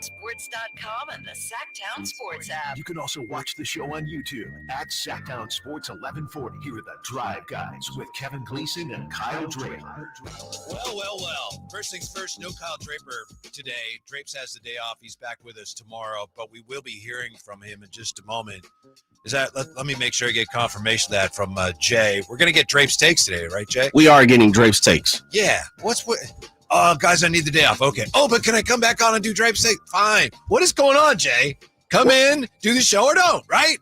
SactownSports.com and the Sactown Sports app. You can also watch the show on YouTube at Sactown Sports 1140. Here are the Drive Guys with Kevin Gleason and Kyle Draper. Well. First things first, no Kyle Draper today. Drapes has the day off. He's back with us tomorrow, but we will be hearing from him in just a moment. Let me make sure I get confirmation of that from Jay. We're going to get Drapes takes today, right, Jay? We are getting Drapes takes. Yeah. Guys, I need the day off. Okay. Oh, but can I come back on and do Drapes take? Fine. What is going on, Jay? Come in, do the show or don't, right?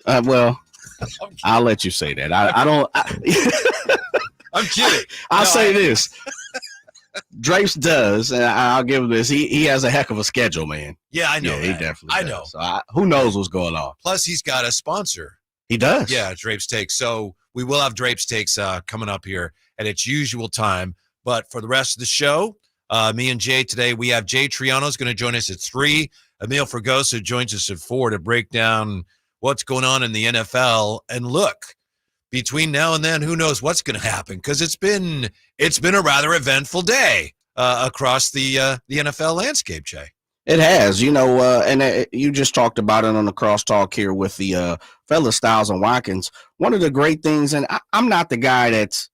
Well, I'll let you say that. I don't. I'm kidding. I'll say this. Drapes does, and I'll give him this. He has a heck of a schedule, man. Yeah, I know. Yeah, he definitely does. I know. So who knows what's going on? Plus, he's got a sponsor. He does. Yeah, Drapes Takes. So we will have Drapes Takes coming up here at its usual time. But for the rest of the show, me and Jay today, we have Jay Triano is going to join us at 3. Emil Fragoso joins us at 4 to break down what's going on in the NFL. And look, between now and then, who knows what's going to happen? Because it's been a rather eventful day across the NFL landscape, Jay. It has, and you just talked about it on the crosstalk here with the fella Styles and Watkins. One of the great things, and I'm not the guy that's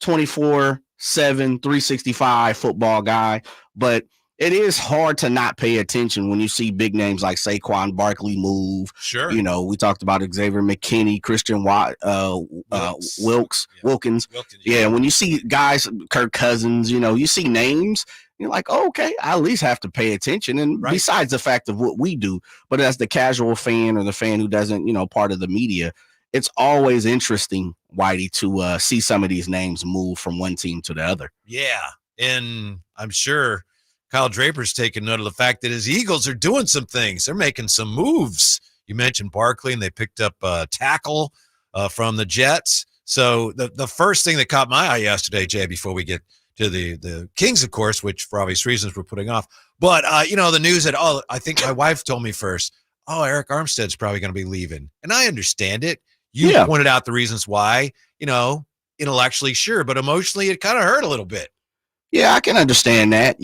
24/7, 365 football guy, but it is hard to not pay attention when you see big names like Saquon Barkley move. Sure. We talked about Xavier McKinney, Christian Wilkins. Yeah, when you see guys, Kirk Cousins, you see names, you're like, oh, okay, I at least have to pay attention. And besides the fact of what we do, but as the casual fan or the fan who doesn't, part of the media, it's always interesting, Whitey, to see some of these names move from one team to the other. Yeah, and I'm sure Kyle Draper's taking note of the fact that his Eagles are doing some things. They're making some moves. You mentioned Barkley, and they picked up a tackle from the Jets. So the first thing that caught my eye yesterday, Jay, before we get to the Kings, of course, which for obvious reasons we're putting off. But, the news that, I think my wife told me first, Eric Armstead's probably going to be leaving. And I understand it. You pointed out the reasons why, intellectually, sure, but emotionally it kind of hurt a little bit. Yeah, I can understand that.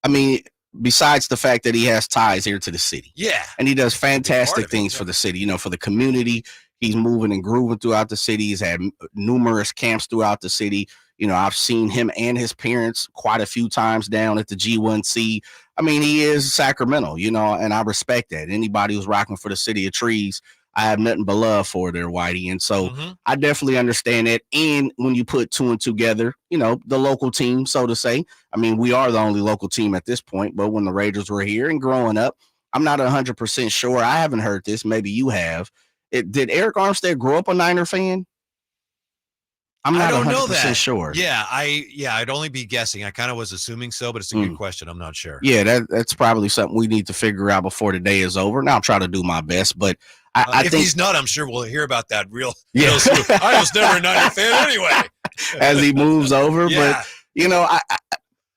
I mean, besides the fact that he has ties here to the city. Yeah. And he does fantastic things for the city, for the community. He's moving and grooving throughout the city. He's had numerous camps throughout the city. I've seen him and his parents quite a few times down at the G1C. I mean, he is Sacramento, and I respect that. Anybody who's rocking for the city of trees, I have nothing but love for there, Whitey. And so I definitely understand that. And when you put two and together, the local team, so to say, I mean, we are the only local team at this point, but when the Raiders were here and growing up, I'm not 100% sure. I haven't heard this. Maybe you have. Did Eric Armstead grow up a Niner fan? I'm not 100% sure. Yeah, I'd only be guessing. I kind of was assuming so, but it's a good question. I'm not sure. Yeah, that's probably something we need to figure out before the day is over. And I'll try to do my best, but I if think he's not, I'm sure we'll hear about that real soon. I was never a Niner fan anyway. As he moves over. But,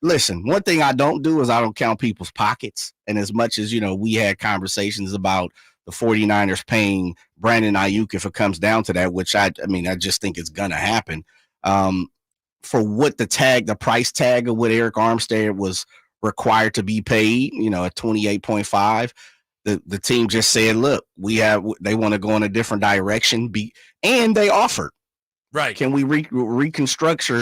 listen, one thing I don't do is I don't count people's pockets. And as much as, we had conversations about the 49ers paying Brandon Ayuk if it comes down to that, which I just think it's going to happen. For what the price tag of what Eric Armstead was required to be paid, at 28.5. The team just said, look, they want to go in a different direction. And they offered. Right. Can we restructure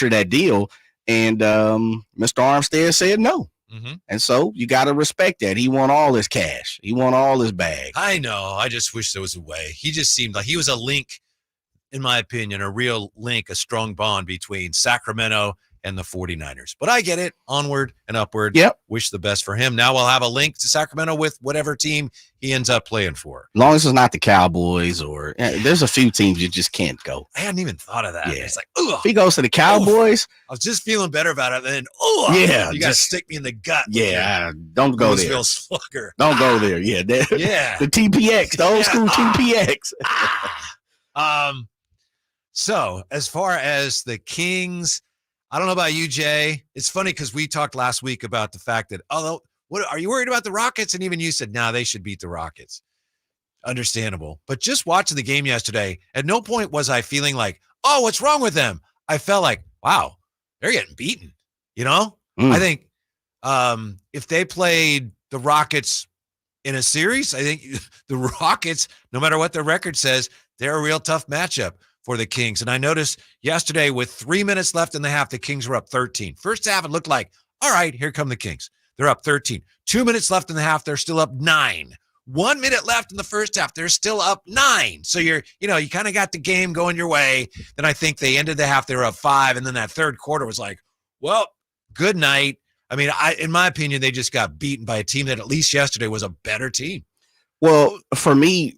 that deal? And Mr. Armstead said no. Mm-hmm. And so you got to respect that. He want all his cash. He want all his bag. I know. I just wish there was a way. He just seemed like he was a link, in my opinion, a real link, a strong bond between Sacramento and the 49ers. But I get it. Onward and upward. Yep. Wish the best for him. Now we'll have a link to Sacramento with whatever team he ends up playing for. As long as it's not the Cowboys there's a few teams you just can't go. I hadn't even thought of that. Yeah. It's like, ugh. If he goes to the Cowboys. I was just feeling better about it. Then, you got to stick me in the gut. Yeah. Don't go there. Slugger. Don't go there. Yeah. The TPX, the old school TPX. So as far as the Kings, I don't know about you, Jay. It's funny because we talked last week about the fact that, what are you worried about the Rockets? And even you said, they should beat the Rockets. Understandable. But just watching the game yesterday, at no point was I feeling like, what's wrong with them? I felt like, wow, they're getting beaten. I think if they played the Rockets in a series, I think the Rockets, no matter what their record says, they're a real tough matchup for the Kings. And I noticed yesterday with 3 minutes left in the half, the Kings were up 13. First half, it looked like, all right, here come the Kings. They're up 13. 2 minutes left in the half, they're still up 9. 1 minute left in the first half, they're still up 9. So you kind of got the game going your way. Then I think they ended the half, they were up 5. And then that third quarter was like, well, good night. I mean, in my opinion, they just got beaten by a team that at least yesterday was a better team. Well, for me,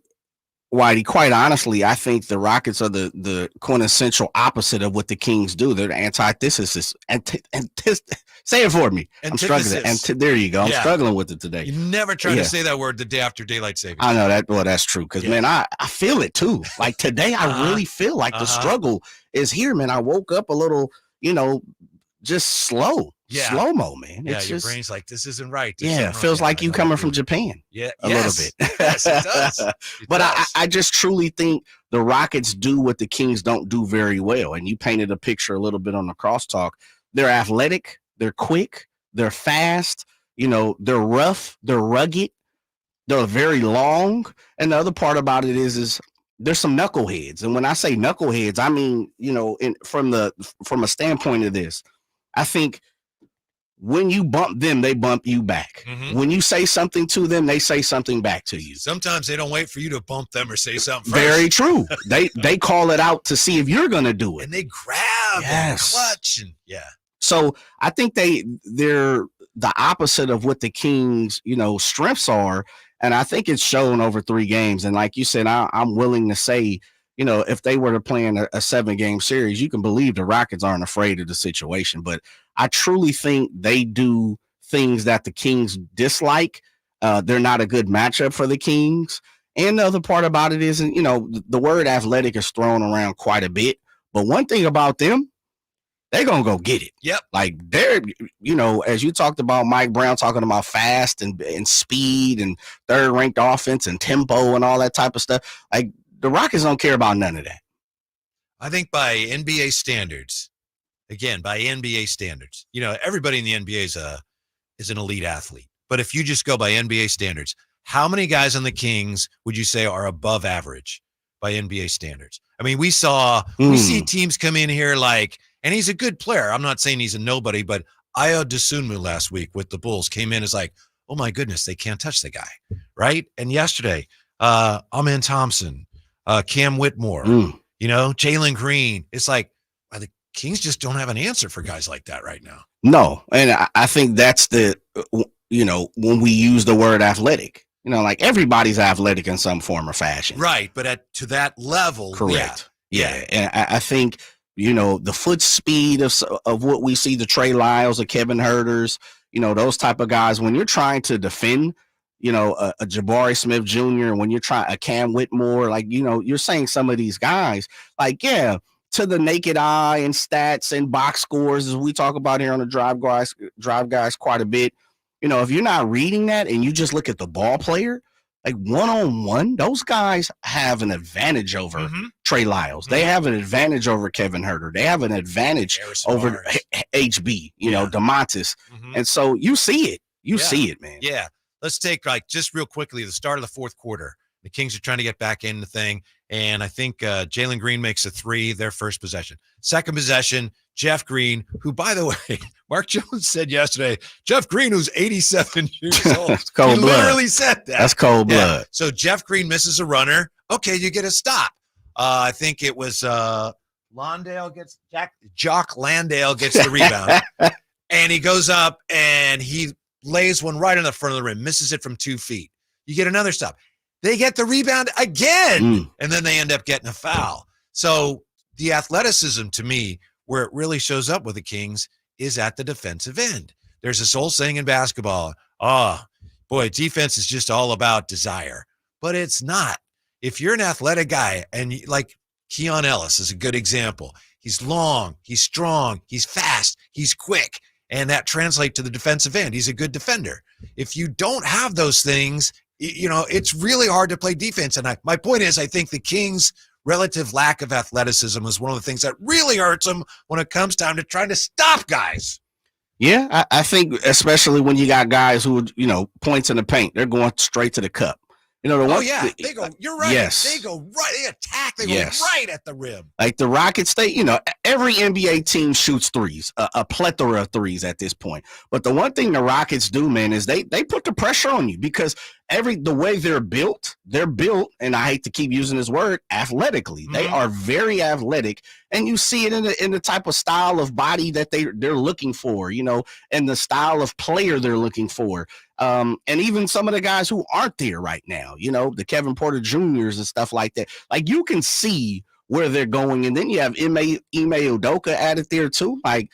Whitey, quite honestly, I think the Rockets are the quintessential opposite of what the Kings do. They're the antithesis. Say it for me. Antithesis. I'm struggling. There you go. I'm struggling with it today. You never try to say that word the day after daylight savings. I know that. Well, that's true. Because, man, I feel it, too. Like, today, I really feel like the struggle is here, man. I woke up a little, just slow. Yeah. Slow-mo, man. Yeah, it's your just, brain's like, this isn't right. It feels like you coming from Japan. Yeah, a little bit. Yes, it does. But I just truly think the Rockets do what the Kings don't do very well. And you painted a picture a little bit on the crosstalk. They're athletic. They're quick. They're fast. They're rough. They're rugged. They're very long. And the other part about it is there's some knuckleheads. And when I say knuckleheads, I mean, from a standpoint of this, I think when you bump them, they bump you back. Mm-hmm. When you say something to them, they say something back to you. Sometimes they don't wait for you to bump them or say something first. Very true. They call it out to see if you're going to do it. And they grab and clutch. And So I think they're the opposite of what the Kings, strengths are. And I think it's shown over 3 games. And like you said, I'm willing to say, if they were to play in a 7-game series, you can believe the Rockets aren't afraid of the situation. But I truly think they do things that the Kings dislike. They're not a good matchup for the Kings. And the other part about it is, the word athletic is thrown around quite a bit. But one thing about them, they're going to go get it. Yep. Like they're, as you talked about Mike Brown talking about fast and speed and third-ranked offense and tempo and all that type of stuff. Like the Rockets don't care about none of that. I think by NBA standards, everybody in the NBA is an elite athlete. But if you just go by NBA standards, how many guys on the Kings would you say are above average by NBA standards? I mean, we see teams come in here and he's a good player. I'm not saying he's a nobody, but Ayo Dosunmu last week with the Bulls came in as like, oh my goodness, they can't touch the guy, right? And yesterday, Amen Thompson, Cam Whitmore, Jalen Green. It's like the Kings just don't have an answer for guys like that right now. No, and I think that's when we use the word athletic, like everybody's athletic in some form or fashion. Right, but to that level. Correct. Yeah. And I think, the foot speed of what we see, the Trey Lyles, the Kevin Huerters, those type of guys, when you're trying to defend, a Jabari Smith Jr., when you're trying a Cam Whitmore, you're saying some of these guys, to the naked eye and stats and box scores, as we talk about here on the Drive Guys quite a bit. If you're not reading that and you just look at the ball player, like one-on-one, those guys have an advantage over Trey Lyles. They have an advantage over Kevin Huerter. They have an advantage over HB, DeMontis. And so you see it. You see it, man. Yeah. Let's take just real quickly the start of the fourth quarter. The Kings are trying to get back in the thing. And I think Jalen Green makes a 3, their first possession. Second possession, Jeff Green, who, by the way, Mark Jones said yesterday, Jeff Green, who's 87 years old. Cold he blood. Literally said that. That's cold blood. So Jeff Green misses a runner. Okay, you get a stop. I think it was Jock Landale gets the rebound. And he goes up and he lays one right in the front of the rim, misses it from 2 feet. You get another stop. They get the rebound again, and then they end up getting a foul. So the athleticism, to me, where it really shows up with the Kings, is at the defensive end. There's this old saying in basketball, defense is just all about desire. But it's not. If you're an athletic guy, and like Keon Ellis is a good example, he's long, he's strong, he's fast, he's quick, and that translates to the defensive end. He's a good defender. If you don't have those things, it's really hard to play defense. And my point is, I think the Kings relative lack of athleticism is one of the things that really hurts him when it comes down to trying to stop guys. Yeah, I think especially when you got guys who, points in the paint, they're going straight to the cup. They go. You're right. Yes. They go right. They attack. They Yes. go right at the rim. Like the Rockets, every NBA team shoots threes, a plethora of threes at this point. But the one thing the Rockets do, man, is they put the pressure on you because the way they're built, and I hate to keep using this word, athletically. Mm-hmm. They are very athletic, and you see it in the type of style of body that they're looking for, and the style of player they're looking for. And even some of the guys who aren't there right now, the Kevin Porter Jr.'s and stuff like that. Like you can see where they're going, and then you have Ime Udoka added there too. Like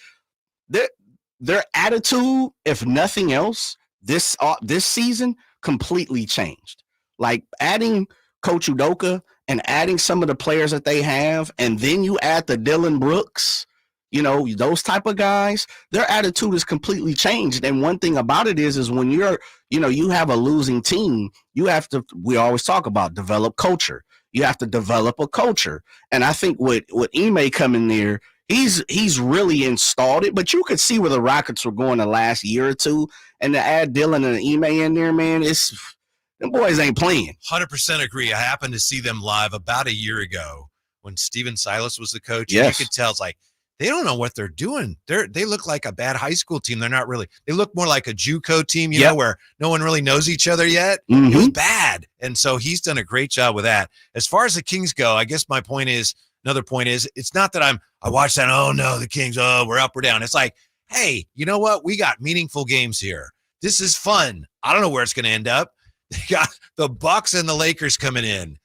their attitude, if nothing else, this season completely changed. Like adding Coach Udoka and adding some of the players that they have, and then you add the Dylan Brooks, those type of guys, their attitude is completely changed. And one thing about it is when you're, you have a losing team, we always talk about develop culture. You have to develop a culture. And I think with Ime coming there, he's really installed it. But you could see where the Rockets were going the last year or two. And to add Dylan and Ime in there, man, them boys ain't playing. 100% agree. I happened to see them live about a year ago when Steven Silas was the coach. Yes. And you could tell it's like, they don't know what they're doing. They look like a bad high school team. They're not really. They look more like a JUCO team, you know, where no one really knows each other yet. Mm-hmm. It was bad. And so he's done a great job with that. As far as the Kings go, I guess another point is, it's not that I watched that, oh, no, the Kings, oh, we're up or down. It's like, hey, you know what? We got meaningful games here. This is fun. I don't know where it's going to end up. They got the Bucks and the Lakers coming in.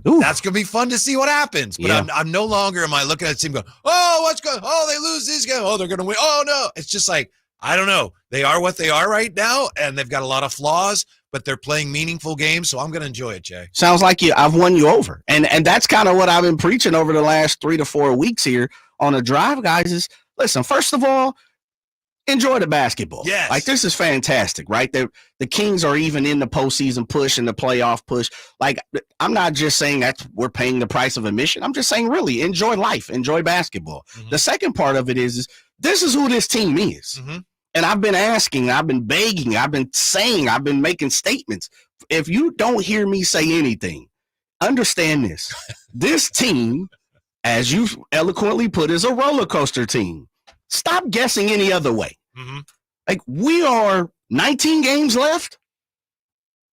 Ooh. That's going to be fun to see what happens. But I'm no longer am I looking at the team going, oh, what's going on? Oh, they lose this game. Oh, they're going to win. Oh, no. It's just like, I don't know. They are what they are right now, and they've got a lot of flaws, but they're playing meaningful games, so I'm going to enjoy it, Jay. Sounds like I've won you over. And that's kind of what I've been preaching over the last 3 to 4 weeks here on the drive, guys, is, listen, first of all, enjoy the basketball. Yes. Like, this is fantastic, right? The Kings are even in the postseason push and the playoff push. Like, I'm not just saying that we're paying the price of admission. I'm just saying, really, enjoy life, enjoy basketball. Mm-hmm. The second part of it is this is who this team is. Mm-hmm. And I've been asking, I've been begging, I've been saying, I've been making statements. If you don't hear me say anything, understand this. This team, as you eloquently put, is a roller coaster team. Stop guessing any other way. Mm-hmm. Like, we are 19 games left,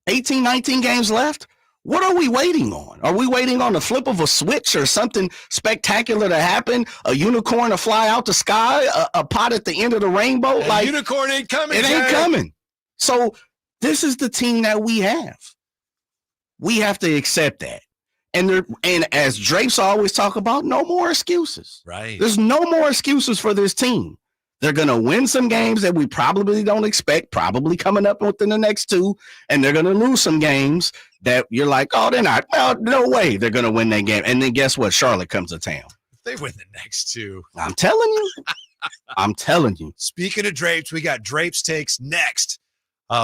18, 19 games left. What are we waiting on? Are we waiting on the flip of a switch or something spectacular to happen? A unicorn to fly out the sky? A pot at the end of the rainbow? Like, unicorn ain't coming. It ain't coming. So this is the team that we have. We have to accept that. And as Drapes always talk about, no more excuses. Right. There's no more excuses for this team. They're going to win some games that we probably don't expect, probably coming up within the next 2, and they're going to lose some games that you're like, oh, they're not. Well, no way they're going to win that game. And then guess what? Charlotte comes to town. If they win the next 2. I'm telling you. I'm telling you. Speaking of Drapes, we got Drapes Takes next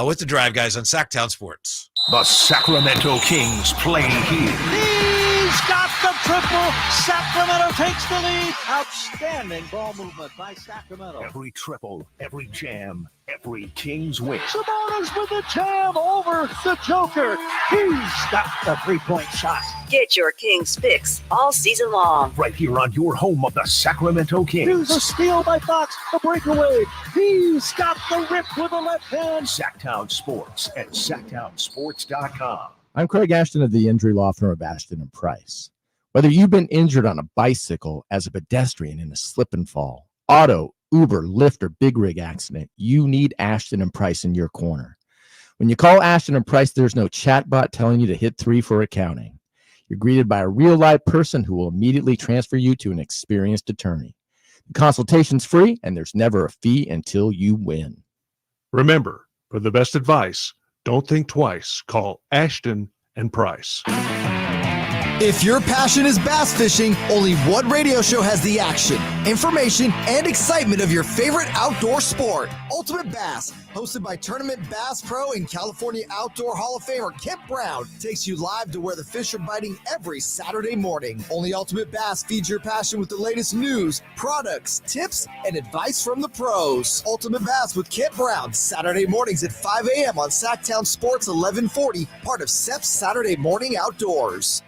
with the Drive Guys on Sactown Sports. The Sacramento Kings play here. He's got the triple. Sacramento takes the lead. Outstanding ball movement by Sacramento. Every triple, every jam, every Kings win. Sabonis with the jam over the Joker. He's got the three-point shot. Get your Kings fix all season long. Right here on your home of the Sacramento Kings. Here's a steal by Fox, a breakaway. He's got the rip with the left hand. Sactown Sports at SactownSports.com. I'm Craig Ashton of the injury law firm of Ashton and Price. Whether you've been injured on a bicycle, as a pedestrian in a slip and fall, auto, Uber, Lyft, or big rig accident, you need Ashton and Price in your corner. When you call Ashton and Price, there's no chatbot telling you to hit 3 for accounting. You're greeted by a real live person who will immediately transfer you to an experienced attorney. The consultation's free, and there's never a fee until you win. Remember, for the best advice, don't think twice. Call Ashton and Price. If your passion is bass fishing, only one radio show has the action, information, and excitement of your favorite outdoor sport. Ultimate Bass, hosted by Tournament Bass Pro and California Outdoor Hall of Famer Kip Brown, takes you live to where the fish are biting every Saturday morning. Only Ultimate Bass feeds your passion with the latest news, products, tips, and advice from the pros. Ultimate Bass with Kip Brown, Saturday mornings at 5 a.m. on Sactown Sports 1140, part of SEP's Saturday Morning Outdoors.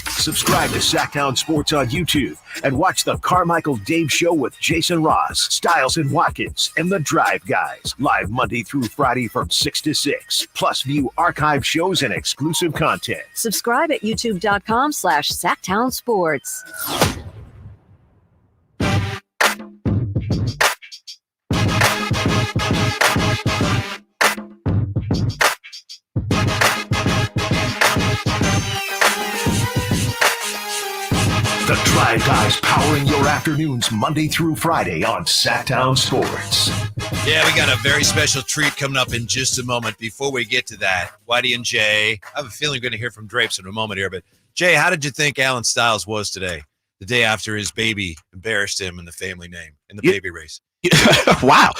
Subscribe to Sactown Sports on YouTube and watch the Carmichael Dave Show with Jason Ross, Stiles and Watkins, and the Drive Guys, live Monday through Friday from 6 to 6. Plus, view archive shows and exclusive content. Subscribe at youtube.com/Sactown Sports. The Drive Guys powering your afternoons Monday through Friday on Sactown Sports. Yeah, we got a very special treat coming up in just a moment. Before we get to that, Whitey and Jay, I have a feeling we're going to hear from Drapes in a moment here. But, Jay, how did you think Alan Stiles was today, the day after his baby embarrassed him in the family name, in the baby race? Wow.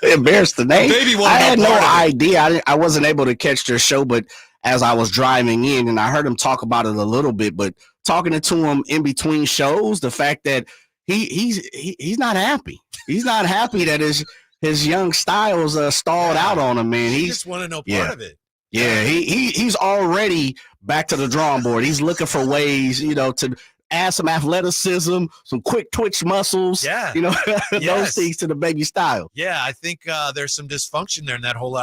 Embarrassed the name. Baby I had no idea. I wasn't able to catch their show, but as I was driving in, and I heard him talk about it a little bit, but talking to him in between shows, the fact that he's not happy. He's not happy that his young Styles stalled out on him, man. He just want to know part of it. Yeah, he's already back to the drawing board. He's looking for ways, to add some athleticism, some quick twitch muscles. Yeah. Those things to the baby Style. Yeah, I think there's some dysfunction there in that whole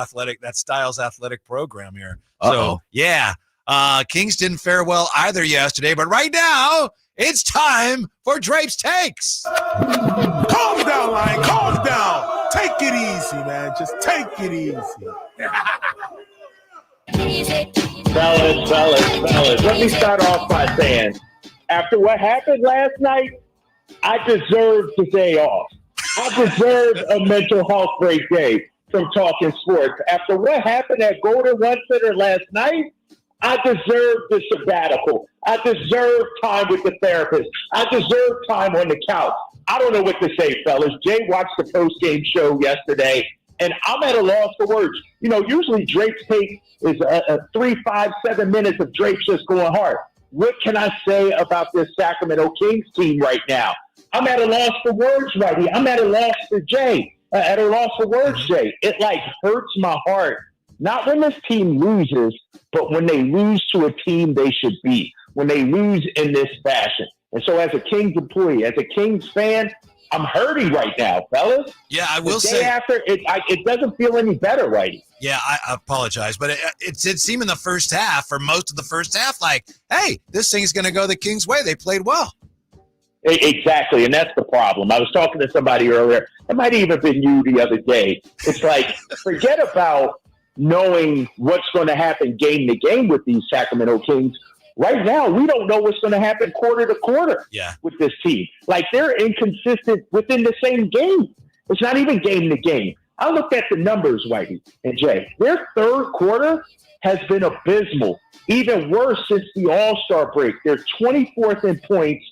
Styles athletic program here. Uh-oh. So, yeah. Kings didn't fare well either yesterday, but right now it's time for Drape's Takes. Calm down, Lion. Calm down. Take it easy, man. Just take it easy. Fellas. Let me start off by saying, after what happened last night, I deserve the day off. I deserve a mental health break day from talking sports. After what happened at Golden One Center last night, I deserve the sabbatical. I deserve time with the therapist. I deserve time on the couch. I don't know what to say, fellas. Jay watched the post-game show yesterday, and I'm at a loss for words. Usually Drape's Take is a 3, 5, 7 minutes of Drape's just going hard. What can I say about this Sacramento Kings team right now? I'm at a loss for words, Righty. I'm at a loss for Jay. At a loss for words, Jay. It hurts my heart. Not when this team loses, but when they lose to a team they should beat. When they lose in this fashion. And so as a Kings employee, as a Kings fan, I'm hurting right now, fellas. Yeah, I will say. say. After, it doesn't feel any better, Righty. Yeah, I apologize, but it did seem in the first half, for most of the first half, hey, this thing's going to go the Kings' way. They played well. Exactly, and that's the problem. I was talking to somebody earlier. It might have even been you the other day. It's forget about knowing what's going to happen game to game with these Sacramento Kings. Right now, we don't know what's going to happen quarter to quarter with this team. They're inconsistent within the same game. It's not even game to game. I looked at the numbers, Whitey and Jay. Their third quarter has been abysmal, even worse since the All-Star break. They're 24th in points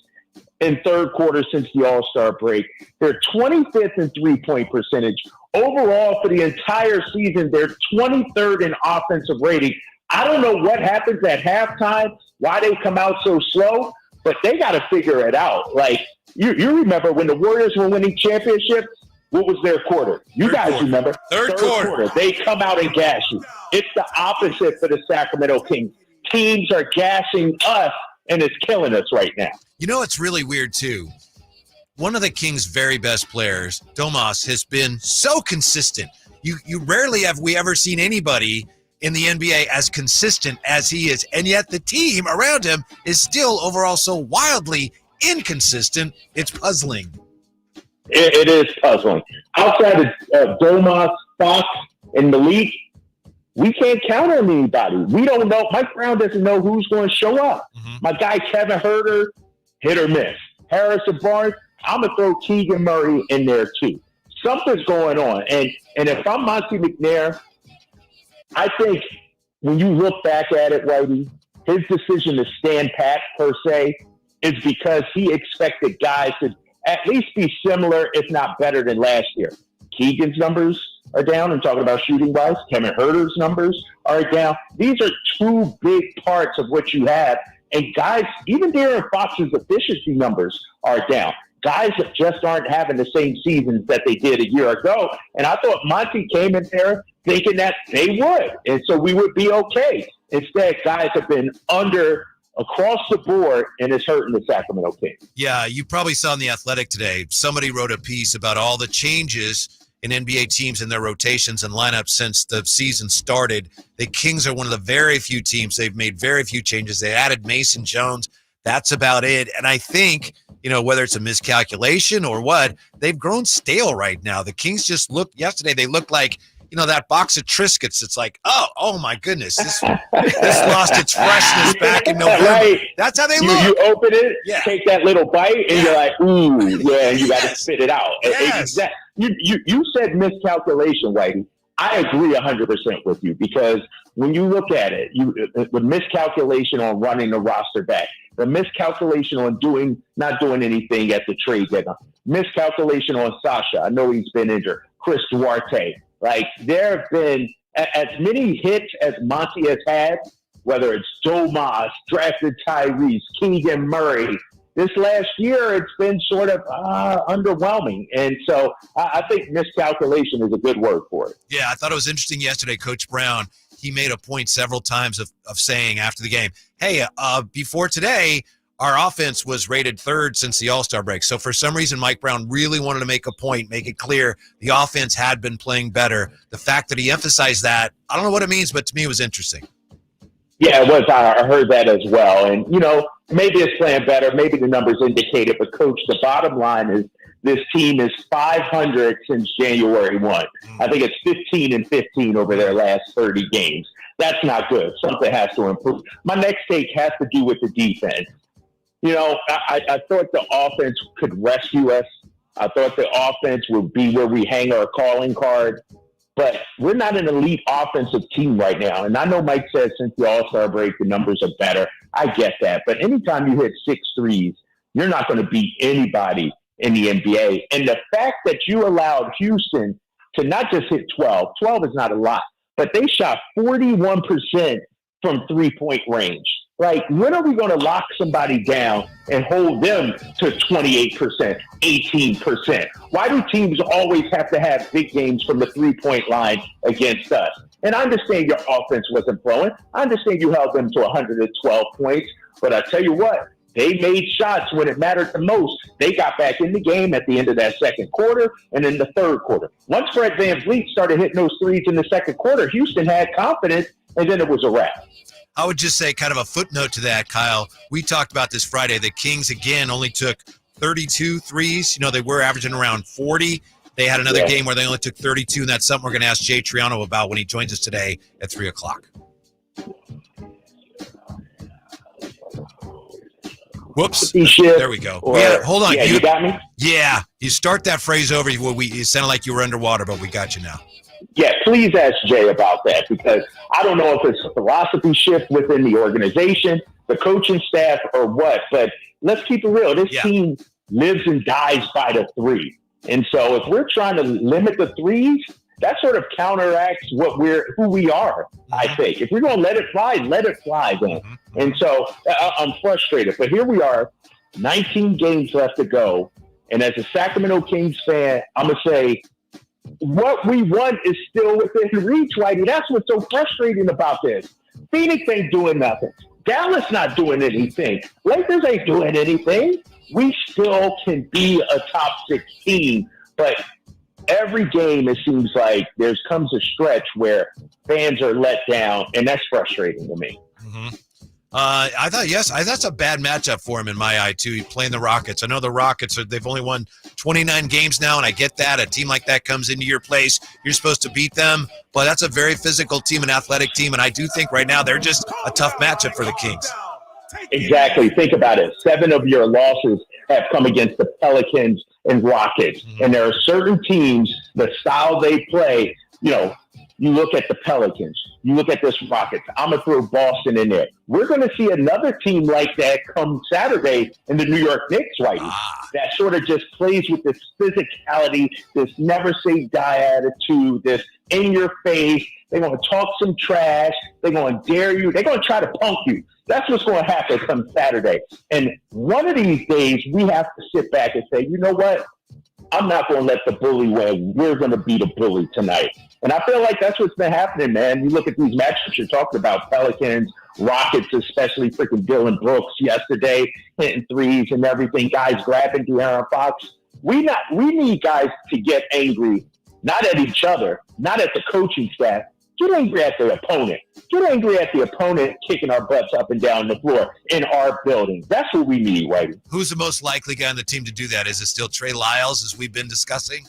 in third quarter since the All-Star break. They're 25th in three-point percentage. Overall, for the entire season, they're 23rd in offensive rating. I don't know what happens at halftime, why they come out so slow, but they got to figure it out. You remember when the Warriors were winning championships, what was their quarter? You guys remember. Third quarter. They come out and gas you. It's the opposite for the Sacramento Kings. Teams are gassing us, and it's killing us right now. It's really weird, too. One of the Kings' very best players, Domas, has been so consistent. You rarely have we ever seen anybody in the NBA as consistent as he is, and yet the team around him is still overall so wildly inconsistent. It's puzzling. It is puzzling. Outside of Domas, Fox, and Malik, we can't count on anybody. We don't know. Mike Brown doesn't know who's going to show up. Mm-hmm. My guy Kevin Huerter, hit or miss. Harrison Barnes, I'm going to throw Keegan Murray in there too. Something's going on. And if I'm Monty McNair, I think when you look back at it, Whitey, his decision to stand pat per se is because he expected guys to at least be similar, if not better than last year. Keegan's numbers are down. I'm talking about shooting wise. Kevin Herter's numbers are down. These are two big parts of what you have. And guys, even De'Aaron Fox's efficiency numbers are down. Guys that just aren't having the same seasons that they did a year ago. And I thought Monty came in there thinking that they would. And so we would be okay. Instead, guys have been under across the board, and it's hurting the Sacramento Kings. Yeah, you probably saw in The Athletic today, somebody wrote a piece about all the changes in NBA teams and their rotations and lineups since the season started. The Kings are one of the very few teams. They've made very few changes. They added Mason Jones. That's about it. And I think, whether it's a miscalculation or what, they've grown stale right now. The Kings just looked yesterday, they looked like, that box of Triscuits. It's like, oh my goodness, this lost its freshness back in November. Right. That's how they look. You open it, take that little bite, and you're like, ooh, yeah, and you got to spit it out. Yes. You said miscalculation, Whitey. I agree 100% with you, because when you look at it, the miscalculation on running the roster back, the miscalculation on not doing anything at the trade deadline, miscalculation on Sasha. I know he's been injured. Chris Duarte. Like, there have been as many hits as Monty has had, whether it's Domas, drafted Tyrese, Keegan Murray. This last year, it's been sort of underwhelming. And so I think miscalculation is a good word for it. Yeah, I thought it was interesting yesterday, Coach Brown, he made a point several times of saying after the game, hey, before today, our offense was rated third since the All-Star break. So for some reason, Mike Brown really wanted to make a point, make it clear the offense had been playing better. The fact that he emphasized that, I don't know what it means, but to me it was interesting. Yeah, it was. I heard that as well. And, maybe it's playing better. Maybe the numbers indicate it. But, Coach, the bottom line is this team is 500 since January 1. I think it's 15-15 over their last 30 games. That's not good. Something has to improve. My next take has to do with the defense. I thought the offense could rescue us. I thought the offense would be where we hang our calling card. But we're not an elite offensive team right now. And I know Mike said since the All-Star break, the numbers are better. I get that. But anytime you hit 6 threes, you're not going to beat anybody in the NBA. And the fact that you allowed Houston to not just hit 12 is not a lot, but they shot 41% from three-point range. Like, when are we going to lock somebody down and hold them to 28%, 18%? Why do teams always have to have big games from the three-point line against us? And I understand your offense wasn't flowing. I understand you held them to 112 points. But I tell you what, they made shots when it mattered the most. They got back in the game at the end of that second quarter and in the third quarter. Once Fred VanVleet started hitting those threes in the second quarter, Houston had confidence, and then it was a wrap. I would just say, kind of a footnote to that, Kyle. We talked about this Friday. The Kings, again, only took 32 threes. They were averaging around 40. They had another game where they only took 32, and that's something we're going to ask Jay Triano about when he joins us today at 3 o'clock. Whoops. There we go. Hold on. Yeah, you got me? Yeah. You start that phrase over. It sounded like you were underwater, but we got you now. Yeah, please ask Jay about that, because I don't know if it's a philosophy shift within the organization, the coaching staff, or what. But let's keep it real. This team lives and dies by the three. And so if we're trying to limit the threes, that sort of counteracts who we are, I think. If we're going to let it fly then. And so I'm frustrated. But here we are, 19 games left to go. And as a Sacramento Kings fan, I'm going to say, what we want is still within reach, Whitey. That's what's so frustrating about this. Phoenix ain't doing nothing. Dallas not doing anything. Lakers ain't doing anything. We still can be a top 16, but every game it seems like there comes a stretch where fans are let down, and that's frustrating to me. I thought that's a bad matchup for him in my eye too. Playing the Rockets. I know the Rockets they've only won 29 games now, and I get that. A team like that comes into your place, you're supposed to beat them, but that's a very physical team, an athletic team, and I do think right now they're just a tough matchup for the Kings. Exactly. Think about it. 7 of your losses have come against the Pelicans and Rockets, and there are certain teams, the style they play, you look at the Pelicans, You look at this Rockets. I'm going to throw Boston in there. We're going to see another team like that come Saturday in the New York Knicks, Whitey. That sort of just plays with this physicality, this never say die attitude, this in your face. They're going to talk some trash. They're going to dare you. They're going to try to punk you. That's what's going to happen come Saturday. And one of these days, we have to sit back and say, you know what? I'm not going to let the bully win. We're going to be the bully tonight. And I feel like that's what's been happening, man. You look at these matchups you're talking about, Pelicans, Rockets, especially freaking Dylan Brooks yesterday, hitting threes and everything, guys grabbing De'Aaron Fox. We need guys to get angry, not at each other, not at the coaching staff. Get angry at the opponent. Get angry at the opponent kicking our butts up and down the floor in our building. That's what we need, Whitey. Who's the most likely guy on the team to do that? Is it still Trey Lyles, as we've been discussing?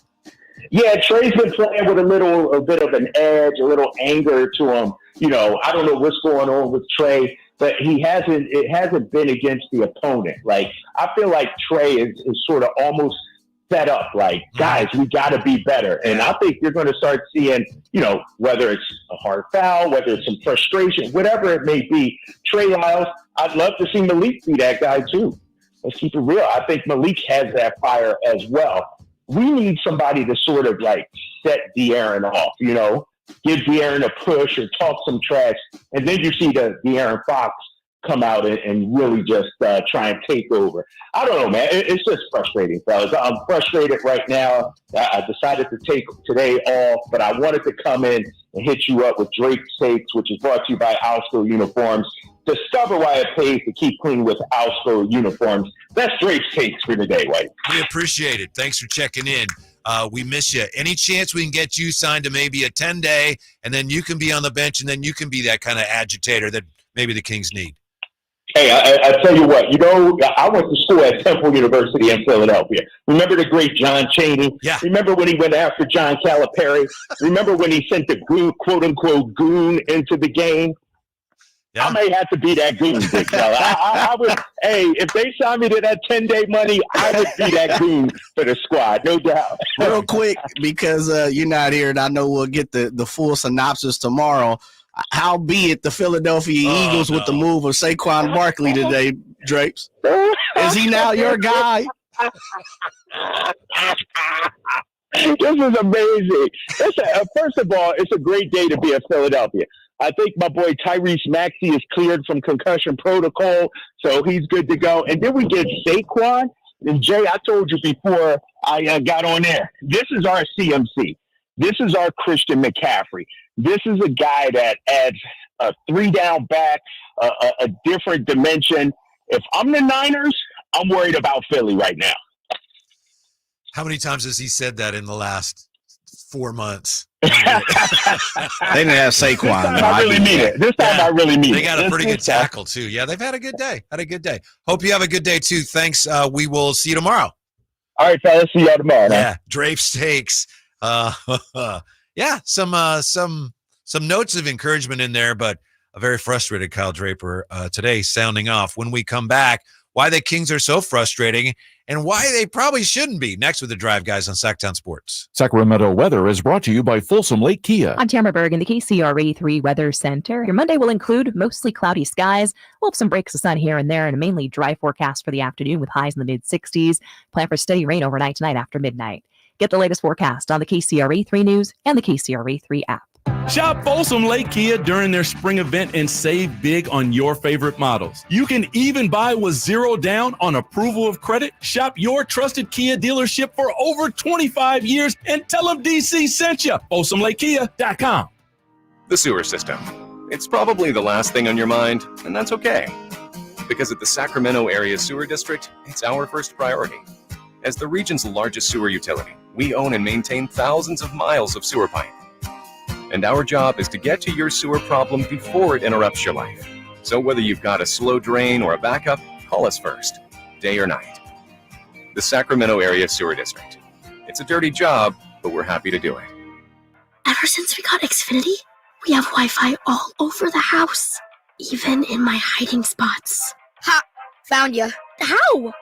Yeah, Trey's been playing with a bit of an edge, a little anger to him. You know, I don't know what's going on with Trey, but it hasn't been against the opponent. Like, I feel like Trey is sort of almost set up, like, guys, we got to be better. And I think you're going to start seeing, you know, whether it's a hard foul, whether it's some frustration, whatever it may be. Trey Lyles, I'd love to see Malik be that guy too. Let's keep it real. I think Malik has that fire as well. We need somebody to sort of like set De'Aaron off, you know, give De'Aaron a push or talk some trash. And then you see the De'Aaron Fox come out and really just try and take over. I don't know, man. It's just frustrating, fellas. I'm frustrated right now. I decided to take today off, but I wanted to come in and hit you up with Drake Steaks, which is brought to you by Alsco Uniforms. Discover why it pays to keep clean with Alsco Uniforms. That's Drake Steaks for today, White. We appreciate it. Thanks for checking in. We miss you. Any chance we can get you signed to maybe a 10-day, and then you can be on the bench, and then you can be that kind of agitator that maybe the Kings need? Hey, I tell you what, you know, I went to school at Temple University in Philadelphia. Remember the great John Chaney? Yeah. Remember when he went after John Calipari? Remember when he sent the goon, quote-unquote goon into the game? Yeah. I may have to be that goon, big fella. I would, hey, if they signed me to that 10-day money, I would be that goon for the squad, no doubt. Real quick, because you're not here, and I know we'll get the full synopsis tomorrow. Howbeit the Philadelphia Eagles with the move of Saquon Barkley today, Drapes. Is he now your guy? This is amazing. First of all, it's a great day to be in Philadelphia. I think my boy Tyrese Maxey is cleared from concussion protocol, so he's good to go. And then we get Saquon. And Jay, I told you before I got on air, this is our CMC. This is our Christian McCaffrey. This is a guy that adds a 3-down back, a different dimension. If I'm the Niners, I'm worried about Philly right now. How many times has he said that in the last 4 months? They didn't have Saquon. This time I really mean it. I really mean it. They got a pretty good tackle, too. Yeah, they've had a good day. Hope you have a good day, too. Thanks. We will see you tomorrow. All right, fellas. See y'all tomorrow. Yeah, Drape Steaks. Yeah, some notes of encouragement in there, but a very frustrated Kyle Draper today sounding off. When we come back, why the Kings are so frustrating and why they probably shouldn't be. Next with the Drive Guys on Sactown Sports. Sacramento weather is brought to you by Folsom Lake Kia. I'm Tamara Berg in the KCRA 3 Weather Center. Your Monday will include mostly cloudy skies. We'll have some breaks of sun here and there and a mainly dry forecast for the afternoon with highs in the mid-60s. Plan for steady rain overnight tonight after midnight. Get the latest forecast on the KCRA 3 News and the KCRA 3 app. Shop Folsom Lake Kia during their spring event and save big on your favorite models. You can even buy with zero down on approval of credit. Shop your trusted Kia dealership for over 25 years and tell them DC sent you. FolsomLakeKia.com. The sewer system. It's probably the last thing on your mind, and that's okay. Because at the Sacramento Area Sewer District, it's our first priority. As the region's largest sewer utility, we own and maintain thousands of miles of sewer pipe. And our job is to get to your sewer problem before it interrupts your life. So whether you've got a slow drain or a backup, call us first, day or night. The Sacramento Area Sewer District. It's a dirty job, but we're happy to do it. Ever since we got Xfinity, we have Wi-Fi all over the house, even in my hiding spots. Ha! Found you. How?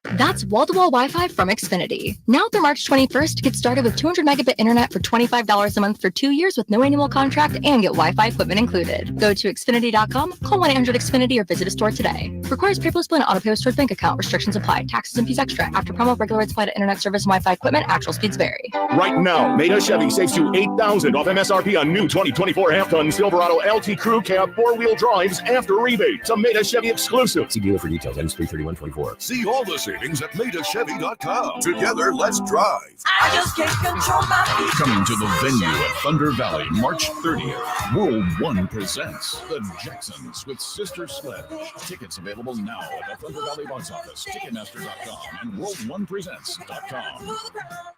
That's wall-to-wall Wi-Fi from Xfinity. Now through March 21st, get started with 200 megabit internet for $25 a month for 2 years with no annual contract and get Wi-Fi equipment included. Go to Xfinity.com, call 1-800-XFINITY or visit a store today. Requires paperless bill and auto pay with stored bank account. Restrictions apply. Taxes and fees extra. After promo, regular rates apply to internet service and Wi-Fi equipment. Actual speeds vary. Right now, Meta Chevy saves you $8,000 off MSRP on new 2024 half-ton Silverado LT Crew Cab 4-wheel drives after rebate. It's a Meta Chevy exclusive. See dealer for details. Ends 3/31/24. See all the savings at MetaChevy.com. Together, let's drive. I just can't control my feet. Coming to the venue at Thunder Valley, March 30th. World One presents The Jacksons with Sister Sledge. Tickets available now at the Thunder Valley box office, Ticketmaster.com, and World1Presents.com.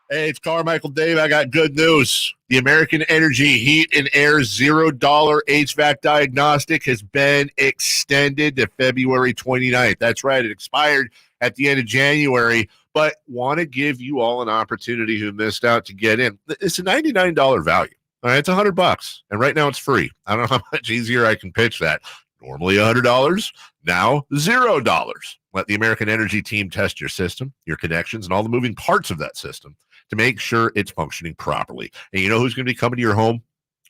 Hey, it's Carmichael Dave. I got good news. The American Energy Heat and Air $0 HVAC diagnostic has been extended to February 29th. That's right. It expired at the end of January, but want to give you all an opportunity who missed out to get in. It's a $99 value. All right, it's $100, and right now it's free. I don't know how much easier I can pitch that. Normally $100, now $0. Let the American Energy team test your system, your connections, and all the moving parts of that system to make sure it's functioning properly. And you know who's going to be coming to your home?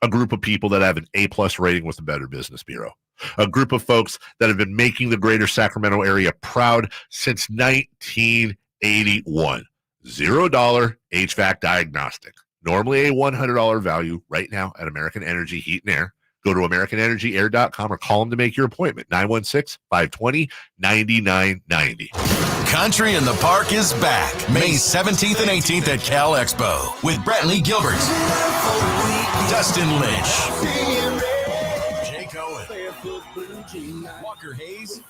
A group of people that have an A+ rating with the Better Business Bureau. A group of folks that have been making the greater Sacramento area proud since 1981. $0 HVAC diagnostic. Normally a $100 value right now at American Energy Heat and Air. Go to AmericanEnergyAir.com or call them to make your appointment. 916-520-9990. Country in the Park is back May 17th and 18th at Cal Expo with Brantley Gilbert, Dustin Lynch, Jay Cohen, Walker Hayes,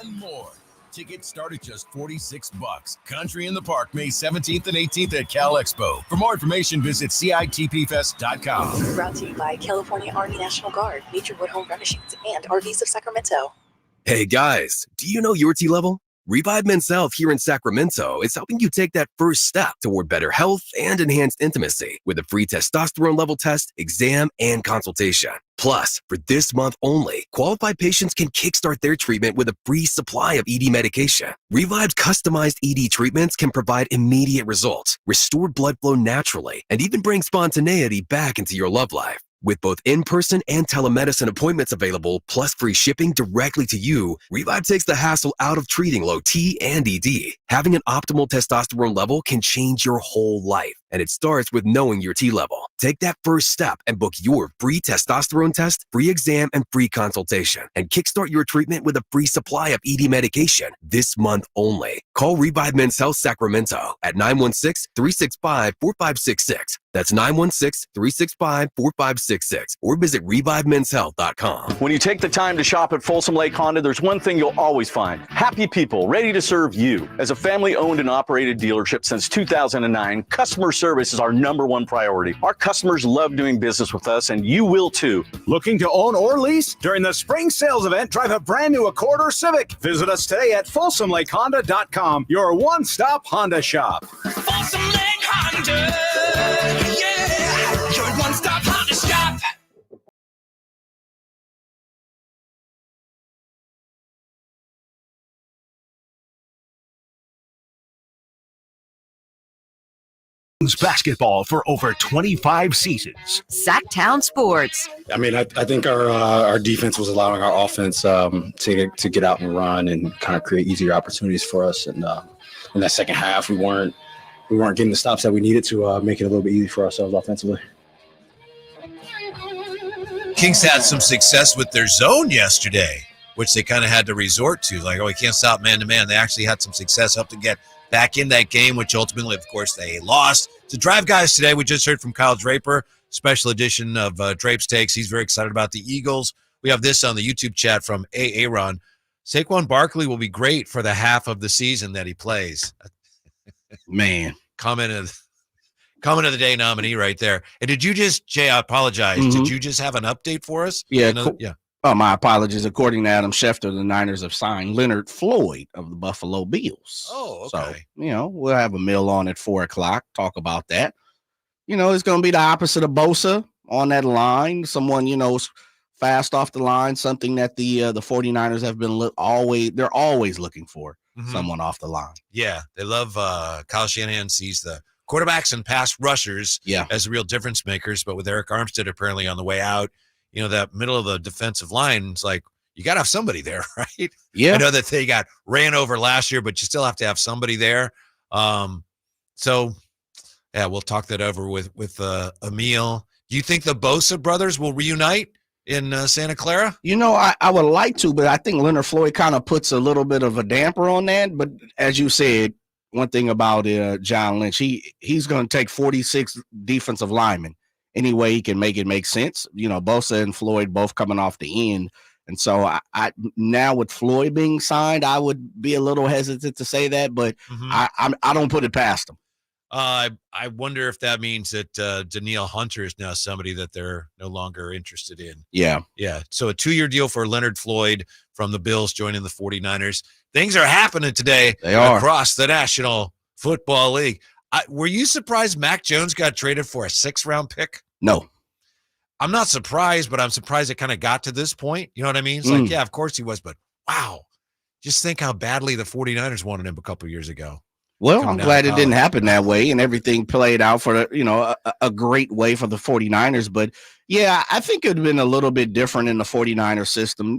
and more. Tickets start at just $46. Country in the Park, May 17th and 18th at Cal Expo. For more information, visit CITPFest.com. Brought to you by California Army National Guard, Nature Wood Home Furnishings, and RVs of Sacramento. Hey guys, do you know your T level? Revive Men's Health here in Sacramento is helping you take that first step toward better health and enhanced intimacy with a free testosterone level test, exam, and consultation. Plus, for this month only, qualified patients can kickstart their treatment with a free supply of ED medication. Revive's customized ED treatments can provide immediate results, restore blood flow naturally, and even bring spontaneity back into your love life. With both in-person and telemedicine appointments available, plus free shipping directly to you, Revive takes the hassle out of treating low T and ED. Having an optimal testosterone level can change your whole life, and it starts with knowing your T level. Take that first step and book your free testosterone test, free exam, and free consultation, and kickstart your treatment with a free supply of ED medication this month only. Call Revive Men's Health Sacramento at 916-365-4566. That's 916-365-4566, or visit ReviveMen'sHealth.com. When you take the time to shop at Folsom Lake Honda, there's one thing you'll always find: happy people ready to serve you. As a family-owned and operated dealership since 2009, customer service is our #1 priority. Our customers love doing business with us, and you will too. Looking to own or lease? During the spring sales event, drive a brand new Accord or Civic. Visit us today at FolsomLakeHonda.com, your one-stop Honda shop. Folsom Lake Honda, yeah, your one-stop Honda shop. Basketball for over 25 seasons. Sactown Sports. I mean, I think our defense was allowing our offense to get out and run and kind of create easier opportunities for us. And in that second half, we weren't getting the stops that we needed to make it a little bit easy for ourselves offensively. Kings had some success with their zone yesterday, which they kind of had to resort to. Like, oh, we can't stop man-to-man. They actually had some success up to get back in that game, which ultimately, of course, they lost. To Drive Guys today, we just heard from Kyle Draper, special edition of Drape's Takes. He's very excited about the Eagles. We have this on the YouTube chat from Aaron. Saquon Barkley will be great for the half of the season that he plays. Man. Comment of the day nominee right there. And did you just, Jay, I apologize. Mm-hmm. Did you just have an update for us? Yeah. Yeah. Oh, my apologies. According to Adam Schefter, the Niners have signed Leonard Floyd of the Buffalo Bills. Oh, okay. So, we'll have a meal on at 4:00, talk about that. It's going to be the opposite of Bosa on that line. Someone, fast off the line, something that the 49ers have been they're always looking for someone off the line. Yeah, they love Kyle Shanahan sees the quarterbacks and pass rushers as real difference makers, but with Eric Armstead apparently on the way out, that middle of the defensive line, it's like you got to have somebody there, right? Yeah. I know that they got ran over last year, but you still have to have somebody there. So, yeah, we'll talk that over with Emil. Do you think the Bosa brothers will reunite in Santa Clara? I would like to, but I think Leonard Floyd kind of puts a little bit of a damper on that. But as you said, one thing about John Lynch, he's going to take 46 defensive linemen any way he can make it make sense. Bosa and Floyd both coming off the end. And so I now with Floyd being signed, I would be a little hesitant to say that, but I don't put it past him. I wonder if that means that Danielle Hunter is now somebody that they're no longer interested in. Yeah. Yeah. So a 2-year deal for Leonard Floyd from the Bills joining the 49ers. Things are happening today across the National Football League. Were you surprised Mac Jones got traded for a 6th-round pick? No. I'm not surprised, but I'm surprised it kind of got to this point. You know what I mean? It's like, yeah, of course he was, but wow. Just think how badly the 49ers wanted him a couple years ago. Well, I'm glad it didn't happen that way and everything played out for a great way for the 49ers. But yeah, I think it would have been a little bit different in the 49er system.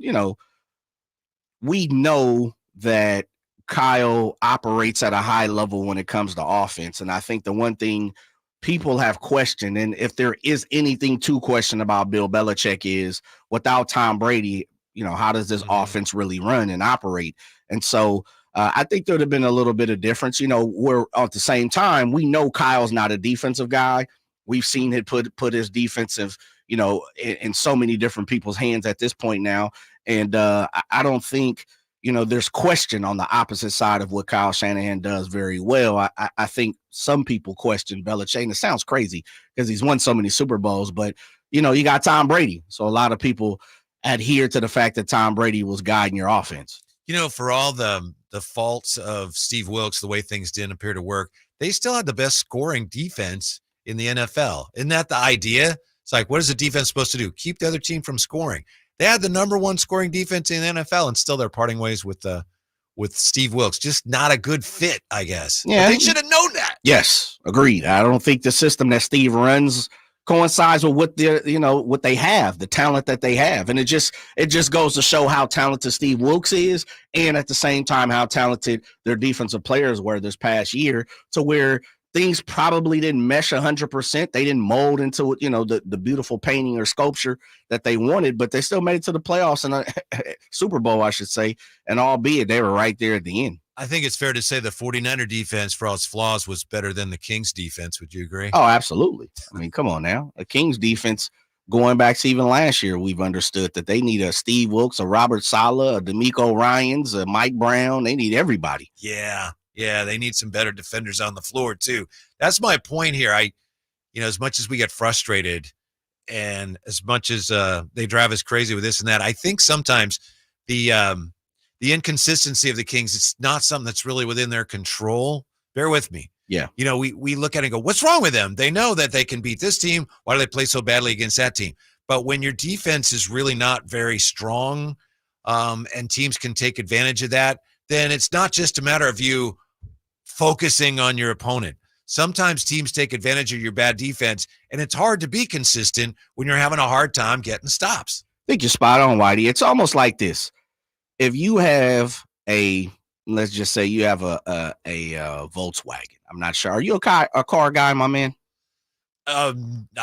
We know that Kyle operates at a high level when it comes to offense. And I think the one thing people have questioned, and if there is anything to question about Bill Belichick, is without Tom Brady, how does this offense really run and operate? And so I think there would have been a little bit of difference, where at the same time, we know Kyle's not a defensive guy. We've seen it put his defensive, in so many different people's hands at this point now. And I don't think, there's question on the opposite side of what Kyle Shanahan does very well. I think some people question Belichick. And it sounds crazy because he's won so many Super Bowls, but, you got Tom Brady. So a lot of people adhere to the fact that Tom Brady was guiding your offense. For all the faults of Steve Wilkes, the way things didn't appear to work, they still had the best scoring defense in the NFL. Isn't that the idea? It's like, what is the defense supposed to do? Keep the other team from scoring. They had the number 1 scoring defense in the NFL, and still they're parting ways with Steve Wilkes. Just not a good fit, I guess. Yeah, but they should have known that. Yes, agreed. I don't think the system that Steve runs coincides with what what they have, the talent that they have. And it just goes to show how talented Steve Wilkes is, and at the same time how talented their defensive players were this past year, to where things probably didn't mesh 100%. They didn't mold into the beautiful painting or sculpture that they wanted, but they still made it to the playoffs and Super Bowl, I should say, and albeit they were right there at the end. I think it's fair to say the 49er defense, for all its flaws, was better than the Kings defense. Would you agree? Oh, absolutely. I mean, come on now. The Kings defense, going back to even last year, we've understood that they need a Steve Wilkes, a Robert Saleh, a DeMeco Ryans, a Mike Brown. They need everybody. Yeah, they need some better defenders on the floor too. That's my point here. As much as we get frustrated and as much as they drive us crazy with this and that, I think sometimes the inconsistency of the Kings, it's not something that's really within their control. Bear with me. Yeah. We look at it and go, what's wrong with them? They know that they can beat this team. Why do they play so badly against that team? But when your defense is really not very strong, and teams can take advantage of that, then it's not just a matter of you focusing on your opponent. Sometimes teams take advantage of your bad defense, and it's hard to be consistent when you're having a hard time getting stops. I think you're spot on, Whitey. It's almost like this. If you have let's just say you have a Volkswagen. I'm not sure. Are you a car guy, my man? I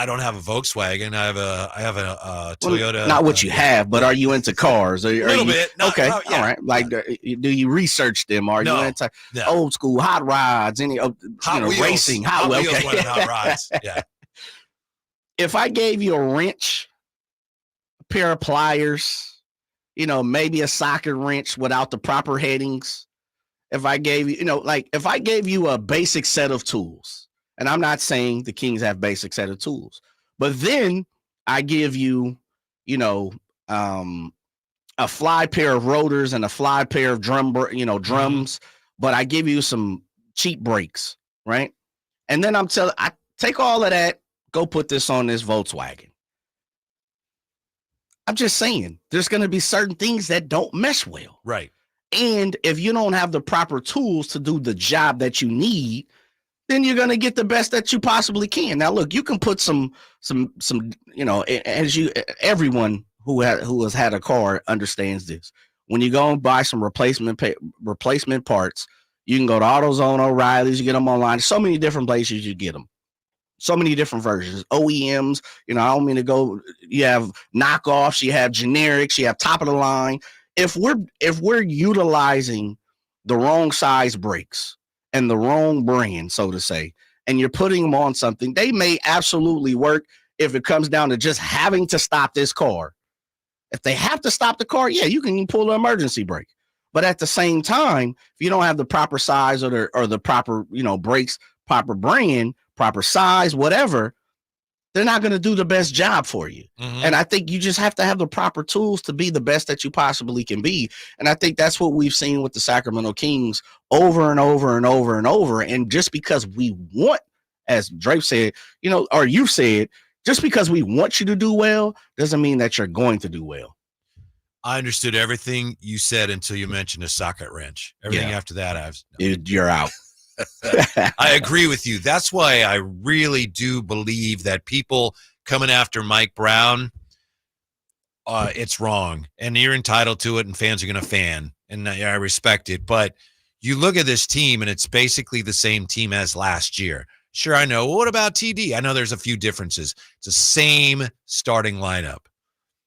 don't have a Volkswagen. I have a Toyota. Well, not what you have, but are you into cars? A little bit. Okay. Yeah. All right. Like, do you research them? Are you into old school hot rods? Any hot wheels. Racing? Hot wheels running hot rods. Yeah. If I gave you a wrench, a pair of pliers, maybe a socket wrench without the proper headings. If I gave you, if I gave you a basic set of tools, and I'm not saying the Kings have basic set of tools, but then I give you, a fly pair of rotors and a fly pair of drums, but I give you some cheap brakes, right? And then I take all of that, go put this on this Volkswagen. I'm just saying, there's going to be certain things that don't mesh well. Right. And if you don't have the proper tools to do the job that you need, then you're going to get the best that you possibly can. Now, look, you can put some, everyone who has had a car understands this. When you go and buy some replacement parts, you can go to AutoZone, O'Reilly's, you get them online. So many different places you get them. So many different versions, OEMs. I don't mean to go. You have knockoffs, you have generics, you have top of the line. If we're utilizing the wrong size brakes and the wrong brand, so to say, and you're putting them on something, they may absolutely work if it comes down to just having to stop this car. If they have to stop the car, yeah, you can pull an emergency brake. But at the same time, if you don't have the proper size or the proper, brakes, proper brand, proper size, whatever, they're not going to do the best job for you. Mm-hmm. And I think you just have to have the proper tools to be the best that you possibly can be. And I think that's what we've seen with the Sacramento Kings over and over and over and over. And just because we want, as Drake said, or you said, just because we want you to do well doesn't mean that you're going to do well. I understood everything you said until you mentioned a socket wrench. Everything after that, you're out. I agree with you. That's why I really do believe that people coming after Mike Brown, it's wrong. And you're entitled to it, and fans are going to fan. And I respect it. But you look at this team, and it's basically the same team as last year. Sure, I know. What about TD? I know there's a few differences. It's the same starting lineup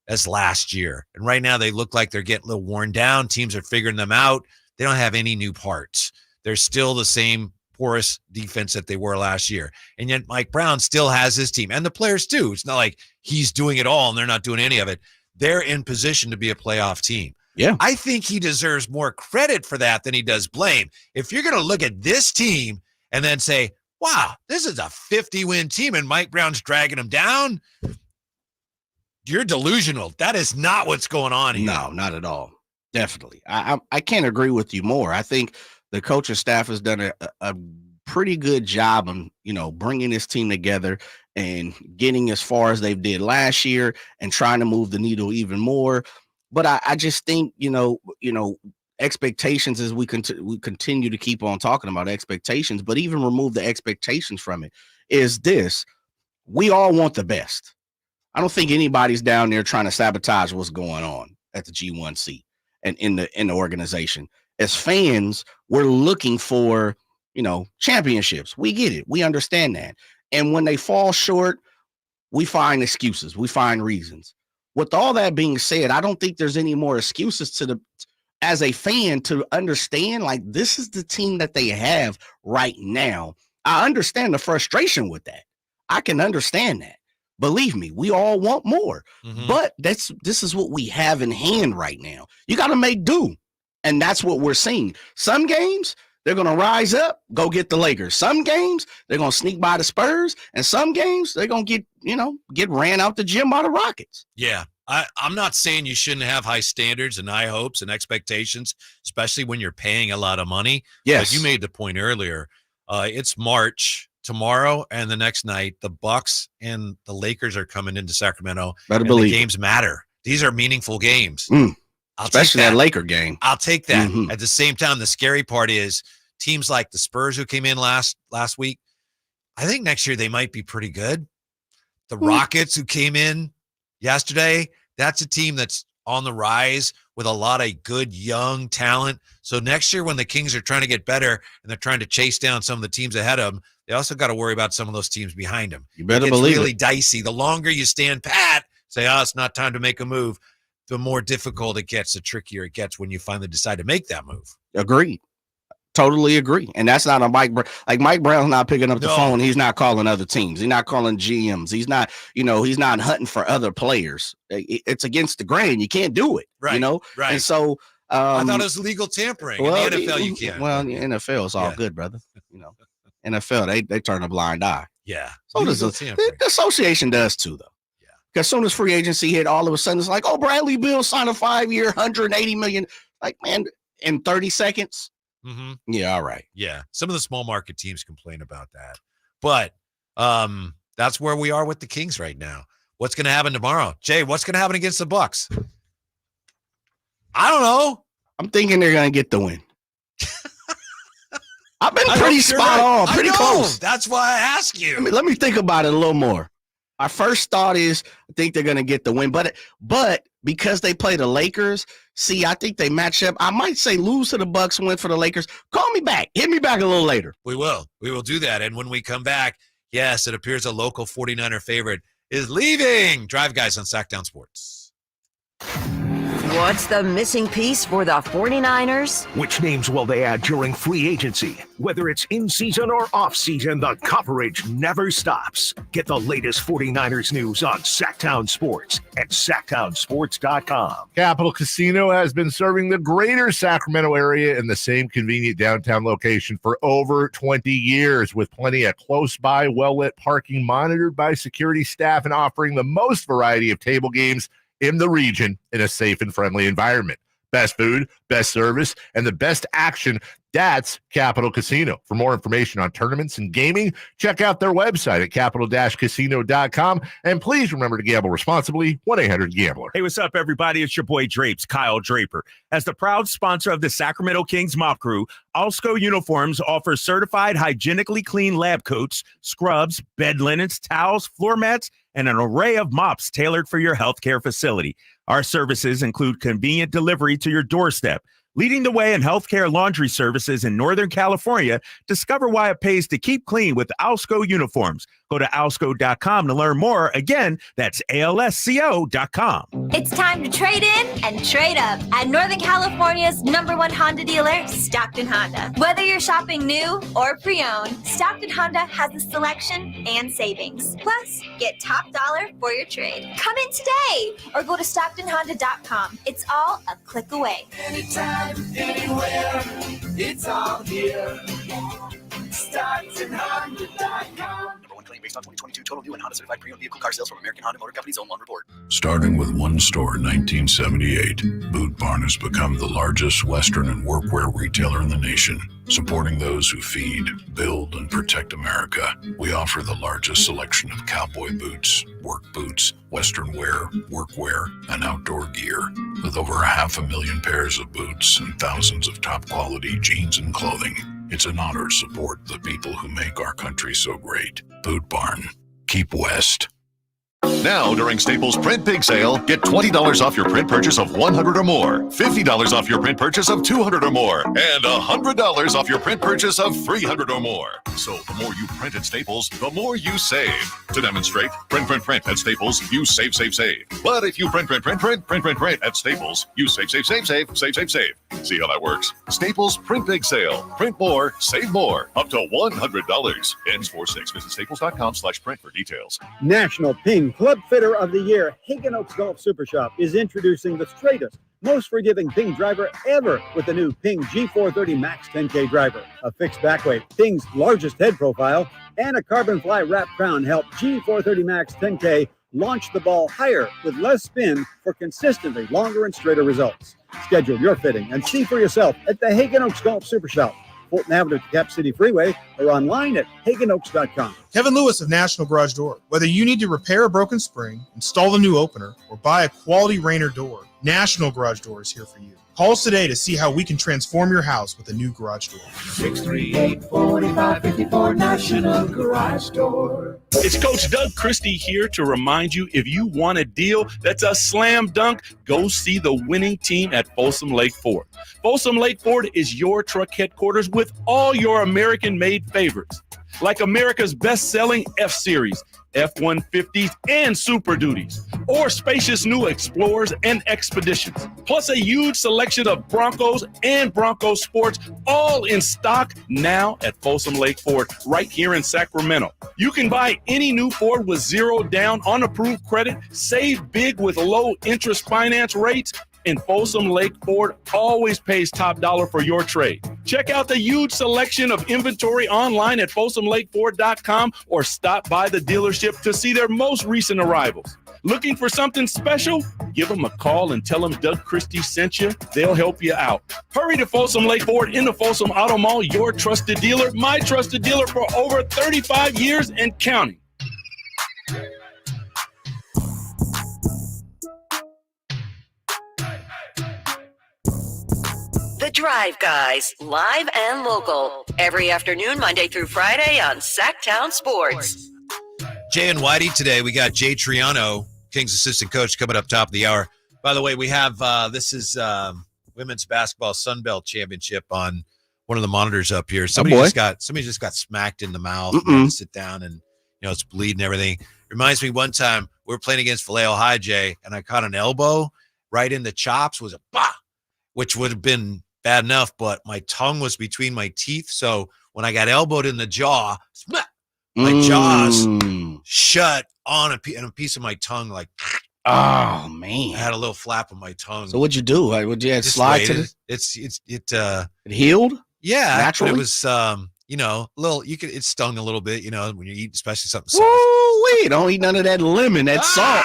as last year. And right now they look like they're getting a little worn down. Teams are figuring them out. They don't have any new parts. They're still the same porous defense that they were last year. And yet Mike Brown still has his team, and the players too. It's not like he's doing it all and they're not doing any of it. They're in position to be a playoff team. Yeah. I think he deserves more credit for that than he does blame. If you're going to look at this team and then say, wow, this is a 50-win team and Mike Brown's dragging them down, you're delusional. That is not what's going on here. No, not at all. Definitely. I can't agree with you more. I think the coaching staff has done a pretty good job on, bringing this team together and getting as far as they did last year and trying to move the needle even more. But I just think, expectations, as we continue to keep on talking about expectations, but even remove the expectations from it, is this: we all want the best. I don't think anybody's down there trying to sabotage what's going on at the G1C and in the organization. As fans, we're looking for, championships. We get it. We understand that. And when they fall short, we find excuses. We find reasons. With all that being said, I don't think there's any more excuses as a fan to understand, like, this is the team that they have right now. I understand the frustration with that. I can understand that. Believe me, we all want more. Mm-hmm. But this is what we have in hand right now. You got to make do. And that's what we're seeing. Some games, they're going to rise up, go get the Lakers. Some games, they're going to sneak by the Spurs. And some games, they're going to get ran out the gym by the Rockets. Yeah. I'm not saying you shouldn't have high standards and high hopes and expectations, especially when you're paying a lot of money. Yes. But you made the point earlier. It's March tomorrow, and the next night, the Bucks and the Lakers are coming into Sacramento. Better believe the games matter. These are meaningful games. Especially that Laker game. I'll take that. Mm-hmm. At the same time, the scary part is teams like the Spurs, who came in last week, I think next year they might be pretty good. The Rockets, who came in yesterday, that's a team that's on the rise with a lot of good young talent. So next year when the Kings are trying to get better and they're trying to chase down some of the teams ahead of them, they also got to worry about some of those teams behind them. You better believe it's really it. Dicey. The longer you stand pat, say, it's not time to make a move, the more difficult it gets, the trickier it gets when you finally decide to make that move. Agreed. Totally agree. And that's not a Mike Brown. Like, Mike Brown's not picking up the phone. He's not calling other teams. He's not calling GMs. He's not, he's not hunting for other players. It's against the grain. You can't do it. Right. Right. And so I thought it was legal tampering. Well, in the NFL, you can't. Well, the NFL is all good, brother. NFL, they turn a blind eye. Yeah. So does the association does too, though. Yeah. Because as soon as free agency hit, all of a sudden it's like, Bradley Beal signed a 5-year, $180 million. Like, man, in 30 seconds. Mm-hmm. Yeah, all right. Yeah, some of the small market teams complain about that, but that's where we are with the Kings right now. What's going to happen tomorrow? Jay, what's going to happen against the Bucks? I don't know. I'm thinking they're going to get the win. I've been pretty spot on, pretty close. That's why I ask you. Let me think about it a little more. My first thought is I think they're going to get the win, but because they play the Lakers, I think they match up. I might say lose to the Bucks, win for the Lakers. Call me back. Hit me back a little later. We will. We will do that. And when we come back, yes, it appears a local 49er favorite is leaving. Drive Guys on Sactown Sports. What's the missing piece for the 49ers? Which names will they add during free agency? Whether it's in season or off season, the coverage never stops. Get the latest 49ers news on Sactown Sports at SactownSports.com. Capital Casino has been serving the greater Sacramento area in the same convenient downtown location for over 20 years, with plenty of close-by, well-lit parking monitored by security staff and offering the most variety of table games in the region in a safe and friendly environment. Best food, best service, and the best action. That's Capital Casino. For more information on tournaments and gaming, check out their website at capital-casino.com. And please remember to gamble responsibly. 1-800-GAMBLER. Hey, what's up, everybody? It's your boy Drapes, Kyle Draper. As the proud sponsor of the Sacramento Kings Mop Crew, Alsco Uniforms offers certified hygienically clean lab coats, scrubs, bed linens, towels, floor mats, and an array of mops tailored for your healthcare facility. Our services include convenient delivery to your doorstep. Leading the way in healthcare laundry services in Northern California, discover why it pays to keep clean with Alsco Uniforms. Go to alsco.com to learn more. Again, that's ALSCO.com. It's time to trade in and trade up at Northern California's #1 Honda dealer, Stockton Honda. Whether you're shopping new or pre-owned, Stockton Honda has the selection and savings. Plus, get top dollar for your trade. Come in today or go to StocktonHonda.com. It's all a click away. Anytime, anywhere, it's all here. StocktonHonda.com. Based on 2022 total new and Honda certified pre-owned vehicle car sales from American Honda Motor Company's own loan report. Starting with one store in 1978, Boot Barn has become the largest Western and workwear retailer in the nation, supporting those who feed, build, and protect America. We offer the largest selection of cowboy boots, work boots, Western wear, workwear, and outdoor gear. With over 500,000 pairs of boots and thousands of top-quality jeans and clothing, it's an honor to support the people who make our country so great. Boot Barn. Keep West. Now, during Staples Print Big Sale, get $20 off your print purchase of $100 or more, $50 off your print purchase of $200 or more, and $100 off your print purchase of $300 or more. So the more you print at Staples, the more you save. To demonstrate, print at Staples, you save. But if you print at Staples, you save. See how that works? Staples Print Big Sale. Print more, save more. Up to $100. Ends 4/6. Visit staples.com/print for details. National Ping Club Fitter of the Year, Hagen Oaks Golf Super Shop is introducing the straightest, most forgiving Ping driver ever with the new Ping G430 Max 10K driver. A fixed back weight, Ping's largest head profile, and a carbon fly wrap crown help G430 Max 10K launch the ball higher with less spin for consistently longer and straighter results. Schedule your fitting and see for yourself at the Hagen Oaks Golf Super Shop, Fulton Avenue to Cap City Freeway, or online at HagenOaks.com. Kevin Lewis of National Garage Door. Whether you need to repair a broken spring, install a new opener, or buy a quality Rainer door, National Garage Door is here for you. Call us today to see how we can transform your house with a new garage door. 638-4554 National Garage Door. It's Coach Doug Christie here to remind you, if you want a deal that's a slam dunk, go see the winning team at Folsom Lake Ford. Folsom Lake Ford is your truck headquarters with all your American-made favorites, like America's best-selling F-Series, F-150s, and Super Duties, or spacious new Explorers and Expeditions, plus a huge selection of Broncos and Bronco Sports, all in stock now at Folsom Lake Ford, right here in Sacramento. You can buy any new Ford with zero down on approved credit, save big with low interest finance rates, and Folsom Lake Ford always pays top dollar for your trade. Check out the huge selection of inventory online at folsomlakeford.com or stop by the dealership to see their most recent arrivals. Looking for something special? Give them a call and tell them Doug Christie sent you. They'll help you out. Hurry to Folsom Lake Ford in the Folsom Auto Mall, your trusted dealer, my trusted dealer for over 35 years and counting. Drive Guys, live and local. Every afternoon, Monday through Friday on Sactown Sports. Jay and Whitey today. We got Jay Triano, Kings assistant coach, coming up top of the hour. By the way, we have this is women's basketball Sun Belt Championship on one of the monitors up here. Somebody just got smacked in the mouth. And had to sit down and it's bleeding and everything. Reminds me one time we were playing against Vallejo High, Jay, and I caught an elbow right in the chops. Was a bah, which would have been bad enough, but my tongue was between my teeth. So when I got elbowed in the jaw, my jaws shut on a piece of my tongue, like. Oh man! I had a little flap of my tongue. So what'd you do? Would you slide to it healed? Yeah, naturally. It was little. It stung a little bit, when you eat, especially something soft. Woo-wee, don't eat none of that lemon, that salt.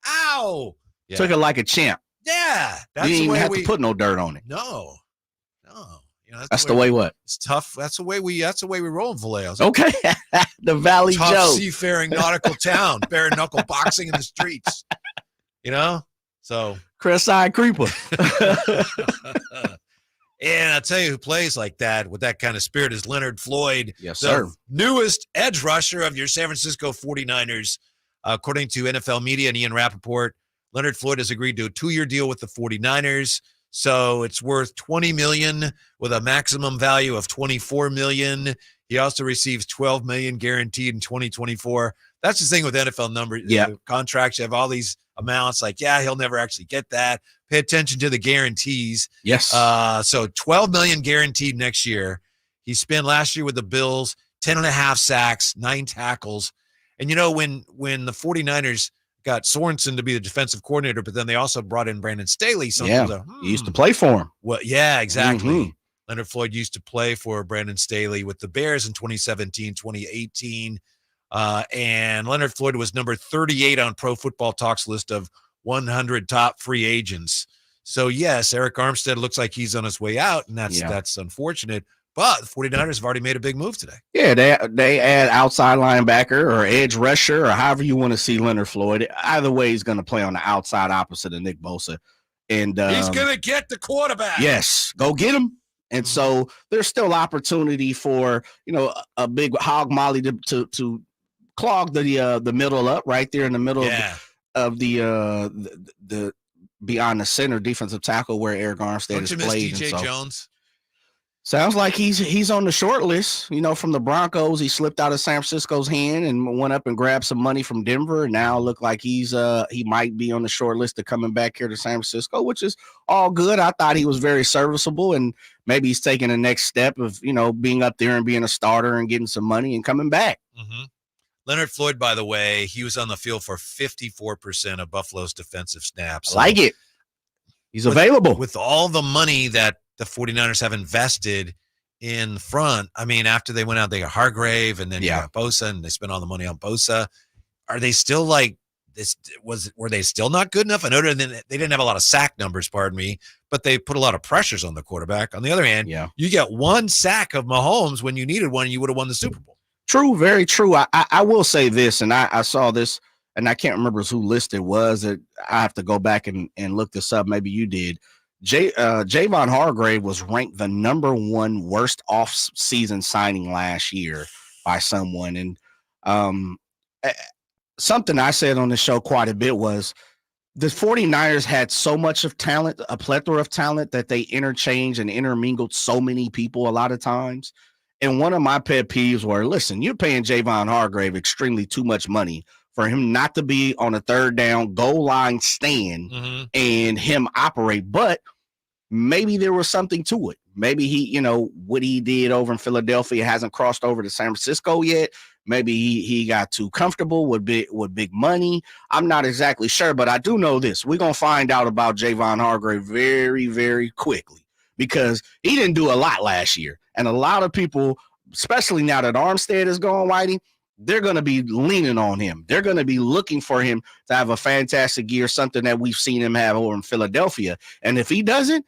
Ow! Yeah. Took it like a champ. Yeah, that's you didn't even have to put no dirt on it. No. That's the way. What? It's tough. That's the way we roll in Vallejo. Okay, the Valley tough Joe, seafaring nautical town, bare knuckle boxing in the streets. So Crest-eyed creeper. And I'll tell you who plays like that with that kind of spirit is Leonard Floyd. Yes, the sir. Newest edge rusher of your San Francisco 49ers. According to NFL Media and Ian Rappaport, Leonard Floyd has agreed to a 2-year deal with the 49ers. So it's worth $20 million with a maximum value of $24 million. He also receives $12 million guaranteed in 2024. That's the thing with NFL numbers. Yeah. Contracts, you have all these amounts like, he'll never actually get that. Pay attention to the guarantees. Yes. So $12 million guaranteed next year. He spent last year with the Bills, 10.5 sacks, 9 tackles. And when the 49ers got Sorensen to be the defensive coordinator, but then they also brought in Brandon Staley. He used to play for him. Well, yeah, exactly. Leonard Floyd used to play for Brandon Staley with the Bears in 2017, 2018. And Leonard Floyd was number 38 on Pro Football Talk's list of 100 top free agents. So, yes, Eric Armstead looks like he's on his way out, and that's unfortunate. But the 49ers have already made a big move today. Yeah, they add outside linebacker or edge rusher or however you want to see Leonard Floyd. Either way, he's going to play on the outside opposite of Nick Bosa. And he's going to get the quarterback. Yes, go get him. And so there's still opportunity for, a big hog molly to clog the middle up right there in the middle of the beyond the center defensive tackle where Eric Armstead is played. DJ Jones. Sounds like he's on the short list, from the Broncos. He slipped out of San Francisco's hand and went up and grabbed some money from Denver. And now look like he might be on the short list of coming back here to San Francisco, which is all good. I thought he was very serviceable, and maybe he's taking the next step of, being up there and being a starter and getting some money and coming back. Mm-hmm. Leonard Floyd, by the way, he was on the field for 54% of Buffalo's defensive snaps. I like it. He's available. With all the money that the 49ers have invested in front. I mean, after they went out, they got Hargrave, and then you got Bosa, and they spent all the money on Bosa. Are they still like this? Were they still not good enough? I know they didn't have a lot of sack numbers, pardon me, but they put a lot of pressures on the quarterback. On the other hand, you get one sack of Mahomes when you needed one, and you would have won the Super Bowl. True, very true. I will say this, and I saw this, and I can't remember who list it was. I have to go back and look this up. Maybe you did. Javon Hargrave was ranked the number 1 worst off-season signing last year by someone. And something I said on the show quite a bit was the 49ers had so much of talent, a plethora of talent, that they interchanged and intermingled so many people a lot of times. And one of my pet peeves were, listen, you're paying Javon Hargrave extremely too much money for him not to be on a third down goal line stand and him operate. But maybe there was something to it. Maybe he, what he did over in Philadelphia hasn't crossed over to San Francisco yet. Maybe he got too comfortable with big money. I'm not exactly sure, but I do know this. We're going to find out about Javon Hargrave very, very quickly, because he didn't do a lot last year. And a lot of people, especially now that Armstead is gone, Whitey, they're going to be leaning on him. They're going to be looking for him to have a fantastic year, something that we've seen him have over in Philadelphia. And if he doesn't,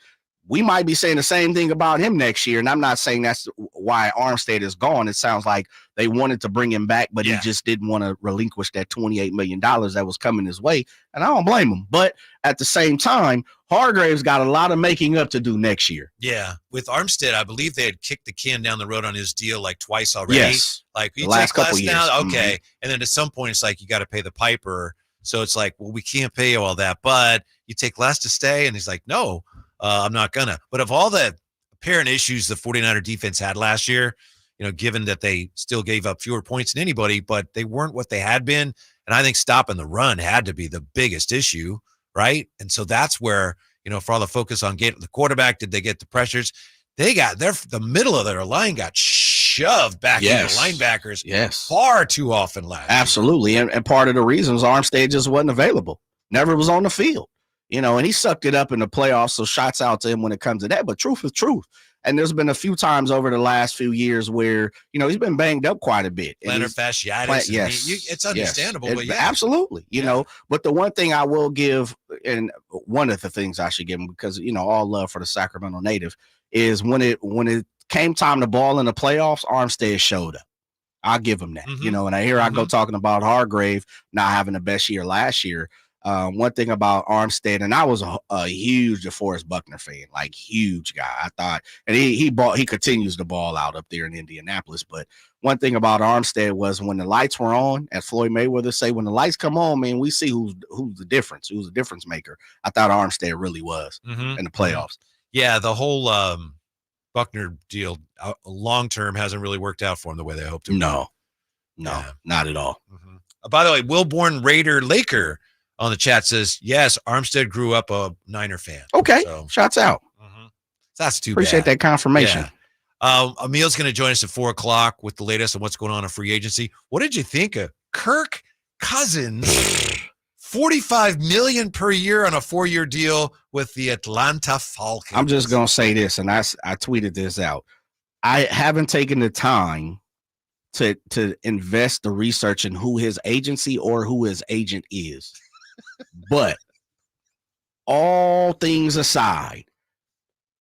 we might be saying the same thing about him next year. And I'm not saying that's why Armstead is gone. It sounds like they wanted to bring him back, but he just didn't want to relinquish that $28 million that was coming his way. And I don't blame him. But at the same time, Hargrave's got a lot of making up to do next year. Yeah. With Armstead, I believe they had kicked the can down the road on his deal like twice already. Yes. Like, you the last take couple less years. now? Okay. And then at some point, it's like, you got to pay the piper. So it's like, well, we can't pay you all that, but you take less to stay. And he's like, no, I'm not gonna. But of all the apparent issues the 49er defense had last year, given that they still gave up fewer points than anybody, but they weren't what they had been. And I think stopping the run had to be the biggest issue, right? And so that's where, for all the focus on getting the quarterback, did they get the pressures? They got the middle of their line got shoved back into linebackers far too often last year. Absolutely. And part of the reason was Armstead just wasn't available. Never was on the field. And he sucked it up in the playoffs, so shots out to him when it comes to that. But truth is truth. And there's been a few times over the last few years where, he's been banged up quite a bit. Plantar fasciitis. It's understandable. Yes. But yeah. Absolutely. But the one thing I will give, and one of the things I should give him, because, all love for the Sacramento native, is when it came time to ball in the playoffs, Armstead showed up. I'll give him that. And I go talking about Hargrave not having the best year last year. One thing about Armstead, and I was a huge DeForest Buckner fan, like huge guy. I thought, and he continues to ball out up there in Indianapolis. But one thing about Armstead was when the lights were on, as Floyd Mayweather say, when the lights come on, man, we see who's the difference, who's the difference maker. I thought Armstead really was in the playoffs. Yeah, the whole Buckner deal long term hasn't really worked out for him the way they hoped it would. No, not at all. By the way, Wilborn Raider Laker on the chat says, yes, Armstead grew up a Niner fan. Okay, so, shots out. That's too Appreciate bad. that confirmation. Yeah. Emil's going to join us at 4:00 with the latest on what's going on in free agency. What did you think of Kirk Cousins? $45 million per year on a 4-year deal with the Atlanta Falcons. I'm just going to say this, and I tweeted this out. I haven't taken the time to invest the research in who his agency or who his agent is. But all things aside,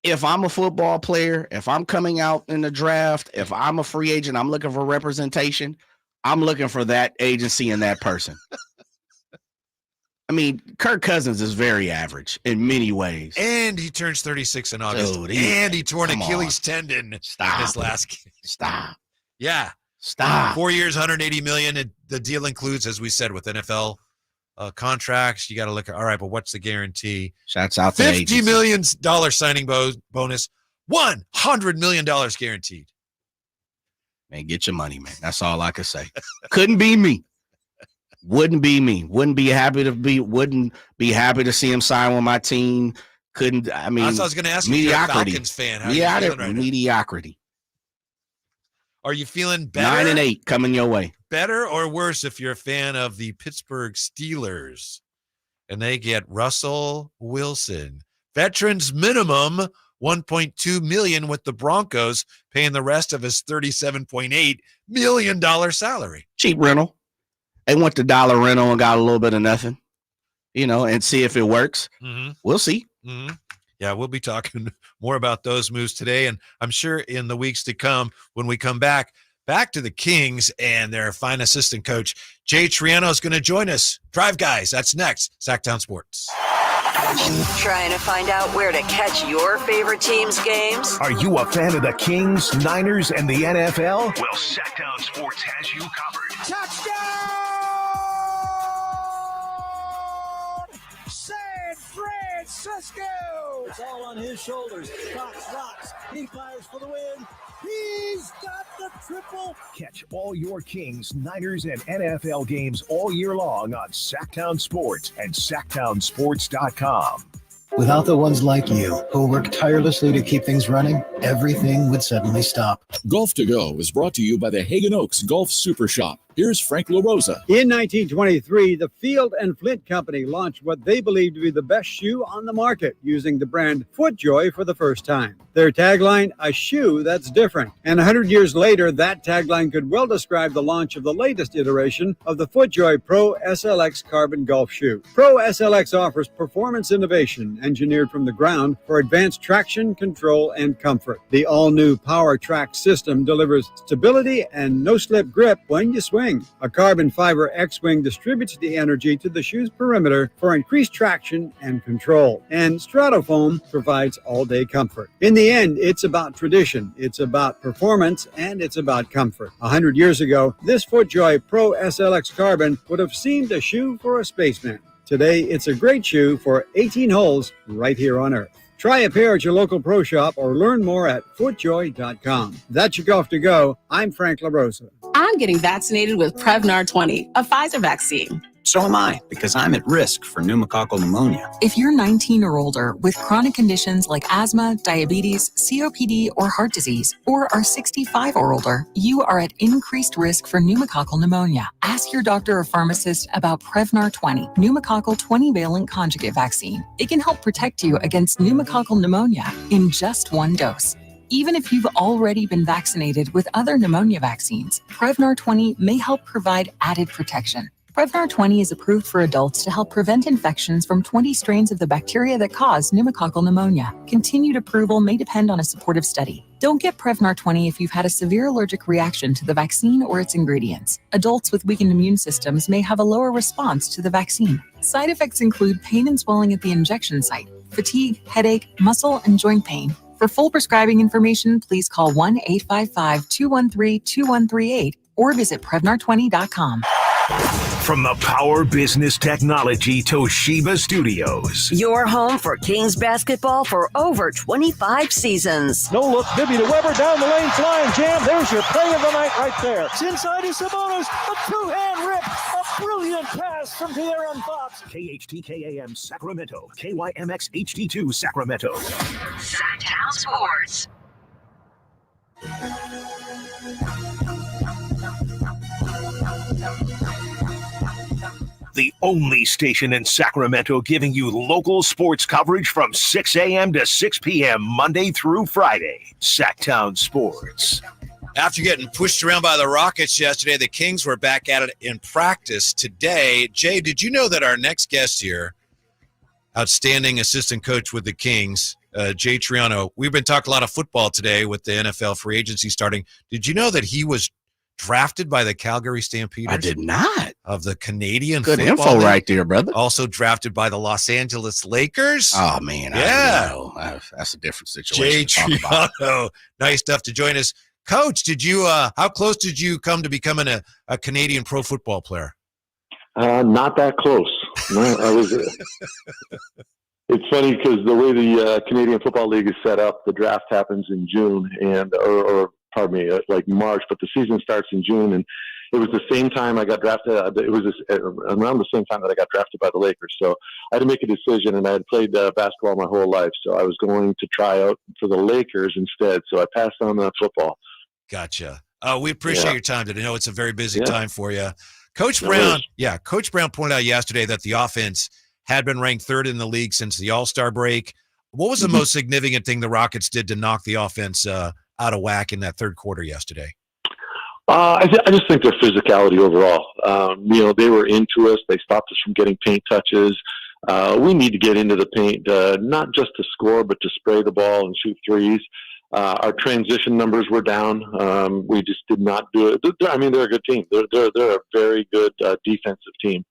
if I'm a football player, if I'm coming out in the draft, if I'm a free agent, I'm looking for representation, I'm looking for that agency and that person. I mean, Kirk Cousins is very average in many ways. And he turns 36 in August. Dude, and he tore an Achilles tendon in his last game. Stop. Yeah. Stop. 4 years, $180 million. The deal includes, as we said, with NFL contracts. You got to look at, all right, but what's the guarantee? Shouts out to $50 million signing bonus, $100 million guaranteed. Man, get your money, man. That's all I could say. Couldn't be me. Wouldn't be me. Wouldn't be happy to see him sign with my team. Couldn't. I mean, I was going to ask you, you're a Falcons fan. How are you feeling right now? Mediocrity. Are you feeling better? 9-8 coming your way. Better or worse if you're a fan of the Pittsburgh Steelers and they get Russell Wilson, veterans minimum $1.2 million with the Broncos, paying the rest of his $37.8 million salary. Cheap rental. They went to dollar rental and got a little bit of nothing, and see if it works. We'll see. Yeah, we'll be talking more about those moves today. And I'm sure in the weeks to come, when we come back to the Kings and their fine assistant coach, Jay Triano is going to join us. Drive Guys, that's next. Sactown Sports. Trying to find out where to catch your favorite team's games? Are you a fan of the Kings, Niners, and the NFL? Well, Sactown Sports has you covered. Touchdown! San Francisco! It's all on his shoulders. Fox rocks. He fires for the win. He's got the triple. Catch all your Kings, Niners, and NFL games all year long on Sactown Sports and SactownSports.com. Without the ones like you, who work tirelessly to keep things running, everything would suddenly stop. Golf to Go is brought to you by the Hagen Oaks Golf Super Shop. Here's Frank LaRosa. In 1923, the Field and Flint Company launched what they believed to be the best shoe on the market, using the brand FootJoy for the first time. Their tagline, a shoe that's different. And 100 years later, that tagline could well describe the launch of the latest iteration of the FootJoy Pro SLX Carbon Golf Shoe. Pro SLX offers performance innovation engineered from the ground for advanced traction, control, and comfort. The all-new Power Track system delivers stability and no-slip grip when you swing. A carbon fiber X-Wing distributes the energy to the shoe's perimeter for increased traction and control. And Stratofoam provides all-day comfort. In the end, it's about tradition, it's about performance, and it's about comfort. 100 years ago, this FootJoy Pro SLX Carbon would have seemed a shoe for a spaceman. Today, it's a great shoe for 18 holes right here on Earth. Try a pair at your local pro shop or learn more at footjoy.com. That's your Golf to Go. I'm Frank LaRosa. I'm getting vaccinated with Prevnar 20, a Pfizer vaccine. So am I, because I'm at risk for pneumococcal pneumonia. If you're 19 or older with chronic conditions like asthma, diabetes, COPD, or heart disease, or are 65 or older, you are at increased risk for pneumococcal pneumonia. Ask your doctor or pharmacist about Prevnar 20, pneumococcal 20-valent conjugate vaccine. It can help protect you against pneumococcal pneumonia in just one dose. Even if you've already been vaccinated with other pneumonia vaccines, Prevnar 20 may help provide added protection. Prevnar 20 is approved for adults to help prevent infections from 20 strains of the bacteria that cause pneumococcal pneumonia. Continued approval may depend on a supportive study. Don't get Prevnar 20 if you've had a severe allergic reaction to the vaccine or its ingredients. Adults with weakened immune systems may have a lower response to the vaccine. Side effects include pain and swelling at the injection site, fatigue, headache, muscle, and joint pain. For full prescribing information, please call 1-855-213-2138 or visit Prevnar20.com. From the Power Business Technology Toshiba Studios. Your home for Kings basketball for over 25 seasons. No look, Bibby to Weber, down the lane, flying jam. There's your play of the night right there. It's inside is Sabonis, a two-hand rip, a brilliant pass from De'Aaron Fox. KHTKAM Sacramento, KYMX HD2 Sacramento. Sactown Sports. The only station in Sacramento giving you local sports coverage from 6 a.m. to 6 p.m. Monday through Friday. Sactown Sports. After getting pushed around by the Rockets yesterday, the Kings were back at it in practice today. Jay, did you know that our next guest here, outstanding assistant coach with the Kings, Jay Triano, we've been talking a lot of football today with the NFL free agency starting. Did you know that he was drafted by the Calgary Stampeders? I did not. Of the Canadian Good Football info League. right there, brother. Also drafted by the Los Angeles Lakers. Oh, man. Yeah. I know. That's a different situation. Jay to talk about. Triano. Nice stuff to join us. Coach, did you? How close did you come to becoming a Canadian pro football player? Not that close. No, I was. It's funny because the way the Canadian Football League is set up, the draft happens in June or pardon me, like March, but the season starts in June, and it was the same time I got drafted. It was around the same time that I got drafted by the Lakers. So I had to make a decision, and I had played basketball my whole life, so I was going to try out for the Lakers instead. So I passed on football. Gotcha. We appreciate your time today. I know it's a very busy time for you. Coach Brown pointed out yesterday that the offense had been ranked third in the league since the All-Star break. What was the most significant thing the Rockets did to knock the offense out of whack in that third quarter yesterday? I just think their physicality overall. They were into us. They stopped us from getting paint touches. We need to get into the paint, not just to score, but to spray the ball and shoot threes. Our transition numbers were down. We just did not do it. I mean, they're a good team. They're a very good defensive team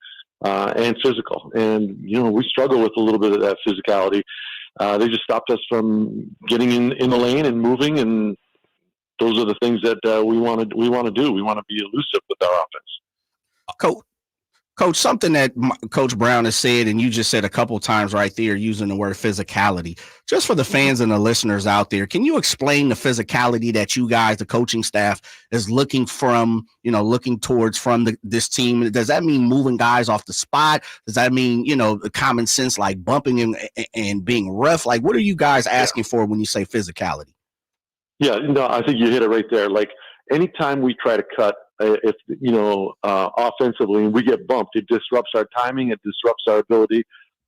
and physical. And, we struggle with a little bit of that physicality. They just stopped us from getting in the lane and moving, and those are the things that we want to do. We want to be elusive with our offense. Coach, something that Coach Brown has said, and you just said a couple of times right there, using the word physicality. Just for the fans and the listeners out there, can you explain the physicality that you guys, the coaching staff, is looking towards from this team? Does that mean moving guys off the spot? Does that mean, common sense like bumping and being rough? Like, what are you guys asking for when you say physicality? Yeah, no, I think you hit it right there. Like, anytime we try to cut, if offensively, and we get bumped, it disrupts our timing. It disrupts our ability.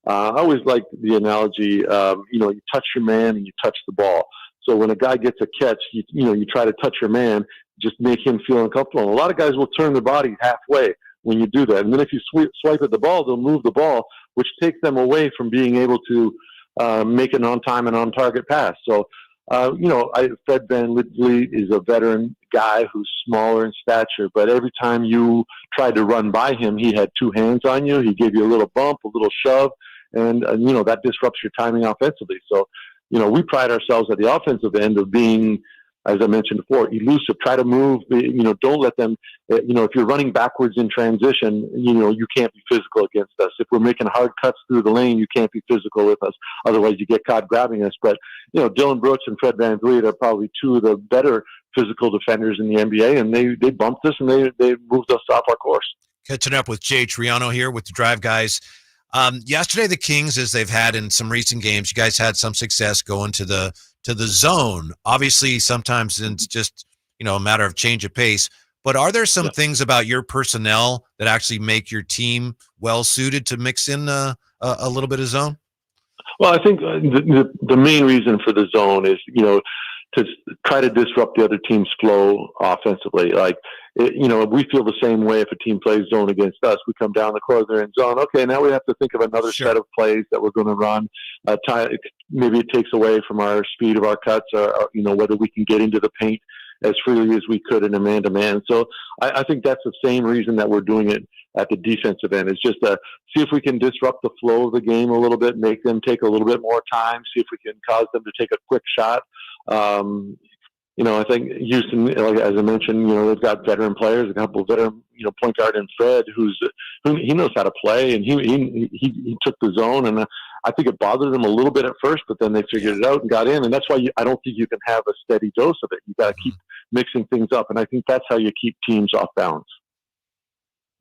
I always like the analogy. You touch your man and you touch the ball. So when a guy gets a catch, you try to touch your man, just make him feel uncomfortable. And a lot of guys will turn their body halfway when you do that. And then if you swipe at the ball, they'll move the ball, which takes them away from being able to make an on-time and on-target pass. So, Fred VanVleet is a veteran guy who's smaller in stature, but every time you tried to run by him, he had two hands on you. He gave you a little bump, a little shove, and that disrupts your timing offensively. So, we pride ourselves at the offensive end of being, as I mentioned before, elusive. Try to move, don't let them, if you're running backwards in transition, you can't be physical against us. If we're making hard cuts through the lane, you can't be physical with us. Otherwise, you get caught grabbing us. But, Dylan Brooks and Fred VanVleet are probably two of the better physical defenders in the NBA, and they bumped us and they moved us off our course. Catching up with Jay Triano here with the Drive Guys. Yesterday, the Kings, as they've had in some recent games, you guys had some success going to the zone. Obviously, sometimes it's just, a matter of change of pace. But are there some things about your personnel that actually make your team well suited to mix in a little bit of zone? Well, I think the main reason for the zone is, to try to disrupt the other team's flow offensively. Like, we feel the same way if a team plays zone against us. We come down the court, they're in zone. Okay, now we have to think of another set of plays that we're going to run. Maybe it takes away from our speed of our cuts, or whether we can get into the paint as freely as we could in a man-to-man. So I think that's the same reason that we're doing it at the defensive end. It's just to see if we can disrupt the flow of the game a little bit, make them take a little bit more time, see if we can cause them to take a quick shot. I think Houston, like as I mentioned, they've got veteran players, a couple of veteran, point guard and Fred, who he knows how to play, and he took the zone, and I think it bothered them a little bit at first, but then they figured it out and got in, and that's why I don't think you can have a steady dose of it. You got to keep mixing things up, and I think that's how you keep teams off balance.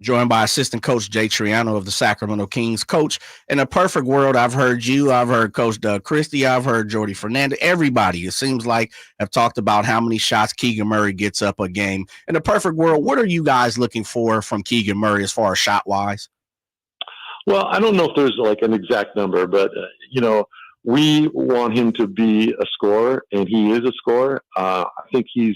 Joined by assistant coach Jay Triano of the Sacramento Kings. Coach, in a perfect world, I've heard you, I've heard Coach Doug Christie, I've heard Jordy Fernandez, everybody, it seems like, have talked about how many shots Keegan Murray gets up a game. In a perfect world, what are you guys looking for from Keegan Murray as far as shot-wise? Well, I don't know if there's like an exact number, but, we want him to be a scorer, and he is a scorer. I think he's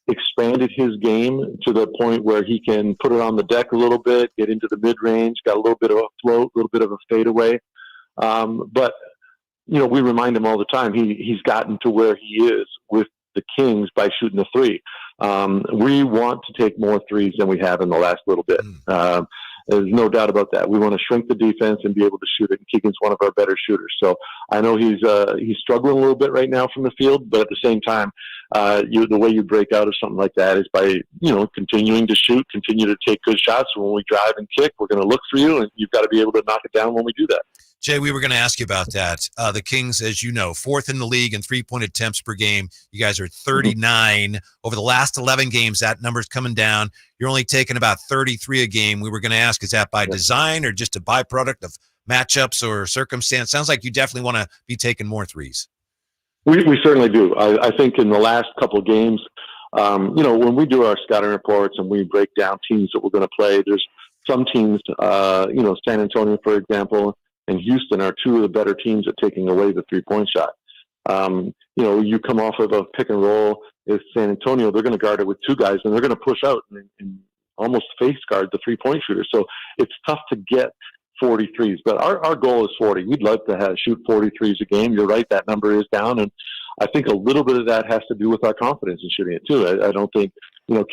expanded his game to the point where he can put it on the deck a little bit, get into the mid-range, got a little bit of a float, a little bit of a fadeaway. But, we remind him all the time, he's gotten to where he is with the Kings by shooting a three. We want to take more threes than we have in the last little bit. There's no doubt about that. We want to shrink the defense and be able to shoot it. And Keegan's one of our better shooters. So I know he's struggling a little bit right now from the field, but at the same time, the way you break out of something like that is by, continuing to shoot, continue to take good shots. When we drive and kick, we're going to look for you, and you've got to be able to knock it down when we do that. Jay, we were going to ask you about that. The Kings, as you know, fourth in the league in three-point attempts per game. You guys are 39. Over the last 11 games, that number's coming down. You're only taking about 33 a game. We were going to ask, is that by design or just a byproduct of matchups or circumstance? Sounds like you definitely want to be taking more threes. We certainly do. I think in the last couple of games, when we do our scouting reports and we break down teams that we're going to play, there's some teams, San Antonio, for example, and Houston are two of the better teams at taking away the three-point shot. You come off of a pick and roll with San Antonio, they're going to guard it with two guys, and they're going to push out and almost face guard the three-point shooter. So it's tough to get 43s, but our goal is 40. We'd love to shoot 43s a game. You're right, that number is down, and I think a little bit of that has to do with our confidence in shooting it too. I don't think,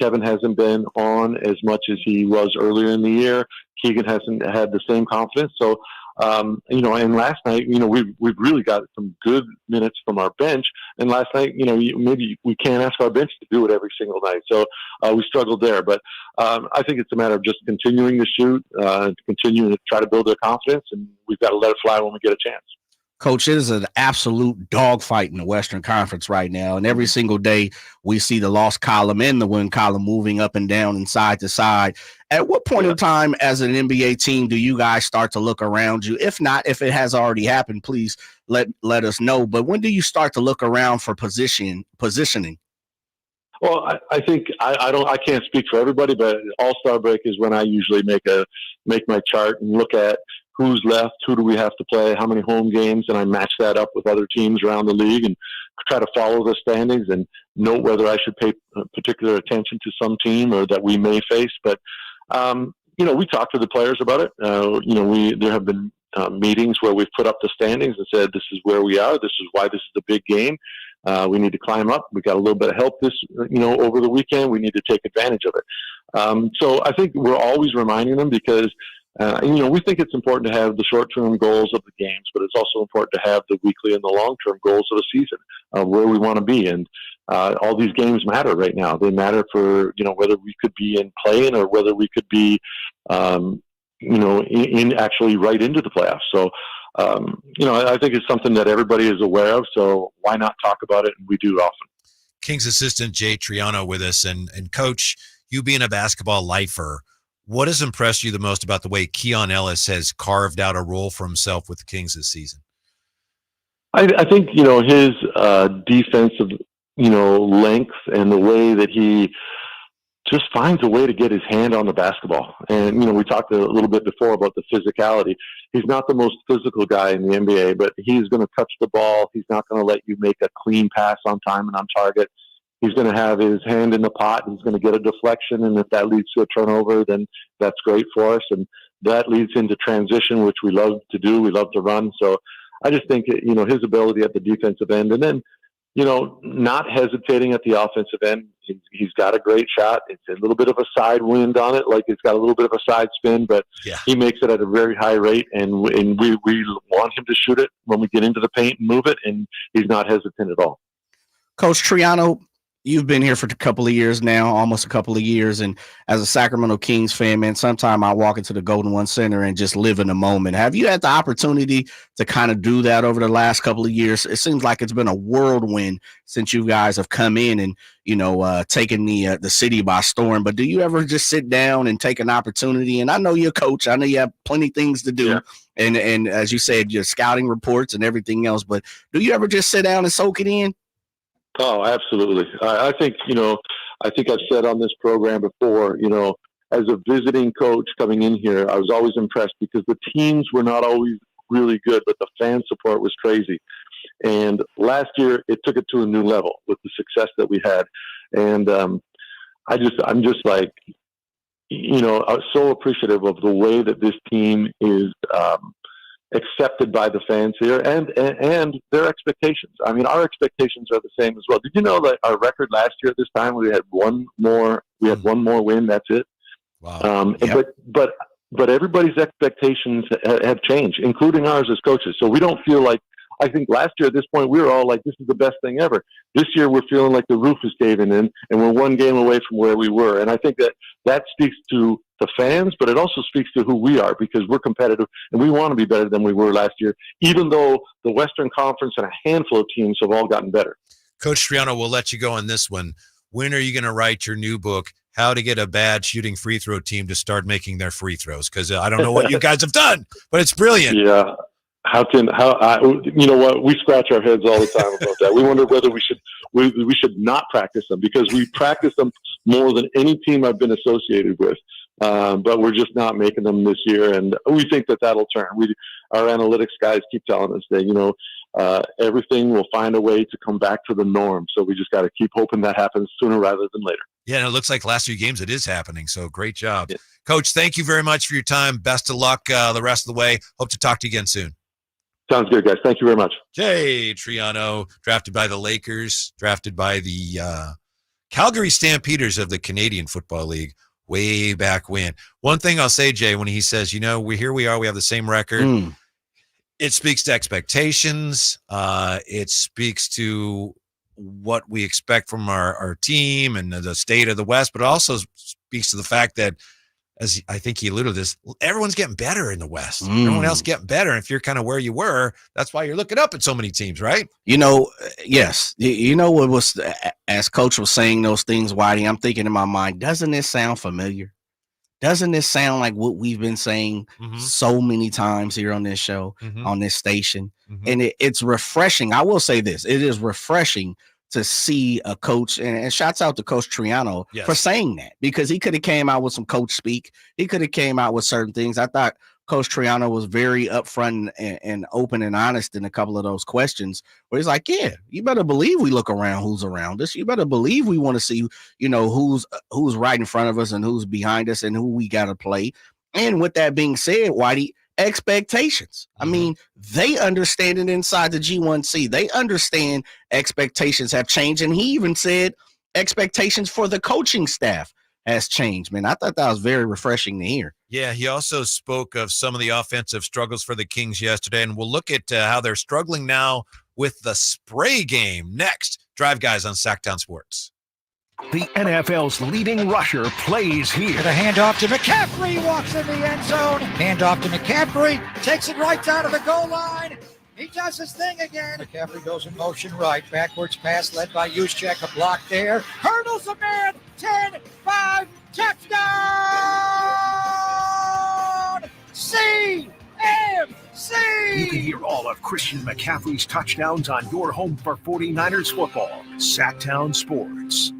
Kevin hasn't been on as much as he was earlier in the year. Keegan hasn't had the same confidence. So, and last night, we've really got some good minutes from our bench. And last night, maybe we can't ask our bench to do it every single night. So we struggled there. But I think it's a matter of just continuing to shoot, continuing to try to build their confidence, and we've got to let it fly when we get a chance. Coach, it is an absolute dogfight in the Western Conference right now. And every single day we see the loss column and the win column moving up and down and side to side. At what point in time as an NBA team do you guys start to look around you? If not, if it has already happened, please let us know. But when do you start to look around for positioning? Well, I think I can't speak for everybody, but All-Star break is when I usually make my chart and look at who's left, who do we have to play, how many home games, and I match that up with other teams around the league and try to follow the standings and note whether I should pay particular attention to some team or that we may face. But we talk to the players about it. There have been meetings where we've put up the standings and said, this is where we are. This is why this is a big game. We need to climb up. We got a little bit of help over the weekend. We need to take advantage of it. So I think we're always reminding them because, we think it's important to have the short-term goals of the games, but it's also important to have the weekly and the long-term goals of the season, where we want to be. And all these games matter right now. They matter for, whether we could be in play-in or whether we could be, in actually right into the playoffs. So, I think it's something that everybody is aware of. So why not talk about it? And we do often. Kings assistant Jay Triano with us. And Coach, you being a basketball lifer, what has impressed you the most about the way Keon Ellis has carved out a role for himself with the Kings this season? I think, his defensive, length and the way that he just finds a way to get his hand on the basketball. And, we talked a little bit before about the physicality. He's not the most physical guy in the NBA, but he's going to touch the ball. He's not going to let you make a clean pass on time and on target. He's going to have his hand in the pot. He's going to get a deflection. And if that leads to a turnover, then that's great for us. And that leads into transition, which we love to do. We love to run. So I just think, his ability at the defensive end, and then, not hesitating at the offensive end. He's got a great shot. It's a little bit of a side wind on it. Like it's got a little bit of a side spin, but he makes it at a very high rate. And we want him to shoot it when we get into the paint and move it. And he's not hesitant at all. Coach Triano, you've been here for a couple of years now, almost a couple of years. And as a Sacramento Kings fan, man, sometime I walk into the Golden One Center and just live in the moment. Have you had the opportunity to kind of do that over the last couple of years? It seems like it's been a whirlwind since you guys have come in and, taken the city by storm. But do you ever just sit down and take an opportunity? And I know you're a coach. I know you have plenty of things to do. Yeah. And as you said, your scouting reports and everything else. But do you ever just sit down and soak it in? Oh, absolutely. I think, I think I've said on this program before, as a visiting coach coming in here, I was always impressed because the teams were not always really good, but the fan support was crazy. And last year it took it to a new level with the success that we had. And I'm just like, so appreciative of the way that this team is accepted by the fans here and their expectations. I mean, our expectations are the same as well. Did you know that our record last year at this time, we had one more win. That's it. Wow. Yep. But everybody's expectations have changed, including ours as coaches. So we don't feel like, I think last year at this point, we were all like, this is the best thing ever. This year, we're feeling like the roof is caving in and we're one game away from where we were. And I think that speaks to the fans, but it also speaks to who we are because we're competitive and we want to be better than we were last year, even though the Western Conference and a handful of teams have all gotten better. Coach Triano, we'll let you go on this one. When are you going to write your new book, How to Get a Bad Shooting Free Throw Team to Start Making Their Free Throws? Because I don't know what you guys have done, but it's brilliant. Yeah. You know what? We scratch our heads all the time about that. We wonder whether we should not practice them because we practice them more than any team I've been associated with. But we're just not making them this year. And we think that that'll turn. Our analytics guys keep telling us that, everything will find a way to come back to the norm. So we just got to keep hoping that happens sooner rather than later. Yeah, and it looks like last few games it is happening. So great job. Yeah. Coach, thank you very much for your time. Best of luck the rest of the way. Hope to talk to you again soon. Sounds good, guys. Thank you very much. Jay Triano, drafted by the Lakers, drafted by the Calgary Stampeders of the Canadian Football League way back when. One thing I'll say, Jay, when he says, we are, we have the same record. It speaks to expectations. It speaks to what we expect from our team and the state of the West, but it also speaks to the fact that, as I think he alluded to this, everyone's getting better in the West. Everyone else getting better. And if you're kind of where you were, that's why you're looking up at so many teams, right? Yes. What was, as Coach was saying those things, Whitey, I'm thinking in my mind, doesn't this sound familiar? Doesn't this sound like what we've been saying so many times here on this show, on this station? And it's refreshing. I will say this. It is refreshing to see a coach, and shouts out to Coach Triano for saying that, because he could have came out with some coach speak. He could have came out with certain things. I thought Coach Triano was very upfront and open and honest in a couple of those questions where he's like, yeah, you better believe we look around who's around us. You better believe we want to see, who's right in front of us and who's behind us and who we got to play. And with that being said, Whitey, expectations. I mean, they understand it inside the G1C. They understand expectations have changed. And he even said expectations for the coaching staff has changed, man. I thought that was very refreshing to hear. Yeah, he also spoke of some of the offensive struggles for the Kings yesterday, and we'll look at how they're struggling now with the spray game next. Drive Guys on Sactown Sports. The NFL's leading rusher plays here. The handoff to McCaffrey, walks in the end zone. Handoff to McCaffrey, takes it right down to the goal line. He does his thing again. McCaffrey goes in motion right. Backwards pass led by Juszczyk. A block there. Hurdles a man. 10, 5, touchdown! CMC! You can hear all of Christian McCaffrey's touchdowns on your home for 49ers football. Sactown Sports.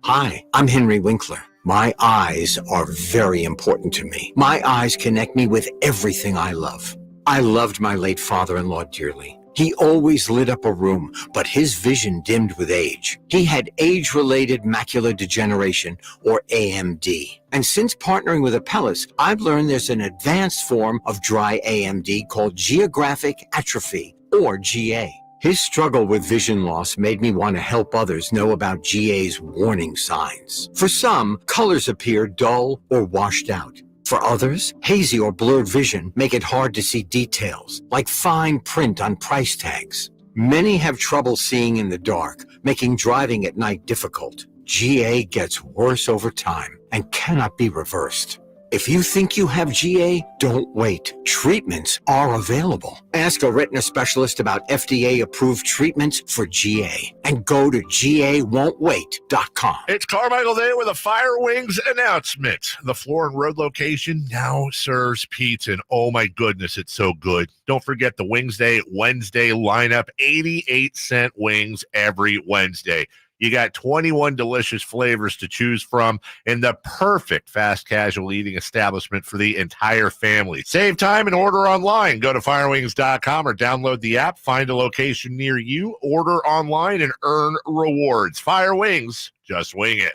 Hi, I'm Henry Winkler. My eyes are very important to me. My eyes connect me with everything I love. I loved my late father-in-law dearly. He always lit up a room, but his vision dimmed with age. He had age-related macular degeneration, or AMD. And since partnering with Apellis, I've learned there's an advanced form of dry AMD called geographic atrophy, or GA. His struggle with vision loss made me want to help others know about GA's warning signs. For some, colors appear dull or washed out. For others, hazy or blurred vision make it hard to see details, like fine print on price tags. Many have trouble seeing in the dark, making driving at night difficult. GA gets worse over time and cannot be reversed. If you think you have GA, don't wait. Treatments are available. Ask a retina specialist about FDA-approved treatments for GA and go to GAWon'tWait.com. It's Carmichael Day with a Fire Wings announcement. The Floor and Road location now serves pizza, and oh my goodness, it's so good. Don't forget the Wednesday lineup, 88-cent wings every Wednesday. You got 21 delicious flavors to choose from in the perfect fast casual eating establishment for the entire family. Save time and order online. Go to firewings.com or download the app. Find a location near you, order online, and earn rewards. Fire Wings, just wing it.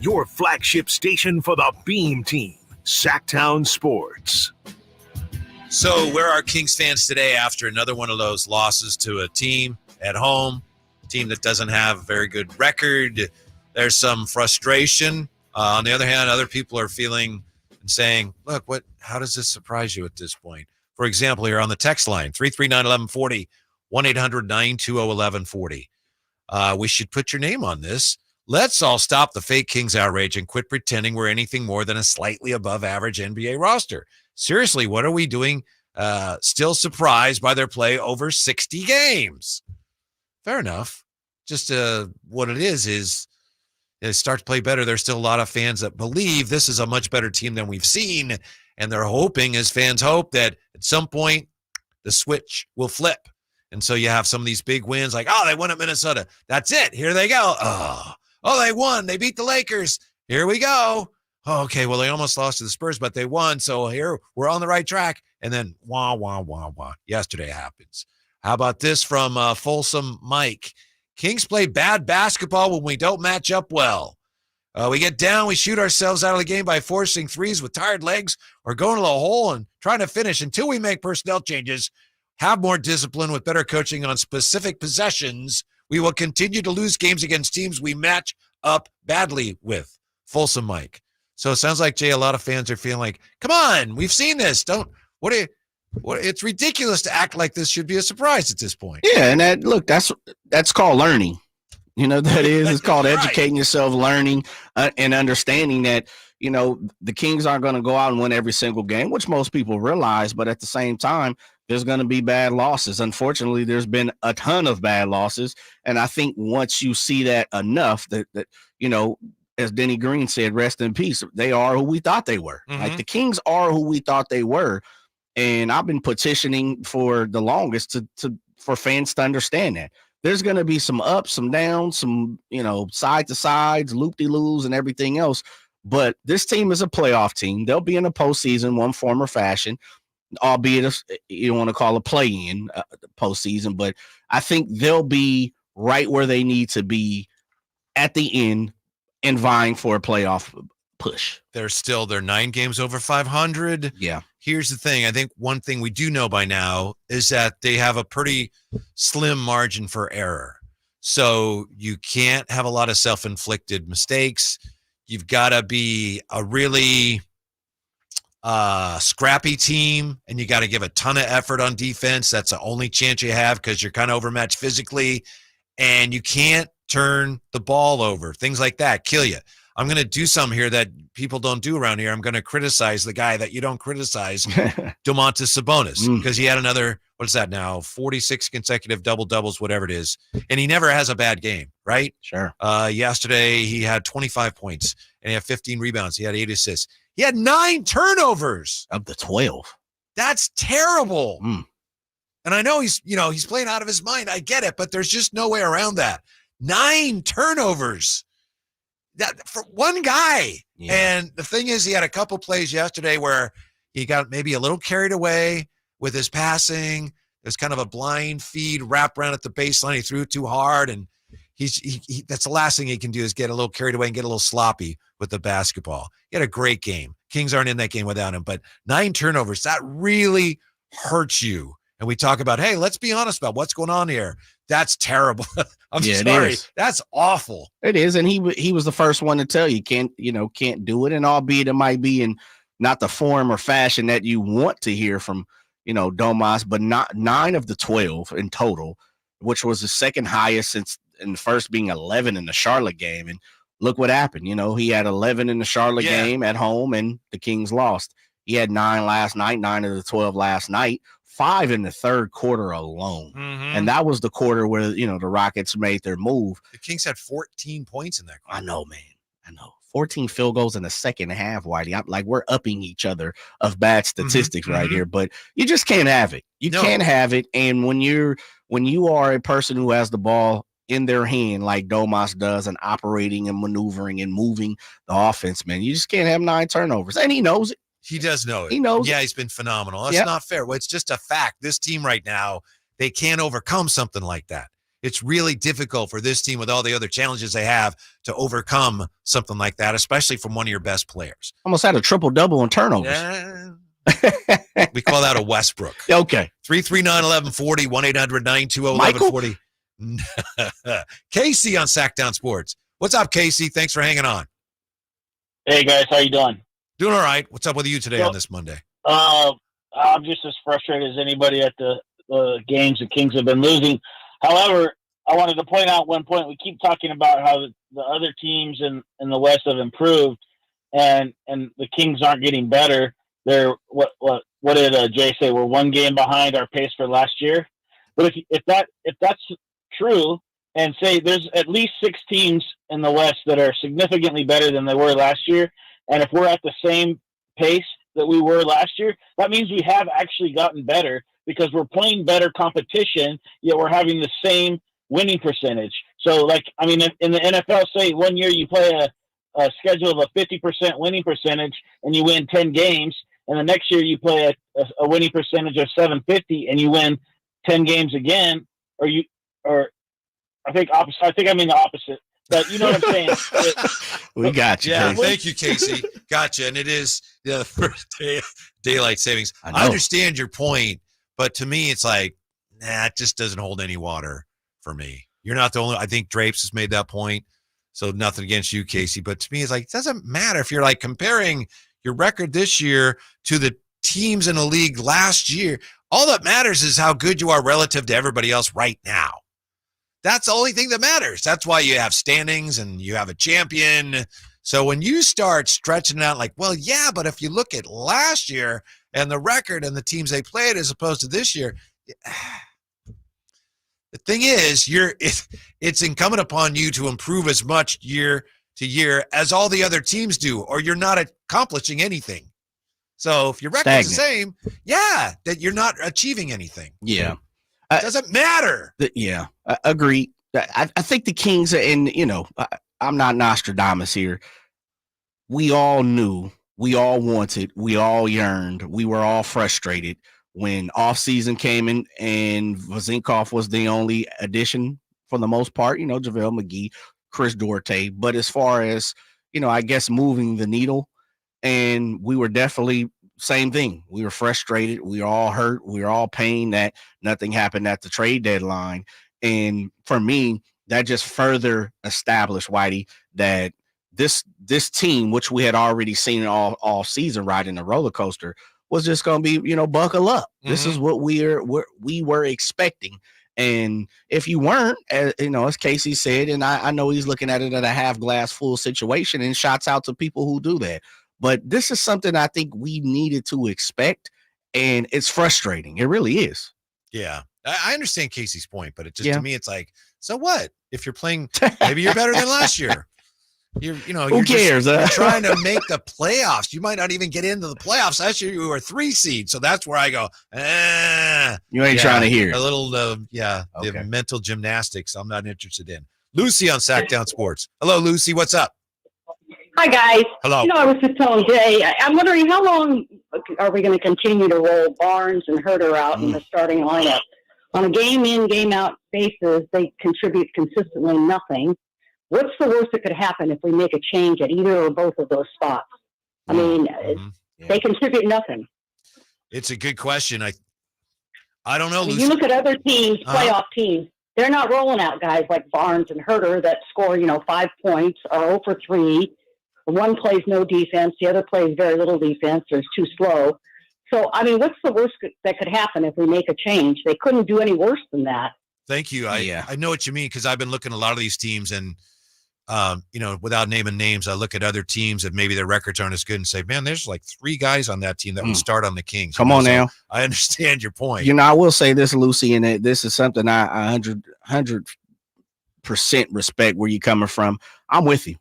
Your flagship station for the Beam Team, Sactown Sports. So where are Kings fans today after another one of those losses to a team at home, a team that doesn't have a very good record? There's some frustration. On the other hand, other people are feeling and saying, look, how does this surprise you at this point? For example, here on the text line, 339-1140, 1-800-920-1140. We should put your name on this. Let's all stop the fake Kings outrage and quit pretending we're anything more than a slightly above average NBA roster. Seriously, what are we doing? Still surprised by their play over 60 games. Fair enough. Just what it is they start to play better. There's still a lot of fans that believe this is a much better team than we've seen, and they're hoping, as fans hope, that at some point the switch will flip. And so you have some of these big wins like, they won at Minnesota. That's it. Here they go. Oh, they won. They beat the Lakers. Here we go. Oh, okay, well, they almost lost to the Spurs, but they won. So here we're on the right track. And then wah. Yesterday happens. How about this from Folsom Mike? Kings play bad basketball when we don't match up well. We get down, we shoot ourselves out of the game by forcing threes with tired legs or going to the hole and trying to finish until we make personnel changes. Have more discipline with better coaching on specific possessions. We will continue to lose games against teams we match up badly with. Folsom Mike. So it sounds like, Jay, a lot of fans are feeling like, come on, we've seen this. It's ridiculous to act like this should be a surprise at this point. Yeah, and that's called learning. It's called educating yourself, learning, and understanding that, the Kings aren't going to go out and win every single game, which most people realize. But at the same time, there's going to be bad losses. Unfortunately, there's been a ton of bad losses. And I think once you see that enough, that as Denny Green said, rest in peace. They are who we thought they were. Mm-hmm. Like the Kings are who we thought they were. And I've been petitioning for the longest for fans to understand that. There's going to be some ups, some downs, some, side to sides, loop-de-loos, and everything else. But this team is a playoff team. They'll be in the postseason, one form or fashion, albeit you want to call a play-in postseason. But I think they'll be right where they need to be at the end and vying for a playoff push. They're 9 games over 500. Yeah. Here's the thing. I think one thing we do know by now is that they have a pretty slim margin for error. So you can't have a lot of self-inflicted mistakes. You've got to be a really scrappy team, and you got to give a ton of effort on defense. That's the only chance you have because you're kind of overmatched physically, and you can't turn the ball over. Things like that kill you. I'm going to do something here that people don't do around here. I'm going to criticize the guy that you don't criticize, Domantas Sabonis, because he had another, what's that now, 46 consecutive double-doubles, whatever it is, and he never has a bad game, right? Sure. Yesterday, he had 25 points, and he had 15 rebounds. He had 8 assists. He had 9 turnovers. Of the 12. That's terrible. And I know he's playing out of his mind. I get it, but there's just no way around that. 9 turnovers. That for one guy. Yeah. And the thing is, he had a couple plays yesterday where he got maybe a little carried away with his passing. There's kind of a blind feed wrap around at the baseline. He threw it too hard, and he that's the last thing he can do is get a little carried away and get a little sloppy with the basketball. He had a great game. Kings aren't in that game without him, but 9 turnovers, that really hurts you. And we talk about, hey, let's be honest about what's going on here. That's terrible. I'm sorry. That's awful. It is. And he was the first one to tell you can't do it. And albeit it might be in not the form or fashion that you want to hear from, Domas, but not 9 of the 12 in total, which was the second highest since in the first being 11 in the Charlotte game. And look what happened. He had 11 in the Charlotte game at home and the Kings lost. He had 9 last night, 9 of the 12 last night. 5 in the third quarter alone. And that was the quarter where, the Rockets made their move. The Kings had 14 points in that quarter. I know, man. I know. 14 field goals in the second half, Whitey. I'm like, we're upping each other of bad statistics right here, but you just can't have it. You can't have it. And when you are a person who has the ball in their hand like Domas does and operating and maneuvering and moving the offense, man, you just can't have 9 turnovers. And he knows it. He does know it. He knows. Yeah, he's been phenomenal. That's not fair. Well, it's just a fact. This team right now, they can't overcome something like that. It's really difficult for this team with all the other challenges they have to overcome something like that, especially from one of your best players. Almost had a triple-double on turnovers. Yeah. We call that a Westbrook. Okay. 339-1140, 1-800-920-1140. Casey on Sactown Sports. What's up, Casey? Thanks for hanging on. Hey, guys. How you doing? Doing all right. What's up with you today on this Monday? I'm just as frustrated as anybody at the games the Kings have been losing. However, I wanted to point out one point. We keep talking about how the other teams in the West have improved, and the Kings aren't getting better. They're what did Jay say? We're 1 game behind our pace for last year. But if that's true, and say there's at least 6 teams in the West that are significantly better than they were last year. And if we're at the same pace that we were last year, that means we have actually gotten better because we're playing better competition, yet we're having the same winning percentage. So, in the NFL, say 1 year you play a schedule of a 50% winning percentage and you win 10 games, and the next year you play a winning percentage of 750 and you win 10 games again, I think I mean the opposite. But you know what I'm saying? We got you. Yeah, thank you, Casey. Gotcha. And it is the first day of daylight savings. I understand your point, but to me, it's like, it just doesn't hold any water for me. You're not the only. I think Drapes has made that point. So nothing against you, Casey. But to me, it's like, it doesn't matter if you're comparing your record this year to the teams in the league last year. All that matters is how good you are relative to everybody else right now. That's the only thing that matters. That's why you have standings and you have a champion. So when you start stretching it out but if you look at last year and the record and the teams they played as opposed to this year, the thing is, it's incumbent upon you to improve as much year to year as all the other teams do, or you're not accomplishing anything. So if your record's the same, that you're not achieving anything. Yeah. It doesn't matter. I agree. I think the Kings, and I'm not Nostradamus here. We all knew, we all wanted, we all yearned, we were all frustrated when offseason came in and Vazinkoff was the only addition for the most part, JaVale McGee, Chris Duarte. But as far as, I guess moving the needle, and we were definitely same thing. We were frustrated. We were all hurt. We were all pained that nothing happened at the trade deadline. And for me, that just further established, Whitey, that this team, which we had already seen all season riding the roller coaster, was just going to be, buckle up. Mm-hmm. This is what we were expecting. And if you weren't, as Casey said, and I know he's looking at it at a half glass full situation, and shouts out to people who do that. But this is something I think we needed to expect, and it's frustrating. It really is. Yeah. I understand Casey's point, but to me, it's like, so what? If you're playing, maybe you're better than last year. Who cares? You're trying to make the playoffs. You might not even get into the playoffs. Last year you were 3 seed, so that's where I go. You ain't trying to hear it. A little, the mental gymnastics. I'm not interested in. Lucy on Sactown Sports. Hello, Lucy. What's up? Hi, guys. Hello. I was just telling Jay, I'm wondering how long are we going to continue to roll Barnes and Herter out in the starting lineup? On a game in, game out basis, they contribute consistently nothing. What's the worst that could happen if we make a change at either or both of those spots? I mean, they contribute nothing. It's a good question. I don't know, Lucy. You look at other teams, playoff teams, they're not rolling out guys like Barnes and Herter that score, 5 points or 0 for 3. One plays no defense, the other plays very little defense, or is too slow. So, I mean, what's the worst that could happen if we make a change? They couldn't do any worse than that. Thank you. I know what you mean, because I've been looking at a lot of these teams, and without naming names, I look at other teams that maybe their records aren't as good and say, man, there's like 3 guys on that team that would start on the Kings. Come on now. I understand your point. I will say this, Lucy, and this is something I 100% respect where you're coming from. I'm with you.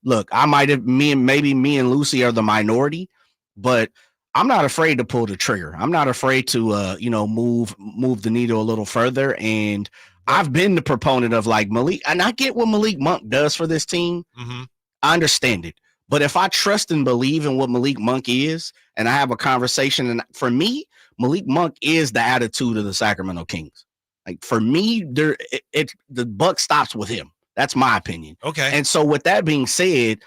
Look, I might have me and Lucy are the minority, but I'm not afraid to pull the trigger. I'm not afraid to, move the needle a little further. And I've been the proponent of like Malik, and I get what Malik Monk does for this team. Mm-hmm. I understand it. But if I trust and believe in what Malik Monk is, and I have a conversation, and for me, Malik Monk is the attitude of the Sacramento Kings. Like for me, the buck stops with him. That's my opinion. Okay. And so with that being said,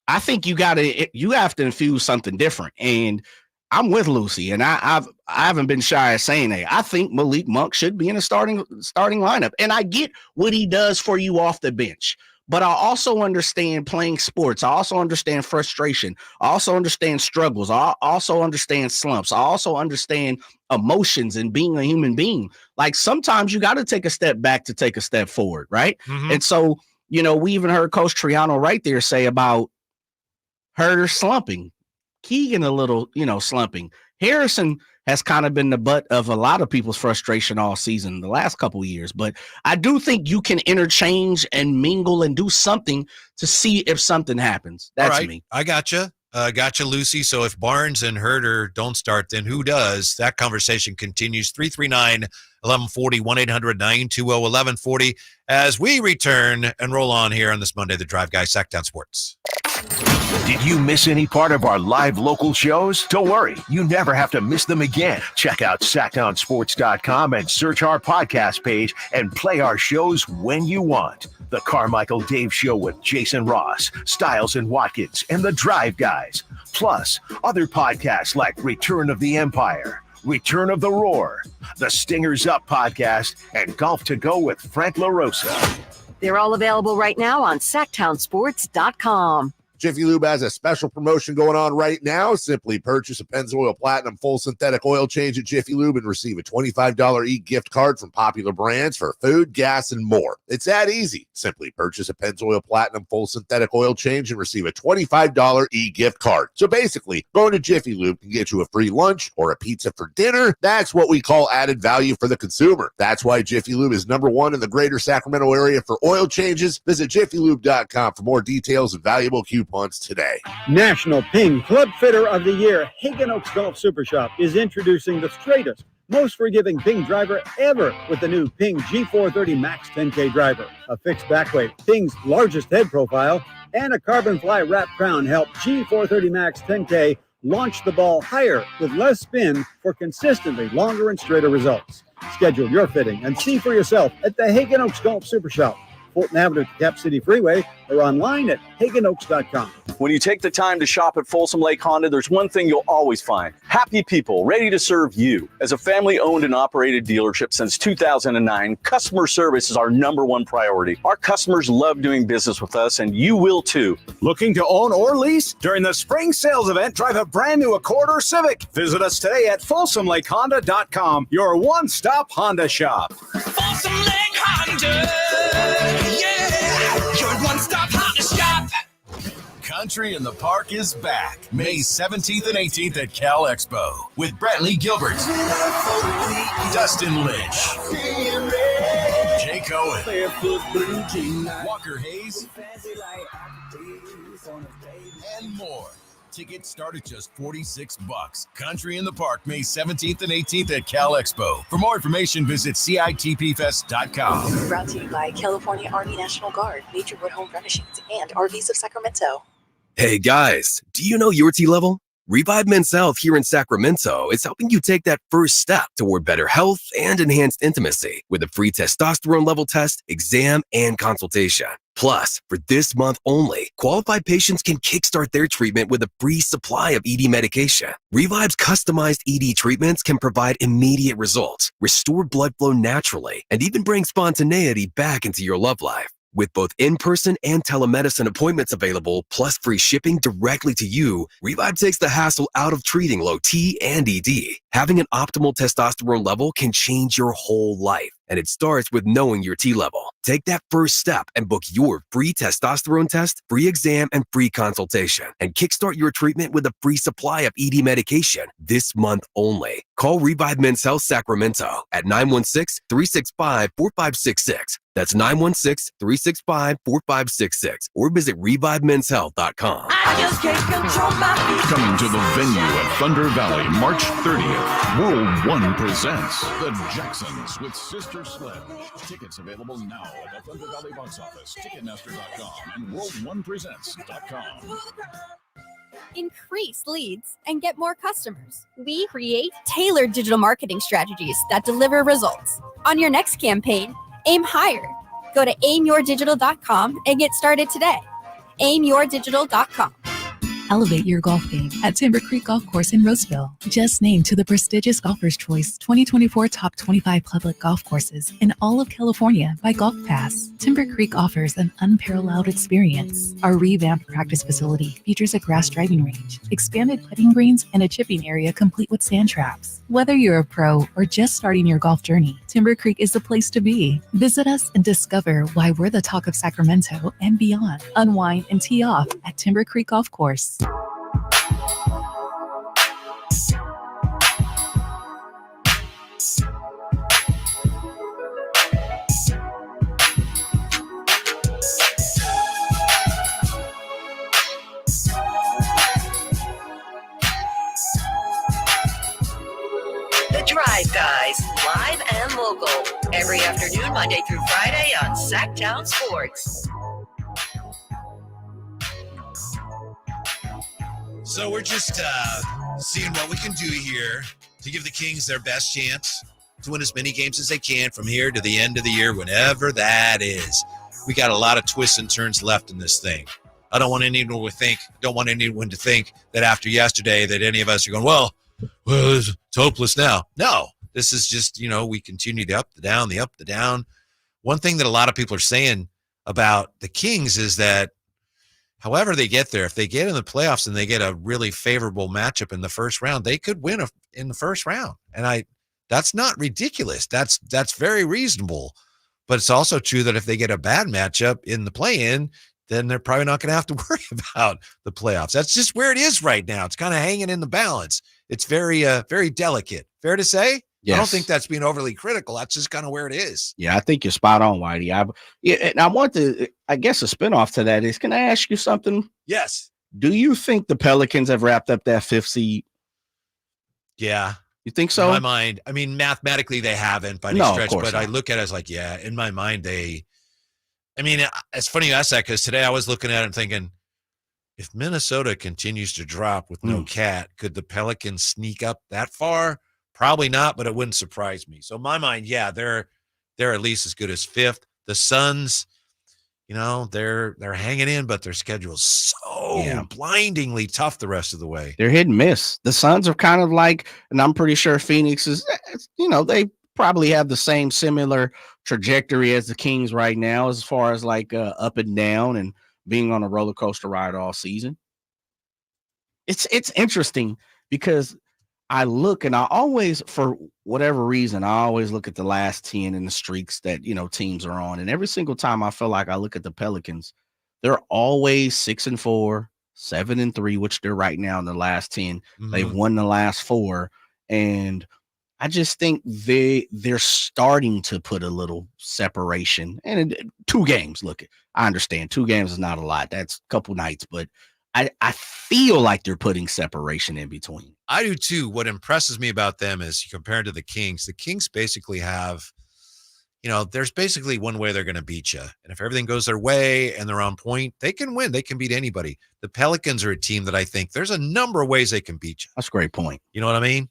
I think you have to infuse something different. And I'm with Lucy, and I haven't been shy of saying that. I think Malik Monk should be in a starting lineup. And I get what he does for you off the bench. But I also understand playing sports. I also understand frustration. I also understand struggles. I also understand slumps. I also understand emotions and being a human being. Like sometimes you got to take a step back to take a step forward, right? Mm-hmm. And so, we even heard Coach Triano right there say about Herter slumping, Keegan a little, slumping. Harrison has kind of been the butt of a lot of people's frustration all season, the last couple of years. But I do think you can interchange and mingle and do something to see if something happens. That's right. me. I gotcha. Gotcha, Lucy. So if Barnes and Herter don't start, then who does? That conversation continues. 339-1140, 1-800-920-1140 as we return and roll on here on this Monday, The Drive Guy, Sactown Sports. Did you miss any part of our live local shows? Don't worry, you never have to miss them again. Check out SactownSports.com and search our podcast page and play our shows when you want. The Carmichael Dave Show with Jason Ross, Stiles and Watkins, and The Drive Guys. Plus, other podcasts like Return of the Empire, Return of the Roar, The Stingers Up podcast, and Golf to Go with Frank LaRosa. They're all available right now on SactownSports.com. Jiffy Lube has a special promotion going on right now. Simply purchase a Pennzoil Platinum full synthetic oil change at Jiffy Lube and receive a $25 e-gift card from popular brands for food, gas, and more. It's that easy. Simply purchase a Pennzoil Platinum full synthetic oil change and receive a $25 e-gift card. So basically, going to Jiffy Lube can get you a free lunch or a pizza for dinner. That's what we call added value for the consumer. That's why Jiffy Lube is #1 in the greater Sacramento area for oil changes. Visit jiffylube.com for more details and valuable coupons. coupons today. National Ping Club Fitter of the Year, Hagen Oaks Golf Super Shop is introducing the straightest, most forgiving Ping driver ever with the new Ping G430 Max 10K driver. A fixed back weight, Ping's largest head profile, and a carbon fly wrap crown help G430 Max 10K launch the ball higher with less spin for consistently longer and straighter results. Schedule your fitting and see for yourself at the Hagen Oaks Golf Super Shop, Fulton Avenue to Cap City Freeway, or online at HagenOaks.com. When you take the time to shop at Folsom Lake Honda, there's one thing you'll always find: happy people ready to serve you. As a family-owned and operated dealership since 2009, customer service is our #1 priority. Our customers love doing business with us, and you will too. Looking to own or lease? During the spring sales event, drive a brand new Accord or Civic. Visit us today at FolsomLakeHonda.com, your one-stop Honda shop. Folsom Lake Honda. Yeah, your one-stop Honda shop. Country in the Park is back May 17th and 18th at Cal Expo with Brantley Gilbert, Dustin Lynch, Jake Owen, Walker Hayes, and more. Tickets start at just $46. Country in the Park, May 17th and 18th at Cal Expo. For more information, visit CITPFest.com. Brought to you by California Army National Guard, Major Wood Home Furnishings, and RVs of Sacramento. Hey guys, do you know your T level? Revive Men's Health here in Sacramento is helping you take that first step toward better health and enhanced intimacy with a free testosterone level test, exam, and consultation. Plus, for this month only, qualified patients can kickstart their treatment with a free supply of ED medication. Revive's customized ED treatments can provide immediate results, restore blood flow naturally, and even bring spontaneity back into your love life. With both in-person and telemedicine appointments available, plus free shipping directly to you, Revive takes the hassle out of treating low T and ED. Having an optimal testosterone level can change your whole life, and it starts with knowing your T level. Take that first step and book your free testosterone test, free exam, and free consultation, and kickstart your treatment with a free supply of ED medication this month only. Call Revive Men's Health Sacramento at 916-365-4566. That's 916-365-4566, or visit ReviveMen'sHealth.com. I just can't control my feet. Coming to the venue at Thunder Valley, March 30th. World One presents the Jacksons with Sister Sledge. Tickets available now at the Thunder Valley box office, Ticketmaster.com, and World1Presents.com. Increase leads and get more customers. We create tailored digital marketing strategies that deliver results. On your next campaign, aim higher. Go to aimyourdigital.com and get started today. aimyourdigital.com. Elevate your golf game at Timber Creek Golf Course in Roseville. Just named to the prestigious Golfer's Choice 2024 Top 25 Public Golf Courses in all of California by Golf Pass, Timber Creek offers an unparalleled experience. Our revamped practice facility features a grass driving range, expanded putting greens, and a chipping area complete with sand traps. Whether you're a pro or just starting your golf journey, Timber Creek is the place to be. Visit us and discover why we're the talk of Sacramento and beyond. Unwind and tee off at Timber Creek Golf Course. The Drive Guys, live and local, every afternoon, Monday through Friday on Sactown Sports. So we're just seeing what we can do here to give the Kings their best chance to win as many games as they can from here to the end of the year, whenever that is. We got a lot of twists and turns left in this thing. I don't want anyone to think that after yesterday that any of us are going, well, it's hopeless now. No, this is just, we continue the up, the down, the up, the down. One thing that a lot of people are saying about the Kings is that however they get there, if they get in the playoffs and they get a really favorable matchup in the first round, they could win in the first round. And that's not ridiculous. That's very reasonable. But it's also true that if they get a bad matchup in the play-in, then they're probably not going to have to worry about the playoffs. That's just where it is right now. It's kind of hanging in the balance. It's very, very delicate. Fair to say? I don't think that's being overly critical. That's just kind of where it is. Yeah, I think you're spot on, Whitey. And I want to, I guess a spinoff to that is, can I ask you something? Yes. Do you think the Pelicans have wrapped up that 5th seed? Yeah. You think so? In my mind, I mean, mathematically they haven't by any stretch, but I look at it as like, yeah, in my mind, it's funny you ask that because today I was looking at it and thinking, if Minnesota continues to drop with no Cat, could the Pelicans sneak up that far? Probably not, but it wouldn't surprise me. So in my mind, yeah, they're at least as good as 5th. The Suns, they're hanging in, but their schedule's so blindingly tough the rest of the way. They're hit and miss. The Suns are kind of like, and I'm pretty sure Phoenix is, they probably have the same similar trajectory as the Kings right now, as far as like up and down and being on a roller coaster ride all season. It's interesting because I look and I always, for whatever reason, I always look at the last 10 and the streaks that, teams are on. And every single time I feel like I look at the Pelicans, they're always 6-4, 7-3, which they're right now in the last 10. Mm-hmm. They've won the last 4. And I just think they're starting to put a little separation. And 2 games, look, I understand 2 games is not a lot. That's a couple nights, but I feel like they're putting separation in between. I do too. What impresses me about them is compared to the Kings basically have, there's basically one way they're going to beat you. And if everything goes their way and they're on point, they can win. They can beat anybody. The Pelicans are a team that I think there's a number of ways they can beat you. That's a great point. You know what I mean?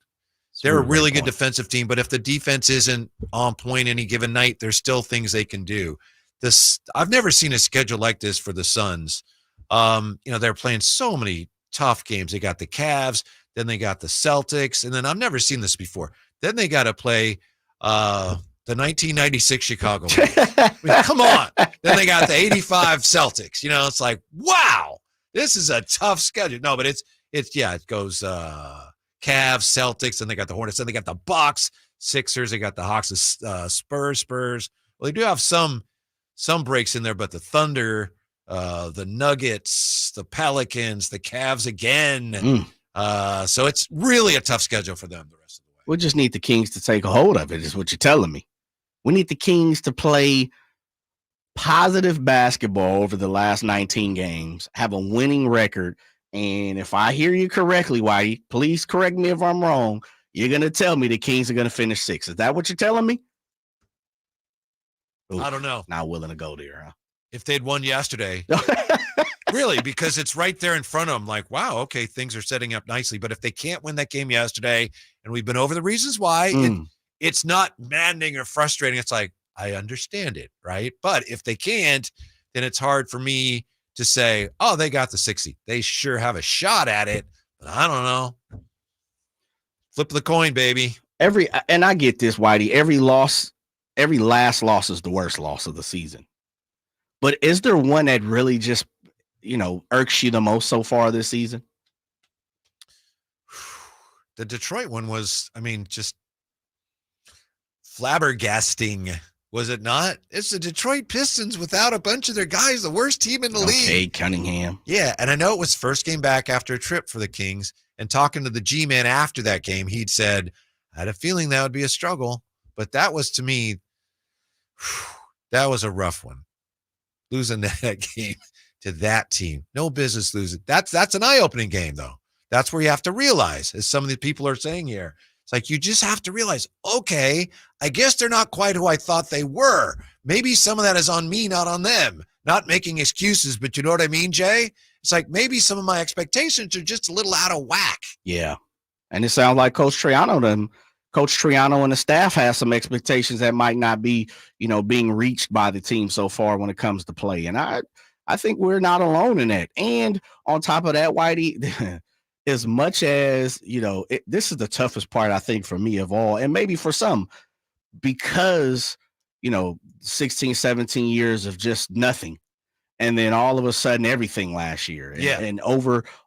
They're a really good defensive team, but if the defense isn't on point any given night, there's still things they can do. I've never seen a schedule like this for the Suns. They're playing so many tough games. They got the Cavs, then they got the Celtics, and then I've never seen this before. Then they got to play the 1996 Chicago. Come on. Then they got the 85 Celtics. It's like, wow, this is a tough schedule. No, but it goes Cavs, Celtics, and they got the Hornets, then they got the Bucks, Sixers, they got the Hawks, Spurs. Well, they do have some breaks in there, but the Thunder, the Nuggets, the Pelicans, the Cavs again. So it's really a tough schedule for them the rest of the way. We just need the Kings to take a hold of it, is what you're telling me. We need the Kings to play positive basketball over the last 19 games, have a winning record. And if I hear you correctly, Whitey, please correct me if I'm wrong. You're going to tell me the Kings are going to finish 6th. Is that what you're telling me? I don't know. Not willing to go there, huh? If they'd won yesterday. Really, because it's right there in front of them. Like, wow, okay, things are setting up nicely. But if they can't win that game yesterday, and we've been over the reasons why, it's not maddening or frustrating. It's like, I understand it, right? But if they can't, then it's hard for me to say, oh, they got the 60. They sure have a shot at it, but I don't know. Flip the coin, baby. And I get this, Whitey. Every last loss is the worst loss of the season. But is there one that really just, irks you the most so far this season? The Detroit one was, just flabbergasting. Was it not? It's the Detroit Pistons without a bunch of their guys, the worst team in the league. Okay, Cunningham. Yeah, and I know it was first game back after a trip for the Kings, and talking to the G-Man after that game, he'd said, I had a feeling that would be a struggle, but that was, to me, that was a rough one. Losing that game to that team. No business losing. That's an eye-opening game, though. That's where you have to realize, as some of the people are saying here, it's like you just have to realize, okay, I guess they're not quite who I thought they were. Maybe some of that is on me, not on them. Not making excuses, but you know what I mean, Jay? It's like maybe some of my expectations are just a little out of whack. Yeah. And it sounds like Coach Triano and the staff has some expectations that might not be, being reached by the team so far when it comes to play. And I think we're not alone in that. And on top of that, Whitey, as much as, this is the toughest part, I think, for me of all, and maybe for some, because, 16, 17 years of just nothing. And then all of a sudden everything last year and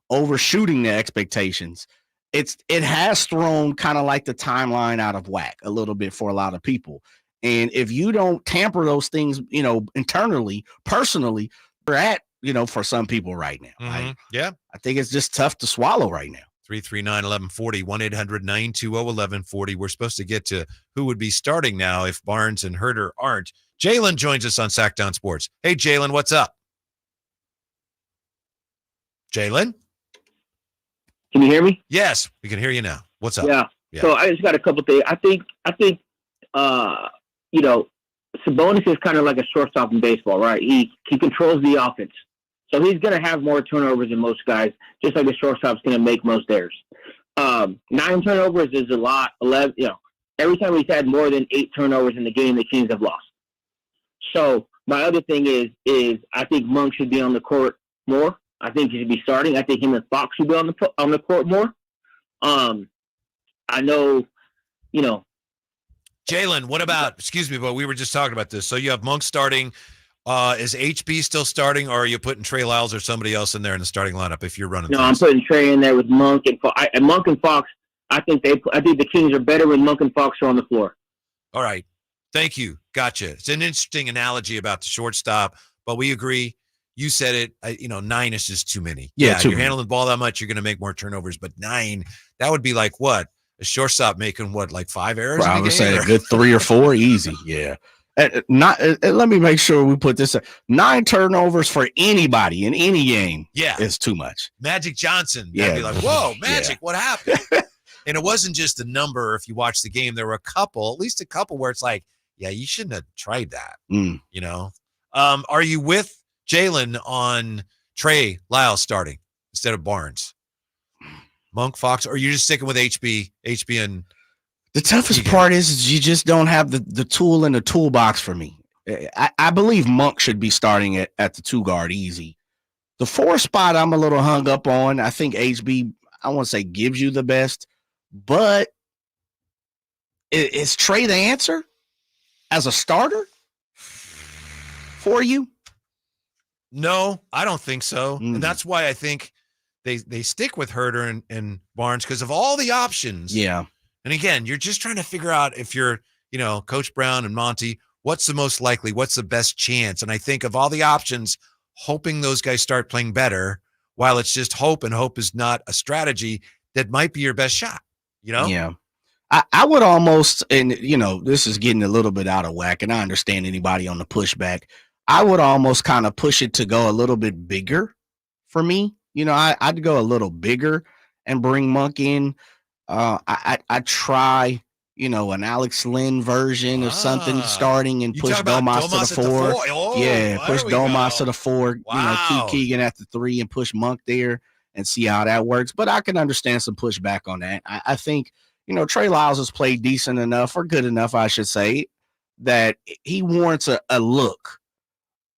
overshooting the expectations. It has thrown kind of like the timeline out of whack a little bit for a lot of people. And if you don't tamper those things, internally, personally, we're at, for some people right now. Mm-hmm. Yeah. I think it's just tough to swallow right now. 339-1140, 1-800-920-1140. We're supposed to get to who would be starting now if Barnes and Herter aren't. Jalen joins us on Sactown Sports. Hey, Jalen, what's up? Jalen? Can you hear me? Yes, we can hear you now. What's up? Yeah. So I just got a couple things. I think, you know, Sabonis is kind of like a shortstop in baseball, right? He controls the offense. So he's going to have more turnovers than most guys, just like the shortstop's going to make most errors. 9 turnovers is a lot. 11, you know, every time he's had more than 8 turnovers in the game, the Kings have lost. So my other thing is I think Monk should be on the court more. I think he should be starting. I think him and Fox should be on the court more. I know, you know. Jalen, what about, excuse me, but we were just talking about this. So you have Monk starting. Is HB still starting, or are you putting Trey Lyles or somebody else in there in the starting lineup if you're running? No, I'm putting Trey in there with Monk and Fox. Monk and Fox. I think the Kings are better when Monk and Fox are on the floor. All right, thank you. Gotcha. It's an interesting analogy about the shortstop, but we agree. You said it. 9 is just too many. Yeah, you're handling the ball that much, you're going to make more turnovers. But 9, that would be like what? A shortstop making what, like 5 errors? I would say a good 3 or 4, easy. Yeah. Let me make sure we put this. 9 turnovers for anybody in any game. Yeah, is too much. Magic Johnson. That'd be like, whoa, Magic, what happened? And it wasn't just the number. If you watch the game, there were at least a couple where it's like, yeah, you shouldn't have tried that. You know. Are you with Jalen on Trey Lyles starting instead of Barnes? Monk, Fox, or are you just sticking with HB and the toughest part is you just don't have the tool in the toolbox for me. I believe Monk should be starting at the 2 guard easy. The 4 spot I'm a little hung up on. I think HB, I won't say gives you the best, but is Trey the answer as a starter for you? No, I don't think so. And that's why I think they stick with Herter and Barnes because of all the options. Yeah. And again, you're just trying to figure out if you're, Coach Brown and Monty, what's the most likely, what's the best chance? And I think of all the options, hoping those guys start playing better, while it's just hope, and hope is not a strategy, that might be your best shot, Yeah. I would almost, and this is getting a little bit out of whack, and I understand anybody on the pushback. I would almost kind of push it to go a little bit bigger for me. I'd go a little bigger and bring Monk in. I try, an Alex Lynn version of something starting and push Domas to the 4. Push Domas to the 4. Keep Keegan at the 3 and push Monk there and see how that works. But I can understand some pushback on that. I think, Trey Lyles has played decent enough, or good enough, I should say, that he warrants a look.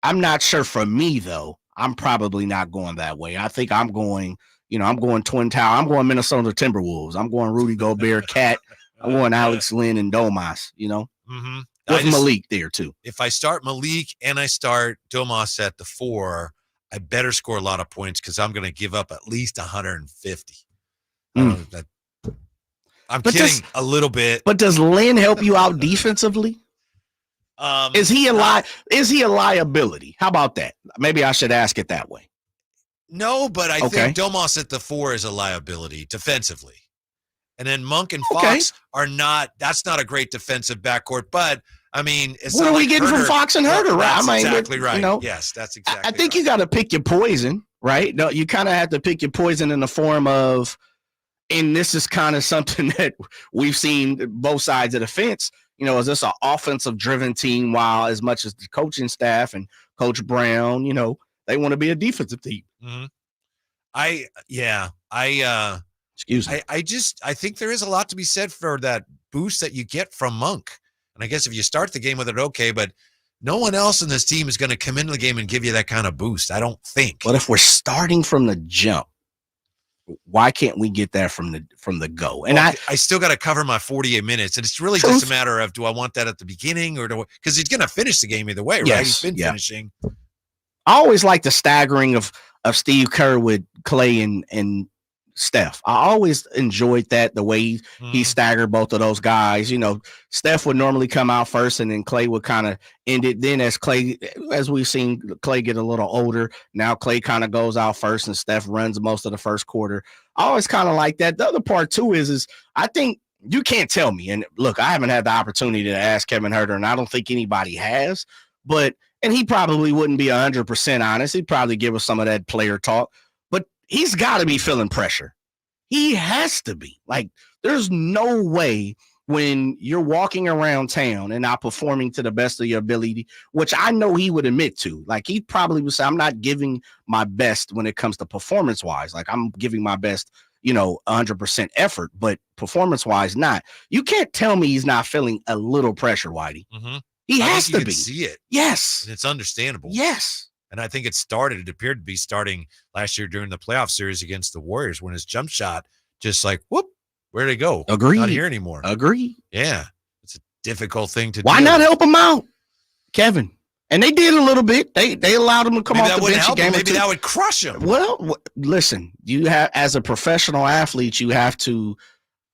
I'm not sure for me, though. I'm probably not going that way. I think I'm going, I'm going Twin Tower. I'm going Minnesota Timberwolves. I'm going Rudy Gobert, Cat. I'm going Alex Lynn and Domas, With Malik there, too. If I start Malik and I start Domas at the 4, I better score a lot of points because I'm going to give up at least 150. I'm kidding a little bit. But does Lynn help you out defensively? Is he a liability? How about that? Maybe I should ask it that way. No, but I think Domas at the 4 is a liability defensively. And then Monk and Fox are not, that's not a great defensive backcourt, but I mean, it's what are we getting from Fox and Herter, right? That's exactly right. Yes, that's exactly I think you got to pick your poison, right? No, you kind of have to pick your poison in the form of, and this is kind of something that we've seen both sides of the fence. Is this an offensive driven team, while as much as the coaching staff and Coach Brown, they want to be a defensive team. Mm-hmm. I think there is a lot to be said for that boost that you get from Monk. And I guess if you start the game with it, okay, but no one else in this team is going to come into the game and give you that kind of boost, I don't think. But if we're starting from the jump, why can't we get that from the go? And I still got to cover my 48 minutes, and it's really just a matter of, do I want that at the beginning, or because he's going to finish the game either way, right? He's been finishing. I always like the staggering of Steve Kerr with Clay and Steph. I always enjoyed that, the way he staggered both of those guys. You know, Steph would normally come out first, and then Clay would kind of end it. Then as we've seen Clay get a little older, now Clay kind of goes out first, and Steph runs most of the first quarter. I always kind of like that. The other part too is I think you can't tell me, and look, I haven't had the opportunity to ask Kevin Huerter, and I don't think anybody has, and he probably wouldn't be 100% honest. He'd probably give us some of that player talk, but he's got to be feeling pressure. He has to be. Like, there's no way when you're walking around town and not performing to the best of your ability, which I know he would admit to. Like, he probably would say, I'm not giving my best when it comes to performance-wise. Like, I'm giving my best, 100% effort, but performance-wise, not. You can't tell me he's not feeling a little pressure, Whitey. Mm-hmm. He has to be. See it. Yes. And it's understandable. Yes. And I think it appeared to be starting last year during the playoff series against the Warriors, when his jump shot just like, whoop, where'd it go? Agree. Not here anymore. Agree. Yeah. It's a difficult thing to do. Why not help him out, Kevin? And they did a little bit. They allowed him to come off the bench a game or two. Maybe that would crush him. Well, listen, you have, as a professional athlete, you have to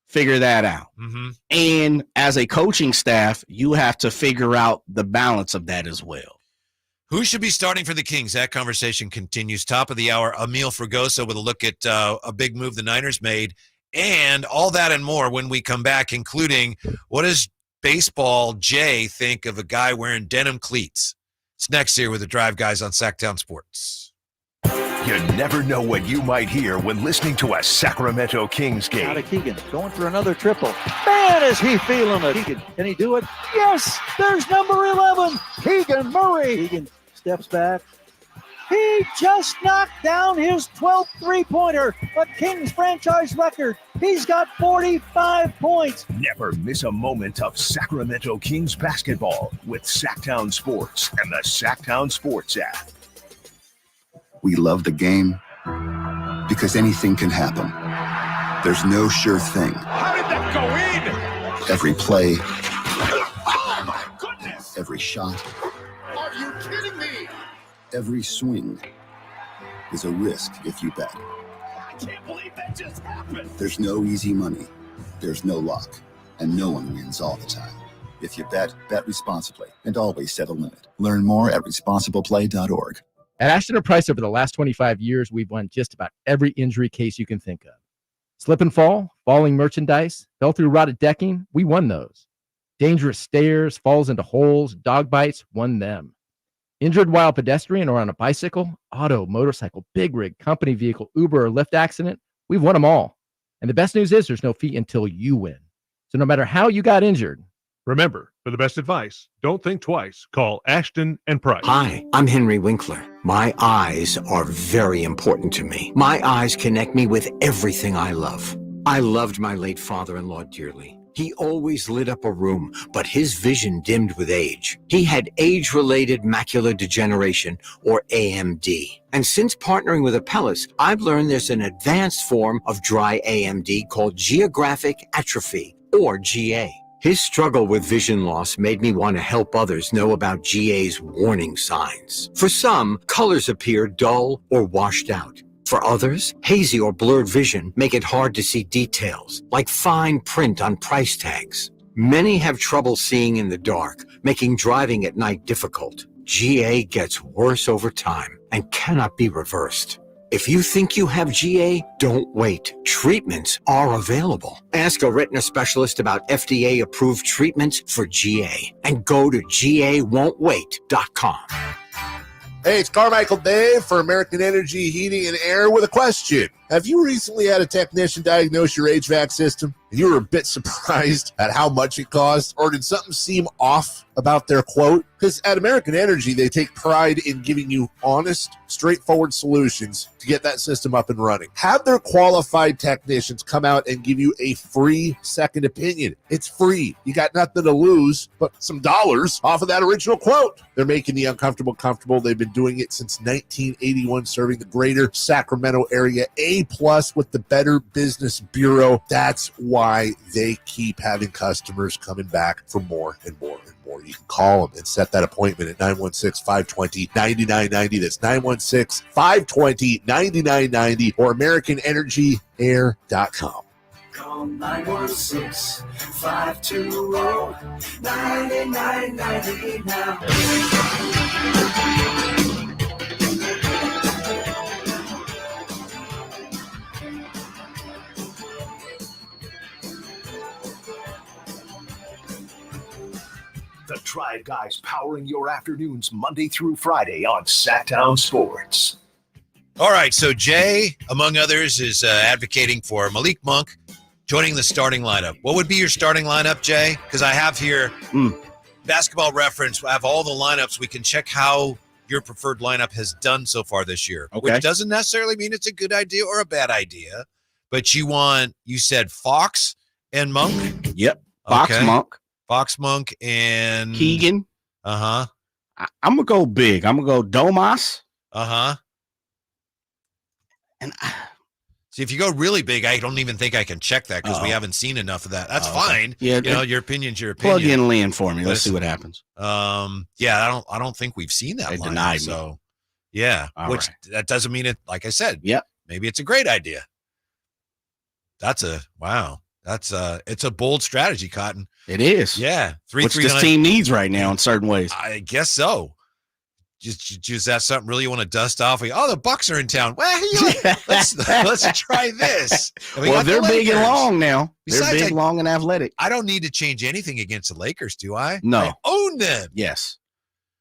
figure that out. Mm-hmm. And as a coaching staff, you have to figure out the balance of that as well. Who should be starting for the Kings? That conversation continues. Top of the hour, Emil Fragoso with a look at a big move the Niners made, and all that and more when we come back, including what does Baseball Jay think of a guy wearing denim cleats? It's next here with the Drive Guys on Sactown Sports. You never know what you might hear when listening to a Sacramento Kings game. Out of Keegan, going for another triple. Man, is he feeling it. Keegan, can he do it? Yes, there's number 11, Keegan Murray. Keegan steps back. He just knocked down his 12th three-pointer, a Kings franchise record. He's got 45 points. Never miss a moment of Sacramento Kings basketball with Sactown Sports and the Sactown Sports app. We love the game because anything can happen. There's no sure thing. How did that go in? Every play, Oh my goodness! every shot, Are you kidding me? every swing is a risk if you bet. I can't believe that just happened. There's no easy money. There's no luck. And no one wins all the time. If you bet, bet responsibly and always set a limit. Learn more at responsibleplay.org. At Ashton & Price, over the last 25 years, we've won just about every injury case you can think of. Slip and fall, falling merchandise, fell through rotted decking, we won those. Dangerous stairs, falls into holes, dog bites, won them. Injured while pedestrian or on a bicycle, auto, motorcycle, big rig, company vehicle, Uber, or Lyft accident, we've won them all. And the best news is there's no fee until you win. So no matter how you got injured, remember, for the best advice, don't think twice. Call Ashton & Price. Hi, I'm Henry Winkler. My eyes are very important to me. My eyes connect me with everything I love. I loved my late father-in-law dearly. He always lit up a room, but his vision dimmed with age. He had age-related macular degeneration, or AMD. And since partnering with Apellis, I've learned there's an advanced form of dry AMD called geographic atrophy, or GA. His struggle with vision loss made me want to help others know about GA's warning signs. For some, colors appear dull or washed out. For others, hazy or blurred vision make it hard to see details, like fine print on price tags. Many have trouble seeing in the dark, making driving at night difficult. GA gets worse over time and cannot be reversed. If you think you have GA, don't wait. Treatments are available. Ask a retina specialist about FDA-approved treatments for GA and go to GAWon'tWait.com. Hey, it's Carmichael Dave for American Energy Heating and Air with a question. Have you recently had a technician diagnose your HVAC system and you were a bit surprised at how much it cost? Or did something seem off about their quote? Because at American Energy, they take pride in giving you honest, straightforward solutions to get that system up and running. Have their qualified technicians come out and give you a free second opinion. It's free. You got nothing to lose but some dollars off of that original quote. They're making the uncomfortable comfortable. They've been doing it since 1981, serving the greater Sacramento area. A+ with the Better Business Bureau. That's why they keep having customers coming back for more and more and more. more. You can call them and set that appointment at 916-520-9990. That's 916-520-9990 or AmericanEnergyAir.com. Call 916-520-9990 now. The Drive Guys powering your afternoons Monday through Friday on Sactown Sports. All right, so Jay, among others, is advocating for Malik Monk joining the starting lineup. What would be your starting lineup, Jay? Because I have here Basketball Reference. I have all the lineups. We can check how your preferred lineup has done so far this year, which doesn't necessarily mean it's a good idea or a bad idea. But you said Fox and Monk? Yep, Fox, Monk. Fox, Monk, and Keegan. Uh-huh. I'm going to go big. I'm going to go Domas. Uh-huh. And see, if you go really big, I don't even think I can check that because we haven't seen enough of that. That's fine. Yeah, your opinion's your opinion. Plug in Lynn for me. Let's see what happens. Yeah, I don't think we've seen that. They line, denied me. So, yeah, that doesn't mean it. Like I said, maybe it's a great idea. It's a bold strategy, Cotton. It is. Yeah, which this team needs right now in certain ways. I guess so. Is that something really you want to dust off? Oh, the Bucks are in town. Well, let's try this. Well, they're big and long now. They're big, long, and athletic. I don't need to change anything against the Lakers, do I? No. I own them. Yes,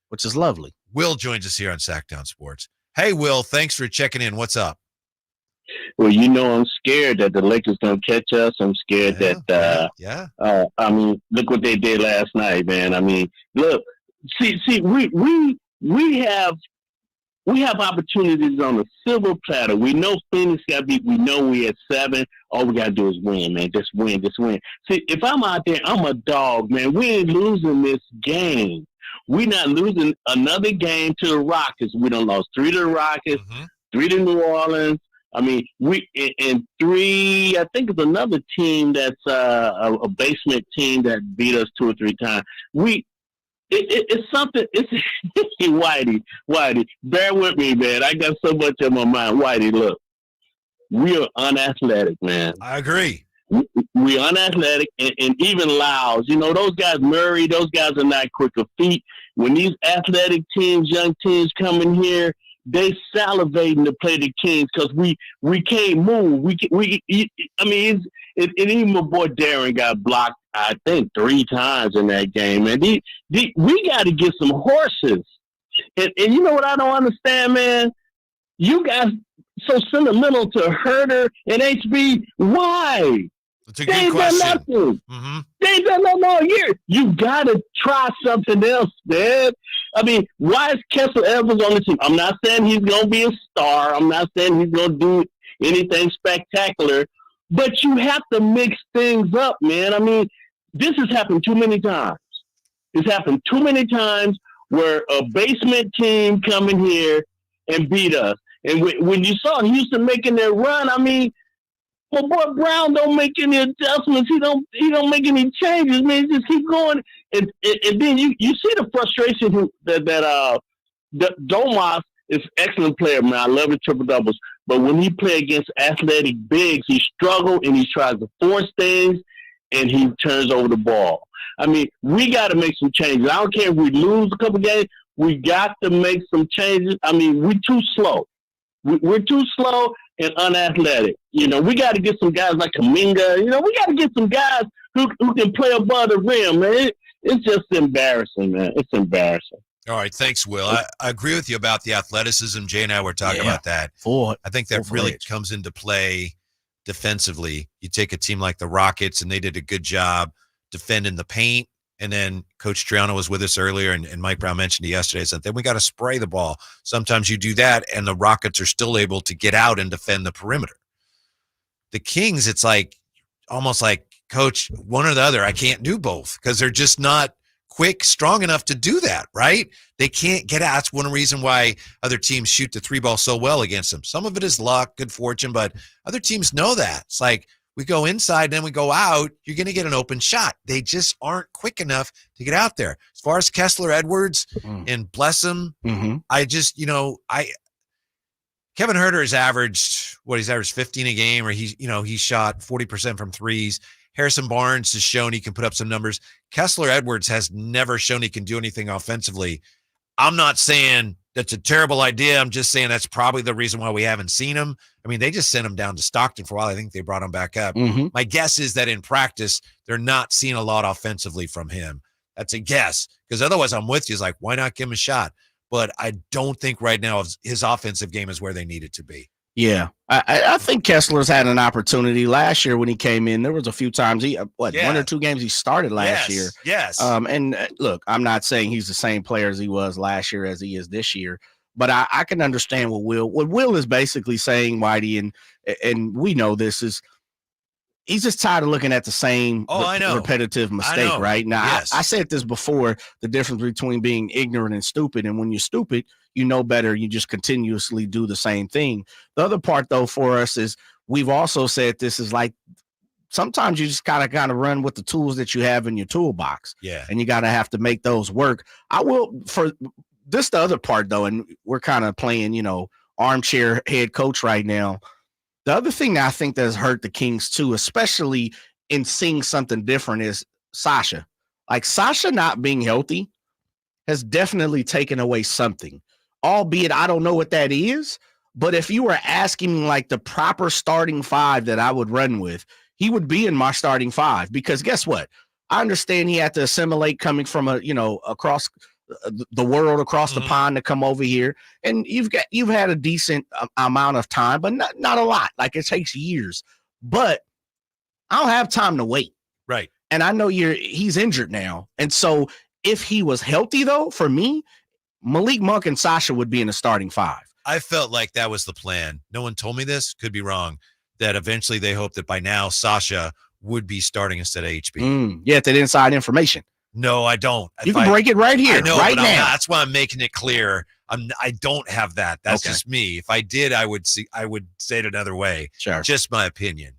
which is lovely. Will joins us here on Sactown Sports. Hey, Will, thanks for checking in. What's up? Well, I'm scared that the Lakers don't catch us. I'm scared that look what they did last night, man. I mean, look, see, we have opportunities on a silver platter. We know Phoenix got beat. We know we at 7. All we got to do is win, man. Just win. See, if I'm out there, I'm a dog, man. We ain't losing this game. We're not losing another game to the Rockets. We done lost 3 to the Rockets, 3 to New Orleans. I mean, in 3, I think it's another team that's a basement team that beat us 2 or 3 times. It's something. It's Whitey, bear with me, man. I got so much on my mind. Whitey, look, we are unathletic, man. I agree. We unathletic, and even Lyles. Those guys, Murray, those guys are not quick of feet. When these athletic teams, young teams come in here, they salivating to play the Kings because we can't move. Even my boy Darren got blocked, I think, 3 times in that game. And we got to get some horses. And you know what I don't understand, man? You guys so sentimental to Herter and HB. Why? That's a good question. Done nothing. Mm-hmm. They ain't done nothing all year. You got to try something else, man. I mean, why is Kessler Evans on the team? I'm not saying he's going to be a star. I'm not saying he's going to do anything spectacular. But you have to mix things up, man. I mean, this has happened too many times. It's happened too many times where a basement team come in here and beat us. And when you saw Houston making their run, I mean, my boy Brown don't make any adjustments. He don't make any changes, man. He just keep going. And then you see the frustration that Domas is an excellent player, man. I love the triple doubles. But when he play against athletic bigs, he struggles and he tries to force things and he turns over the ball. I mean, we got to make some changes. I don't care if we lose a couple games. We got to make some changes. I mean, we're too slow. We're too slow and unathletic. We got to get some guys like Kuminga. We got to get some guys who can play above the rim, man. It's just embarrassing, man. It's embarrassing. All right, thanks, Will. I agree with you about the athleticism. Jay and I were talking about that. I think that really comes into play defensively. You take a team like the Rockets, and they did a good job defending the paint. And then Coach Triano was with us earlier, and Mike Brown mentioned it yesterday. Said then we got to spray the ball. Sometimes you do that, and the Rockets are still able to get out and defend the perimeter. The Kings, it's like almost like, Coach, one or the other. I can't do both because they're just not quick, strong enough to do that, right? They can't get out. That's one reason why other teams shoot the 3 ball so well against them. Some of it is luck, good fortune, but other teams know that. It's like, We go inside, then we go out. You're going to get an open shot. They just aren't quick enough to get out there. As far as Kessler Edwards and bless him, I just, Kevin Huerter has averaged, he's averaged 15 a game, or he shot 40% from threes. Harrison Barnes has shown he can put up some numbers. Kessler Edwards has never shown he can do anything offensively. I'm not saying that's a terrible idea. I'm just saying that's probably the reason why we haven't seen him. I mean, they just sent him down to Stockton for a while. I think they brought him back up. My guess is that in practice, they're not seeing a lot offensively from him. That's a guess, because otherwise I'm with you. It's like, why not give him a shot? But I don't think right now his offensive game is where they need it to be. Yeah, I think Kessler's had an opportunity last year when he came in. There was a few times one or two games he started last year. Yes. And look, I'm not saying he's the same player as he was last year as he is this year, but I can understand what Will is basically saying, Whitey, and we know this is he's just tired of looking at the same repetitive mistake, right? Now, I said this before, the difference between being ignorant and stupid, and when you're stupid, you know better, you just continuously do the same thing. The other part, though, for us is we've also said this is like sometimes you just kind of run with the tools that you have in your toolbox. Yeah. And you got to have to make those work. I will, for this, the other part, though, and we're kind of playing, armchair head coach right now. The other thing that I think that has hurt the Kings, too, especially in seeing something different, is Sasha. Like, Sasha not being healthy has definitely taken away something. Albeit I don't know what that is, but if you were asking me like the proper starting five that I would run with, he would be in my starting five, because guess what? I understand he had to assimilate coming from across the world, across the pond to come over here, and you've had a decent amount of time, but not a lot. Like, it takes years, but I don't have time to wait. Right. And I know he's injured now, and so if he was healthy, though, for me, Malik Monk and Sasha would be in the starting five. I felt like that was the plan. No one told me this, could be wrong, that eventually they hoped that by now Sasha would be starting instead of HB. Yeah, that inside information. No, I don't. You can break it right here, right now. That's why I'm making it clear. I don't have that. That's just me. If I did, I would say it another way. Sure. Just my opinion.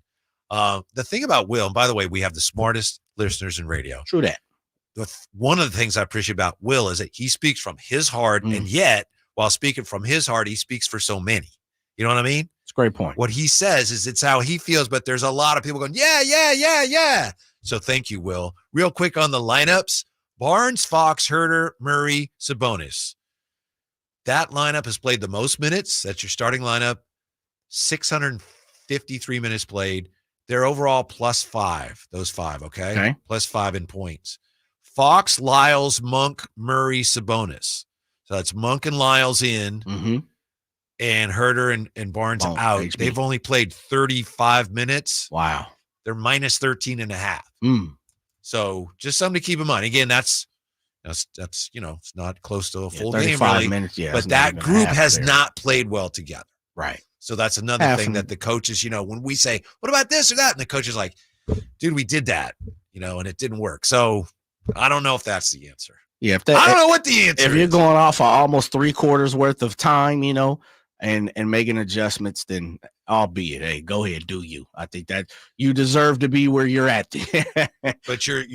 The thing about Will, and by the way, we have the smartest listeners in radio. True that. One of the things I appreciate about Will is that he speaks from his heart, and yet, while speaking from his heart, he speaks for so many. You know what I mean? It's a great point. What he says is it's how he feels, but there's a lot of people going, yeah. So thank you, Will. Real quick on the lineups: Barnes, Fox, Huerter, Murray, Sabonis. That lineup has played the most minutes. That's your starting lineup. 653 minutes played. They're overall +5, those five, okay? +5 in points. Fox, Lyles, Monk, Murray, Sabonis. So that's Monk and Lyles in, and Huerter and Barnes out. HB. They've only played 35 minutes. Wow. They're minus 13.5. So just something to keep in mind. Again, that's it's not close to a full game, really. Minutes, but that group has not played well together. Right. So that's another thing that the coaches, when we say, what about this or that? And the coach is like, dude, we did that, and it didn't work. So I don't know if that's the answer. Yeah, I don't know what the answer is. If you're going off of almost 3/4 worth of time, and making adjustments, then albeit, hey, go ahead, do you. I think that you deserve to be where you're at. But your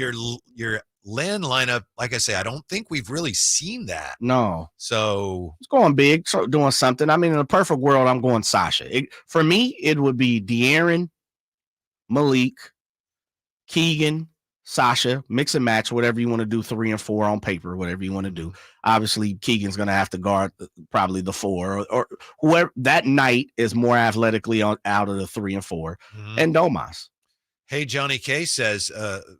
land lineup, like I say, I don't think we've really seen that. No. So it's going big, doing something. I mean, in a perfect world, I'm going Sasha. For me, it would be De'Aaron, Malik, Keegan, Sasha, mix and match, whatever you want to do, 3 and 4 on paper, whatever you want to do. Obviously, Keegan's going to have to guard probably the 4 or whoever that night is more athletically out of the 3 and 4. And Domas. Hey, Johnny K says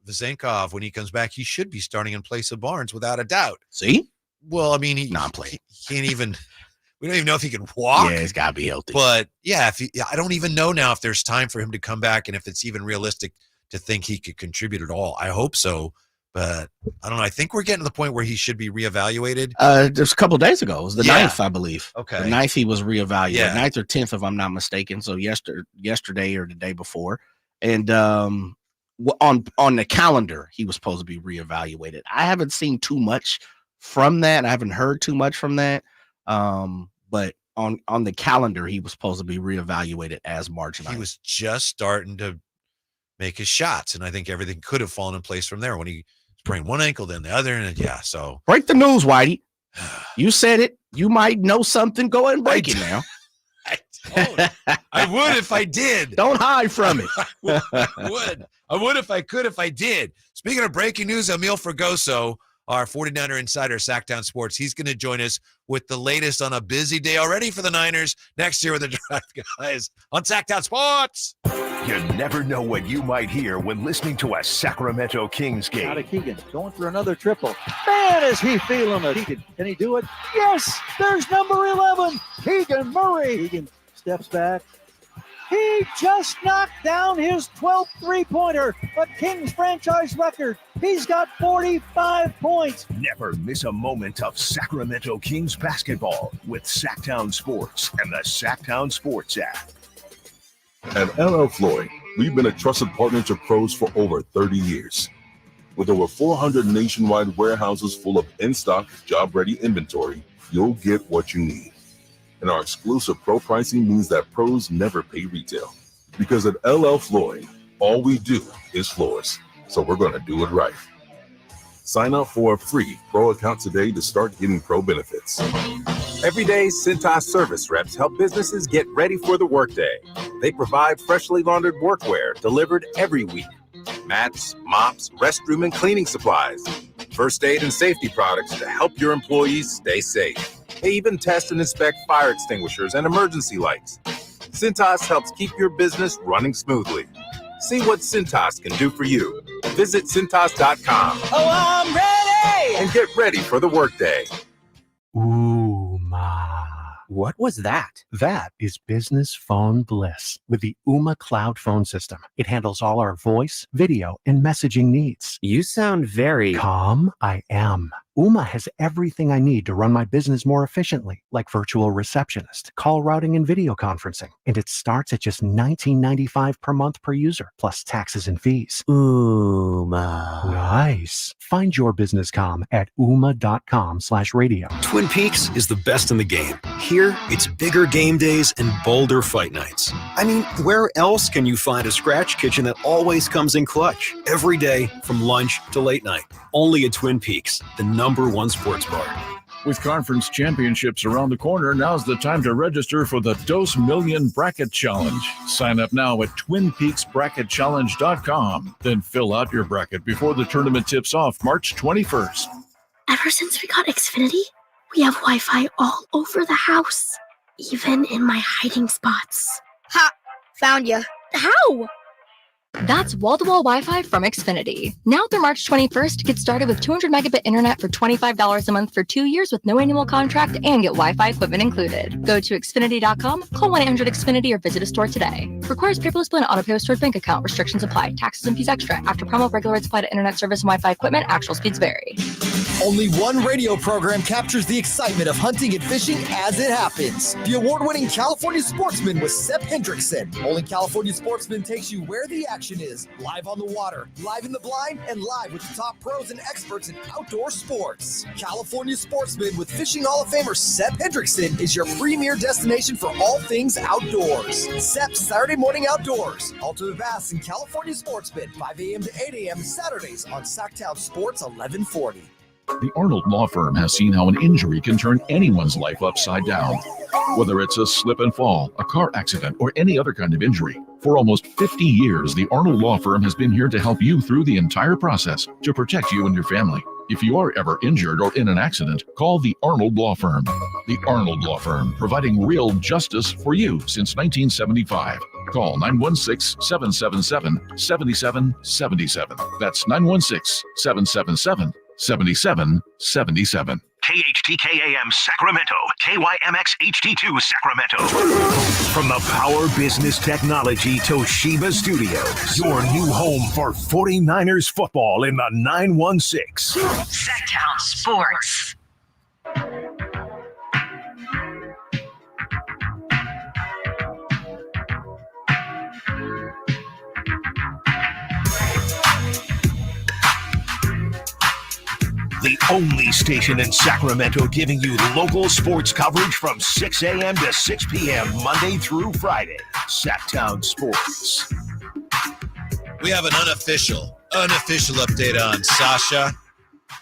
Vezenkov, when he comes back, he should be starting in place of Barnes without a doubt. See? Well, I mean, he can't even – we don't even know if he can walk. Yeah, he's got to be healthy. But, yeah, I don't even know now if there's time for him to come back and if it's even realistic to think he could contribute at all. I hope so, but I don't know. I think we're getting to the point where he should be reevaluated. Just a couple of days ago. It was the 9th, I believe. Okay. The 9th he was reevaluated. Yeah. 9th or 10th, if I'm not mistaken. So yesterday or the day before. And on the calendar, he was supposed to be reevaluated. I haven't seen too much from that. I haven't heard too much from that. But on the calendar, he was supposed to be reevaluated as March 9th. He was just starting to make his shots. And I think everything could have fallen in place from there when he sprained one ankle, then the other. And yeah, so. Break the news, Whitey. You said it. You might know something. Go ahead and break it now. I would if I did. Don't hide from it. I would if I could, if I did. Speaking of breaking news, Emil Fragoso, our 49er insider, Sactown Sports, he's going to join us with the latest on a busy day already for the Niners next year with the Drive Guys on Sactown Sports. You never know what you might hear when listening to a Sacramento Kings game. Out of Keegan, going for another triple. Man, is he feeling it. Can he do it? Yes, there's number 11, Keegan Murray. Keegan steps back. He just knocked down his 12th three-pointer, a Kings franchise record. He's got 45 points. Never miss a moment of Sacramento Kings basketball with Sactown Sports and the Sactown Sports app. At LL Floyd, we've been a trusted partner to pros for over 30 years. With over 400 nationwide warehouses full of in-stock, job-ready inventory, you'll get what you need. And our exclusive pro pricing means that pros never pay retail. Because at LL Floyd, all we do is floors. So we're going to do it right. Sign up for a free pro account today to start getting pro benefits. Every day, Cintas service reps help businesses get ready for the workday. They provide freshly laundered workwear delivered every week. Mats, mops, restroom and cleaning supplies. First aid and safety products to help your employees stay safe. They even test and inspect fire extinguishers and emergency lights. Cintas helps keep your business running smoothly. See what Cintas can do for you. Visit Cintas.com. Oh, I'm ready! And get ready for the workday. What was that? That is business phone bliss with the Ooma Cloud phone system. It handles all our voice, video, and messaging needs. You sound very calm. I am. Ooma has everything I need to run my business more efficiently, like virtual receptionist, call routing, and video conferencing. And it starts at just $19.95 per month per user, plus taxes and fees. Ooma. Nice. Find your business comm at ooma.com/radio. Twin Peaks is the best in the game. Here, it's bigger game days and bolder fight nights. I mean, where else can you find a scratch kitchen that always comes in clutch? Every day, from lunch to late night. Only at Twin Peaks, the #1 sports bar. With conference championships around the corner, now's the time to register for the Dos Million Bracket Challenge. Sign up now at TwinPeaksBracketChallenge.com. Then fill out your bracket before the tournament tips off March 21st. Ever since we got Xfinity, we have Wi-Fi all over the house, even in my hiding spots. Ha! Found you. How? That's wall-to-wall Wi-Fi from Xfinity. Now through March 21st, get started with 200 megabit internet for $25 a month for 2 years with no annual contract and get Wi-Fi equipment included. Go to Xfinity.com, call 1-800-XFINITY or visit a store today. Requires paperless bill and auto pay with stored bank account. Restrictions apply. Taxes and fees extra. After promo, regular rates apply to internet service and Wi-Fi equipment. Actual speeds vary. Only one radio program captures the excitement of hunting and fishing as it happens. The award-winning California Sportsman with Sep Hendrickson. Only California Sportsman takes you where the action is. Live on the water, live in the blind, and live with the top pros and experts in outdoor sports. California Sportsman with Fishing Hall of Famer Sep Hendrickson is your premier destination for all things outdoors. Sep's Saturday Morning Outdoors. Ultimate Bass and California Sportsman, 5 a.m. to 8 a.m. Saturdays on Sactown Sports 1140. The Arnold Law Firm has seen how an injury can turn anyone's life upside down. Whether it's a slip and fall, a car accident, or any other kind of injury. For almost 50 years, the Arnold Law Firm has been here to help you through the entire process to protect you and your family. If you are ever injured or in an accident, call the Arnold Law Firm. The Arnold Law Firm, providing real justice for you since 1975. Call 916-777-7777. That's 916-777-7777. KHTKAM Sacramento, KYMX HD2 Sacramento. From the Power Business Technology Toshiba Studios, your new home for 49ers football in the 916. Sactown Sports. The only station in Sacramento giving you local sports coverage from 6 a.m. to 6 p.m. Monday through Friday. Sactown Sports. We have an unofficial update on Sasha.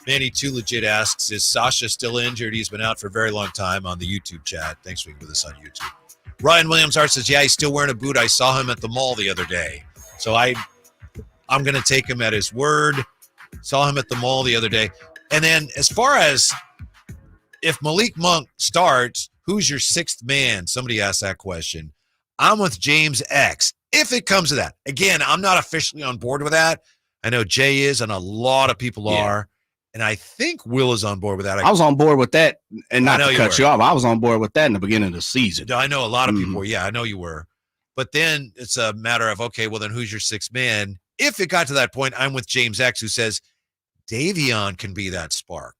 Manny Too Legit asks, is Sasha still injured? He's been out for a very long time on the YouTube chat. Thanks for being with us on YouTube. Ryan Williams Hart says, yeah, he's still wearing a boot. I saw him at the mall the other day. So I'm going to take him at his word. Saw him at the mall the other day. And then as far as if Malik Monk starts, who's your sixth man? Somebody asked that question. I'm with James X. If it comes to that. Again, I'm not officially on board with that. I know Jay is, and a lot of people are. And I think Will is on board with that. I was on board with that, and not to cut you off. I was on board with that in the beginning of the season. I know a lot of people were. Yeah, I know you were. But then it's a matter of, okay, well, then who's your sixth man? If it got to that point, I'm with James X, who says Davion can be that spark.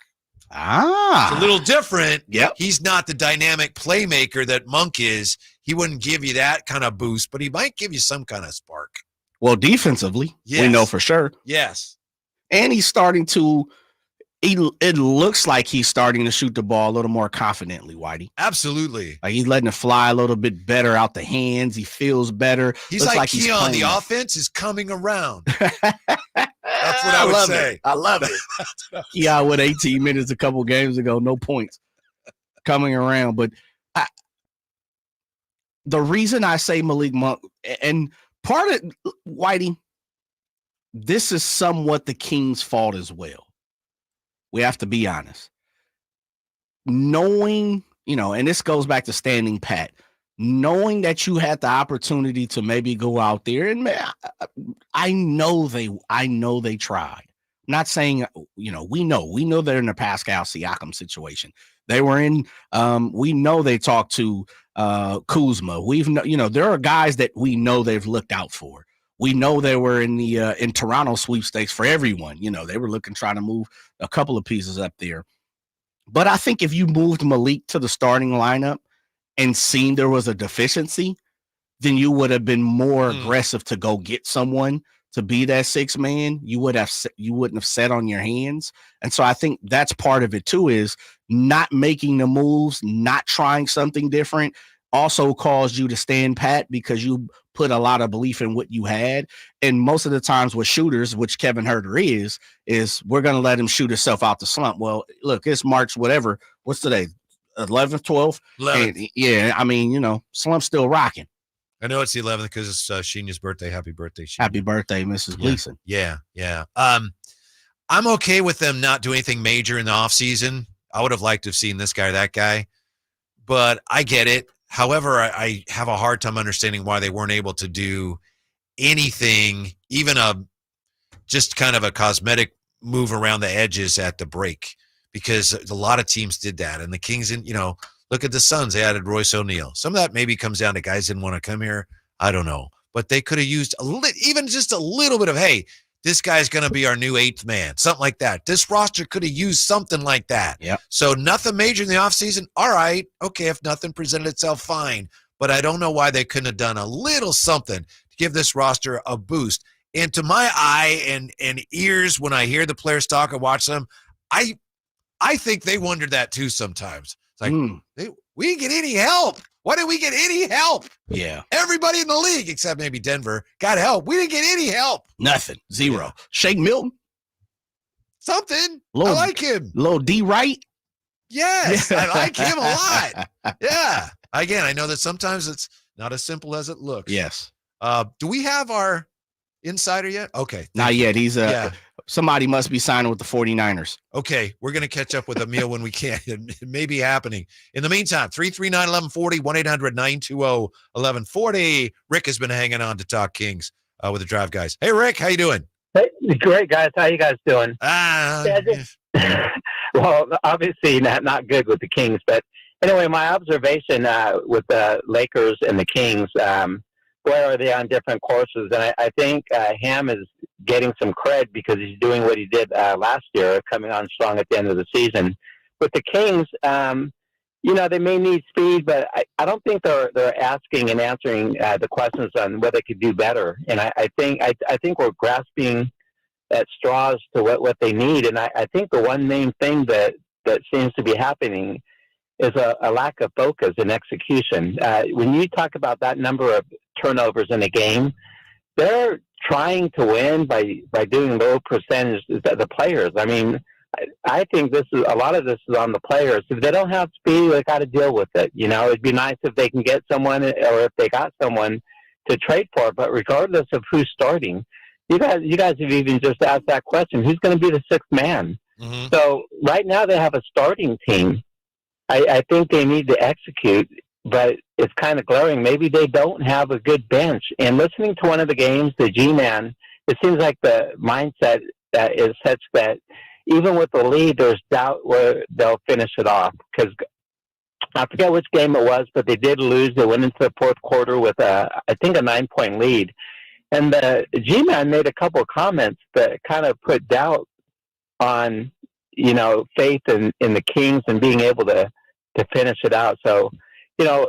It's a little different. Yep. He's not the dynamic playmaker that Monk is. He wouldn't give you that kind of boost, but he might give you some kind of spark. Well, defensively, we know for sure. Yes. And he's starting to it looks like he's starting to shoot the ball a little more confidently, Whitey. Absolutely. Like he's letting it fly a little bit better out the hands. He feels better. He's looks like he's Keon. playing. The offense is coming around. That's what I would say. I love it. Keon with 18 minutes a couple games ago, no points coming around. But the reason I say Malik Monk, and part of Whitey, this is somewhat the Kings' fault as well. We have to be honest. Knowing, and this goes back to standing pat, knowing that you had the opportunity to maybe go out there and I know they tried. I'm not saying, we know they're in the Pascal Siakam situation. They were in, we know they talked to Kuzma. There are guys that we know they've looked out for. We know they were in the in Toronto sweepstakes for everyone. They were trying to move a couple of pieces up there. But I think if you moved Malik to the starting lineup and seen there was a deficiency, then you would have been more aggressive to go get someone to be that sixth man. You wouldn't have sat on your hands. And so I think that's part of it too, is not making the moves, not trying something different, also caused you to stand pat because you put a lot of belief in what you had. And most of the times with shooters, which Kevin Huerter is we're going to let him shoot himself out the slump. Well, look, it's March, whatever. What's today? 11th, 12th? 11th. And, yeah, I mean, slump's still rocking. I know it's the 11th because it's Sheena's birthday. Happy birthday, Sheena. Happy birthday, Mrs. Gleason. Yeah. I'm okay with them not doing anything major in the offseason. I would have liked to have seen this guy or that guy, but I get it. However, I have a hard time understanding why they weren't able to do anything, even just kind of a cosmetic move around the edges at the break, because a lot of teams did that. And the Kings, look at the Suns. They added Royce O'Neal. Some of that maybe comes down to guys didn't want to come here. I don't know. But they could have used even just a little bit of, hey, this guy's going to be our new eighth man, something like that. This roster could have used something like that. Yep. So nothing major in the offseason. All right. Okay. If nothing presented itself, fine. But I don't know why they couldn't have done a little something to give this roster a boost. And to my eye and ears, when I hear the players talk and watch them, I think they wondered that too sometimes. It's like, we didn't get any help. Why didn't we get any help? Yeah. Everybody in the league, except maybe Denver, got help. We didn't get any help. Nothing. Zero. Yeah. Shake Milton. Something. I like him. Little D Wright. Yes. I like him a lot. Yeah. Again, I know that sometimes it's not as simple as it looks. Yes. Do we have our insider yet? Okay. Not yet. He's somebody must be signing with the 49ers. Okay, we're going to catch up with Emil when we can. It may be happening. In the meantime, 339-1140, 1-800-920-1140. Rick has been hanging on to talk Kings with the Drive Guys. Hey, Rick, how you doing? Hey, great, guys. How you guys doing? Well, obviously not good with the Kings, but anyway, my observation with the Lakers and the Kings, boy, are they on different courses. And I think Ham is getting some cred because he's doing what he did last year, coming on strong at the end of the season. With the Kings, they may need speed, but I don't think they're asking and answering the questions on what they could do better. And I think we're grasping at straws to what they need. And I think the one main thing that seems to be happening is a lack of focus and execution. When you talk about that number of turnovers in a game, they're trying to win by doing low percentage the players. I mean, I think a lot of this is on the players. If they don't have speed, they got to deal with it. You know, it'd be nice if they can get someone, or if they got someone to trade for. But regardless of who's starting, you guys have even just asked that question: who's going to be the sixth man? Mm-hmm. So right now they have a starting team. I think they need to execute, but it's kind of glaring. Maybe they don't have a good bench. And listening to one of the games, the G-Man, it seems like the mindset is such that even with the lead, there's doubt where they'll finish it off. Because I forget which game it was, but they did lose. They went into the fourth quarter with, I think, a 9-point lead. And the G-Man made a couple of comments that kind of put doubt on, you know, faith in the Kings and being able to finish it out. So, you know,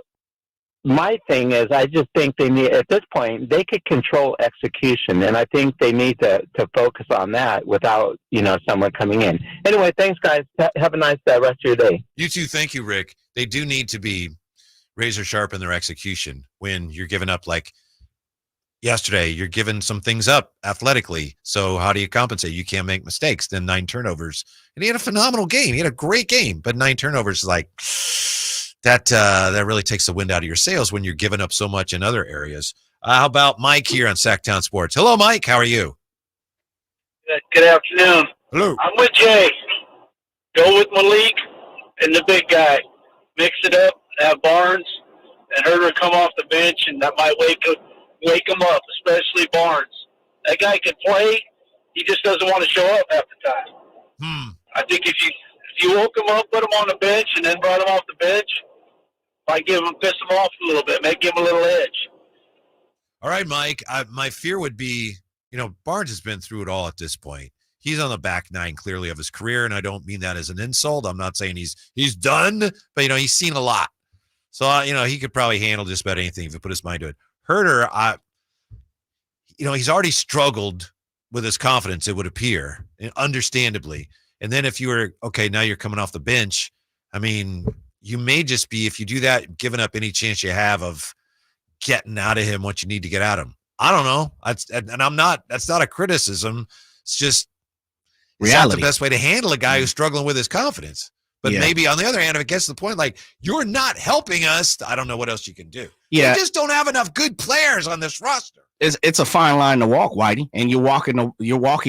my thing is, I just think they need, at this point, they could control execution, and I think they need to focus on that without, you know, someone coming in. Anyway, thanks, guys. Have a nice rest of your day. You too. Thank you, Rick. They do need to be razor sharp in their execution when you're giving up, like yesterday, you're giving some things up athletically. So how do you compensate? You can't make mistakes. Then 9 turnovers. And he had a phenomenal game. He had a great game, but 9 turnovers is like that really takes the wind out of your sails when you're giving up so much in other areas. How about Mike here on Sactown Sports? Hello, Mike. How are you? Good afternoon. Hello. I'm with Jay. Go with Malik and the big guy. Mix it up. Have Barnes and Herter come off the bench, and that might wake him up, especially Barnes. That guy can play. He just doesn't want to show up half the time. I think if you woke him up, put him on the bench, and then brought him off the bench, might piss him off a little bit, might give him a little edge. All right, Mike. My fear would be, you know, Barnes has been through it all at this point. He's on the back 9 clearly of his career, and I don't mean that as an insult. I'm not saying he's done, but, you know, he's seen a lot. So, you know, he could probably handle just about anything if he put his mind to it. Herter, you know, he's already struggled with his confidence, it would appear, understandably. And then if you were, okay, now you're coming off the bench, I mean, you may just be, if you do that, giving up any chance you have of getting out of him what you need to get out of him. I don't know. That's not a criticism. It's just reality. It's not the best way to handle a guy who's struggling with his confidence. But maybe on the other hand, if it gets to the point like you're not helping us, I don't know what else you can do. Yeah. You just don't have enough good players on this roster. It's a fine line to walk, Whitey, and you're walking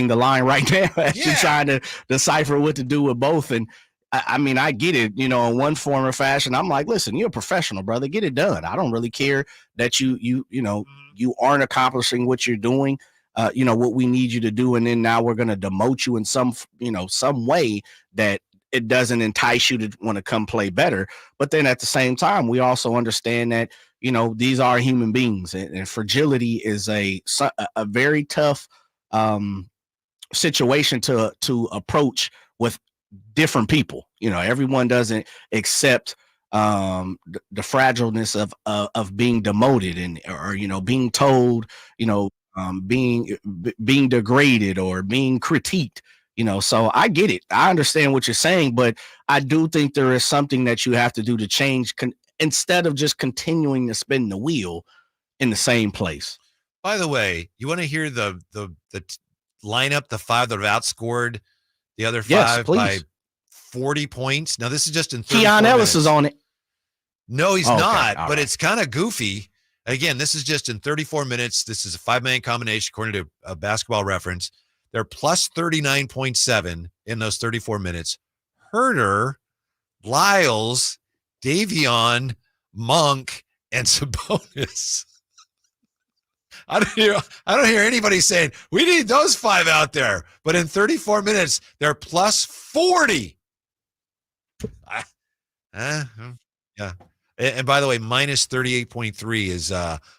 the line right now as you're trying to decipher what to do with both. And I mean, I get it, you know, in one form or fashion. I'm like, listen, you're a professional, brother. Get it done. I don't really care that you aren't accomplishing what you're doing. You know what we need you to do, and then now we're going to demote you in some way that it doesn't entice you to want to come play better. But then at the same time, we also understand that, you know, these are human beings, and fragility is a very tough situation to approach with different people. You know, everyone doesn't accept the fragileness of being demoted or you know, being told, you know, being degraded or being critiqued. You know, so I get it. I understand what you're saying, but I do think there is something that you have to do to change instead of just continuing to spin the wheel in the same place. By the way, you want to hear the lineup, the 5 that have outscored the other 5 by 40 points? Now, this is just in 34 Keon Ellis minutes. is on it. No, he's not, but right. it's kind of goofy. Again, this is just in 34 minutes. This is a 5-man combination, according to Basketball Reference. They're plus 39.7 in those 34 minutes. Herter, Lyles, Davion, Monk, and Sabonis. I don't hear anybody saying we need those 5 out there. But in 34 minutes, they're plus 40. Yeah. And by the way, minus 38.3 is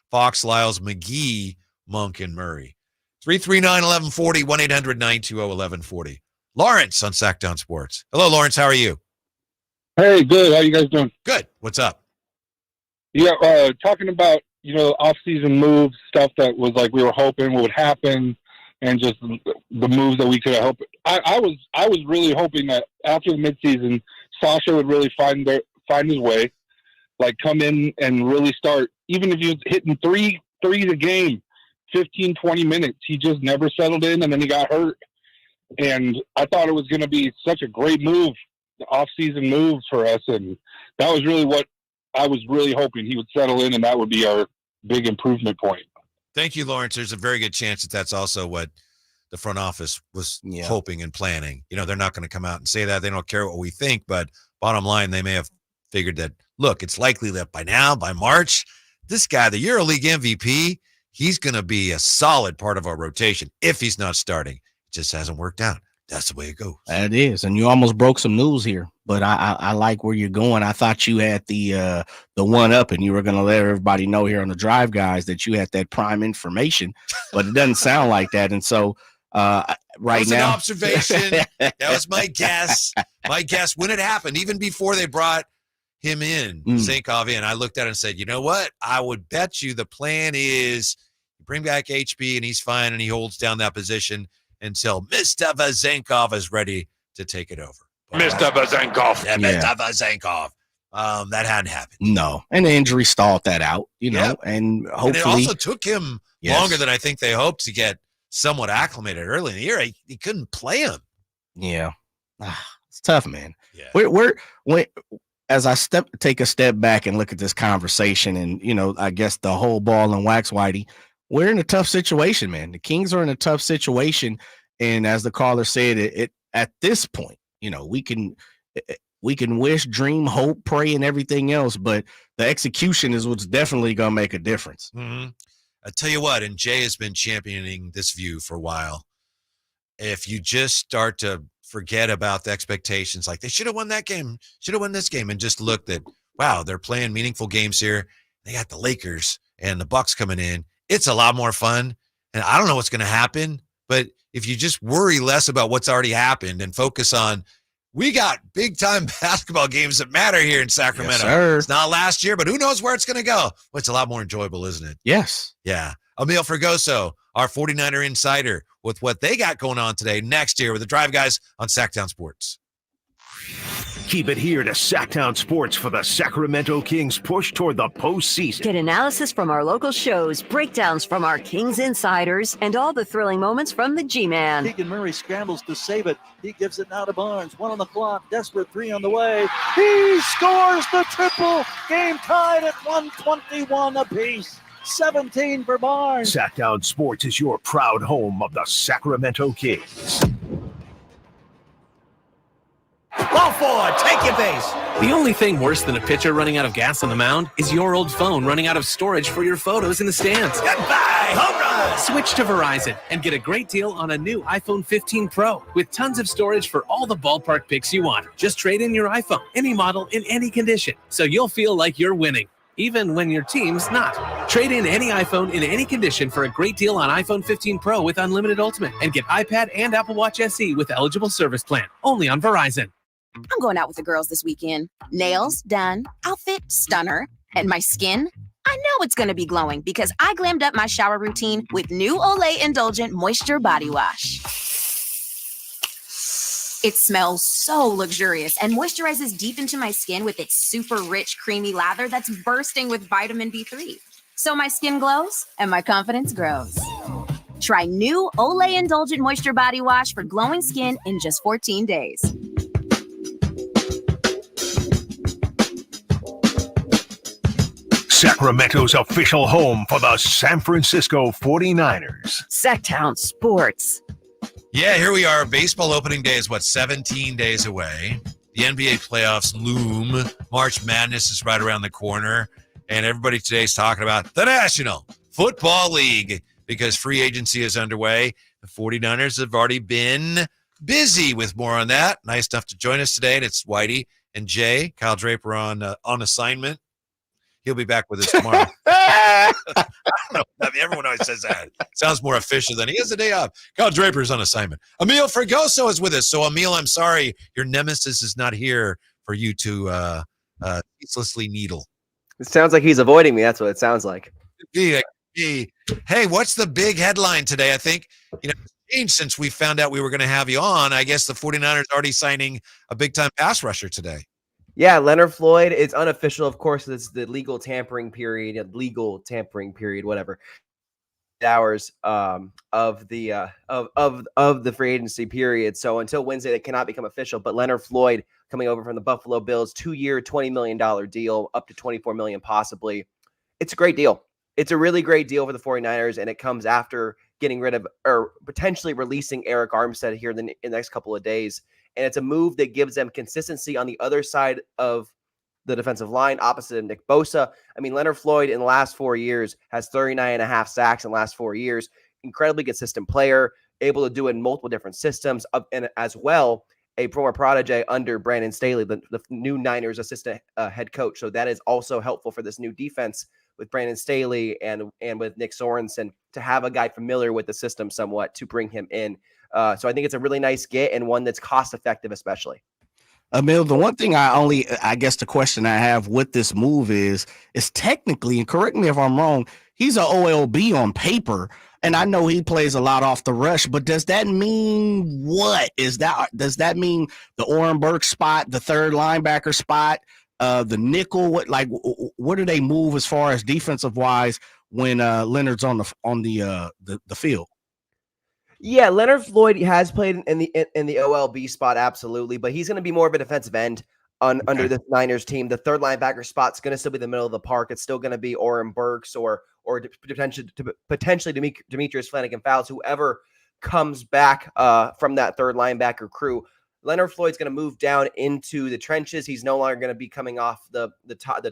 Fox, Lyles, McGee, Monk, and Murray. 339-1140, 1-800-920-1140. Lawrence on Sactown Sports. Hello, Lawrence. How are you? Hey, good. How you guys doing? Good. What's up? Yeah, talking about, you know, off-season moves, stuff that was like we were hoping would happen, and just the moves that we could have hoped. I was really hoping that after the midseason, Sasha would really find his way, like come in and really start. Even if he was hitting threes a game, 15, 20 minutes. He just never settled in, and then he got hurt. And I thought it was going to be such a great move, the off-season move for us, and that was really what I was really hoping he would settle in, and that would be our big improvement point. Thank you, Lawrence. There's a very good chance that that's also what the front office was hoping and planning. You know, they're not going to come out and say that. They don't care what we think, but bottom line, they may have figured that, look, it's likely that by now, by March, this guy, the EuroLeague MVP, he's going to be a solid part of our rotation if he's not starting. It just hasn't worked out. That's the way it goes. That is, and you almost broke some news here, but I like where you're going. I thought you had the one up, and you were going to let everybody know here on the Drive Guys that you had that prime information, but it doesn't sound like that. And so right now, an observation. That was my guess. My guess when it happened, even before they brought him in, Zankov in, I looked at it and said, you know what? I would bet you the plan is you bring back HB and he's fine and he holds down that position until Mr. Vazenkov is ready to take it over. Mr. Vazenkov. Yeah, Mr. Vazenkov. That hadn't happened. No. And the injury stalled that out, you know, and hopefully. And it also took him longer than I think they hoped to get somewhat acclimated early in the year. He couldn't play him. Yeah. It's tough, man. Yeah. We're as I take a step back and look at this conversation and, you know, I guess the whole ball and wax, Whitey, we're in a tough situation, man. The Kings are in a tough situation. And as the caller said, it at this point, you know, we can wish, dream, hope, pray, and everything else, but the execution is what's definitely going to make a difference. Mm-hmm. I tell you what, and Jay has been championing this view for a while. If you just start to forget about the expectations, like they should have won that game, should have won this game, and just look that, wow, they're playing meaningful games here. They got the Lakers and the Bucks coming in. It's a lot more fun. And I don't know what's going to happen, but if you just worry less about what's already happened and focus on, we got big-time basketball games that matter here in Sacramento. Yes, sir. It's not last year, but who knows where it's going to go. Well, it's a lot more enjoyable, isn't it? Yes. Yeah. Emil Fergoso, our 49er insider, with what they got going on today next year with the Drive Guys on Sactown Sports. Keep it here to Sactown Sports for the Sacramento Kings push toward the postseason. Get analysis from our local shows, breakdowns from our Kings insiders, and all the thrilling moments from the G-Man. Keegan Murray scrambles to save it. He gives it now to Barnes. 1 on the clock. Desperate 3 on the way. He scores the triple. Game tied at 121 apiece. 17 for Barnes. Sactown Sports is your proud home of the Sacramento Kings. Ball forward, take your base. The only thing worse than a pitcher running out of gas on the mound is your old phone running out of storage for your photos in the stands. Goodbye, home run. Switch to Verizon and get a great deal on a new iPhone 15 Pro with tons of storage for all the ballpark pics you want. Just trade in your iPhone, any model, in any condition, so you'll feel like you're winning, even when your team's not. Trade in any iPhone in any condition for a great deal on iPhone 15 Pro with Unlimited Ultimate and get iPad and Apple Watch SE with eligible service plan. Only on Verizon. I'm going out with the girls this weekend. Nails done, outfit stunner, and my skin, I know it's going to be glowing because I glammed up my shower routine with new Olay Indulgent Moisture Body Wash. It smells so luxurious and moisturizes deep into my skin with its super rich, creamy lather that's bursting with vitamin B3. So my skin glows and my confidence grows. Try new Olay Indulgent Moisture Body Wash for glowing skin in just 14 days. Sacramento's official home for the San Francisco 49ers. Sactown Sports. Yeah, here we are. Baseball opening day is, 17 days away. The NBA playoffs loom. March Madness is right around the corner. And everybody today is talking about the National Football League because free agency is underway. The 49ers have already been busy with more on that. Nice enough to join us today. And it's Whitey and Jay. Kyle Draper on assignment. He'll be back with us tomorrow. I don't know. I mean, everyone always says that. Sounds more official than he has a day off. Kyle Draper's on assignment. Emil Fergoso is with us. So, Emil, I'm sorry. Your nemesis is not here for you to ceaselessly needle. It sounds like he's avoiding me. That's what it sounds like. Hey, what's the big headline today? I think, it's changed since we found out we were going to have you on. I guess the 49ers already signing a big-time pass rusher today. Yeah, Leonard Floyd. It's unofficial, of course. It's the legal tampering period, whatever. hours of the free agency period. So until Wednesday, they cannot become official. But Leonard Floyd coming over from the Buffalo Bills, 2-year, $20 million deal, up to $24 million possibly. It's a great deal. It's a really great deal for the 49ers, and it comes after getting rid of or potentially releasing Eric Armstead here in the next couple of days. And it's a move that gives them consistency on the other side of the defensive line, opposite of Nick Bosa. I mean, Leonard Floyd in the last 4 years has 39.5 sacks in the last 4 years. Incredibly consistent player, able to do it in multiple different systems, and as well, a former protege under Brandon Staley, the new Niners assistant head coach. So that is also helpful for this new defense with Brandon Staley and with Nick Sorensen to have a guy familiar with the system somewhat to bring him in. So I think it's a really nice get and one that's cost effective, especially. Emil, the one thing I guess the question I have with this move is technically, and correct me if I'm wrong, he's an OLB on paper, and I know he plays a lot off the rush, but does that mean what? Does that mean the Oren Burks spot, the third linebacker spot, the nickel? What do they move as far as defensive wise when Leonard's on the field? Yeah, Leonard Floyd has played in the OLB spot, absolutely, but he's going to be more of a defensive end under the Niners team. The third linebacker spot's going to still be the middle of the park. It's still going to be Oren Burks or potentially Demetrius Flanagan-Fowles, whoever comes back from that third linebacker crew. Leonard Floyd's going to move down into the trenches. He's no longer going to be coming off the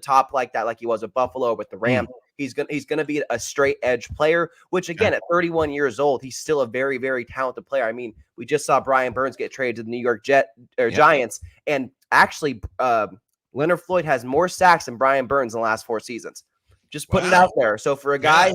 top like that, like he was at Buffalo with the Rams. He's going to be a straight edge player, which again, at 31 years old, he's still a very, very talented player. I mean, we just saw Brian Burns get traded to the New York Giants, and actually, Leonard Floyd has more sacks than Brian Burns in the last 4 seasons. Just putting it out there. So for a guy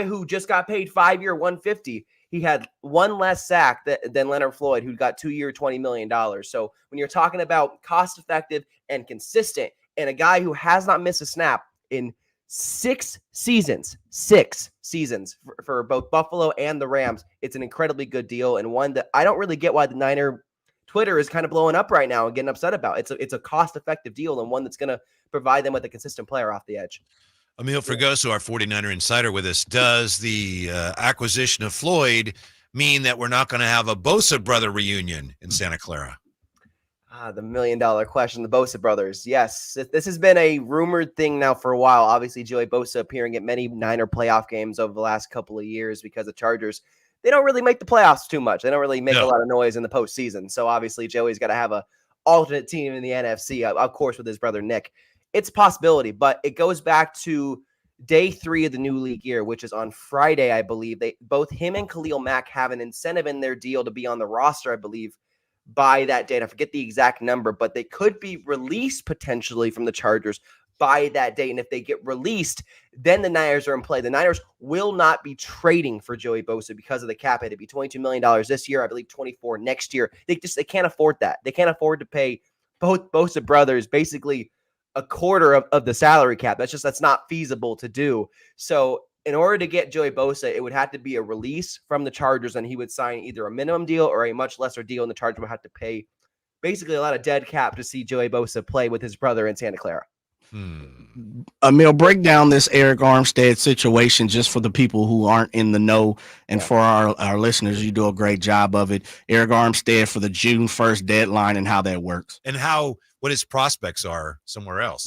who just got paid 5-year $150, he had one less sack than Leonard Floyd, who got 2-year $20 million. So when you're talking about cost effective and consistent, and a guy who has not missed a snap in 6 seasons for both Buffalo and the Rams, it's an incredibly good deal, and one that I don't really get why the Niner Twitter is kind of blowing up right now and getting upset about. It's a cost-effective deal and one that's going to provide them with a consistent player off the edge. Emil Fregoso, our 49er insider with us. Does the acquisition of Floyd mean that we're not going to have a Bosa brother reunion in Santa Clara? The $1 million question, the Bosa brothers. Yes, this has been a rumored thing now for a while. Obviously, Joey Bosa appearing at many Niner playoff games over the last couple of years because the Chargers, they don't really make the playoffs too much. They don't really make a lot of noise in the postseason. So obviously, Joey's got to have an alternate team in the NFC, of course, with his brother Nick. It's a possibility, but it goes back to day 3 of the new league year, which is on Friday, I believe. Both him and Khalil Mack have an incentive in their deal to be on the roster, I believe, by that date. I forget the exact number, but they could be released potentially from the Chargers by that date. And if they get released, then the Niners are in play. The Niners will not be trading for Joey Bosa because of the cap hit. It'd be $22 million this year, I believe 24 next year. They can't afford that. They can't afford to pay both Bosa brothers basically a quarter of the salary cap. That's not feasible to do. So in order to get Joey Bosa, it would have to be a release from the Chargers, and he would sign either a minimum deal or a much lesser deal, and the Chargers would have to pay basically a lot of dead cap to see Joey Bosa play with his brother in Santa Clara. Emil, break down this Eric Armstead situation just for the people who aren't in the know, and for our listeners, you do a great job of it. Eric Armstead for the June 1st deadline and how that works. And what his prospects are somewhere else.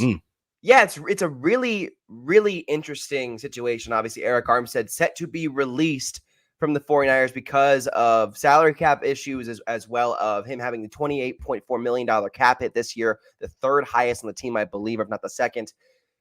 Yeah, it's a really, really interesting situation. Obviously, Eric Armstead set to be released from the 49ers because of salary cap issues, as well of him having the $28.4 million cap hit this year, the third highest on the team, I believe, if not the second.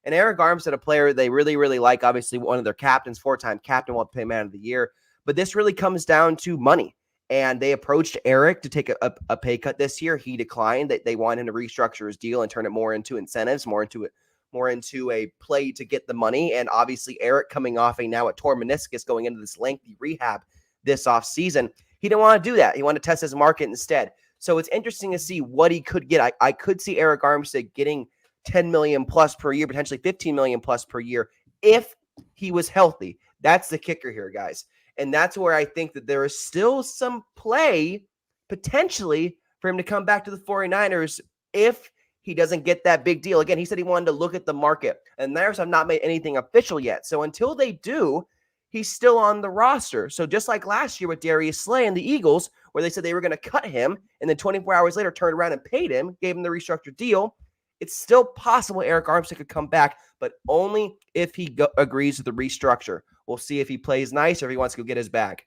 And Eric Armstead, a player they really, really like, obviously one of their captains, 4-time captain, will pay man of the year. But this really comes down to money. And they approached Eric to take a pay cut this year. He declined. They wanted him to restructure his deal and turn it more into incentives, more into a play to get the money. And obviously, Eric coming off a torn meniscus going into this lengthy rehab this offseason, he didn't want to do that. He wanted to test his market instead. So it's interesting to see what he could get. I could see Eric Armstead getting $10 million plus per year, potentially $15 million plus per year if he was healthy. That's the kicker here, guys. And that's where I think that there is still some play potentially for him to come back to the 49ers if he doesn't get that big deal. Again, he said he wanted to look at the market, and the Niners have not made anything official yet. So until they do, he's still on the roster. So just like last year with Darius Slay and the Eagles, where they said they were going to cut him and then 24 hours later turned around and paid him, gave him the restructured deal, it's still possible Eric Armstead could come back, but only if he agrees to the restructure. We'll see if he plays nice or if he wants to go get his bag.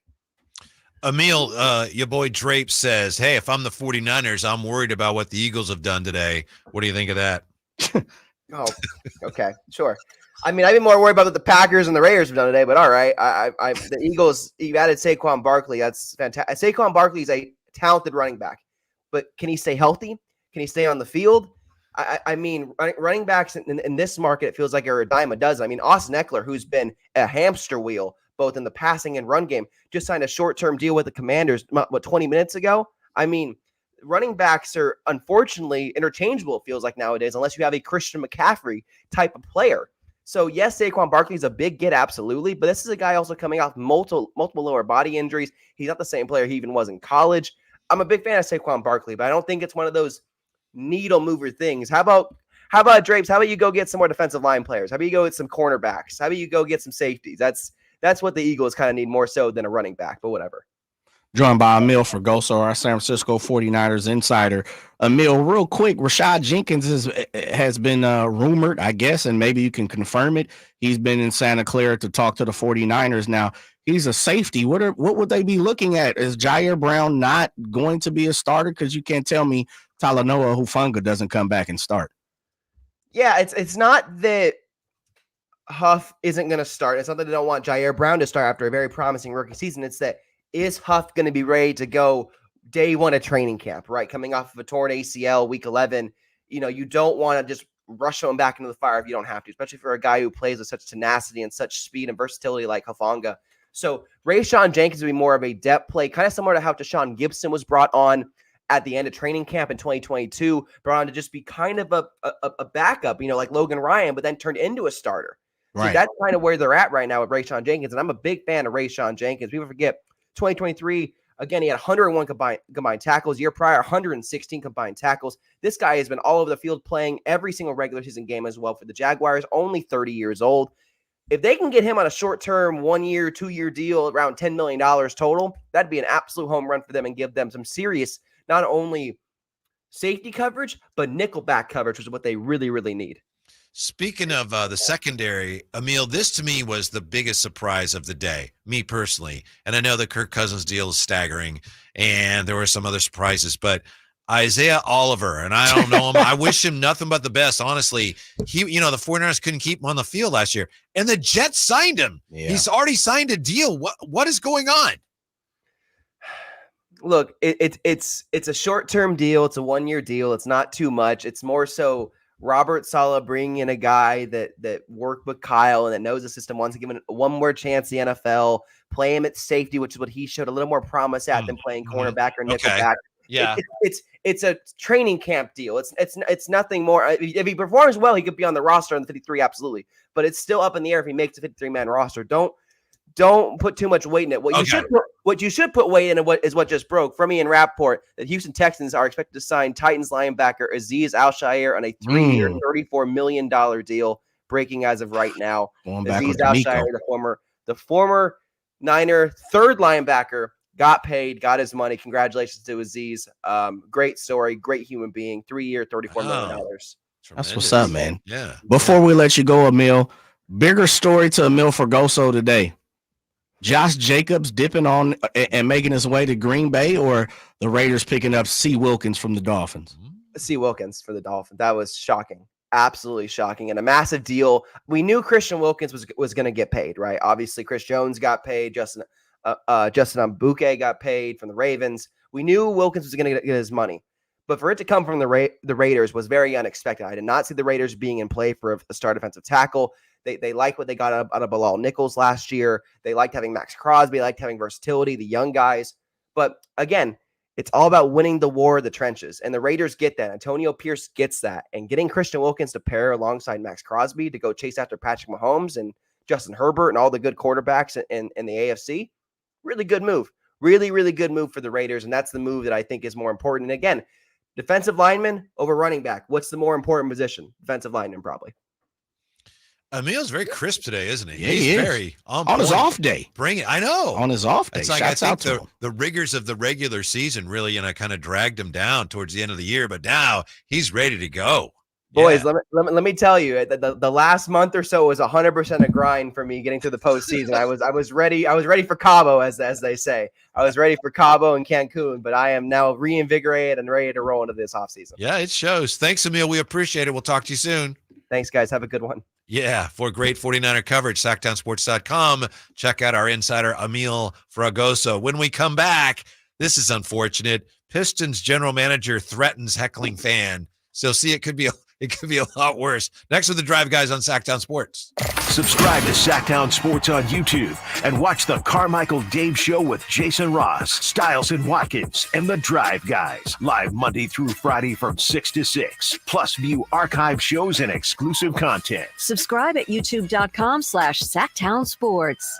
Emil, your boy Drape says, hey, if I'm the 49ers, I'm worried about what the Eagles have done today. What do you think of that? Oh, okay, sure. I mean, I'd be more worried about what the Packers and the Raiders have done today, but all right. The Eagles, you added Saquon Barkley. That's fantastic. Saquon Barkley is a talented running back, but can he stay healthy? Can he stay on the field? I mean, running backs in this market, it feels like are a dime a dozen. I mean, Austin Eckler, who's been a hamster wheel, both in the passing and run game, just signed a short-term deal with the Commanders, 20 minutes ago? I mean, running backs are unfortunately interchangeable, it feels like nowadays, unless you have a Christian McCaffrey type of player. So, yes, Saquon Barkley is a big get, absolutely, but this is a guy also coming off multiple lower body injuries. He's not the same player he even was in college. I'm a big fan of Saquon Barkley, but I don't think it's one of those needle mover things. How about Drapes? How about you go get some more defensive line players? How about you go get some cornerbacks? How about you go get some safeties? That's what the Eagles kind of need more so than a running back, but whatever. Joined by Emil Fergoso, our San Francisco 49ers insider. Emil, real quick, Rashad Jenkins has been rumored, I guess, and maybe you can confirm it. He's been in Santa Clara to talk to the 49ers now. He's a safety. What would they be looking at? Is Jair Brown not going to be a starter? Because you can't tell me Talanoa Hufanga doesn't come back and start. Yeah, it's not that Huff isn't going to start. It's not that they don't want Jair Brown to start after a very promising rookie season. It's that is Huff going to be ready to go day one of training camp, right? Coming off of a torn ACL week 11, you don't want to just rush him back into the fire if you don't have to, especially for a guy who plays with such tenacity and such speed and versatility like Hufanga. So Rayshawn Jenkins will be more of a depth play, kind of similar to how Tashawn Gibson was brought on at the end of training camp in 2022, brought on to just be kind of a backup, like Logan Ryan, but then turned into a starter. Right. So that's kind of where they're at right now with Rayshawn Jenkins, and I'm a big fan of Rayshawn Jenkins. People forget 2023, again, he had 101 combined tackles. Year prior, 116 combined tackles. This guy has been all over the field playing every single regular season game as well for the Jaguars, only 30 years old. If they can get him on a short-term 1-year, 2-year deal around $10 million total, that'd be an absolute home run for them and give them some serious, not only safety coverage, but nickelback coverage, which is what they really, really need. Speaking of the secondary, Emil, this to me was the biggest surprise of the day, me personally. And I know the Kirk Cousins deal is staggering, and there were some other surprises, but Isaiah Oliver, and I don't know him. I wish him nothing but the best, honestly. The 49ers couldn't keep him on the field last year, and the Jets signed him. Yeah. He's already signed a deal. What is going on? Look, it's a short-term deal. It's a 1-year deal. It's not too much. It's more so Robert Saleh bringing in a guy that worked with Kyle and that knows the system, wants to give him one more chance in the NFL, play him at safety, which is what he showed a little more promise at than playing cornerback or nickelback. Okay. Yeah, it's a training camp deal. It's nothing more. If he performs well, he could be on the roster on the 53, absolutely. But it's still up in the air if he makes a 53-man roster. Don't put too much weight in it. What you should put weight in it is what just broke from me in Rapport that Houston Texans are expected to sign Titans linebacker Azeez Al-Shaair on a 3-year, $34 million deal, breaking as of right now. Azeez Al-Shaair, the former Niner third linebacker, got paid, got his money. Congratulations to Azeez. Great story, great human being. 3-year, $34 million. That's what's up, man. Yeah. Before we let you go, Emil, bigger story to Emil Fergoso today. Josh Jacobs dipping on and making his way to Green Bay, or the Raiders picking up C. Wilkins from the Dolphins? C. Wilkins for the Dolphins. That was shocking. Absolutely shocking. And a massive deal. We knew Christian Wilkins was going to get paid, right? Obviously, Chris Jones got paid. Justin Mbuke got paid from the Ravens. We knew Wilkins was going to get his money. But for it to come from the Raiders was very unexpected. I did not see the Raiders being in play for a star defensive tackle. They like what they got out of Bilal Nichols last year. They liked having Max Crosby. They liked having versatility, the young guys. But again, it's all about winning the war of the trenches. And the Raiders get that. Antonio Pierce gets that. And getting Christian Wilkins to pair alongside Max Crosby to go chase after Patrick Mahomes and Justin Herbert and all the good quarterbacks in the AFC, really good move. Really, really good move for the Raiders. And that's the move that I think is more important. And again, defensive lineman over running back. What's the more important position? Defensive lineman, probably. Emil's very crisp today, isn't he? Yeah, He's he is. very on his off day. Bring it. I know. On his off day. It's like Shouts I out to think him. the rigors of the regular season really, kind of dragged him down towards the end of the year. But now he's ready to go. Boys, let me tell you, the last month or so was 100% a grind for me getting to the postseason. I was ready. I was ready for Cabo, as they say. I was ready for Cabo and Cancun, but I am now reinvigorated and ready to roll into this offseason. Yeah, it shows. Thanks, Emil. We appreciate it. We'll talk to you soon. Thanks, guys. Have a good one. Yeah, for great 49er coverage, SactownSports.com. Check out our insider, Emil Fragoso. When we come back, this is unfortunate. Pistons general manager threatens heckling fan. So see, it could be a lot worse. Next with the Drive Guys on Sactown Sports. Subscribe to Sactown Sports on YouTube and watch the Carmichael Dave Show with Jason Ross, Stiles and Watkins, and the Drive Guys. Live Monday through Friday from 6 to 6. Plus view archive shows and exclusive content. Subscribe at youtube.com/Sactown Sports.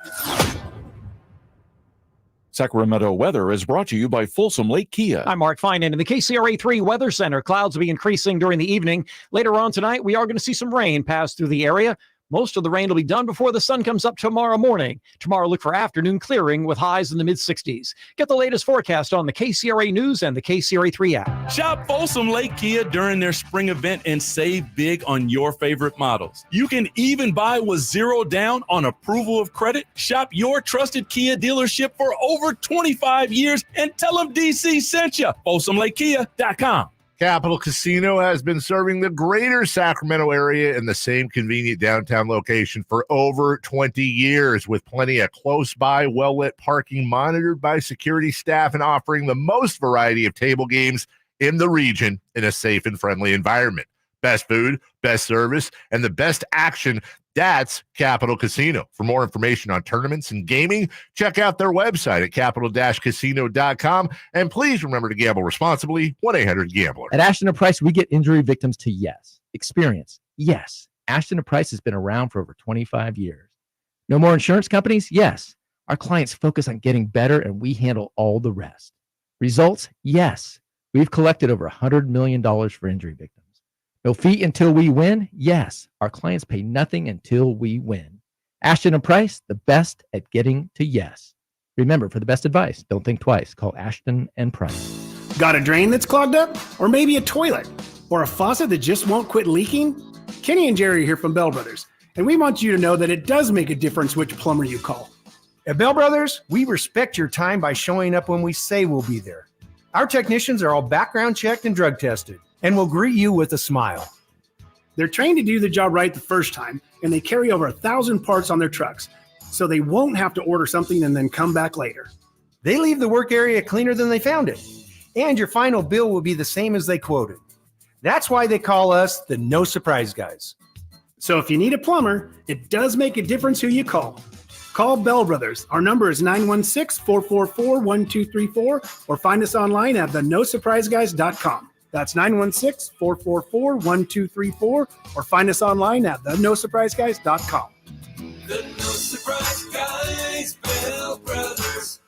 Sacramento weather is brought to you by Folsom Lake Kia. I'm Mark Finan in the KCRA 3 Weather Center. Clouds will be increasing during the evening. Later on tonight, we are going to see some rain pass through the area. Most of the rain will be done before the sun comes up tomorrow morning. Tomorrow, look for afternoon clearing with highs in the mid-60s. Get the latest forecast on the KCRA News and the KCRA 3 app. Shop Folsom Lake Kia during their spring event and save big on your favorite models. You can even buy with zero down on approval of credit. Shop your trusted Kia dealership for over 25 years and tell them DC sent you. FolsomLakeKia.com. Capital Casino has been serving the greater Sacramento area in the same convenient downtown location for over 20 years, with plenty of close-by, well-lit parking monitored by security staff and offering the most variety of table games in the region in a safe and friendly environment. Best food, best service, and the best action. That's Capital Casino. For more information on tournaments and gaming, check out their website at capital-casino.com. And please remember to gamble responsibly. 1-800-GAMBLER. At Ashton & Price, we get injury victims to yes. Experience, yes. Ashton & Price has been around for over 25 years. No more insurance companies? Yes. Our clients focus on getting better, and we handle all the rest. Results? Yes. We've collected over $100 million for injury victims. No fee until we win? Yes. Our clients pay nothing until we win. Ashton & Price, the best at getting to yes. Remember, for the best advice, don't think twice. Call Ashton & Price. Got a drain that's clogged up? Or maybe a toilet? Or a faucet that just won't quit leaking? Kenny and Jerry here from Bell Brothers, and we want you to know that it does make a difference which plumber you call. At Bell Brothers, we respect your time by showing up when we say we'll be there. Our technicians are all background checked and drug tested, and will greet you with a smile. They're trained to do the job right the first time, and they carry over 1,000 parts on their trucks, so they won't have to order something and then come back later. They leave the work area cleaner than they found it, and your final bill will be the same as they quoted. That's why they call us the No Surprise Guys. So if you need a plumber, it does make a difference who you call. Call Bell Brothers. Our number is 916-444-1234, or find us online at thenosurpriseguys.com. That's 916-444-1234, or find us online at thenosurpriseguys.com. The No Surprise Guys, Bell Brothers.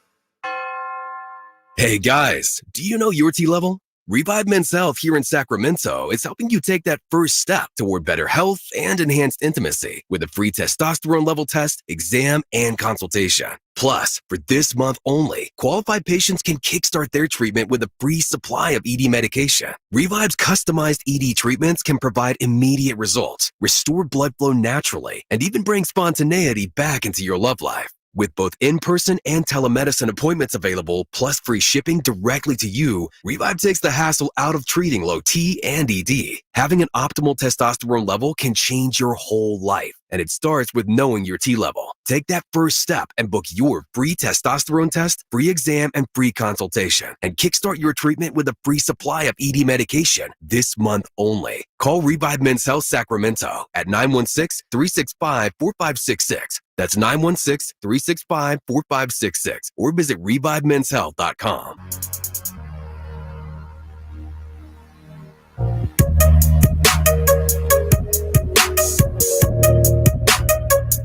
Hey guys, do you know your T level? Revive Men's Health here in Sacramento is helping you take that first step toward better health and enhanced intimacy with a free testosterone level test, exam, and consultation. Plus, for this month only, qualified patients can kickstart their treatment with a free supply of ED medication. Revive's customized ED treatments can provide immediate results, restore blood flow naturally, and even bring spontaneity back into your love life. With both in-person and telemedicine appointments available, plus free shipping directly to you, Revive takes the hassle out of treating low T and ED. Having an optimal testosterone level can change your whole life, and it starts with knowing your T level. Take that first step and book your free testosterone test, free exam, and free consultation, and kickstart your treatment with a free supply of ED medication this month only. Call Revive Men's Health Sacramento at 916-365-4566. That's 916-365-4566, or visit ReviveMen'sHealth.com.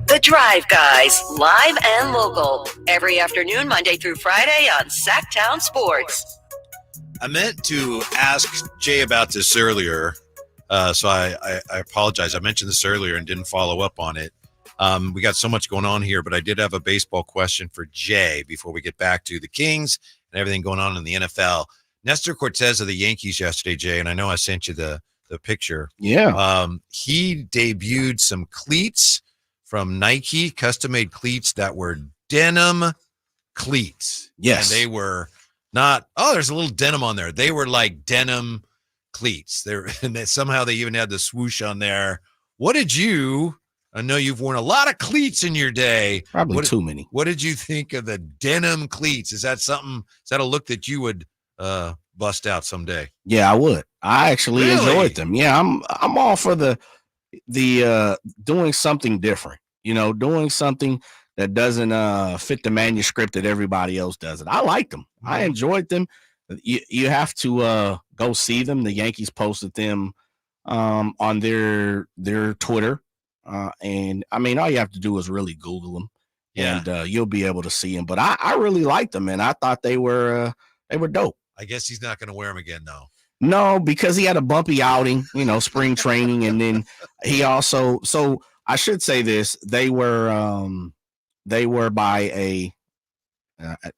The Drive Guys, live and local, every afternoon, Monday through Friday on Sactown Sports. I meant to ask Jay about this earlier. So I apologize. I mentioned this earlier and didn't follow up on it. We got so much going on here, but I did have a baseball question for Jay before we get back to the Kings and everything going on in the NFL. Nestor Cortez of the Yankees yesterday, Jay, and I know I sent you the picture. Yeah. He debuted some cleats from Nike, custom-made cleats that were denim cleats. Yes. And they were not, there's a little denim on there. They were like denim cleats. Somehow they even had the swoosh on there. I know you've worn a lot of cleats in your day. Probably too many. What did you think of the denim cleats? Is that a look that you would bust out someday? Yeah, I would. I actually Really? enjoyed them. Yeah, I'm all for the doing something different. Doing something that doesn't fit the manuscript that everybody else does it. I like them. I enjoyed them. You have to go see them. The Yankees posted them on their Twitter. And I mean, all you have to do is really Google them, and you'll be able to see them. But I really liked them, and I thought they were dope. I guess he's not going to wear them again, though. No, because he had a bumpy outing, spring training, and then he also. So I should say this: they were by a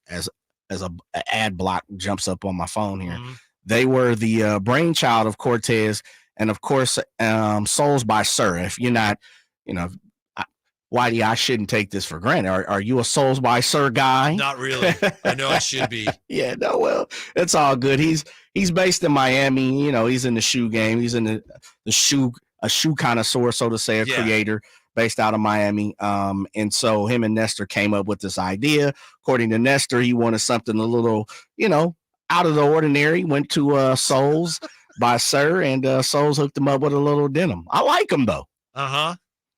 as a ad block jumps up on my phone here. Mm-hmm. They were the brainchild of Cortez, and of course, soles by Sir. If you're not, Whitey, I shouldn't take this for granted. Are you a Souls by Sir guy? Not really. I know I should be. Yeah, no, well, it's all good. He's based in Miami. He's in the shoe game. He's in a shoe connoisseur, so to say, a creator based out of Miami. And so him and Nestor came up with this idea. According to Nestor, he wanted something a little, out of the ordinary. Went to Souls by Sir, and Souls hooked him up with a little denim. I like them though. Uh-huh.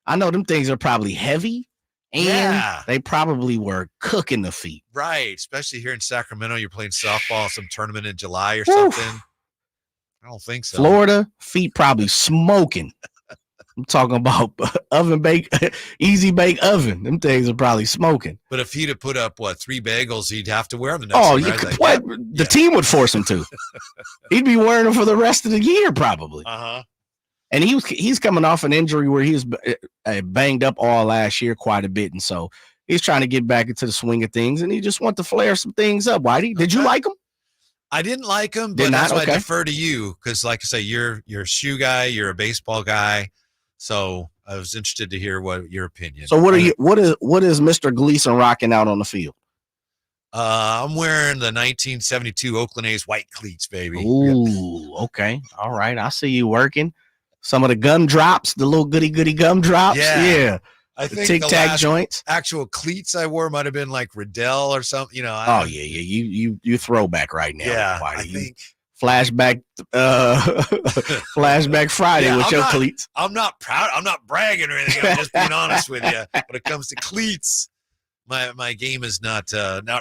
I know them things are probably heavy, and they probably were cooking the feet. Right, especially here in Sacramento. You're playing softball, some tournament in July or something. I don't think so. Florida, feet probably smoking. I'm talking about oven bake, easy bake oven. Them things are probably smoking. But if he'd have put up, 3 bagels, he'd have to wear them the next Oh, day, you right? could, Like, the team would force him to. He'd be wearing them for the rest of the year, probably. Uh-huh. And he's coming off an injury where he was banged up all last year quite a bit. And so he's trying to get back into the swing of things, and he just wants to flare some things up. Whitey, did you like him? I didn't like him, but that's why I defer to you because, like I say, you're a shoe guy, you're a baseball guy. So I was interested to hear what your opinion. So what is Mr. Gleason rocking out on the field? I'm wearing the 1972 Oakland A's white cleats, baby. Ooh, okay. All right. I see you working. Some of the gumdrops, the little goody gumdrops. Yeah. I think Tic Tac joints. Actual cleats I wore might have been like Riddell or something. You throwback right now. Yeah, Whitey. I think. Flashback Friday with your cleats. I'm not proud. I'm not bragging or anything. I'm just being honest with you. When it comes to cleats, my game is not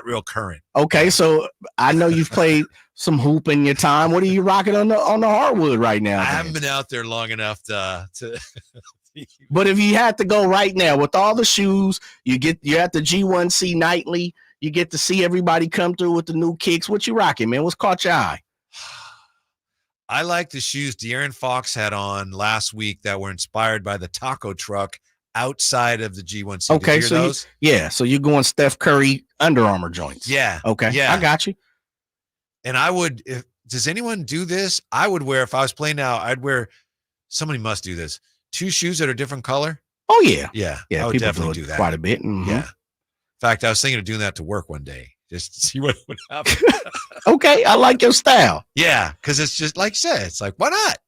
real current. Okay, so I know you've played some hoop in your time. What are you rocking on the hardwood right now? I haven't been out there long enough to But if you had to go right now with all the shoes, you're at the G1C nightly, you get to see everybody come through with the new kicks. What you rocking, man? What's caught your eye? I like the shoes De'Aaron Fox had on last week that were inspired by the taco truck outside of the G1C. Okay, Did you hear those? So you're going Steph Curry Under Armour joints. Yeah. Okay. Yeah. I got you. And I would, does anyone do this? I would wear, if I was playing now, somebody must do this. 2 shoes that are different color. Oh, yeah. Yeah. Yeah. I would People definitely do do that. quite a bit. Mm-hmm. Yeah. In fact, I was thinking of doing that to work one day just to see what would happen. Okay. I like your style. Yeah. Cause it's just like you said, it's like, why not?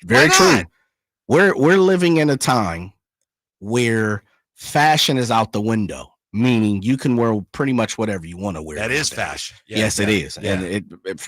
Very Why true. not? We're living in a time where fashion is out the window, meaning you can wear pretty much whatever you want to wear. That is nowadays. fashion. Yeah, Yes, it is. yeah. And it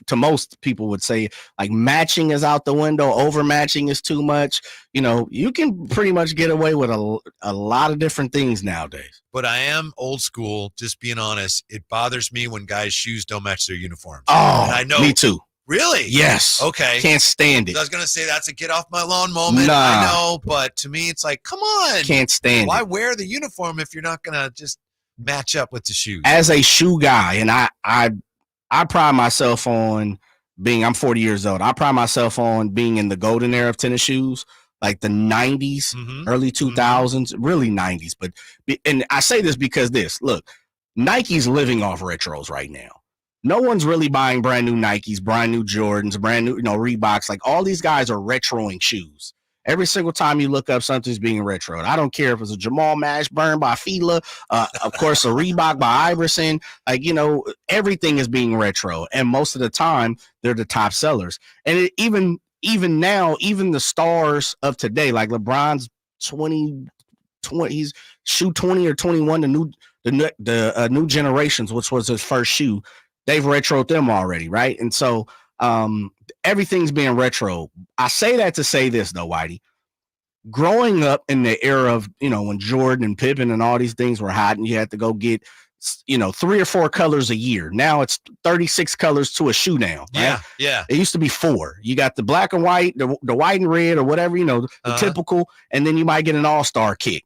to most people would say like matching is out the window, overmatching is too much. You can pretty much get away with a lot of different things nowadays. But I am old school, just being honest. It bothers me when guys' shoes don't match their uniforms. Oh, and I know. me too. Really? Yes. Okay. Can't stand it. I was going to say that's a get off my lawn moment. Nah. I know, but to me, it's like, come on. Can't stand Why it. wear the uniform if you're not going to just match up with the shoes? As a shoe guy, and I pride myself on I'm 40 years old. I pride myself on being in the golden era of tennis shoes, like the 90s, early 2000s, really 90s. And I say this because look, Nike's living off retros right now. No one's really buying brand new Nikes, brand new Jordans, brand new, Reeboks. Like all these guys are retroing shoes. Every single time you look up, something's being retroed. I don't care if it's a Jamal Mashburn by Fila, of course, a Reebok by Iverson. Like, everything is being retro. And most of the time, they're the top sellers. And even now, even the stars of today, like LeBron's 20, he's shoe 20 or 21, the new generations, which was his first shoe. They've retroed them already, right? And so everything's being retro. I say that to say this, though, Whitey. Growing up in the era of, when Jordan and Pippen and all these things were hot and you had to go get, 3 or 4 colors a year. Now it's 36 colors to a shoe now. Right? Yeah. It used to be 4. You got the black and white, the white and red or whatever, the typical, and then you might get an all-star kit.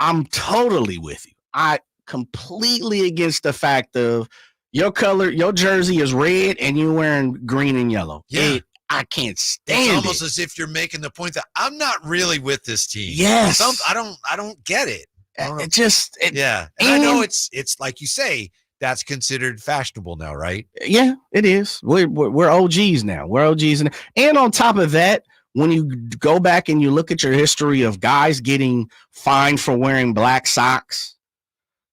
I'm totally with you. I completely against the fact of, your color, your jersey is red and you're wearing green and yellow. Yeah. I can't stand it's it. almost as if you're making the point that I'm not really with this team. Yes. I don't get it. Yeah. And I know it's like you say, that's considered fashionable now, right? Yeah, it is. We're OGs now. We're OGs. And on top of that, when you go back and you look at your history of guys getting fined for wearing black socks,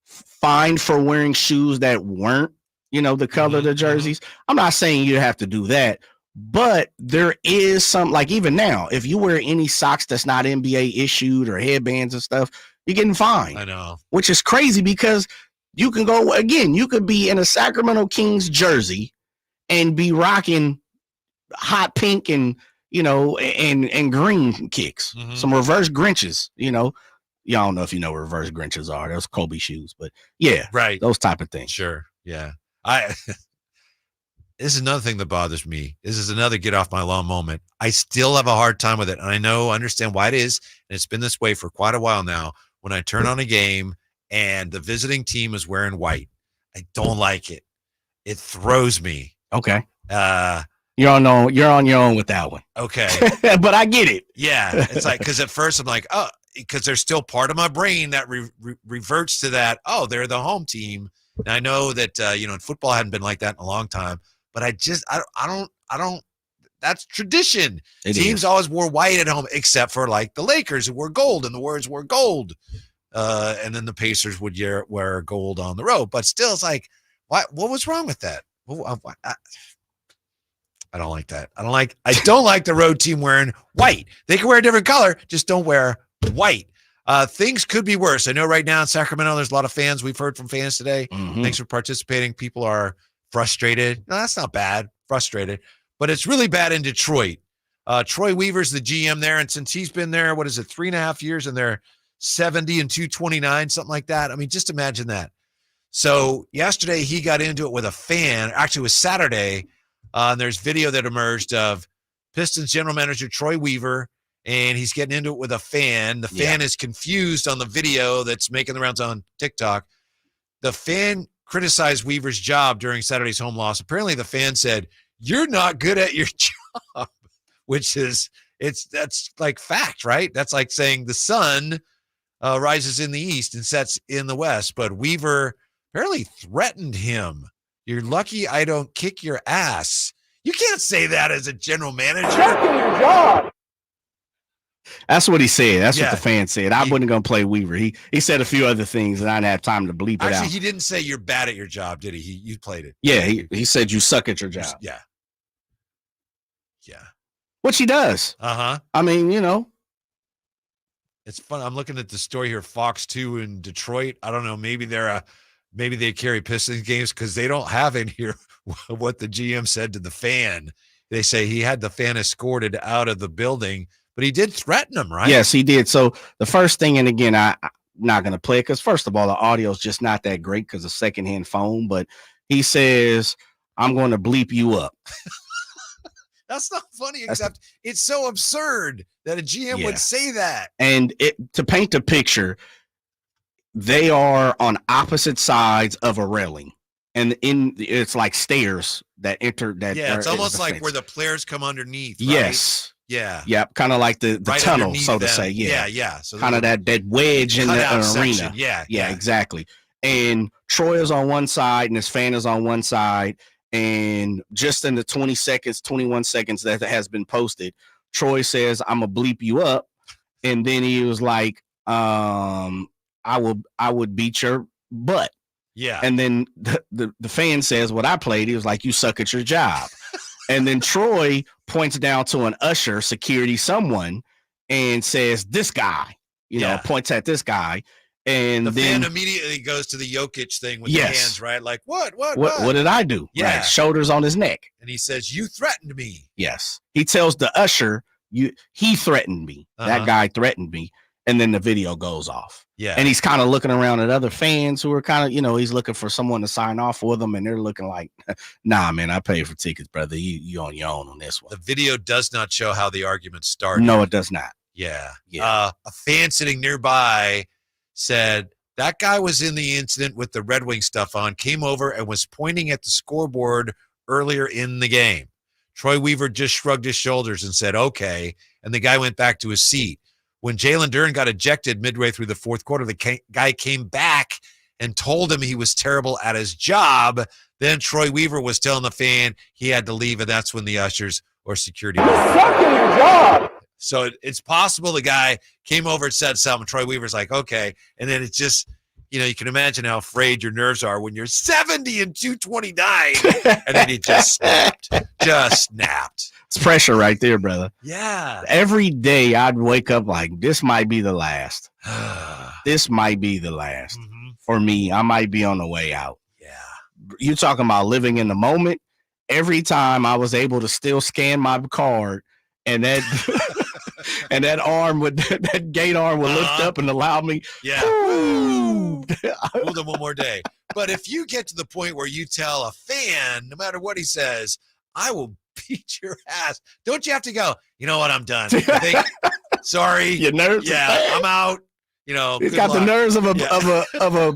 fined for wearing shoes that weren't, the color of the jerseys. I'm not saying you have to do that, but there is some, like even now, if you wear any socks that's not NBA issued or headbands and stuff, you're getting fined. I know. Which is crazy because you can go, again, you could be in a Sacramento Kings jersey and be rocking hot pink and, and green kicks, some reverse Grinches, Y'all don't know if you know what reverse Grinches are. Those Kobe shoes, but yeah, right. Those type of things. Sure. Yeah. This is another thing that bothers me. This is another get off my lawn moment. I still have a hard time with it. And I understand why it is. And it's been this way for quite a while now. When I turn on a game and the visiting team is wearing white, I don't like it. It throws me. Okay. You're on your own with that one. Okay. But I get it. Yeah. It's like, because at first I'm like, oh, because there's still part of my brain that reverts to that. Oh, they're the home team. And I know that, in football hadn't been like that in a long time, but I don't, that's tradition. Teams always wore white at home, except for like the Lakers who wore gold and the Warriors wore gold. And then the Pacers would wear gold on the road, but still it's like, what was wrong with that? I don't like that. I don't like the road team wearing white. They can wear a different color, just don't wear white. Things could be worse. I know right now in Sacramento, there's a lot of fans. We've heard from fans today. Thanks for participating. People are frustrated. No, that's not bad. Frustrated. But it's really bad in Detroit. Troy Weaver's the GM there. And since he's been there, 3.5 years, and they're 70 and 229, something like that. I mean, just imagine that. So yesterday he got into it with a fan. Actually, it was Saturday. And there's video that emerged of Pistons general manager Troy Weaver, and he's getting into it with a fan. The fan is confused on the video that's making the rounds on TikTok. The fan criticized Weaver's job during Saturday's home loss. Apparently the fan said, "You're not good at your job," which is, that's like fact, right? That's like saying the sun rises in the east and sets in the west. But Weaver apparently threatened him. "You're lucky I don't kick your ass." You can't say that as a general manager. Your job. That's what he said. That's what the fan said. I wasn't going to play Weaver. He said a few other things, and I didn't have time to bleep it out. Actually, he didn't say you're bad at your job, did he? You played it. Yeah, he said you suck at your job. Yeah. Which he does. Uh-huh. I mean, It's fun. I'm looking at the story here. Fox 2 in Detroit. I don't know. Maybe they carry Pistons games because they don't have in here what the GM said to the fan. They say he had the fan escorted out of the building, but he did threaten him, right? Yes, he did. So the first thing, and again, I'm not going to play it because first of all, the audio is just not that great because of secondhand phone, but he says, "I'm going to bleep you up." That's not funny, except it's so absurd that a GM would say that. And to paint the picture, they are on opposite sides of a railing. and it's like stairs that enter that. Yeah, it's almost like fence. where the players come underneath. Right? Yes. Yeah. Yep. Kind of like the Right tunnel, so to them. say. Yeah. Yeah. So kind of that wedge in the arena. Yeah. Exactly. And Troy is on one side and his fan is on one side. And just in the 21 seconds that has been posted, Troy says, "I'm gonna bleep you up." And then he was like, I would beat your butt. Yeah. And then the fan says, what I played, he was like, you suck at your job. And then Troy points down to an usher, security, someone, and says, this guy, points at this guy. And then fan immediately goes to the Jokic thing with the hands, right? Like, what did I do? Yeah. Right. Shoulders on his neck. And he says, you threatened me. Yes. He tells the usher, he threatened me. That guy threatened me. And then the video goes off. Yeah. And he's kind of looking around at other fans who are kind of, he's looking for someone to sign off with him. And they're looking like, nah, man, I paid for tickets, brother. You on your own on this one. The video does not show how the argument started. No, it does not. Yeah. Yeah. A fan sitting nearby said that guy was in the incident with the Red Wing stuff on, came over and was pointing at the scoreboard earlier in the game. Troy Weaver just shrugged his shoulders and said, okay. And the guy went back to his seat. When Jalen Duren got ejected midway through the fourth quarter, the guy came back and told him he was terrible at his job. Then Troy Weaver was telling the fan he had to leave, and that's when the ushers or security. You suck at your job. So it's possible the guy came over and said something. Troy Weaver's like, okay. And then it's just, you can imagine how frayed your nerves are when you're 70 and 229. And then he just snapped. It's pressure right there, brother. Yeah. Every day I'd wake up like, this might be the last. This might be the last. Mm-hmm. For me, I might be on the way out. Yeah. You're talking about living in the moment. Every time I was able to still scan my card and that and that gate arm would lift up and allow me. Yeah. Hold on one more day. But if you get to the point where you tell a fan, no matter what he says, I will beat your ass. Don't you have to go, you know what, I'm done. Sorry. Your nerves. Yeah, I'm out. He's got the nerves of a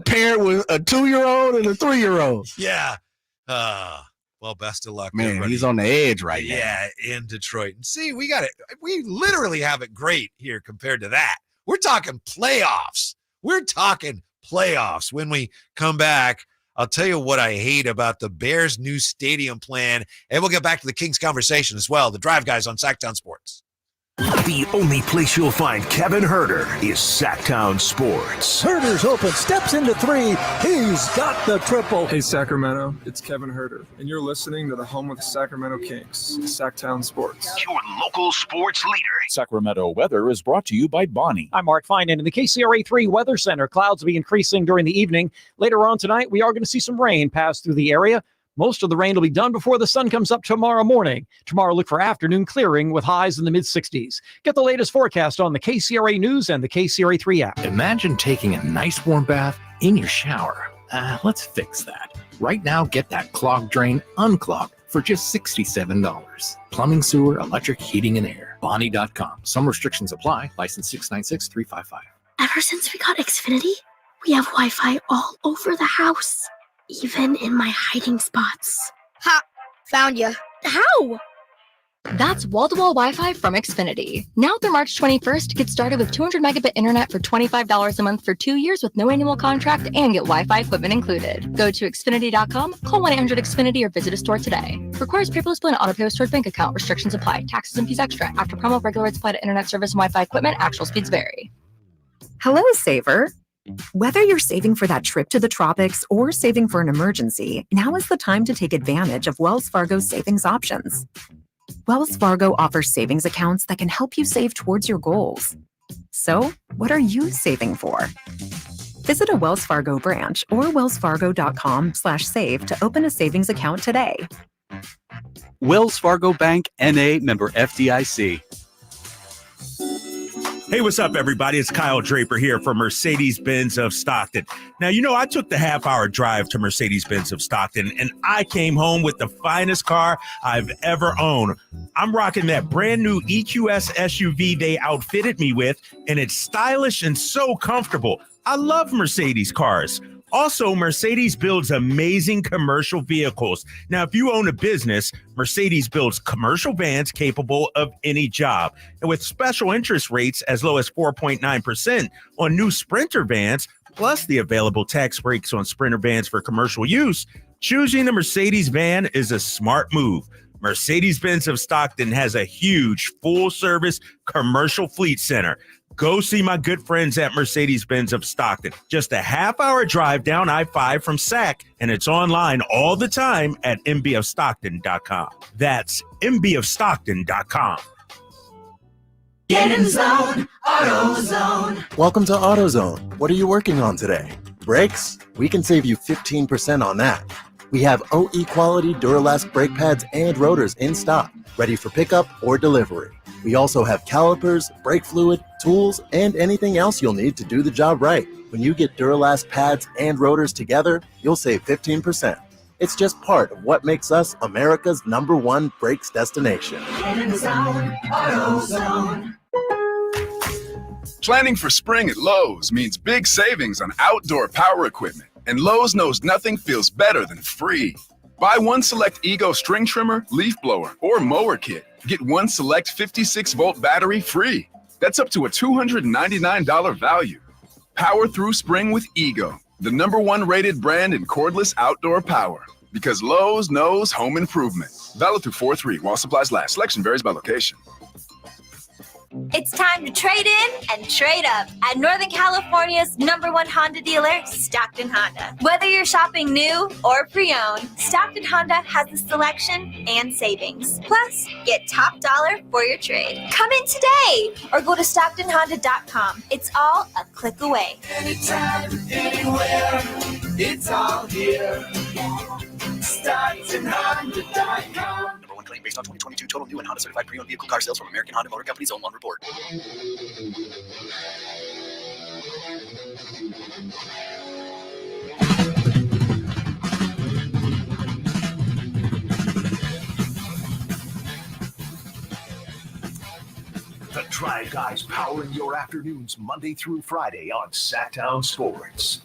parent with a 2-year-old and a 3-year-old. Yeah. Well, best of luck, man. everybody. He's on the edge right now. Yeah, in Detroit. And see, we got it. We literally have it great here compared to that. We're talking playoffs. When we come back, I'll tell you what I hate about the Bears' new stadium plan, and we'll get back to the Kings conversation as well. The Drive Guys on Sactown Sports. The only place you'll find Kevin Herter is Sactown Sports. Herter's open, steps into three. He's got the triple. Hey, Sacramento, it's Kevin Herter, and you're listening to the home of the Sacramento Kings, Sactown Sports. Your local sports leader. Sacramento weather is brought to you by Bonnie. I'm Mark Finan in the KCRA3 Weather Center. Clouds will be increasing during the evening. Later on tonight, we are going to see some rain pass through the area. Most of the rain will be done before the sun comes up tomorrow morning. Tomorrow, look for afternoon clearing with highs in the mid-60s. Get the latest forecast on the KCRA News and the KCRA3 app. Imagine taking a nice warm bath in your shower. Let's fix that. Right now, get that clogged drain unclogged for just $67. Plumbing, sewer, electric, heating, and air. Bonnie.com. Some restrictions apply. License 696-355. Ever since we got Xfinity, we have Wi-Fi all over the house. Even in my hiding spots. Ha! Found you. How? That's wall-to-wall Wi-Fi from Xfinity. Now through March 21st, get started with 200 megabit internet for $25 a month for 2 years with no annual contract and get Wi-Fi equipment included. Go to Xfinity.com, call 1-800-XFINITY or visit a store today. Requires paperless bill and auto pay with stored bank account. Restrictions apply. Taxes and fees extra. After promo, regular rates apply to internet service and Wi-Fi equipment. Actual speeds vary. Hello, saver. Whether you're saving for that trip to the tropics or saving for an emergency, now is the time to take advantage of Wells Fargo's savings options. Wells Fargo offers savings accounts that can help you save towards your goals. So, what are you saving for? Visit a Wells Fargo branch or wellsfargo.com/save to open a savings account today. Wells Fargo Bank, N.A., member FDIC. Hey, what's up, everybody? It's Kyle Draper here from Mercedes-Benz of Stockton. Now, I took the half-hour drive to Mercedes-Benz of Stockton, and I came home with the finest car I've ever owned. I'm rocking that brand new EQS SUV they outfitted me with, and it's stylish and so comfortable. I love Mercedes cars. Also, Mercedes builds amazing commercial vehicles. Now, if you own a business, Mercedes builds commercial vans capable of any job. And with special interest rates as low as 4.9% on new Sprinter vans, plus the available tax breaks on Sprinter vans for commercial use, choosing a Mercedes van is a smart move. Mercedes-Benz of Stockton has a huge full-service commercial fleet center. Go see my good friends at Mercedes-Benz of Stockton. Just a half-hour drive down I-5 from SAC, and it's online all the time at mbofstockton.com. That's mbofstockton.com. Get in zone, AutoZone. Welcome to AutoZone. What are you working on today? Brakes? We can save you 15% on that. We have OE quality Duralast brake pads and rotors in stock, ready for pickup or delivery. We also have calipers, brake fluid, tools, and anything else you'll need to do the job right. When you get Duralast pads and rotors together, you'll save 15%. It's just part of what makes us America's #1 brakes destination. Get in zone, AutoZone. Planning for spring at Lowe's means big savings on outdoor power equipment, and Lowe's knows nothing feels better than free. Buy one select Ego string trimmer, leaf blower, or mower kit. Get one select 56-volt battery free. That's up to a $299 value. Power through spring with Ego, the #1 rated brand in cordless outdoor power. Because Lowe's knows home improvement. Valid through 4/3 while supplies last. Selection varies by location. It's time to trade in and trade up at Northern California's #1 Honda dealer, Stockton Honda. Whether you're shopping new or pre-owned, Stockton Honda has the selection and savings. Plus, get top dollar for your trade. Come in today or go to StocktonHonda.com. It's all a click away. Anytime, anywhere, it's all here. StocktonHonda.com. #1 claim based on 2022 total new and Honda certified pre-owned vehicle car sales from American Honda Motor Company's own one report. The Drive Guys powering your afternoons Monday through Friday on Sactown Sports.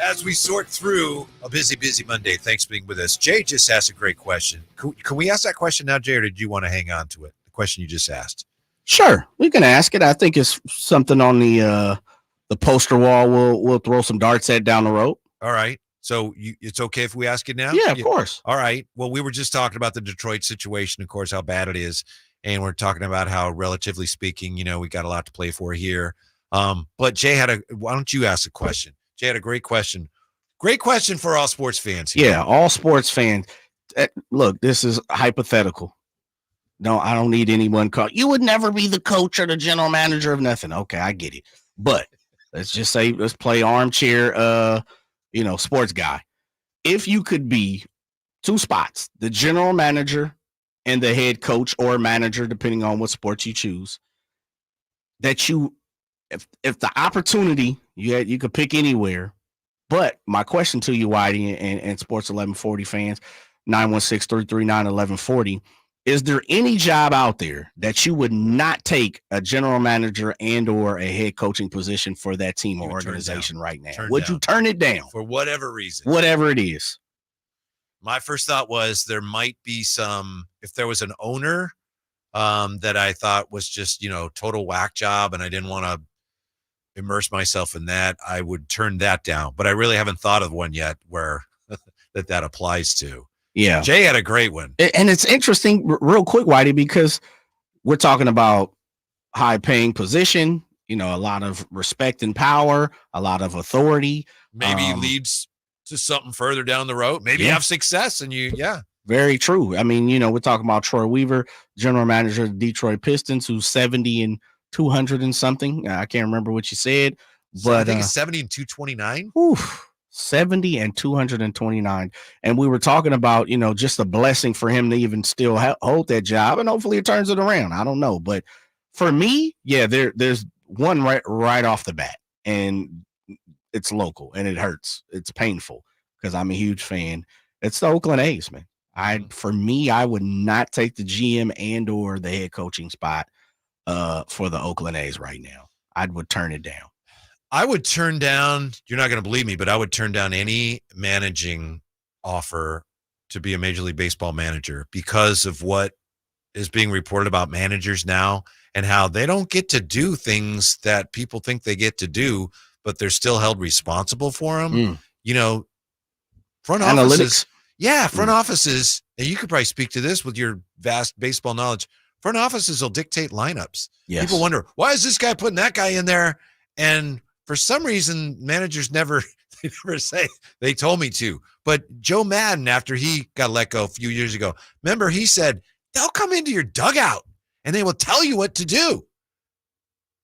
As we sort through a busy Monday, thanks for being with us. Jay just asked a great question. Can we ask that question now, Jay, or did you want to hang on to it? The question you just asked. Sure, we can ask it. I think it's something on the poster wall. We'll throw some darts at down the road. All right. So it's okay if we ask it now? Yeah, of course. All right. Well, we were just talking about the Detroit situation, of course, how bad it is. And we're talking about how, relatively speaking, we got a lot to play for here. But Jay why don't you ask a question? Jay had a great question. Great question for all sports fans here. Yeah, all sports fans. Look, this is hypothetical. No, I don't need anyone call. You would never be the coach or the general manager of nothing. Okay, I get it. But let's just say, let's play armchair, sports guy. If you could be two spots, the general manager and the head coach or manager, depending on what sports you choose, that if the opportunity you could pick anywhere. But my question to you, Whitey, and Sports 1140 fans, 916-339-1140, is there any job out there that you would not take a general manager and or a head coaching position for that team or organization right now? Would you turn it down? For whatever reason. Whatever it is. My first thought was there might be if there was an owner that I thought was just, total whack job and I didn't want to immerse myself in that, I would turn that down. But I really haven't thought of one yet where that applies to. Yeah. Jay had a great one. And it's interesting, real quick, Whitey, because we're talking about high paying position, a lot of respect and power, a lot of authority. Maybe leads to something further down the road. Maybe have success and Very true. I mean, we're talking about Troy Weaver, general manager of the Detroit Pistons, who's 70 and 200 and something. I can't remember what you said, but I think it's 70 and 229. 70 and 229. And we were talking about, just a blessing for him to even still hold that job, and hopefully it turns it around. I don't know, but for me, there's one right off the bat, and it's local and it hurts. It's painful because I'm a huge fan. It's the Oakland A's, man. For me, I would not take the GM and or the head coaching spot for the Oakland A's right now. I would turn it down. I would turn down, you're not going to believe me, but I would turn down any managing offer to be a Major League Baseball manager because of what is being reported about managers now and how they don't get to do things that people think they get to do, but they're still held responsible for them. You know, front offices. Yeah, front offices, and you could probably speak to this with your vast baseball knowledge. Front offices will dictate lineups. Yes. People wonder, why is this guy putting that guy in there? And for some reason, managers never say, they told me to. But Joe Madden, after he got let go a few years ago, remember he said, they'll come into your dugout and they will tell you what to do.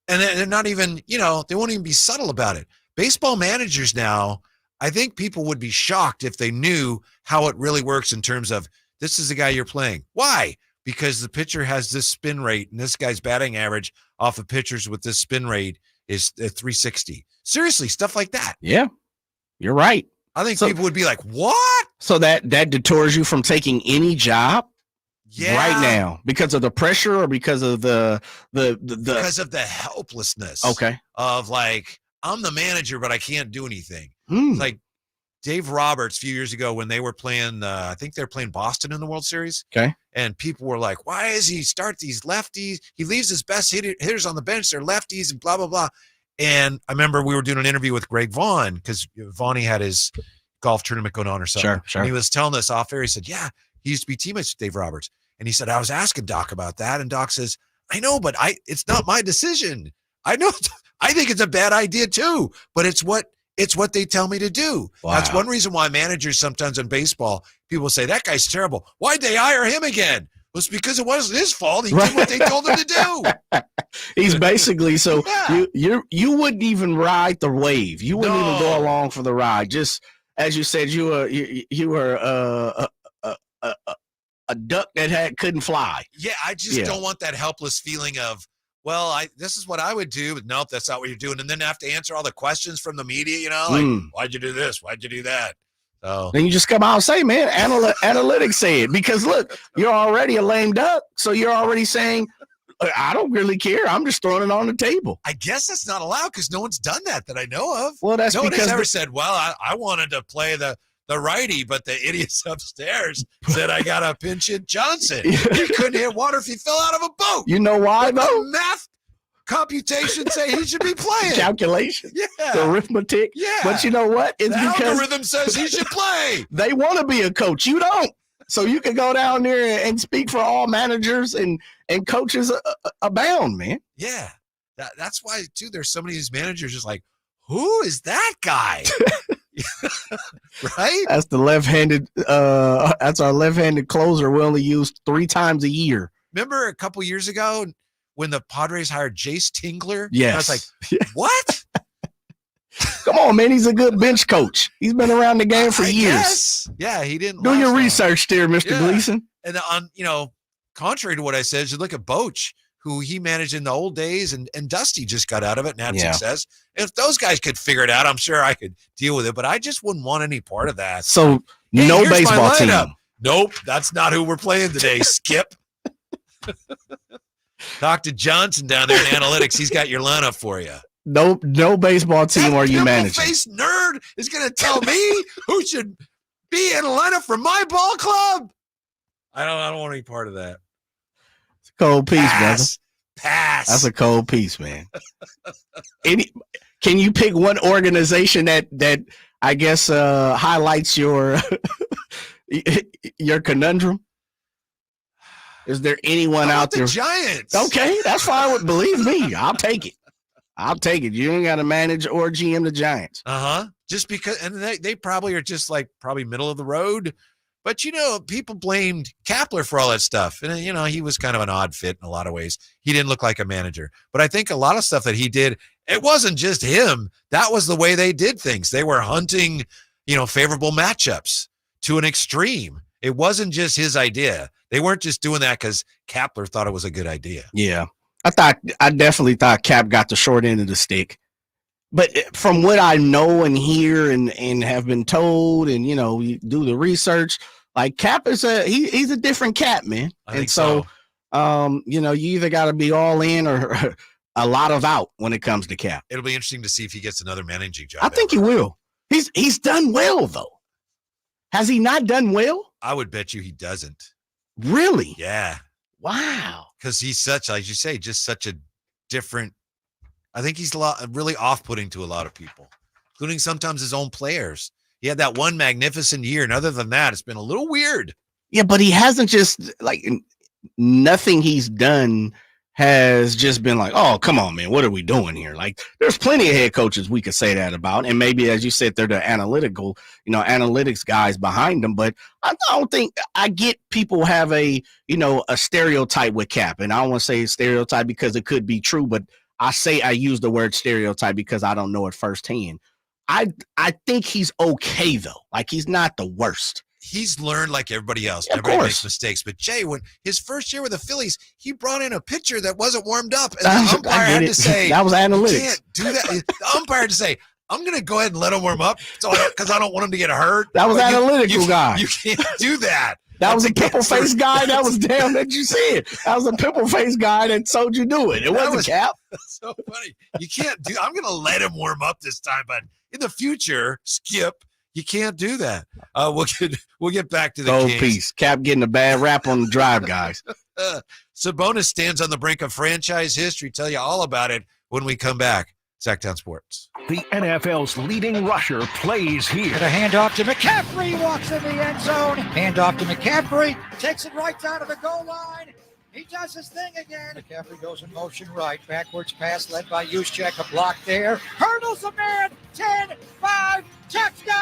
And they're not even, you know, they won't even be subtle about it. Baseball managers now, I think people would be shocked if they knew how it really works in terms of this is the guy you're playing. Why? Because the pitcher has this spin rate and this guy's batting average off of pitchers with this spin rate is 360. Seriously, stuff like that. Yeah, you're right. I think people would be like, what? So that deters you from taking any job right now because of the pressure or because of because of the helplessness. Okay. Of like, I'm the manager, but I can't do anything. Like Dave Roberts a few years ago when they were playing, I think they're playing Boston in the World Series. Okay. And people were like, why does he start these lefties? He leaves his best hitters on the bench. They're lefties and blah, blah, blah. And I remember we were doing an interview with Greg Vaughn because Vaughn had his golf tournament going on or something. Sure. And he was telling us off air, he said, yeah, he used to be teammates with Dave Roberts. And he said, I was asking Doc about that. And Doc says, I know, but it's not my decision. I know. I think it's a bad idea too, but it's what they tell me to do. Wow. That's one reason why managers sometimes in baseball, people say, that guy's terrible. Why'd they hire him again? Well, it's because it wasn't his fault. He did what they told him to do. He's basically, so you wouldn't even ride the wave. You wouldn't even go along for the ride. Just as you said, you were a duck that couldn't fly. Yeah, I just don't want that helpless feeling of, well, this is what I would do, but nope, that's not what you're doing. And then have to answer all the questions from the media, you know, like, why'd you do this? Why'd you do that? So then you just come out and say, man, analytics say it. Because look, you're already a lame duck. So you're already saying, I don't really care. I'm just throwing it on the table. I guess that's not allowed because no one's done that I know of. Well, that's no one because has ever said, well, I wanted to play the righty, but the idiots upstairs said I got to pinch hit Johnson. He couldn't hit water if he fell out of a boat. You know why, though? Math computation say he should be playing. Calculation. Yeah. The arithmetic. Yeah. But you know what? It's the because algorithm says he should play. They want to be a coach. You don't. So you can go down there and speak for all managers and coaches abound, man. Yeah. That's why, too, there's so many of these managers just like, who is that guy? Right? That's the left-handed. That's our left-handed closer. We only use 3 times a year. Remember a couple years ago when the Padres hired Jace Tingler? Yes. I was like, what? Come on, man. He's a good bench coach. He's been around the game for years. Guess. Yeah, he didn't. Do your research there, Mr. Gleason. And contrary to what I said, you look at Boch, who he managed in the old days, and Dusty just got out of it and had success. If those guys could figure it out, I'm sure I could deal with it, but I just wouldn't want any part of that. So no baseball team. Nope, that's not who we're playing today, Skip. Talk to Johnson down there in analytics. He's got your lineup for you. No baseball team are you managing? Face nerd is going to tell me who should be in a lineup for my ball club. I don't want any part of that. It's a cold piece, brother. Pass. That's a cold piece, man. Can you pick one organization that I guess highlights your your conundrum? Is there anyone out there? The Giants. Okay, that's fine. Believe me, I'll take it. You ain't got to manage or GM the Giants. Just because, and they probably are just like probably middle of the road. But, people blamed Kapler for all that stuff. And, he was kind of an odd fit in a lot of ways. He didn't look like a manager. But I think a lot of stuff that he did, it wasn't just him. That was the way they did things. They were hunting, favorable matchups to an extreme. It wasn't just his idea. They weren't just doing that because Kapler thought it was a good idea. Yeah. I definitely thought Cap got the short end of the stick. But from what I know and hear and have been told and, you do the research, like Cap is he's a different cat, man. I think so. You either got to be all in or a lot of out when it comes to Cap. It'll be interesting to see if he gets another managing job. I think he will. He's done well, though. Has he not done well? I would bet you he doesn't. Really? Yeah. Wow. Because he's such, like you say, just such a different. I think he's really off-putting to a lot of people, including sometimes his own players. He had that one magnificent year, and other than that, it's been a little weird. Yeah, but he hasn't just nothing he's done has just been like, oh, come on, man, what are we doing here? Like, there's plenty of head coaches we could say that about. And maybe, as you said, they're the analytics guys behind them. But I don't think I get people have a stereotype with Cap. And I don't want to say stereotype because it could be true, but I use the word stereotype because I don't know it firsthand. I think he's okay, though. Like, he's not the worst. He's learned like everybody else. Yeah, everybody makes mistakes. But Jay, when his first year with the Phillies, he brought in a pitcher that wasn't warmed up. And the umpire had to say, that was analytics. You can't do that. The umpire had to say, I'm going to go ahead and let him warm up because I don't want him to get hurt. That was analytical guy. You can't do that. That was a pimple-faced guy that was damn that you said. That was a pimple-faced guy that told you do it. It wasn't Cap. That's so funny. You can't do. I'm going to let him warm up this time, but in the future, Skip, you can't do that. We'll get back to the Kings. Peace. Cap getting a bad rap on the drive, guys. Sabonis stands on the brink of franchise history. Tell you all about it when we come back. Sactown Sports. The NFL's leading rusher plays here. And a handoff to McCaffrey, walks in the end zone. Handoff to McCaffrey, takes it right down to the goal line. He does his thing again. McCaffrey goes in motion right. Backwards pass led by Juszczyk. A block there. Hurdles a man. 10-5. Touchdown!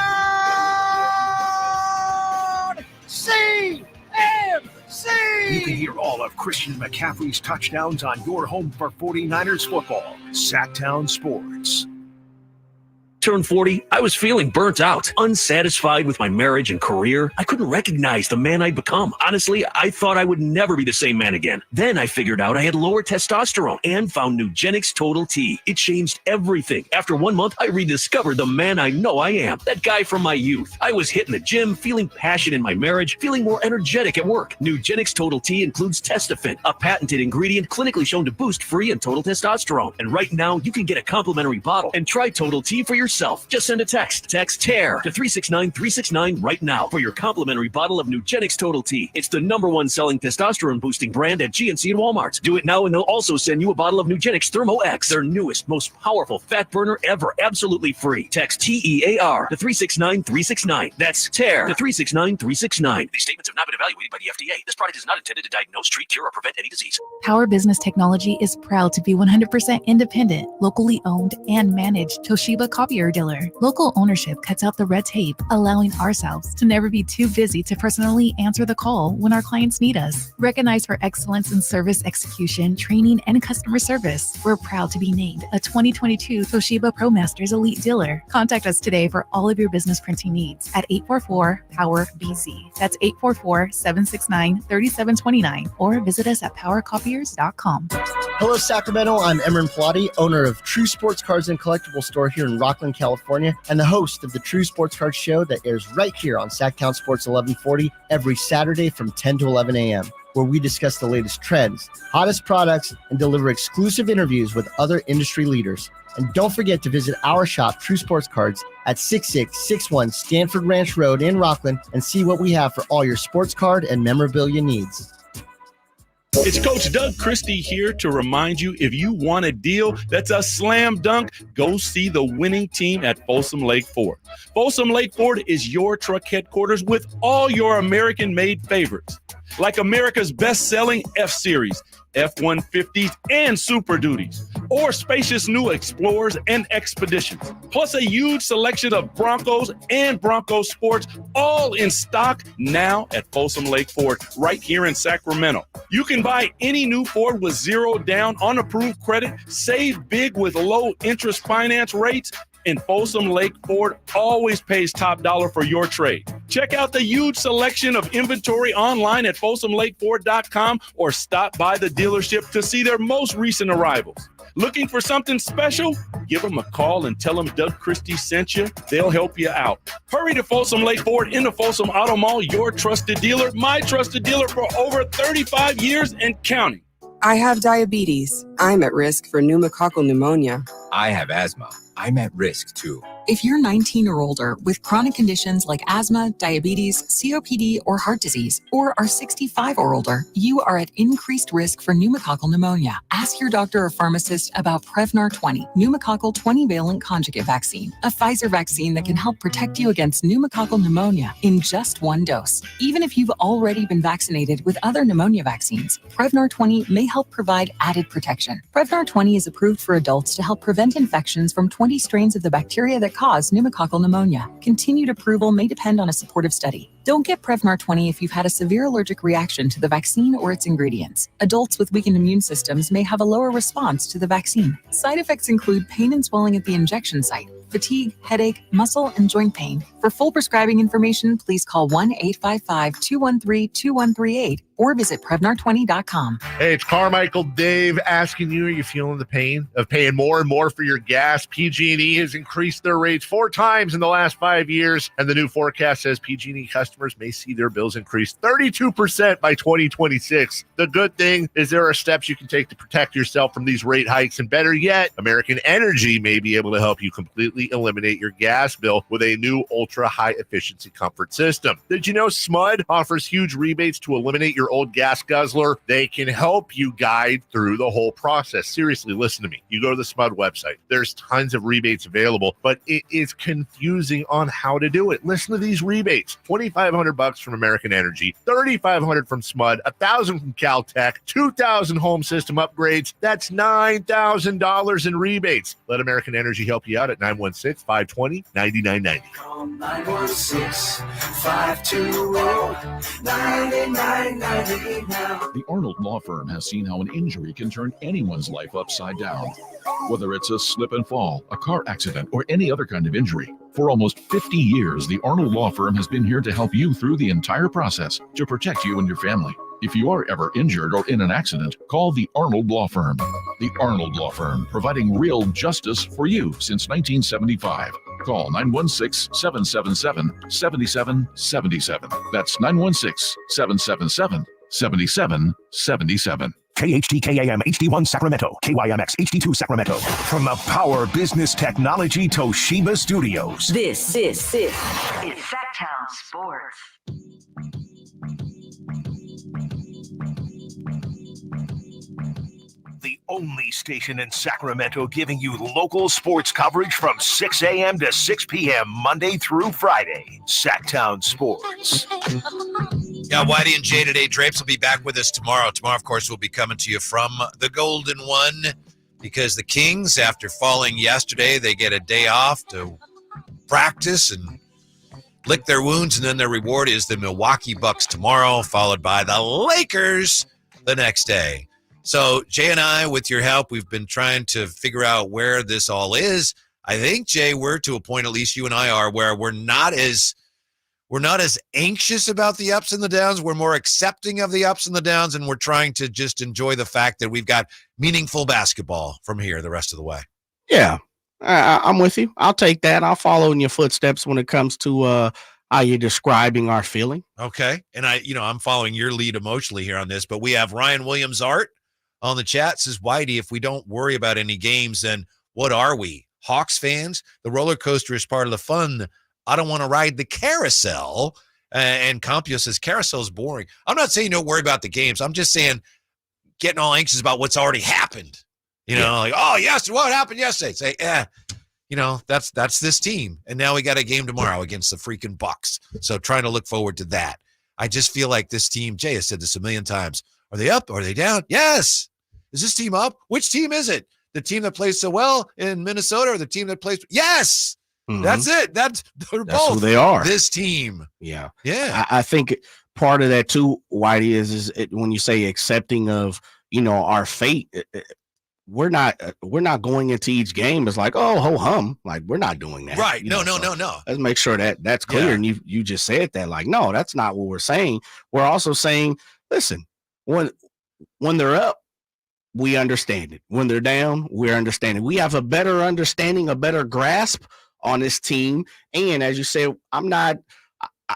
CMC! You can hear all of Christian McCaffrey's touchdowns on your home for 49ers football. Sactown Sports. Turned 40, I was feeling burnt out, unsatisfied with my marriage and career. I couldn't recognize the man I'd become. Honestly, I thought I would never be the same man again. Then I figured out I had lower testosterone and found Nugenix Total T. It changed everything. After 1 month, I rediscovered the man I know I am, that guy from my youth. I was hitting the gym, feeling passion in my marriage, feeling more energetic at work. Nugenix Total T includes Testofen, a patented ingredient clinically shown to boost free and total testosterone. And right now, you can get a complimentary bottle and try Total T for yourself. Just send a text. Text TEAR to 369-369 right now for your complimentary bottle of Nugenix Total T. It's the #1 selling testosterone boosting brand at GNC and Walmart. Do it now and they'll also send you a bottle of Nugenix Thermo X, their newest, most powerful fat burner ever, absolutely free. Text TEAR to 369-369. That's TEAR to 369-369. These statements have not been evaluated by the FDA. This product is not intended to diagnose, treat, cure, or prevent any disease. Power Business Technology is proud to be 100% independent, locally owned, and managed Toshiba copier dealer. Local ownership cuts out the red tape, allowing ourselves to never be too busy to personally answer the call when our clients need us. Recognized for excellence in service execution, training, and customer service, we're proud to be named a 2022 Toshiba ProMasters Elite Dealer. Contact us today for all of your business printing needs at 844-POWER-BZ. That's 844-769-3729, or visit us at powercopiers.com. Hello, Sacramento. I'm Emran Pilati, owner of True Sports Cards and Collectible Store here in Rockland, California, and the host of the True Sports Cards Show that airs right here on Sactown Sports 1140 every Saturday from 10 to 11 a.m., where we discuss the latest trends, hottest products, and deliver exclusive interviews with other industry leaders. And don't forget to visit our shop, True Sports Cards, at 6661 Stanford Ranch Road in Rockland and see what we have for all your sports card and memorabilia needs. It's Coach Doug Christie here to remind you, if you want a deal that's a slam dunk, go see the winning team at Folsom Lake Ford. Folsom Lake Ford is your truck headquarters with all your American-made favorites, like America's best-selling F-Series, F-150s, and Super Duties, or spacious new Explorers and Expeditions, plus a huge selection of Broncos and Bronco Sports, all in stock now at Folsom Lake Ford, right here in Sacramento. You can buy any new Ford with zero down on approved credit, save big with low interest finance rates, and Folsom Lake Ford always pays top dollar for your trade. Check out the huge selection of inventory online at folsomlakeford.com or stop by the dealership to see their most recent arrivals. Looking for something special? Give them a call and tell them Doug Christie sent you. They'll help you out. Hurry to Folsom Lake Ford in the Folsom Auto Mall, your trusted dealer, my trusted dealer for over 35 years and counting. I have diabetes. I'm at risk for pneumococcal pneumonia. I have asthma. I'm at risk too. If you're 19 or older with chronic conditions like asthma, diabetes, COPD, or heart disease, or are 65 or older, you are at increased risk for pneumococcal pneumonia. Ask your doctor or pharmacist about Prevnar 20, pneumococcal 20-valent conjugate vaccine, a Pfizer vaccine that can help protect you against pneumococcal pneumonia in just one dose. Even if you've already been vaccinated with other pneumonia vaccines, Prevnar 20 may help provide added protection. Prevnar 20 is approved for adults to help prevent infections from 20 strains of the bacteria that cause pneumococcal pneumonia. Continued approval may depend on a supportive study. Don't get Prevnar 20 if you've had a severe allergic reaction to the vaccine or its ingredients. Adults with weakened immune systems may have a lower response to the vaccine. Side effects include pain and swelling at the injection site, fatigue, headache, muscle, and joint pain. For full prescribing information, please call 1-855-213-2138 or visit Prevnar20.com. Hey, it's Carmichael Dave asking you, are you feeling the pain of paying more and more for your gas? PG&E has increased their rates 4 times in the last 5 years, and the new forecast says PG&E customers may see their bills increase 32% by 2026. The good thing is there are steps you can take to protect yourself from these rate hikes, and better yet, American Energy may be able to help you completely eliminate your gas bill with a new ultra-high efficiency comfort system. Did you know SMUD offers huge rebates to eliminate your old gas guzzler? They can help you guide through the whole process. Seriously, listen to me. You go to the SMUD website. There's tons of rebates available, but it is confusing on how to do it. Listen to these rebates. $2,500 from American Energy, $3,500 from SMUD, $1,000 from Caltech, $2,000 home system upgrades. That's $9,000 in rebates. Let American Energy help you out at 916-520-9990. Call 916-520-9990 now. The Arnold Law Firm has seen how an injury can turn anyone's life upside down. Whether it's a slip and fall, a car accident, or any other kind of injury. For almost 50 years, the Arnold Law Firm has been here to help you through the entire process to protect you and your family. If you are ever injured or in an accident, call the Arnold Law Firm. The Arnold Law Firm, providing real justice for you since 1975. Call 916-777-7777. That's 916-777-7777. KHTKAM HD1 Sacramento, KYMX HD2 Sacramento. From the Power Business Technology Toshiba Studios. This is Sactown Sports. The only station in Sacramento giving you local sports coverage from 6 a.m. to 6 p.m. Monday through Friday. Sactown Sports. Yeah, Whitey and Jay today. Drapes will be back with us tomorrow. Tomorrow, of course, we'll be coming to you from the Golden One because the Kings, after falling yesterday, they get a day off to practice and lick their wounds, and then their reward is the Milwaukee Bucks tomorrow, followed by the Lakers the next day. So Jay and I, with your help, we've been trying to figure out where this all is. I think, Jay, we're to a point, at least you and I are, where we're not as anxious about the ups and the downs. We're more accepting of the ups and the downs, and we're trying to just enjoy the fact that we've got meaningful basketball from here the rest of the way. Yeah, I'm with you. I'll take that. I'll follow in your footsteps when it comes to how you're describing our feeling. Okay. And I'm following your lead emotionally here on this, but we have Ryan Williams Art on the chat says, Whitey, if we don't worry about any games, then what are we? Hawks fans? The roller coaster is part of the fun. I don't want to ride the carousel. And Compio says, carousel is boring. I'm not saying don't worry about the games. I'm just saying getting all anxious about what's already happened. Like, oh, yes, what happened yesterday? Say, that's this team. And now we got a game tomorrow against the freaking Bucks. So trying to look forward to that. I just feel like this team, Jay has said this a million times. Are they up? Are they down? Yes. Is this team up? Which team is it? The team that plays so well in Minnesota or the team that plays? Yes. Mm-hmm. That's it. That's both who they are. This team. Yeah. Yeah. I think part of that too, Whitey, is when you say accepting of, our fate, we're not going into each game as like, oh, ho hum. Like, we're not doing that. Right. No. Let's make sure that's clear. Yeah. And you just said that, like, no, that's not what we're saying. We're also saying, listen, when they're up, we understand it. When they're down, we're understanding. We have a better understanding, a better grasp on this team. And as you say, I'm not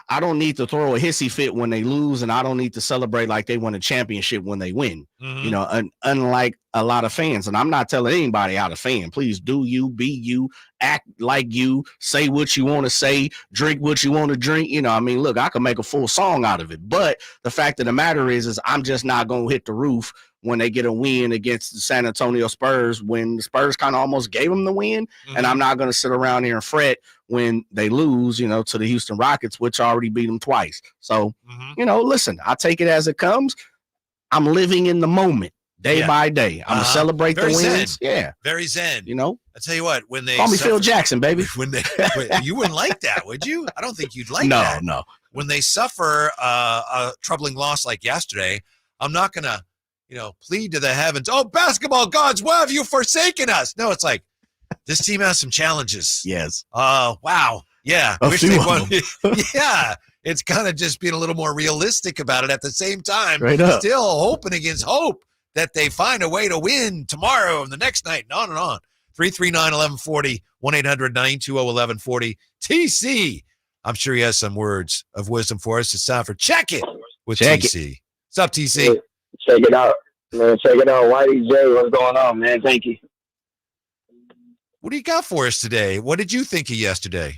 I don't need to throw a hissy fit when they lose, and I don't need to celebrate like they won a championship when they win. You know, unlike a lot of fans, and I'm not telling anybody how to fan. Please do you, be you, act like you, say what you want to say, drink what you want to drink. You know, I mean, look, I can make a full song out of it, but the fact of the matter is I'm just not going to hit the roof when they get a win against the San Antonio Spurs, when the Spurs kind of almost gave them the win. And I'm not going to sit around here and fret when they lose, you know, to the Houston Rockets, which already beat them twice. So, you know, listen, I take it as it comes. I'm living in the moment day by day. I'm going to celebrate the wins. Zen. Yeah. Very zen. You know, I tell you what, when they call me Phil Jackson, baby. When they, you wouldn't like that, would you? I don't think you'd like that. No. When they suffer a troubling loss like yesterday, I'm not going to, you know, plead to the heavens. Oh, basketball gods, why have you forsaken us? No, it's like this team has some challenges. Yes. Wow. Yeah. Wish they won. Yeah. It's kind of just being a little more realistic about it at the same time. Right up. Still hoping against hope that they find a way to win tomorrow and the next night and on and on. 339-1140, 1-800-920-1140. TC. I'm sure he has some words of wisdom for us. It's time for Check It with TC. What's up, TC? Hey, check it out, man. Check it out. Whitey J, what's going on, man? Thank you. What do you got for us today? What did you think of yesterday?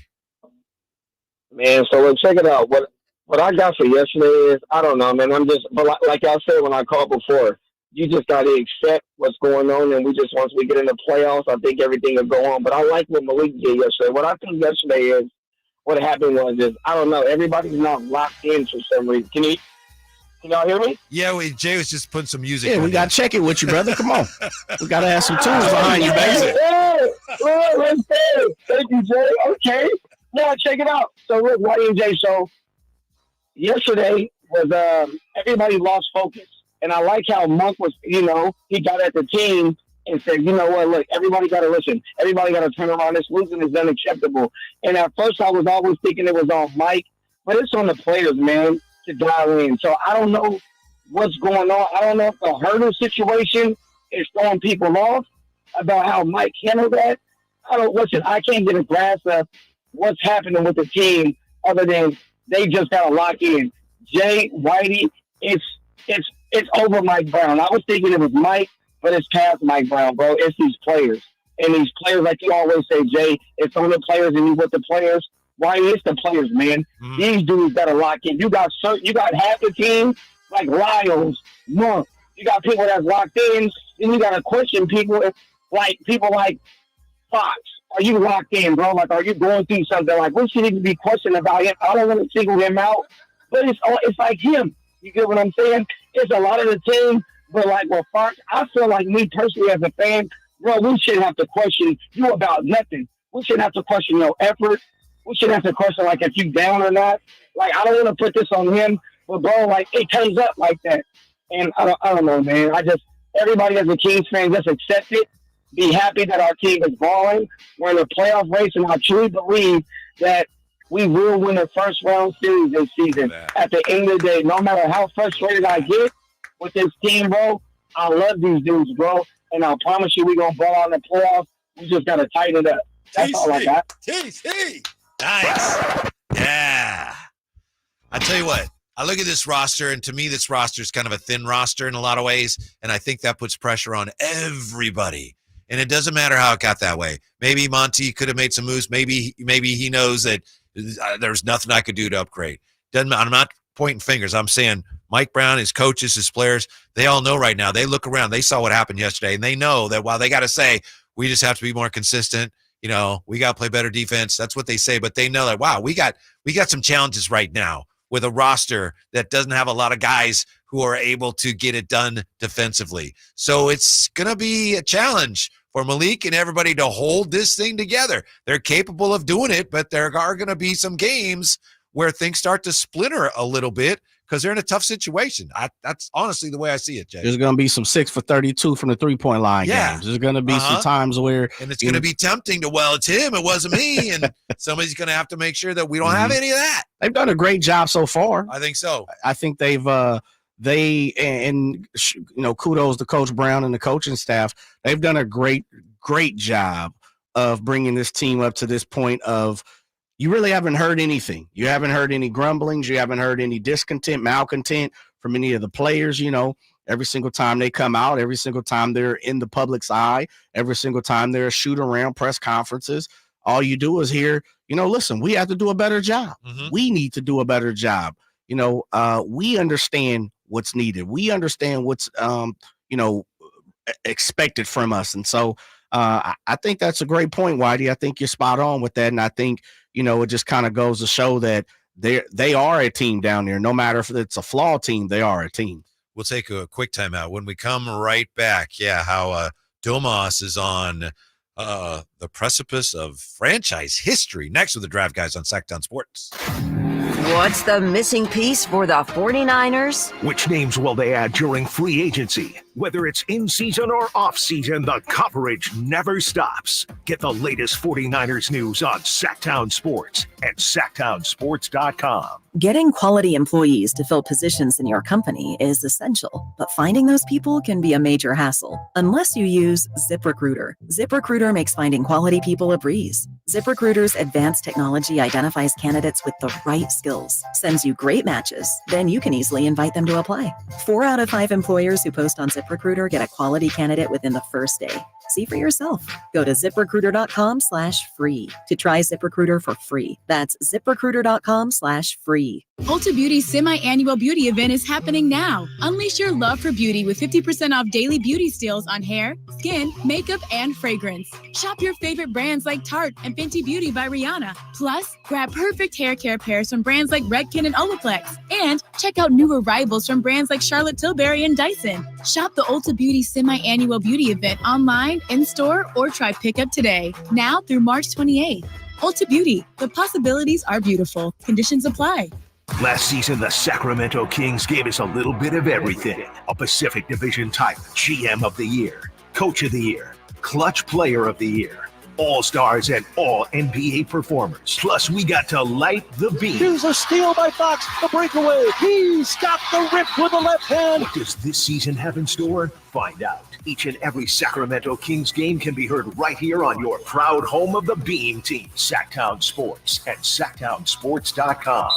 Man, so look, check it out. What I got for yesterday is, I don't know, man. I'm just, but like I said when I called before, you just got to accept what's going on, and once we get in the playoffs, I think everything will go on. But I like what Malik did yesterday. What I think yesterday is, what happened was, I don't know, everybody's not locked in for some reason. Can y'all hear me? Yeah, Jay was just putting some music. Yeah, we got to check it with you, brother. Come on. We got to have some tunes behind you, baby. Let's go. Thank you, Jay. Okay. Now, check it out. So, look, Whitey and Jay, so yesterday was everybody lost focus. And I like how Monk was, you know, he got at the team and said, you know what, look, everybody got to listen. Everybody got to turn around. This losing is unacceptable. And at first I was always thinking it was on Mike, but it's on the players, man, to dial in. So I don't know what's going on. I don't know if the hurdle situation is throwing people off about how Mike handled that. I can't get a grasp of what's happening with the team other than they just got to lock in. Jay, Whitey, it's over Mike Brown. I was thinking it was Mike, but it's past Mike Brown, bro. It's these players. And these players, like you always say, Jay, it's on the players and you with the players. Why it's the players, man? These dudes got to lock in. You got half the team, like Lyles, Monk. You got people that's locked in. Then you got to question people like Fox. Are you locked in, bro? Like, are you going through something? Like, we should even be questioning about him. I don't want to single him out, but it's like him. You get what I'm saying? It's a lot of the team, but like with Fox, I feel like me personally as a fan, bro, we shouldn't have to question you about nothing. We shouldn't have to question your effort. We shouldn't have to question like if you down or not. Like, I don't want to put this on him, but bro, like it comes up like that. And I don't know, man. Everybody as a Kings fan, just accept it. Be happy that our team is balling. We're in a playoff race, and I truly believe that we will win the first round series this season. At the end of the day, no matter how frustrated I get with this team, bro, I love these dudes, bro. And I promise you we're going to ball out in the playoffs. We just got to tighten it up. That's all I got. TC. Nice. Yeah. I tell you what, I look at this roster, and to me, this roster is kind of a thin roster in a lot of ways, and I think that puts pressure on everybody. And it doesn't matter how it got that way. Maybe Monty could have made some moves. Maybe he knows that there's nothing I could do to upgrade. I'm not pointing fingers. I'm saying Mike Brown, his coaches, his players, they all know right now. They look around. They saw what happened yesterday, and they know that while they got to say, we just have to be more consistent, you know, we got to play better defense. That's what they say. But they know that, wow, we got some challenges right now with a roster that doesn't have a lot of guys who are able to get it done defensively. So it's going to be a challenge for Malik and everybody to hold this thing together. They're capable of doing it, but there are going to be some games where things start to splinter a little bit because they're in a tough situation. That's honestly the way I see it, Jay. There's going to be some 6 for 32 from the three-point line games. There's going to be some times where... And it's going to be tempting to, well, it's him, it wasn't me, and somebody's going to have to make sure that we don't have any of that. They've done a great job so far. I think so. I think they've... kudos to Coach Brown and the coaching staff. They've done a great job of bringing this team up to this point of, you really haven't heard anything. You haven't heard any grumblings. You haven't heard any discontent, malcontent from any of the players. Every single time they come out, every single time they're in the public's eye, every single time they're shoot around press conferences, all you do is hear, listen, we have to do a better job. Mm-hmm. We need to do a better job. We understand what's needed. We understand what's, expected from us. And so I think that's a great point, Whitey. I think you're spot on with that. And I think, it just kind of goes to show that they are a team down there. No matter if it's a flawed team, they are a team. We'll take a quick timeout. When we come right back, how Domas is on the precipice of franchise history. Next with the Drive Guys on Sactown Sports. What's the missing piece for the 49ers? Which names will they add during free agency? Whether it's in season or off season, the coverage never stops. Get the latest 49ers news on Sactown Sports at SactownSports.com. Getting quality employees to fill positions in your company is essential, but finding those people can be a major hassle unless you use ZipRecruiter. ZipRecruiter makes finding quality people a breeze. ZipRecruiter's advanced technology identifies candidates with the right skills, sends you great matches, then you can easily invite them to apply. 4 out of 5 employers who post on ZipRecruiter get a quality candidate within the first day. See for yourself. Go to ZipRecruiter.com/free to try ZipRecruiter for free. That's ZipRecruiter.com/free. Ulta Beauty's semi-annual beauty event is happening now. Unleash your love for beauty with 50% off daily beauty steals on hair, skin, makeup, and fragrance. Shop your favorite brands like Tarte and Fenty Beauty by Rihanna. Plus, grab perfect hair care pairs from brands like Redken and Olaplex. And check out new arrivals from brands like Charlotte Tilbury and Dyson. Shop the Ulta Beauty semi-annual beauty event online, in-store, or try pickup today. Now through March 28th. Ulta Beauty. The possibilities are beautiful. Conditions apply. Last season, the Sacramento Kings gave us a little bit of everything. A Pacific Division title, GM of the Year, Coach of the Year, Clutch Player of the Year, All-Stars and All-NBA performers. Plus, we got to light the beam. Here's a steal by Fox, the breakaway. He stopped the rip with the left hand. What does this season have in store? Find out. Each and every Sacramento Kings game can be heard right here on your proud home of the Beam team, Sactown Sports at SactownSports.com.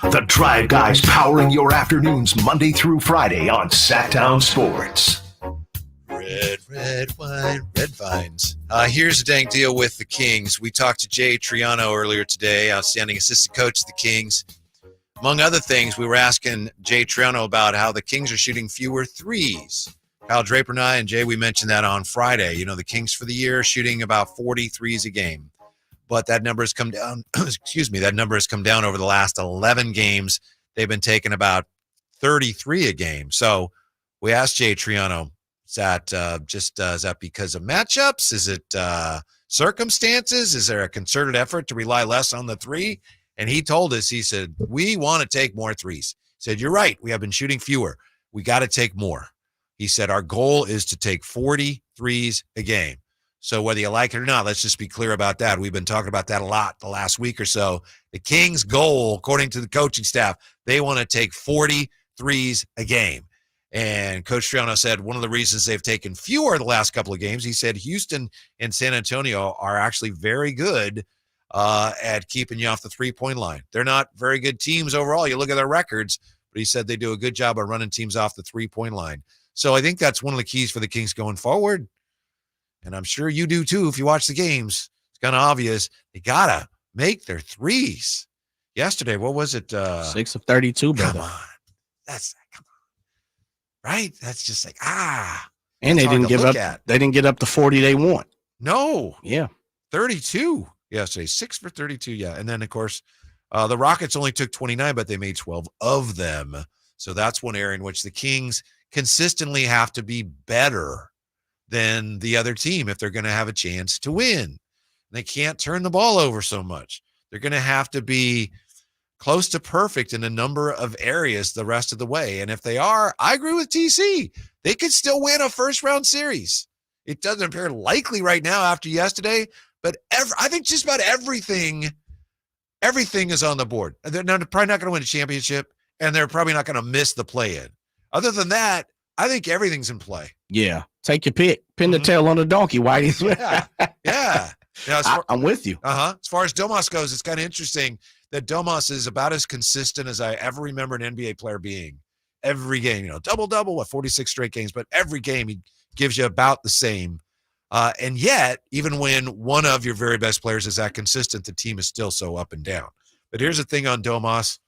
The Drive Guys powering your afternoons Monday through Friday on Sactown Sports. Red wine, red vines. Here's the dang deal with the Kings. We talked to Jay Triano earlier today, outstanding assistant coach of the Kings. Among other things, we were asking Jay Triano about how the Kings are shooting fewer threes. Kyle Draper and I and Jay, we mentioned that on Friday. The Kings for the year shooting about 40 threes a game. But that number has come down, that number has come down over the last 11 games. They've been taking about 33 a game. So we asked Jay Triano, is that is that because of matchups? Is it circumstances? Is there a concerted effort to rely less on the three? And he told us, he said, we want to take more threes. He said, you're right. We have been shooting fewer. We got to take more. He said, our goal is to take 40 threes a game. So whether you like it or not, let's just be clear about that. We've been talking about that a lot the last week or so. The Kings' goal, according to the coaching staff, they want to take 40 threes a game. And Coach Triano said one of the reasons they've taken fewer the last couple of games, he said Houston and San Antonio are actually very good at keeping you off the three-point line. They're not very good teams overall. You look at their records, but he said they do a good job of running teams off the three-point line. So I think that's one of the keys for the Kings going forward. And I'm sure you do too if you watch the games. It's kind of obvious. They got to make their threes. Yesterday, what was it? 6 of 32, brother. Come on. Come on. Right? That's just like, And they didn't give up. They didn't get up to 40 they want. No. Yeah. 32 yesterday. 6 for 32. Yeah. And then, of course, the Rockets only took 29, but they made 12 of them. So that's one area in which the Kings consistently have to be better than the other team if they're going to have a chance to win. They can't turn the ball over so much. They're going to have to be close to perfect in a number of areas the rest of the way. And if they are, I agree with TC. They could still win a first-round series. It doesn't appear likely right now after yesterday, but I think just about everything is on the board. They're probably not going to win a championship, and they're probably not going to miss the play-in. Other than that, I think everything's in play. Yeah. Take your pick. Pin the tail on the donkey, Whitey. Yeah. Now, I'm with you. As far as Domas goes, it's kind of interesting that Domas is about as consistent as I ever remember an NBA player being. Every game, double-double, 46 straight games, but every game he gives you about the same. And yet, even when one of your very best players is that consistent, the team is still so up and down. But here's the thing on Domas.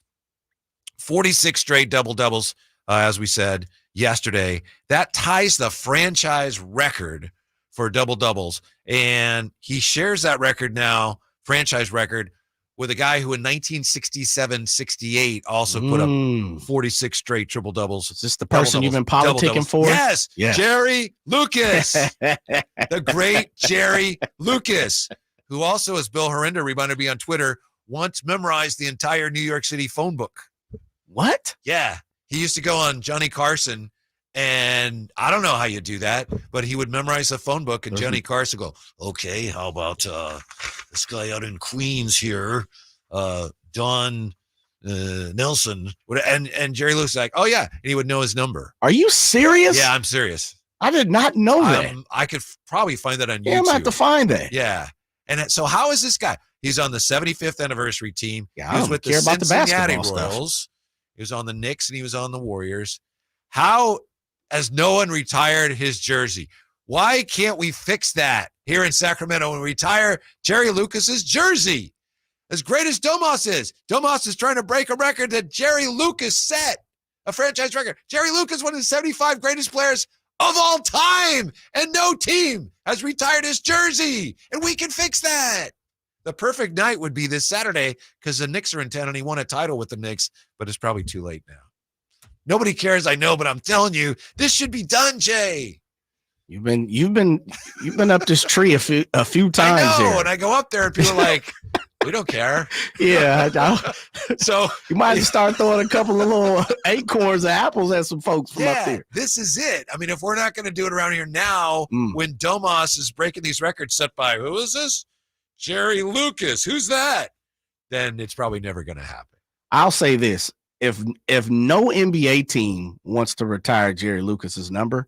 46 straight double-doubles, as we said yesterday. That ties the franchise record for double-doubles. And he shares that record now, franchise record, with a guy who in 1967-68 also put up 46 straight triple-doubles. Is this the person you've been politicking for? Yes. Jerry Lucas. The great Jerry Lucas, who also, as Bill Harinder reminded me on Twitter, once memorized the entire New York City phone book. What? Yeah. He used to go on Johnny Carson, and I don't know how you do that, but he would memorize the phone book, and Johnny Carson go, okay, how about this guy out in Queens here, Don Nelson, and Jerry Lewis like, oh yeah, and he would know his number. Are you serious? Yeah, I'm serious. I did not know that. I could probably find that on YouTube. Yeah, I'm going to have to find that. Yeah. And so how is this guy? He's on the 75th anniversary team. Yeah, he was with the care about the Cincinnati basketball Royals. stuff. He was on the Knicks and he was on the Warriors. How has no one retired his jersey? Why can't we fix that here in Sacramento and retire Jerry Lucas's jersey? As great as Domas is trying to break a record that Jerry Lucas set, a franchise record. Jerry Lucas, one of the 75 greatest players of all time, and no team has retired his jersey, and we can fix that. The perfect night would be this Saturday because the Knicks are in town and he won a title with the Knicks, but it's probably too late now. Nobody cares, I know, but I'm telling you, this should be done, Jay. You've been up this tree a few times. I know, here. and I go up there and people are like, we don't care. Yeah. So you might start throwing a couple of little acorns or apples at some folks from up there. This is it. I mean, if we're not going to do it around here now, when Domas is breaking these records set by, who is this? Jerry Lucas. Who's that? Then it's probably never going to happen. I'll say this. If no NBA team wants to retire Jerry Lucas's number,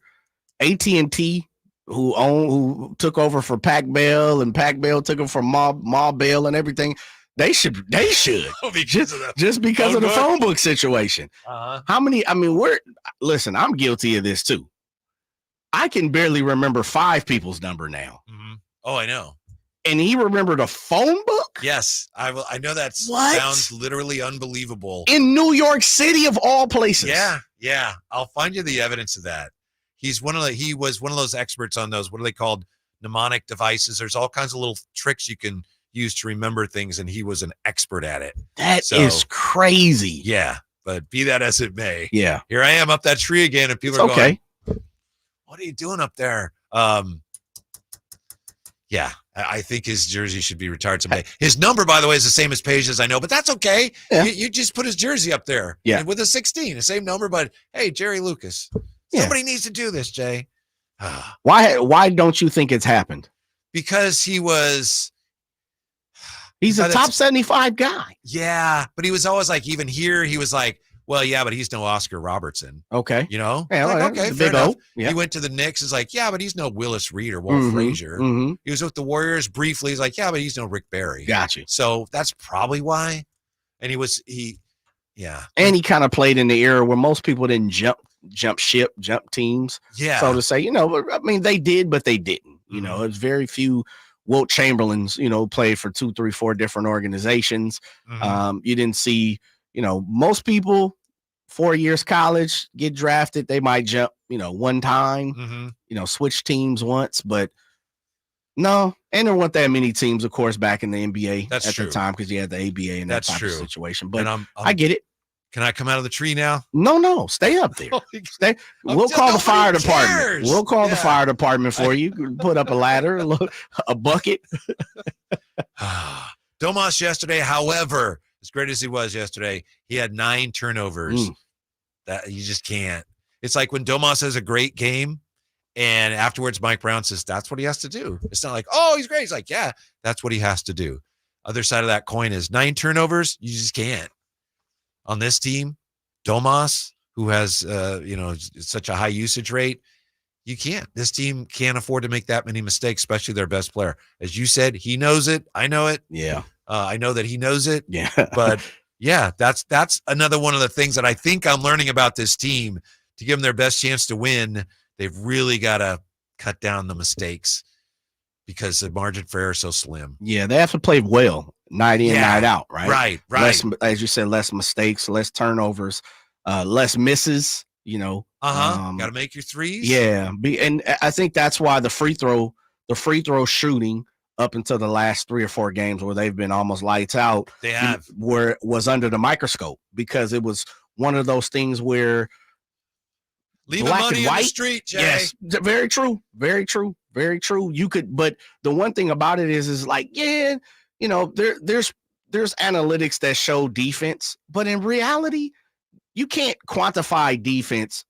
AT&T, who took over for Pac Bell, and Pac Bell took over for Ma Bell and everything, they should just because of the phone book situation. How many? I mean, listen, I'm guilty of this too. I can barely remember 5 people's number now. Mm-hmm. Oh, I know. And he remembered a phone book? Yes, I know that sounds literally unbelievable. In New York City of all places. Yeah. I'll find you the evidence of that. He was one of those experts on those, what are they called? Mnemonic devices. There's all kinds of little tricks you can use to remember things, and he was an expert at it. That is crazy. Yeah, but be that as it may. Yeah. Here I am up that tree again, and people are going, what are you doing up there? Yeah, I think his jersey should be retired someday. His number, by the way, is the same as Page's, I know, but that's okay. Yeah. You just put his jersey up there with a 16, the same number, but hey, Jerry Lucas. Somebody needs to do this, Jay. Why don't you think it's happened? Because he's a top 75 guy. Yeah, but he was always like, even here, he was like, well, yeah, but he's no Oscar Robertson. Okay. You know? Yeah, like, okay, fair enough. Yeah. He went to the Knicks. Is like, yeah, but he's no Willis Reed or Walt Frazier. Mm-hmm. He was with the Warriors briefly. He's like, yeah, but he's no Rick Barry. Gotcha. So that's probably why. And yeah. And he kind of played in the era where most people didn't jump teams. Yeah. So to say, I mean, they did, but they didn't. It's very few Wilt Chamberlains, played for 2, 3, 4 different organizations. You didn't see, most people 4 years college, get drafted, they might jump, one time, switch teams once, but no, and there weren't that many teams, of course, back in the NBA at the time because you had the ABA and that type of situation. But I get it. Can I come out of the tree now? No, stay up there. We'll call the fire department. We'll call the fire department for you. Put up a ladder, a bucket. Domas yesterday, however, as great as he was yesterday, he had 9 turnovers. That you just can't. It's like when Domas has a great game, and afterwards Mike Brown says that's what he has to do. It's not like, oh, he's great. He's like, yeah, that's what he has to do. Other side of that coin is 9 turnovers. You just can't. On this team, Domas, who has such a high usage rate. You can't. This team can't afford to make that many mistakes, especially their best player. As you said, he knows it. I know it. Yeah. I know that he knows it. Yeah. But yeah, that's another one of the things that I think I'm learning about this team. To give them their best chance to win, they've really got to cut down the mistakes because the margin for error is so slim. Yeah, they have to play well night in, night out, right? Right. Less, as you said, less mistakes, less turnovers, less misses, Got to make your threes. Yeah, and I think that's why the free throw shooting up until the last 3 or 4 games where they've been almost lights out, where it was under the microscope, because it was one of those things where leave black money and white, in the street, Jay. Yes, very true, very true, very true. You could, but the one thing about it is like, there's analytics that show defense, but in reality, you can't quantify defense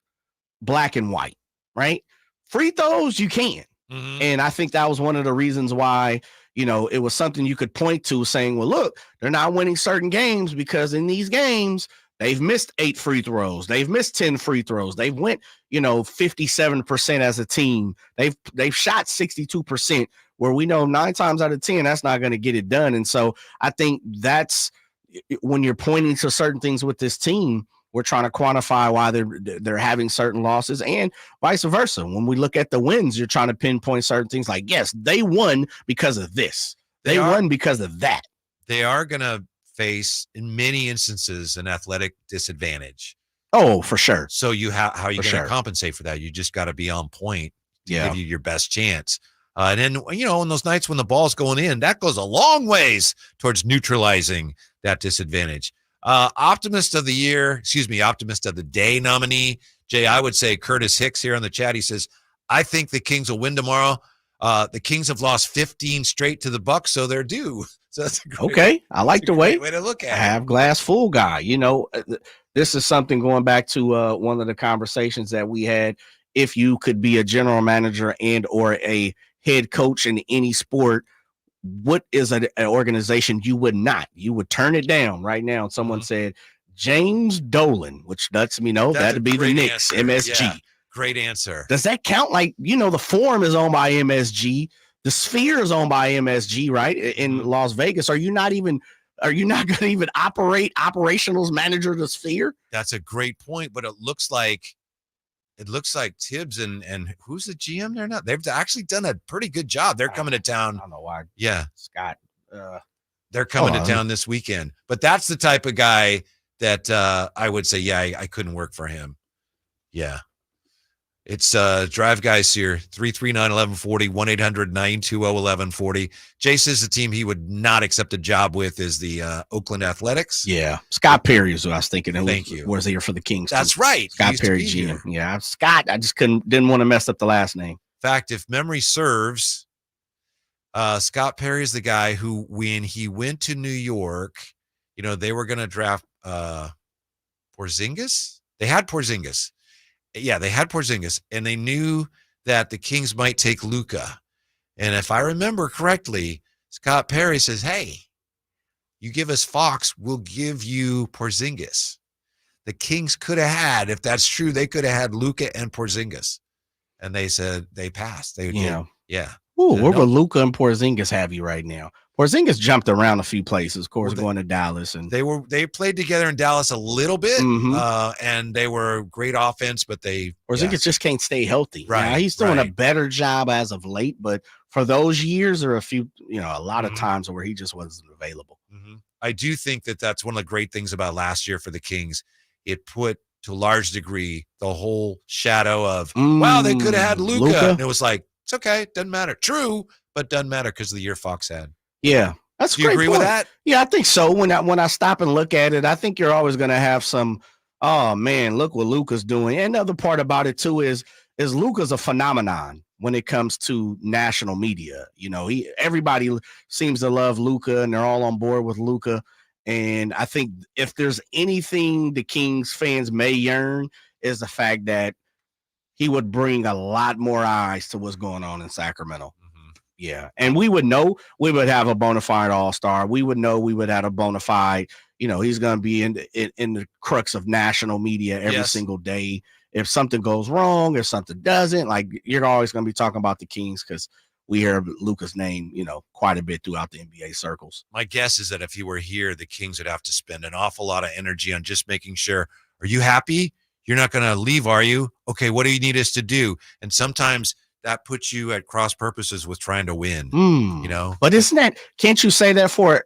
black and white, right? Free throws, you can. Mm-hmm. And I think that was one of the reasons why, it was something you could point to saying, well, look, they're not winning certain games because in these games, they've missed 8 free throws. They've missed 10 free throws. They've went, 57% as a team. They've shot 62%, where we know 9 times out of 10, that's not going to get it done. And so I think that's when you're pointing to certain things with this team, we're trying to quantify why they're having certain losses and vice versa. When we look at the wins, you're trying to pinpoint certain things like, yes, they won because of this. They won because of that. They are going to face, in many instances, an athletic disadvantage. Oh, for sure. So how are you going to sure. compensate for that? You just got to be on point to Yeah. give you your best chance. And then, in those nights when the ball's going in, that goes a long ways towards neutralizing that disadvantage. Optimist of the day nominee, Jay, I would say Curtis Hicks here on the chat. He says, I think the Kings will win tomorrow. The Kings have lost 15 straight to the Bucks, so they're due. So that's okay. I like the way to look at have glass full guy. This is something going back to one of the conversations that we had. If you could be a general manager and or a head coach in any sport, what is an organization you would not? You would turn it down right now. And someone said James Dolan, which lets me know that'd be the Knicks, answer. MSG. Yeah, great answer. Does that count? Like, the Forum is owned by MSG. The Sphere is owned by MSG, right? In Las Vegas. Are you not going to even operationals manager the Sphere? That's a great point, but it looks like Tibbs and who's the GM there now? They've actually done a pretty good job. They're coming to town. I don't know why. Yeah. Scott. They're coming to town this weekend. But that's the type of guy that I would say, I couldn't work for him. Yeah. It's Drive Guys here, 339-1140, 1-800-920-1140. Jay says the team he would not accept a job with is the Oakland Athletics. Yeah. Scott Perry is what I was thinking. Thank you. Was here for the Kings. That's right. Scott Perry GM. Yeah. Scott, I just didn't want to mess up the last name. In fact, if memory serves, Scott Perry is the guy who, when he went to New York, they were going to draft Porzingis. They had Porzingis. Yeah, they had Porzingis, and they knew that the Kings might take Luka. And if I remember correctly, Scott Perry says, hey, you give us Fox, we'll give you Porzingis. The Kings could have had, if that's true, they could have had Luka and Porzingis. And they said they passed. They did. Yeah. Ooh, where would Luka and Porzingis have you right now? Porzingis jumped around a few places, of course, going to Dallas, and they played together in Dallas a little bit, and they were great offense, but Porzingis just can't stay healthy. Right, now, he's doing a better job as of late, but for those years, there are a lot of times where he just wasn't available. I do think that that's one of the great things about last year for the Kings. It put, to a large degree, the whole shadow of wow, they could have had Luka, and it was like, it's okay, doesn't matter. True, but doesn't matter because of the year Fox had. Yeah, that's. Do you agree with that? Yeah, I think so. When I stop and look at it, I think you're always going to have some. Oh man, look what Luka's doing. And another part about it too is Luka's a phenomenon when it comes to national media. Everybody seems to love Luka, and they're all on board with Luka. And I think if there's anything the Kings fans may yearn is the fact that he would bring a lot more eyes to what's going on in Sacramento. Yeah. And we would know we would have a bona fide all-star. We would know we would have a bona fide, he's going to be in the crux of national media every single day. If something goes wrong, if something doesn't, like you're always going to be talking about the Kings because we hear Luka's name, quite a bit throughout the NBA circles. My guess is that if he were here, the Kings would have to spend an awful lot of energy on just making sure, are you happy? You're not going to leave, are you? Okay, what do you need us to do? And sometimes that puts you at cross purposes with trying to win, But can't you say that for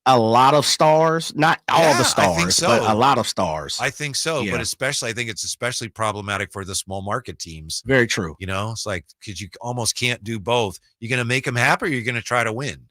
a lot of stars? Not all the stars, I think so. but a lot of stars. I think so, Yeah. but I think it's especially problematic for the small market teams. Very true. It's like, because you almost can't do both. You're going to make them happy or you're going to try to win.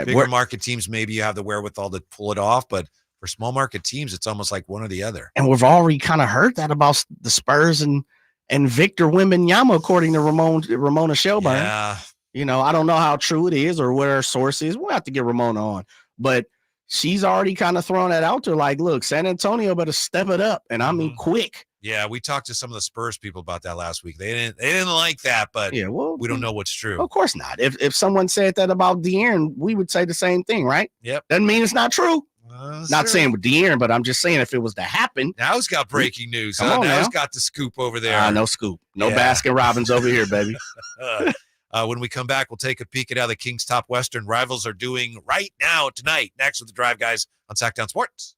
Bigger market teams, maybe you have the wherewithal to pull it off, but for small market teams, it's almost like one or the other. And we've already kind of heard that about the Spurs and Victor Wembanyama, according to Ramona Shelburne. Yeah. I don't know how true it is or what her source is. We'll have to get Ramona on. But she's already kind of thrown that out there like, look, San Antonio better step it up. And I mean, quick. Yeah, we talked to some of the Spurs people about that last week. They didn't like that, but we don't know what's true. Of course not. If someone said that about De'Aaron, we would say the same thing, right? Yep. Doesn't mean it's not true. Not true. saying with De'Aaron, but I'm just saying if it was to happen. Now he's got breaking news. Come on now now. he's got the scoop over there. No scoop. No Baskin Robbins over here, baby. When we come back, we'll take a peek at how the Kings' top Western rivals are doing right now, tonight. Next with the Drive Guys on Sactown Sports.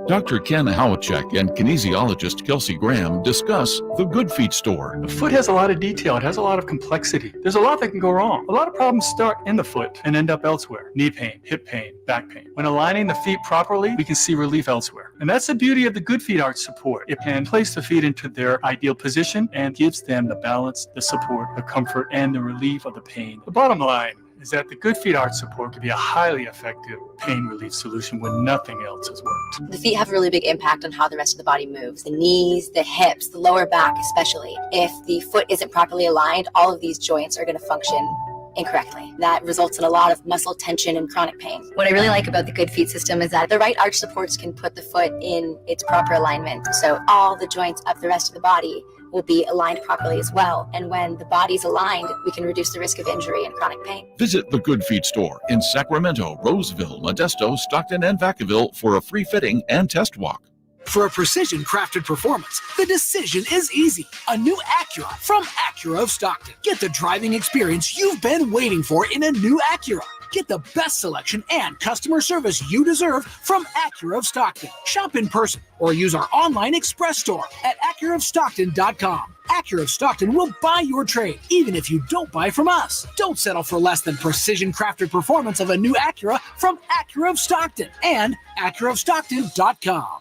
Dr. Ken Howachek and kinesiologist Kelsey Graham discuss the Good Feet store. The foot has a lot of detail. It has a lot of complexity. There's a lot that can go wrong. A lot of problems start in the foot and end up elsewhere. Knee pain, hip pain, back pain. When aligning the feet properly, we can see relief elsewhere. And that's the beauty of the Good Feet Arch support. It can place the feet into their ideal position and gives them the balance, the support, the comfort, and the relief of the pain. The bottom line is that the Good Feet Arch support can be a highly effective pain relief solution when nothing else has worked. The feet have a really big impact on how the rest of the body moves. The knees, the hips, the lower back especially. If the foot isn't properly aligned, all of these joints are going to function incorrectly. That results in a lot of muscle tension and chronic pain. What I really like about the Good Feet system is that the right arch supports can put the foot in its proper alignment. So all the joints of the rest of the body will be aligned properly as well. And when the body's aligned, we can reduce the risk of injury and chronic pain. Visit the Good Feet store in Sacramento, Roseville, Modesto, Stockton, and Vacaville for a free fitting and test walk. For a precision-crafted performance, the decision is easy. A new Acura from Acura of Stockton. Get the driving experience you've been waiting for in a new Acura. Get the best selection and customer service you deserve from Acura of Stockton. Shop in person or use our online express store at AcuraofStockton.com. Acura of Stockton will buy your trade, even if you don't buy from us. Don't settle for less than precision-crafted performance of a new Acura from Acura of Stockton and AcuraofStockton.com.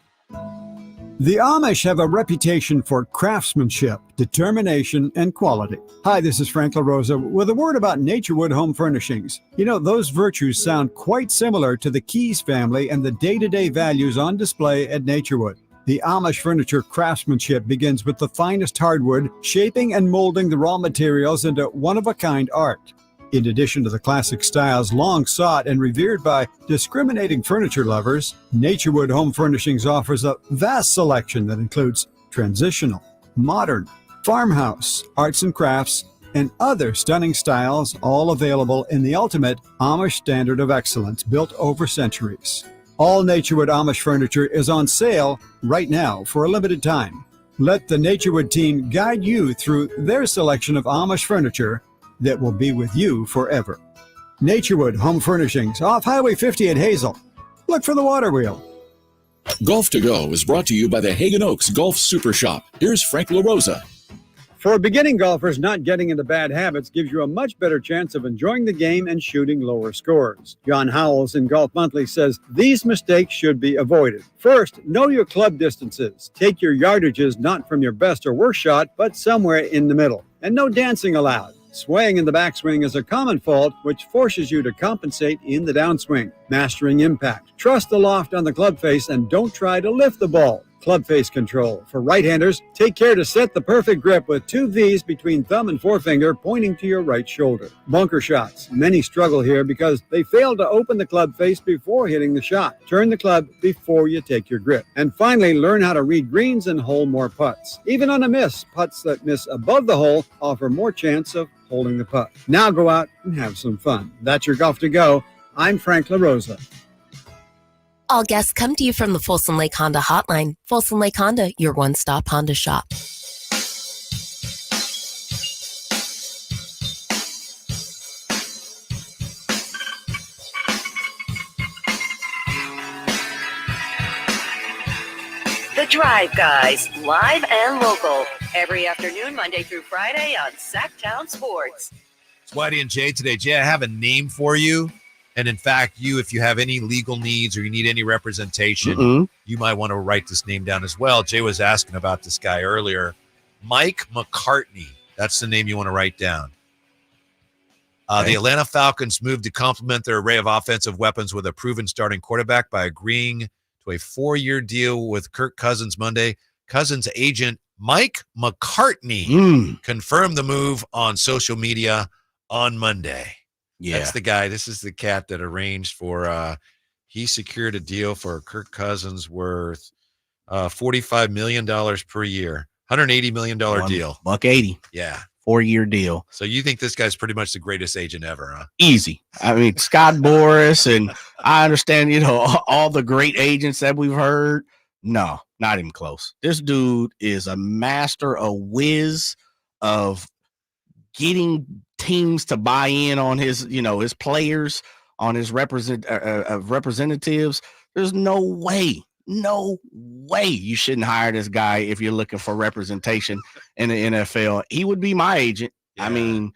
The Amish have a reputation for craftsmanship, determination, and quality. Hi, this is Frank LaRosa with a word about Naturewood Home Furnishings. Those virtues sound quite similar to the Keys family and the day-to-day values on display at Naturewood. The Amish furniture craftsmanship begins with the finest hardwood, shaping and molding the raw materials into one-of-a-kind art. In addition to the classic styles long sought and revered by discriminating furniture lovers, Naturewood Home Furnishings offers a vast selection that includes transitional, modern, farmhouse, arts and crafts, and other stunning styles, all available in the ultimate Amish standard of excellence built over centuries. All Naturewood Amish furniture is on sale right now for a limited time. Let the Naturewood team guide you through their selection of Amish furniture that will be with you forever. Naturewood Home Furnishings, off Highway 50 at Hazel. Look for the water wheel. Golf to Go is brought to you by the Hagen Oaks Golf Super Shop. Here's Frank LaRosa. For beginning golfers, not getting into bad habits gives you a much better chance of enjoying the game and shooting lower scores. John Howells in Golf Monthly says these mistakes should be avoided. First, know your club distances. Take your yardages not from your best or worst shot, but somewhere in the middle. And no dancing allowed. Swaying in the backswing is a common fault, which forces you to compensate in the downswing. Mastering impact. Trust the loft on the club face and don't try to lift the ball. club face control. For right-handers, take care to set the perfect grip with 2 V's between thumb and forefinger pointing to your right shoulder. Bunker shots. Many struggle here because they fail to open the club face before hitting the shot. Turn the club before you take your grip. And finally, learn how to read greens and hole more putts. Even on a miss, putts that miss above the hole offer more chance of holding the putt. Now go out and have some fun. That's your Golf to Go. I'm Frank LaRosa. All guests come to you from the Folsom Lake Honda Hotline. Folsom Lake Honda, your one-stop Honda shop. The Drive Guys, live and local, every afternoon, Monday through Friday on Sactown Sports. It's Whitey and Jay today. Jay, I have a name for you. And in fact, if you have any legal needs or you need any representation, you might want to write this name down as well. Jay was asking about this guy earlier. Mike McCartney. That's the name you want to write down. The Atlanta Falcons moved to complement their array of offensive weapons with a proven starting quarterback by agreeing to a 4-year deal with Kirk Cousins Monday. Cousins agent Mike McCartney confirmed the move on social media on Monday. Yeah. That's the guy. This is the cat that arranged for he secured a deal for Kirk Cousins worth $45 million per year. $180 million deal. $180. Yeah. 4-year deal. So you think this guy's pretty much the greatest agent ever, huh? Easy. I mean, Scott Boras, and I understand, all the great agents that we've heard. No, not even close. This dude is a master, a whiz of getting teams to buy in on his, his players, on his representatives. There's no way you shouldn't hire this guy if you're looking for representation in the NFL. He would be my agent. Yeah. I mean,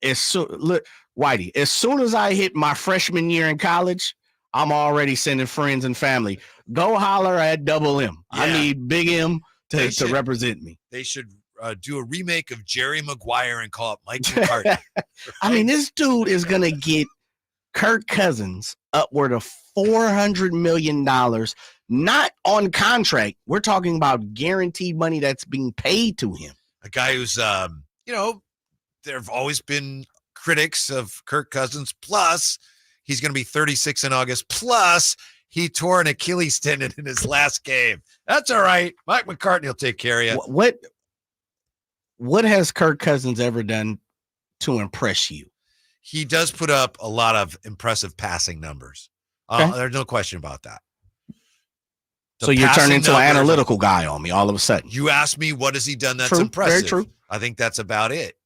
Whitey, as soon as I hit my freshman year in college, I'm already sending friends and family. Go holler at Double M. Yeah. I need Big M to represent me. They should do a remake of Jerry Maguire and call it Mike McCartney. I mean, this dude is going to get Kirk Cousins upward of $400 million, not on contract. We're talking about guaranteed money that's being paid to him. A guy who's, there have always been critics of Kirk Cousins. Plus, he's going to be 36 in August. Plus, he tore an Achilles tendon in his last game. That's all right. Mike McCartney will take care of you. What has Kirk Cousins ever done to impress you? He does put up a lot of impressive passing numbers. Okay. There's no question about that. So you're turning into an analytical guy on me all of a sudden. You asked me, what has he done that's true, impressive? Very true. I think that's about it.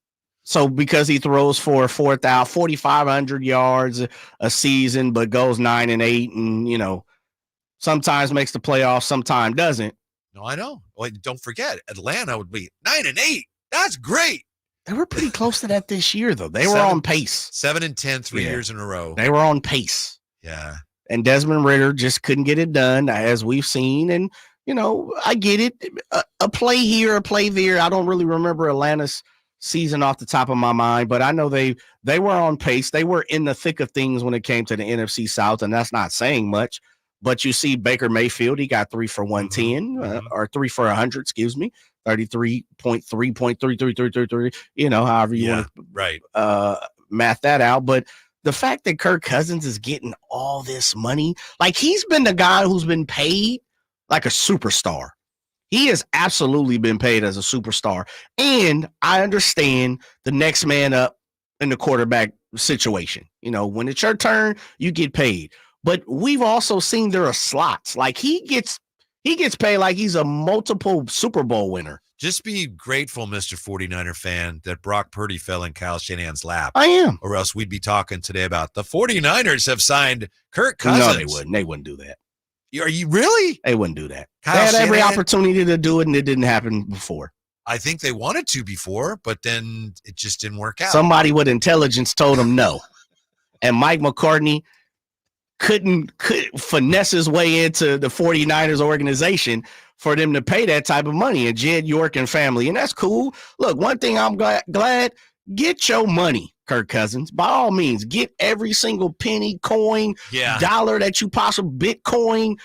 So because he throws for 4,500 yards a season, but goes 9-8 and, sometimes makes the playoffs, sometimes doesn't. No, I know. Well, don't forget, Atlanta would be 9-8. That's great. They were pretty close to that this year, though. They were on pace. 7-10, 3 years in a row. They were on pace. Yeah. And Desmond Ridder just couldn't get it done, as we've seen. And, I get it. A play here, a play there. I don't really remember Atlanta's season off the top of my mind, but I know they were on pace. They were in the thick of things when it came to the NFC South, and that's not saying much. But you see Baker Mayfield, he got 3 for 110, or 3 for 100, excuse me, 33.3, however you want to math that out. But the fact that Kirk Cousins is getting all this money, like he's been the guy who's been paid like a superstar. He has absolutely been paid as a superstar. And I understand the next man up in the quarterback situation. When it's your turn, you get paid. But we've also seen there are slots. Like he gets paid like he's a multiple Super Bowl winner. Just be grateful, Mr. 49er fan, that Brock Purdy fell in Kyle Shanahan's lap. I am. Or else we'd be talking today about the 49ers have signed Kirk Cousins. No, they wouldn't. They wouldn't do that. Are you really? They wouldn't do that. Kyle they had every Shanahan? opportunity to do it, and it didn't happen before. I think they wanted to before, but then it just didn't work out. Somebody with intelligence told them no. And Mike McCartney couldn't finesse his way into the 49ers organization for them to pay that type of money, and Jed York and family. And that's cool. Look, one thing I'm glad, get your money. Kirk Cousins. By all means, get every single penny, coin, dollar that you possibly, Bitcoin,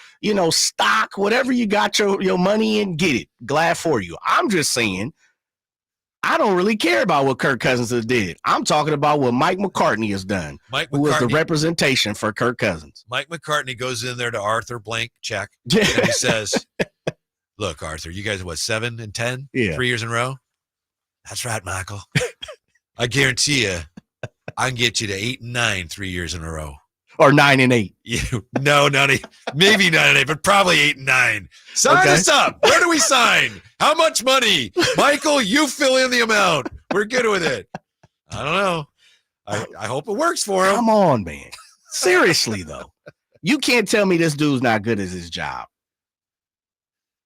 stock, whatever you got your money in, get it. Glad for you. I'm just saying, I don't really care about what Kirk Cousins has did. I'm talking about what Mike McCartney has done, who is the representation for Kirk Cousins. Mike McCartney goes in there to Arthur blank check, and he says, look, Arthur, you guys are what, 7 and 10? Yeah. 3 years in a row? That's right, Michael. I guarantee you, I can get you to 8 and 9 3 years in a row. Or 9 and 8. No, maybe 9 and 8, but probably 8 and 9. Sign us up. Where do we sign? How much money? Michael, you fill in the amount. We're good with it. I don't know. I hope it works for him. Come on, man. Seriously, though. You can't tell me this dude's not good at his job.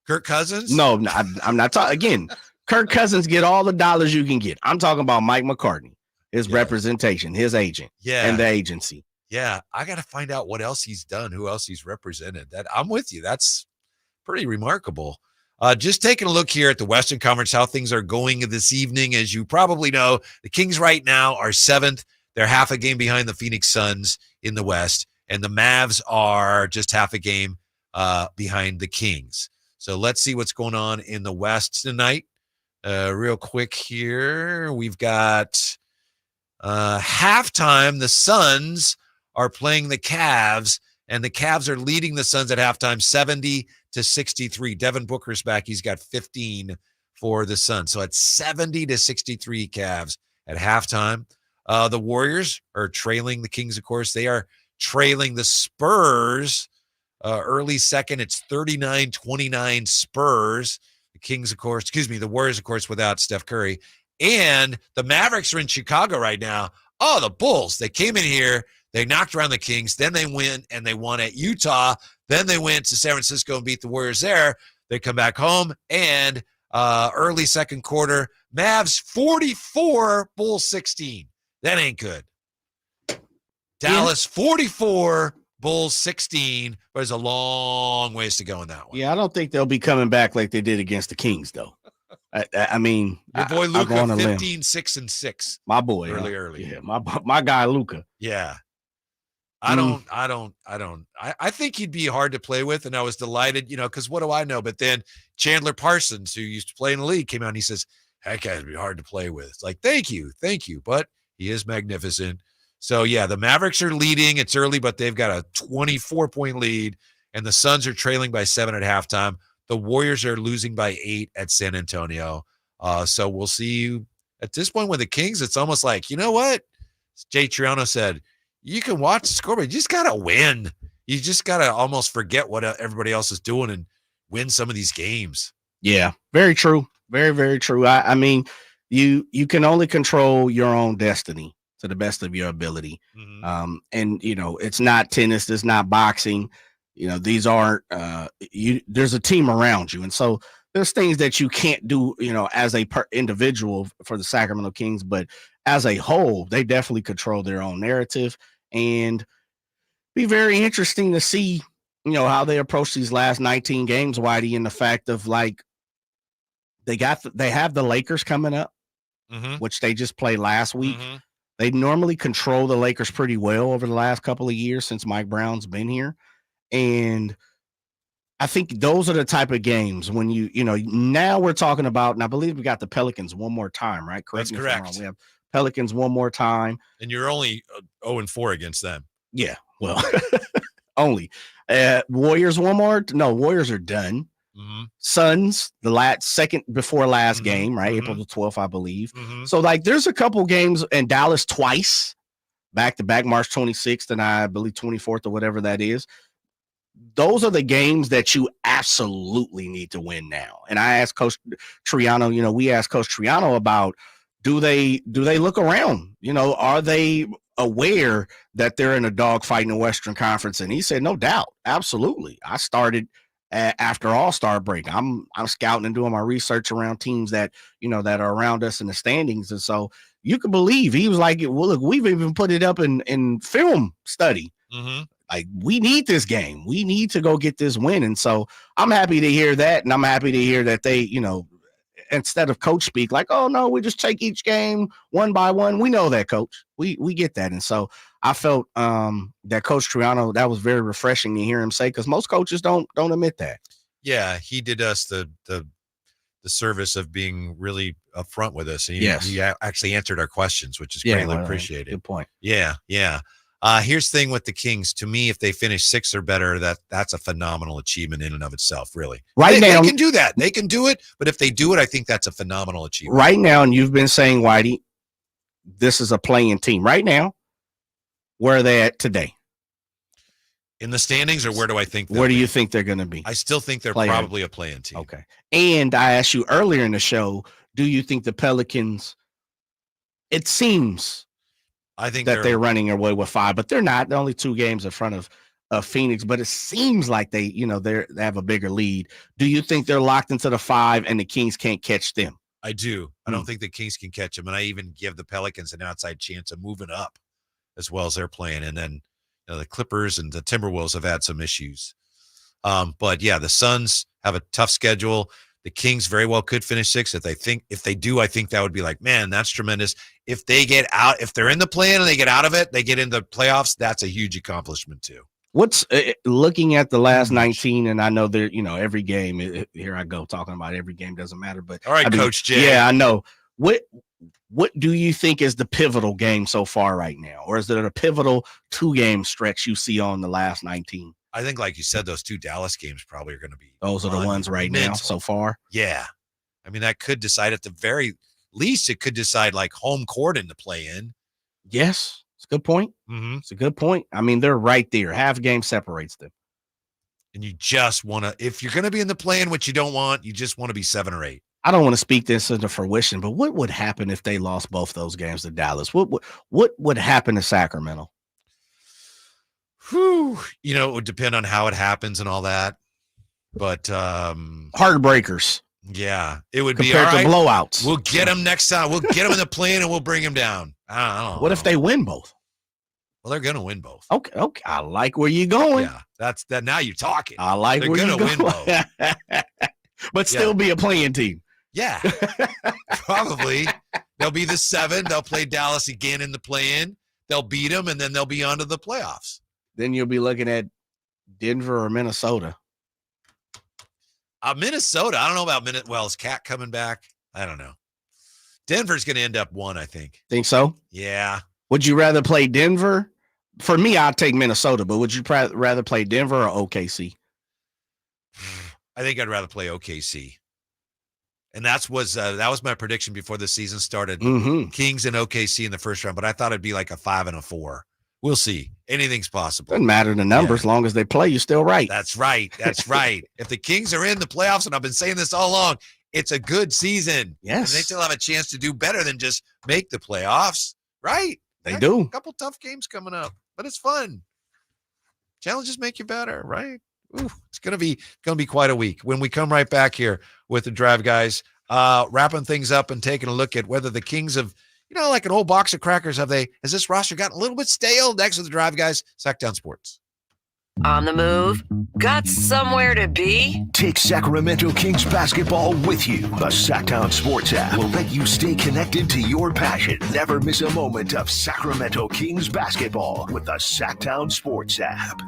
Kirk Cousins? No, I'm not talking. Again, Kirk Cousins get all the dollars you can get. I'm talking about Mike McCartney, his representation, his agent, and the agency. Yeah, I got to find out what else he's done, who else he's represented. That I'm with you. That's pretty remarkable. Just taking a look here at the Western Conference, how things are going this evening. As you probably know, the Kings right now are 7th. They're half a game behind the Phoenix Suns in the West, and the Mavs are just half a game behind the Kings. So let's see what's going on in the West tonight. Real quick here, we've got halftime. The Suns are playing the Cavs, and the Cavs are leading the Suns at halftime 70-63. Devin Booker's back. He's got 15 for the Suns. So it's 70-63 Cavs at halftime. The Warriors are trailing the Kings, of course. They are trailing the Spurs. Early second, it's 39-29 Spurs. The Kings, of course, the Warriors, of course, without Steph Curry. And the Mavericks are in Chicago right now. Oh, the Bulls. They came in here. They knocked around the Kings. Then they went and they won at Utah. Then they went to San Francisco and beat the Warriors there. They come back home. And early second quarter, Mavs 44, Bulls 16. That ain't good. Dallas 44, Bulls 16. But there's a long ways to go in that one. Yeah, I don't think they'll be coming back like they did against the Kings, though. I mean, your boy Luka, 15, 6 and 6. My boy, early. Yeah, my guy Luka. Yeah, I think he'd be hard to play with, and I was delighted, because what do I know? But then Chandler Parsons, who used to play in the league, came out and he says, "That guy'd be hard to play with." It's like, thank you, but he is magnificent. So yeah, the Mavericks are leading. It's early, but they've got a 24-point lead, and the Suns are trailing by 7 at halftime. The Warriors are losing by 8 at San Antonio. So we'll see you at this point with the Kings. It's almost like, you know what? Jay Triano said, you can watch the scoreboard. You just got to win. You just got to almost forget what everybody else is doing and win some of these games. Yeah, very true. Very, very true. I mean, you can only control your own destiny to the best of your ability. Mm-hmm. And, it's not tennis. It's not boxing. These aren't, there's a team around you. And so there's things that you can't do, as a individual for the Sacramento Kings, but as a whole, they definitely control their own narrative, and be very interesting to see, how they approach these last 19 games, Whitey, in the fact of like, they have the Lakers coming up, which they just played last week. Mm-hmm. They normally control the Lakers pretty well over the last couple of years since Mike Brown's been here. And I think those are the type of games when now we're talking about, and I believe we got the Pelicans one more time, right? That's correct. We have Pelicans one more time. And you're only 0-4 against them. Yeah, well, only. Warriors one more. No, Warriors are done. Mm-hmm. Suns, the second before last game, right? April the 12th, I believe. Mm-hmm. So, there's a couple games, and Dallas twice, back-to-back, March 26th and I believe 24th or whatever that is. Those are the games that you absolutely need to win now. And I asked Coach Triano, we asked Coach Triano about, do they look around? Are they aware that they're in a dogfight in the Western Conference? And he said, no doubt. Absolutely. I started after All-Star break. I'm scouting and doing my research around teams that, that are around us in the standings. And so you can believe he was like, well, look, we've even put it up in film study. Mm-hmm. Like, we need this game. We need to go get this win. And so I'm happy to hear that. And I'm happy to hear that they, instead of coach speak, like, oh no, we just take each game one by one. We know that, coach. We get that. And so I felt that Coach Triano, that was very refreshing to hear him say, because most coaches don't admit that. Yeah, he did us the service of being really upfront with us. And he actually answered our questions, which is greatly appreciated. Good point. Yeah. Here's the thing with the Kings. To me, if they finish 6th or better, that's a phenomenal achievement in and of itself, really. Right now, they can do that. They can do it. But if they do it, I think that's a phenomenal achievement. Right now, and you've been saying, Whitey, this is a playing team. Right now, where are they at today? In the standings, or where do I think? Where do you think they're going to be? I still think they're probably a play-in team. Okay. And I asked you earlier in the show, do you think the Pelicans? It seems I think that they're running away with 5, but they're not. They're only 2 games in front of Phoenix, but it seems like they have a bigger lead. Do you think they're locked into the 5 and the Kings can't catch them? I do. I don't think the Kings can catch them, and I even give the Pelicans an outside chance of moving up as well as they're playing. And then the Clippers and the Timberwolves have had some issues. But yeah, the Suns have a tough schedule. The Kings very well could finish 6th. If they do, I think that would be like, man, that's tremendous. If they get out, if they're in the play-in and they get out of it, they get into playoffs, that's a huge accomplishment too. What's looking at the last 19, and I know there, every game, here I go talking about every game doesn't matter, but all right, Coach Jay. Yeah, I know. What do you think is the pivotal game so far right now? Or is there a pivotal 2-game stretch you see on the last 19? I think, like you said, those 2 Dallas games probably are going to be. Those are the ones right now so far. Yeah. I mean, that could decide at the very least, it could decide like home court in the play-in. Yes. It's a good point. Mm-hmm. It's a good point. I mean, they're right there. Half game separates them. And you just want to, if you're going to be in the play-in, which you don't want, you just want to be 7 or 8. I don't want to speak this into fruition, but what would happen if they lost both those games to Dallas? What would happen to Sacramento? Whew. It would depend on how it happens and all that. But heartbreakers. Yeah, it would compared be to blowouts. We'll get them next time. We'll get them in the play-in and we'll bring them down. I don't know. What if they win both? Well, they're going to win both. Okay. I like where you're going. Yeah, that's that. Now you're talking. I like they're where you're going. Win both. But still be a playing team. Yeah, probably. They'll be the 7. They'll play Dallas again in the play-in. They'll beat them, and then they'll be on to the playoffs. Then you'll be looking at Denver or Minnesota. Minnesota. I don't know about Minnesota. Well, is Cat coming back? I don't know. Denver's going to end up 1, I think. Think so? Yeah. Would you rather play Denver? For me, I'd take Minnesota, but would you rather play Denver or OKC? I think I'd rather play OKC. And that was my prediction before the season started. Mm-hmm. Kings and OKC in the first round, but I thought it'd be like a 5 and a 4. We'll see. Anything's possible. Doesn't matter the numbers, as long as they play, you're still right. That's right. That's right. If the Kings are in the playoffs, and I've been saying this all along, it's a good season. Yes. And they still have a chance to do better than just make the playoffs, right? They do. A couple tough games coming up, but it's fun. Challenges make you better, right? Ooh, it's gonna be quite a week. When we come right back here with the Drive Guys, wrapping things up and taking a look at whether the Kings have, like an old box of crackers, has this roster gotten a little bit stale? Next with the Drive Guys, Sactown Sports. On the move? Got somewhere to be? Take Sacramento Kings basketball with you. The Sactown Sports app will let you stay connected to your passion. Never miss a moment of Sacramento Kings basketball with the Sactown Sports app.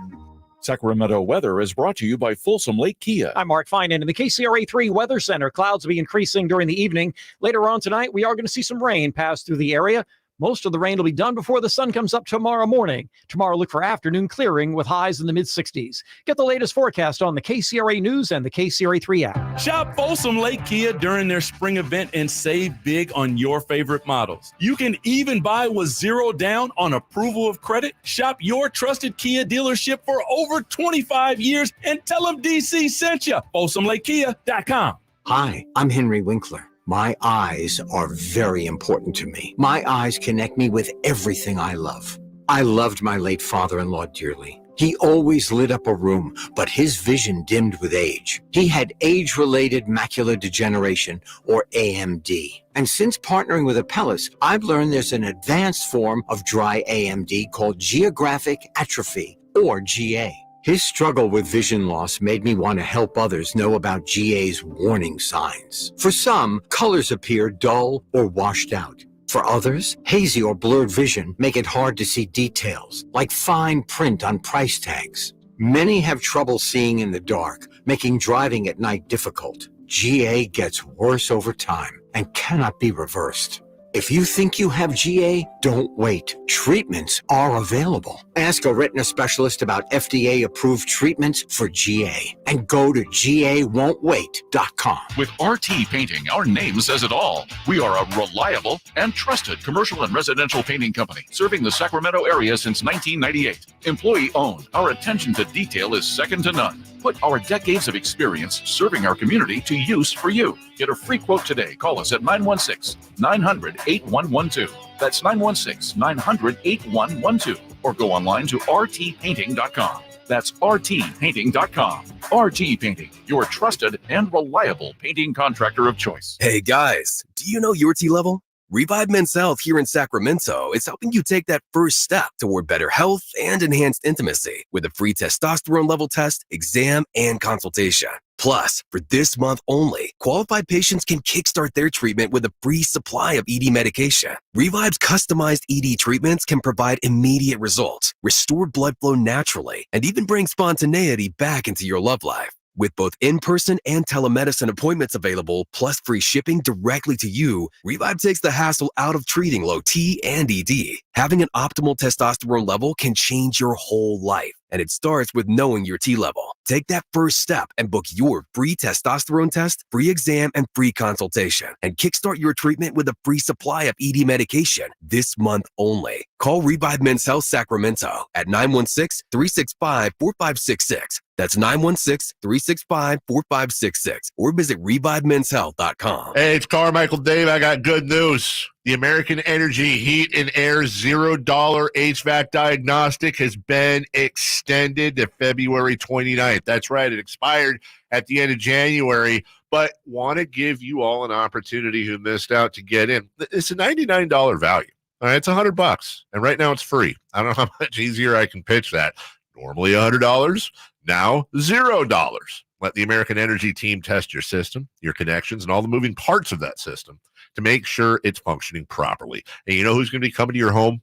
Sacramento weather is brought to you by Folsom Lake Kia. I'm Mark Finan in the KCRA3 Weather Center. Clouds will be increasing during the evening. Later on tonight, we are going to see some rain pass through the area. Most of the rain will be done before the sun comes up tomorrow morning. Tomorrow, look for afternoon clearing with highs in the mid-60s. Get the latest forecast on the KCRA News and the KCRA3 app. Shop Folsom Lake Kia during their spring event and save big on your favorite models. You can even buy with 0 down on approval of credit. Shop your trusted Kia dealership for over 25 years and tell them DC sent you. FolsomLakeKia.com. Hi, I'm Henry Winkler. My eyes are very important to me. My eyes connect me with everything I love. I loved my late father-in-law dearly. He always lit up a room, but his vision dimmed with age. He had age-related macular degeneration, or AMD. And since partnering with Apellis, I've learned there's an advanced form of dry AMD called geographic atrophy, or GA. His struggle with vision loss made me want to help others know about GA's warning signs. For some, colors appear dull or washed out. For others, hazy or blurred vision make it hard to see details, like fine print on price tags. Many have trouble seeing in the dark, making driving at night difficult. GA gets worse over time and cannot be reversed. If you think you have GA, don't wait. Treatments are available. Ask a retina specialist about FDA-approved treatments for GA and go to GAWon'tWait.com. With RT Painting, our name says it all. We are a reliable and trusted commercial and residential painting company serving the Sacramento area since 1998. Employee-owned, our attention to detail is second to none. Put our decades of experience serving our community to use for you. Get a free quote today. Call us at 916-900-8112. That's 916-900-8112. Or go online to rtpainting.com. That's rtpainting.com. RT Painting, your trusted and reliable painting contractor of choice. Hey guys, do you know your T level? Revive Men's Health here in Sacramento is helping you take that first step toward better health and enhanced intimacy with a free testosterone level test, exam, and consultation. Plus, for this month only, qualified patients can kickstart their treatment with a free supply of ED medication. Revive's customized ED treatments can provide immediate results, restore blood flow naturally, and even bring spontaneity back into your love life. With both in-person and telemedicine appointments available, plus free shipping directly to you, Revive takes the hassle out of treating low T and ED. Having an optimal testosterone level can change your whole life, and it starts with knowing your T level. Take that first step and book your free testosterone test, free exam, and free consultation, and kickstart your treatment with a free supply of ED medication this month only. Call Revive Men's Health Sacramento at 916-365-4566. That's 916-365-4566, or visit ReviveMen'sHealth.com. Hey, it's Carmichael Dave. I got good news. The American Energy Heat and Air $0 HVAC diagnostic has been extended to February 29th. That's right. It expired at the end of January, but want to give you all an opportunity who missed out to get in. It's a $99 value. All right, it's $100, and right now it's free. I don't know how much easier I can pitch that. Normally $100, now $0. Let the American Energy team test your system, your connections, and all the moving parts of that system to make sure it's functioning properly. And you know who's going to be coming to your home?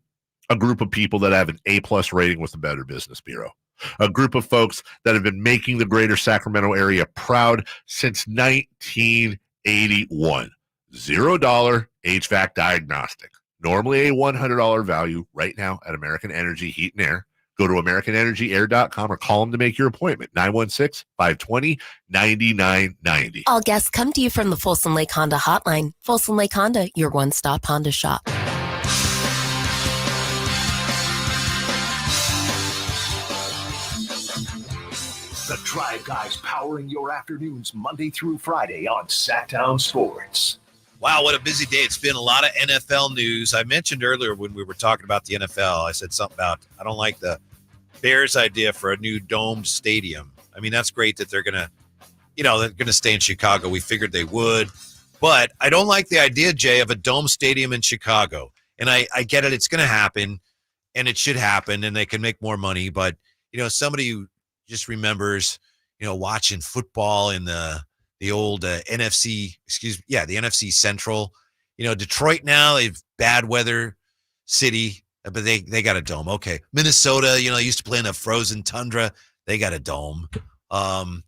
A group of people that have an A-plus rating with the Better Business Bureau. A group of folks that have been making the greater Sacramento area proud since 1981. $0 HVAC diagnostic. Normally a $100 value right now at American Energy Heat and Air. Go to AmericanEnergyAir.com or call them to make your appointment. 916-520-9990. All guests come to you from the Folsom Lake Honda Hotline. Folsom Lake Honda, your one-stop Honda shop. The Drive Guys powering your afternoons Monday through Friday on Sactown Sports. Wow, what a busy day. It's been a lot of NFL news. I mentioned earlier when we were talking about the NFL, I said something about I don't like the Bears' idea for a new domed stadium. I mean, that's great that they're going to, they're going to stay in Chicago. We figured they would. But I don't like the idea, Jay, of a dome stadium in Chicago. And I get it. It's going to happen, and it should happen, and they can make more money. But, somebody who just remembers, watching football in the old NFC, the NFC Central. Detroit now, they've bad weather city, but they got a dome. Okay. Minnesota, used to play in a frozen tundra. They got a dome. And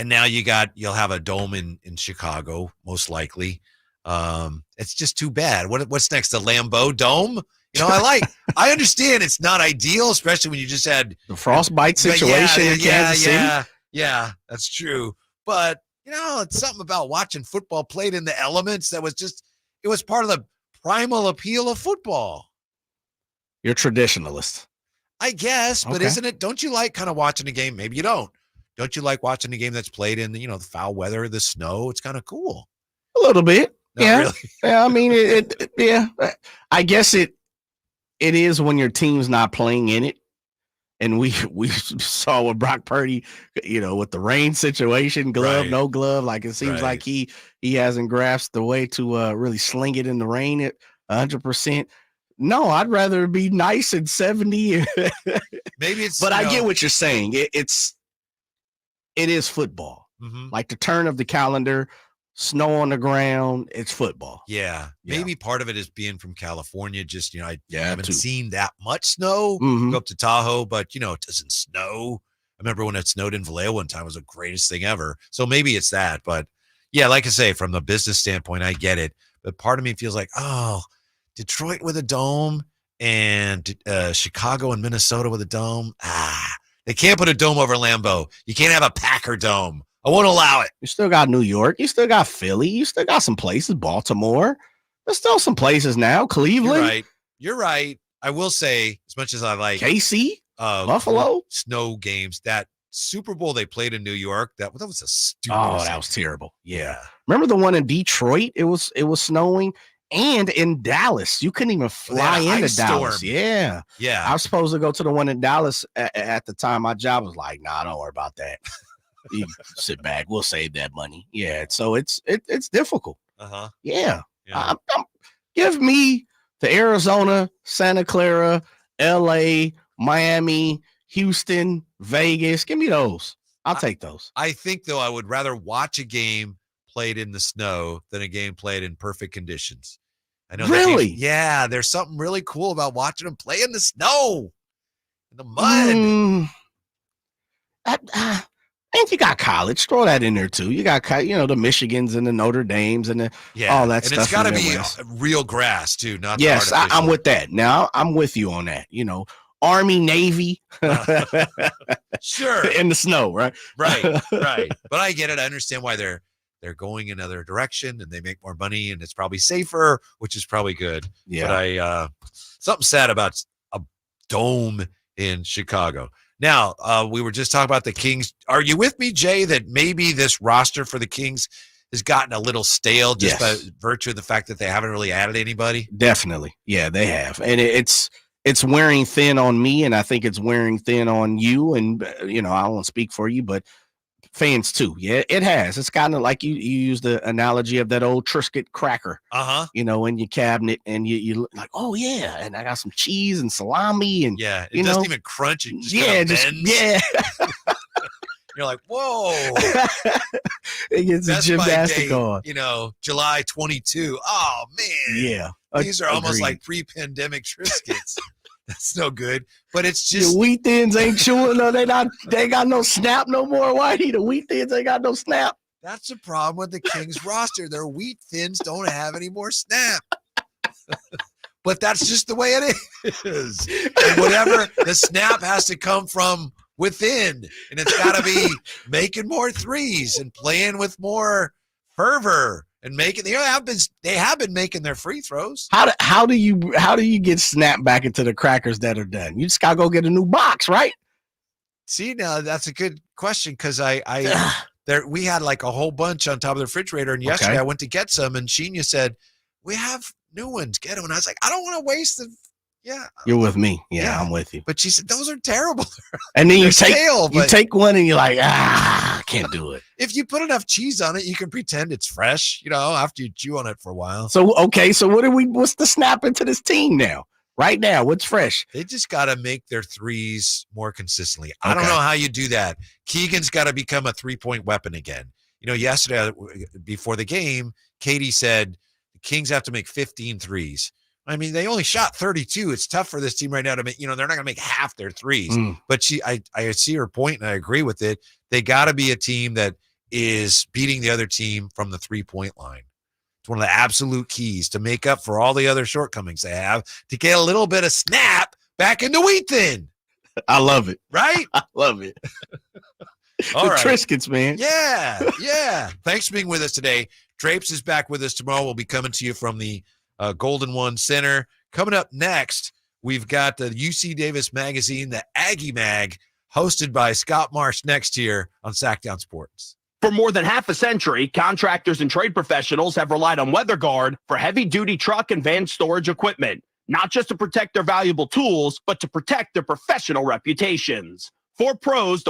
now you'll have a dome in Chicago, most likely. It's just too bad. What's next? The Lambeau Dome? I understand it's not ideal, especially when you just had the frostbite situation in Kansas City. Yeah, that's true. But it's something about watching football played in the elements that was it was part of the primal appeal of football. You're a traditionalist. I guess, but isn't it? Don't you like kind of watching a game? Maybe you don't. Don't you like watching a game that's played in the foul weather, the snow? It's kind of cool. A little bit. Not really. Yeah. I mean, yeah. I guess it is when your team's not playing in it. And we saw with Brock Purdy, with the rain situation, glove, no glove. Like it seems like he hasn't grasped the way to really sling it in the rain at 100%. No, I'd rather be nice and 70. Maybe it's, but I get what you're saying. It is football. Mm-hmm. Like the turn of the calendar, snow on the ground, it's football. Yeah. Maybe part of it is being from California. Just, I haven't too. seen that much snow. Mhm. Go up to Tahoe, but, it doesn't snow. I remember when it snowed in Vallejo one time, it was the greatest thing ever. So maybe it's that. But, yeah, like I say, from the business standpoint, I get it. But part of me feels like, Detroit with a dome and Chicago and Minnesota with a dome. They can't put a dome over Lambeau. You can't have a Packer dome. I won't allow it. You still got New York. You still got Philly. You still got some places. Baltimore. There's still some places now. Cleveland. You're right. I will say, as much as I like KC, Buffalo, snow games, that Super Bowl they played in New York, that was a stupid. Oh, that was terrible. Yeah. Remember the one in Detroit? It was snowing. And in Dallas, you couldn't even fly into Dallas. Yeah. I was supposed to go to the one in Dallas at the time. My job was like, nah, don't worry about that. You sit back. We'll save that money. Yeah. So it's difficult. Uh-huh. Yeah. Give me the Arizona, Santa Clara, LA, Miami, Houston, Vegas. Give me those. I'll take those. I think, though, I would rather watch a game played in the snow than a game played in perfect conditions. I know. Really? Yeah, there's something really cool about watching them play in the snow, in the mud. And you got college. Throw that in there too. You got, the Michigans and the Notre Dames and all that stuff. And it's got to be real grass too, not yes. I'm with that. Now I'm with you on that. Army, Navy, sure, in the snow, right? Right. But I get it. I understand why they're going another direction and they make more money and it's probably safer, which is probably good. Yeah. But something sad about a dome in Chicago. Now, we were just talking about the Kings. Are you with me, Jay, that maybe this roster for the Kings has gotten a little stale just by virtue of the fact that they haven't really added anybody? Definitely. Yeah, they have. And it's wearing thin on me, and I think it's wearing thin on you. And, I won't speak for you, but fans too. Yeah, it has. It's kind of like you use the analogy of that old Triscuit cracker, in your cabinet, and you like, oh yeah, and I got some cheese and salami, and it doesn't even crunch. It just You're like, whoa! It gets That's the gymnastic my on. date, July 22. Oh man, Yeah, these are almost agreed. like pre-pandemic Triscuits. That's no good, but it's just the wheat thins ain't chewing. No, they ain't got no snap no more. Whitey, the wheat thins ain't got no snap. That's the problem with the Kings roster. Their wheat thins don't have any more snap. But that's just the way it is. And whatever, the snap has to come from within, and it's got to be making more threes and playing with more fervor. And making they have been making their free throws. How do you get snapped back into the crackers that are done? You just gotta go get a new box, right? See, now that's a good question because we had like a whole bunch on top of the refrigerator, and yesterday I went to get some, and Sheena said, "We have new ones. Get them." And I was like, "I don't want to waste them." Yeah, you're with me. Yeah, I'm with you. But she said those are terrible. And then you take take one, and you're like, I can't do it. If you put enough cheese on it, you can pretend it's fresh, after you chew on it for a while. So, so what's the snap into this team now? Right now, what's fresh? They just got to make their threes more consistently. I don't know how you do that. Keegan's got to become a 3-point weapon again. Yesterday before the game, Katie said the Kings have to make 15 threes. I mean, they only shot 32. It's tough for this team right now to make, they're not going to make half their threes. But I see her point and I agree with it. They got to be a team that is beating the other team from the 3-point line. It's one of the absolute keys to make up for all the other shortcomings they have to get a little bit of snap back into wheat thin. I love it. Right? I love it. All right. Triscuits, man. Yeah. Thanks for being with us today. Drapes is back with us tomorrow. We'll be coming to you from the Golden One Center. Coming up next, we've got the UC Davis magazine, the Aggie Mag, hosted by Scott Marsh next year on Sactown Sports. For more than half a century, contractors and trade professionals have relied on WeatherGuard for heavy-duty truck and van storage equipment, not just to protect their valuable tools, but to protect their professional reputations. For pros, the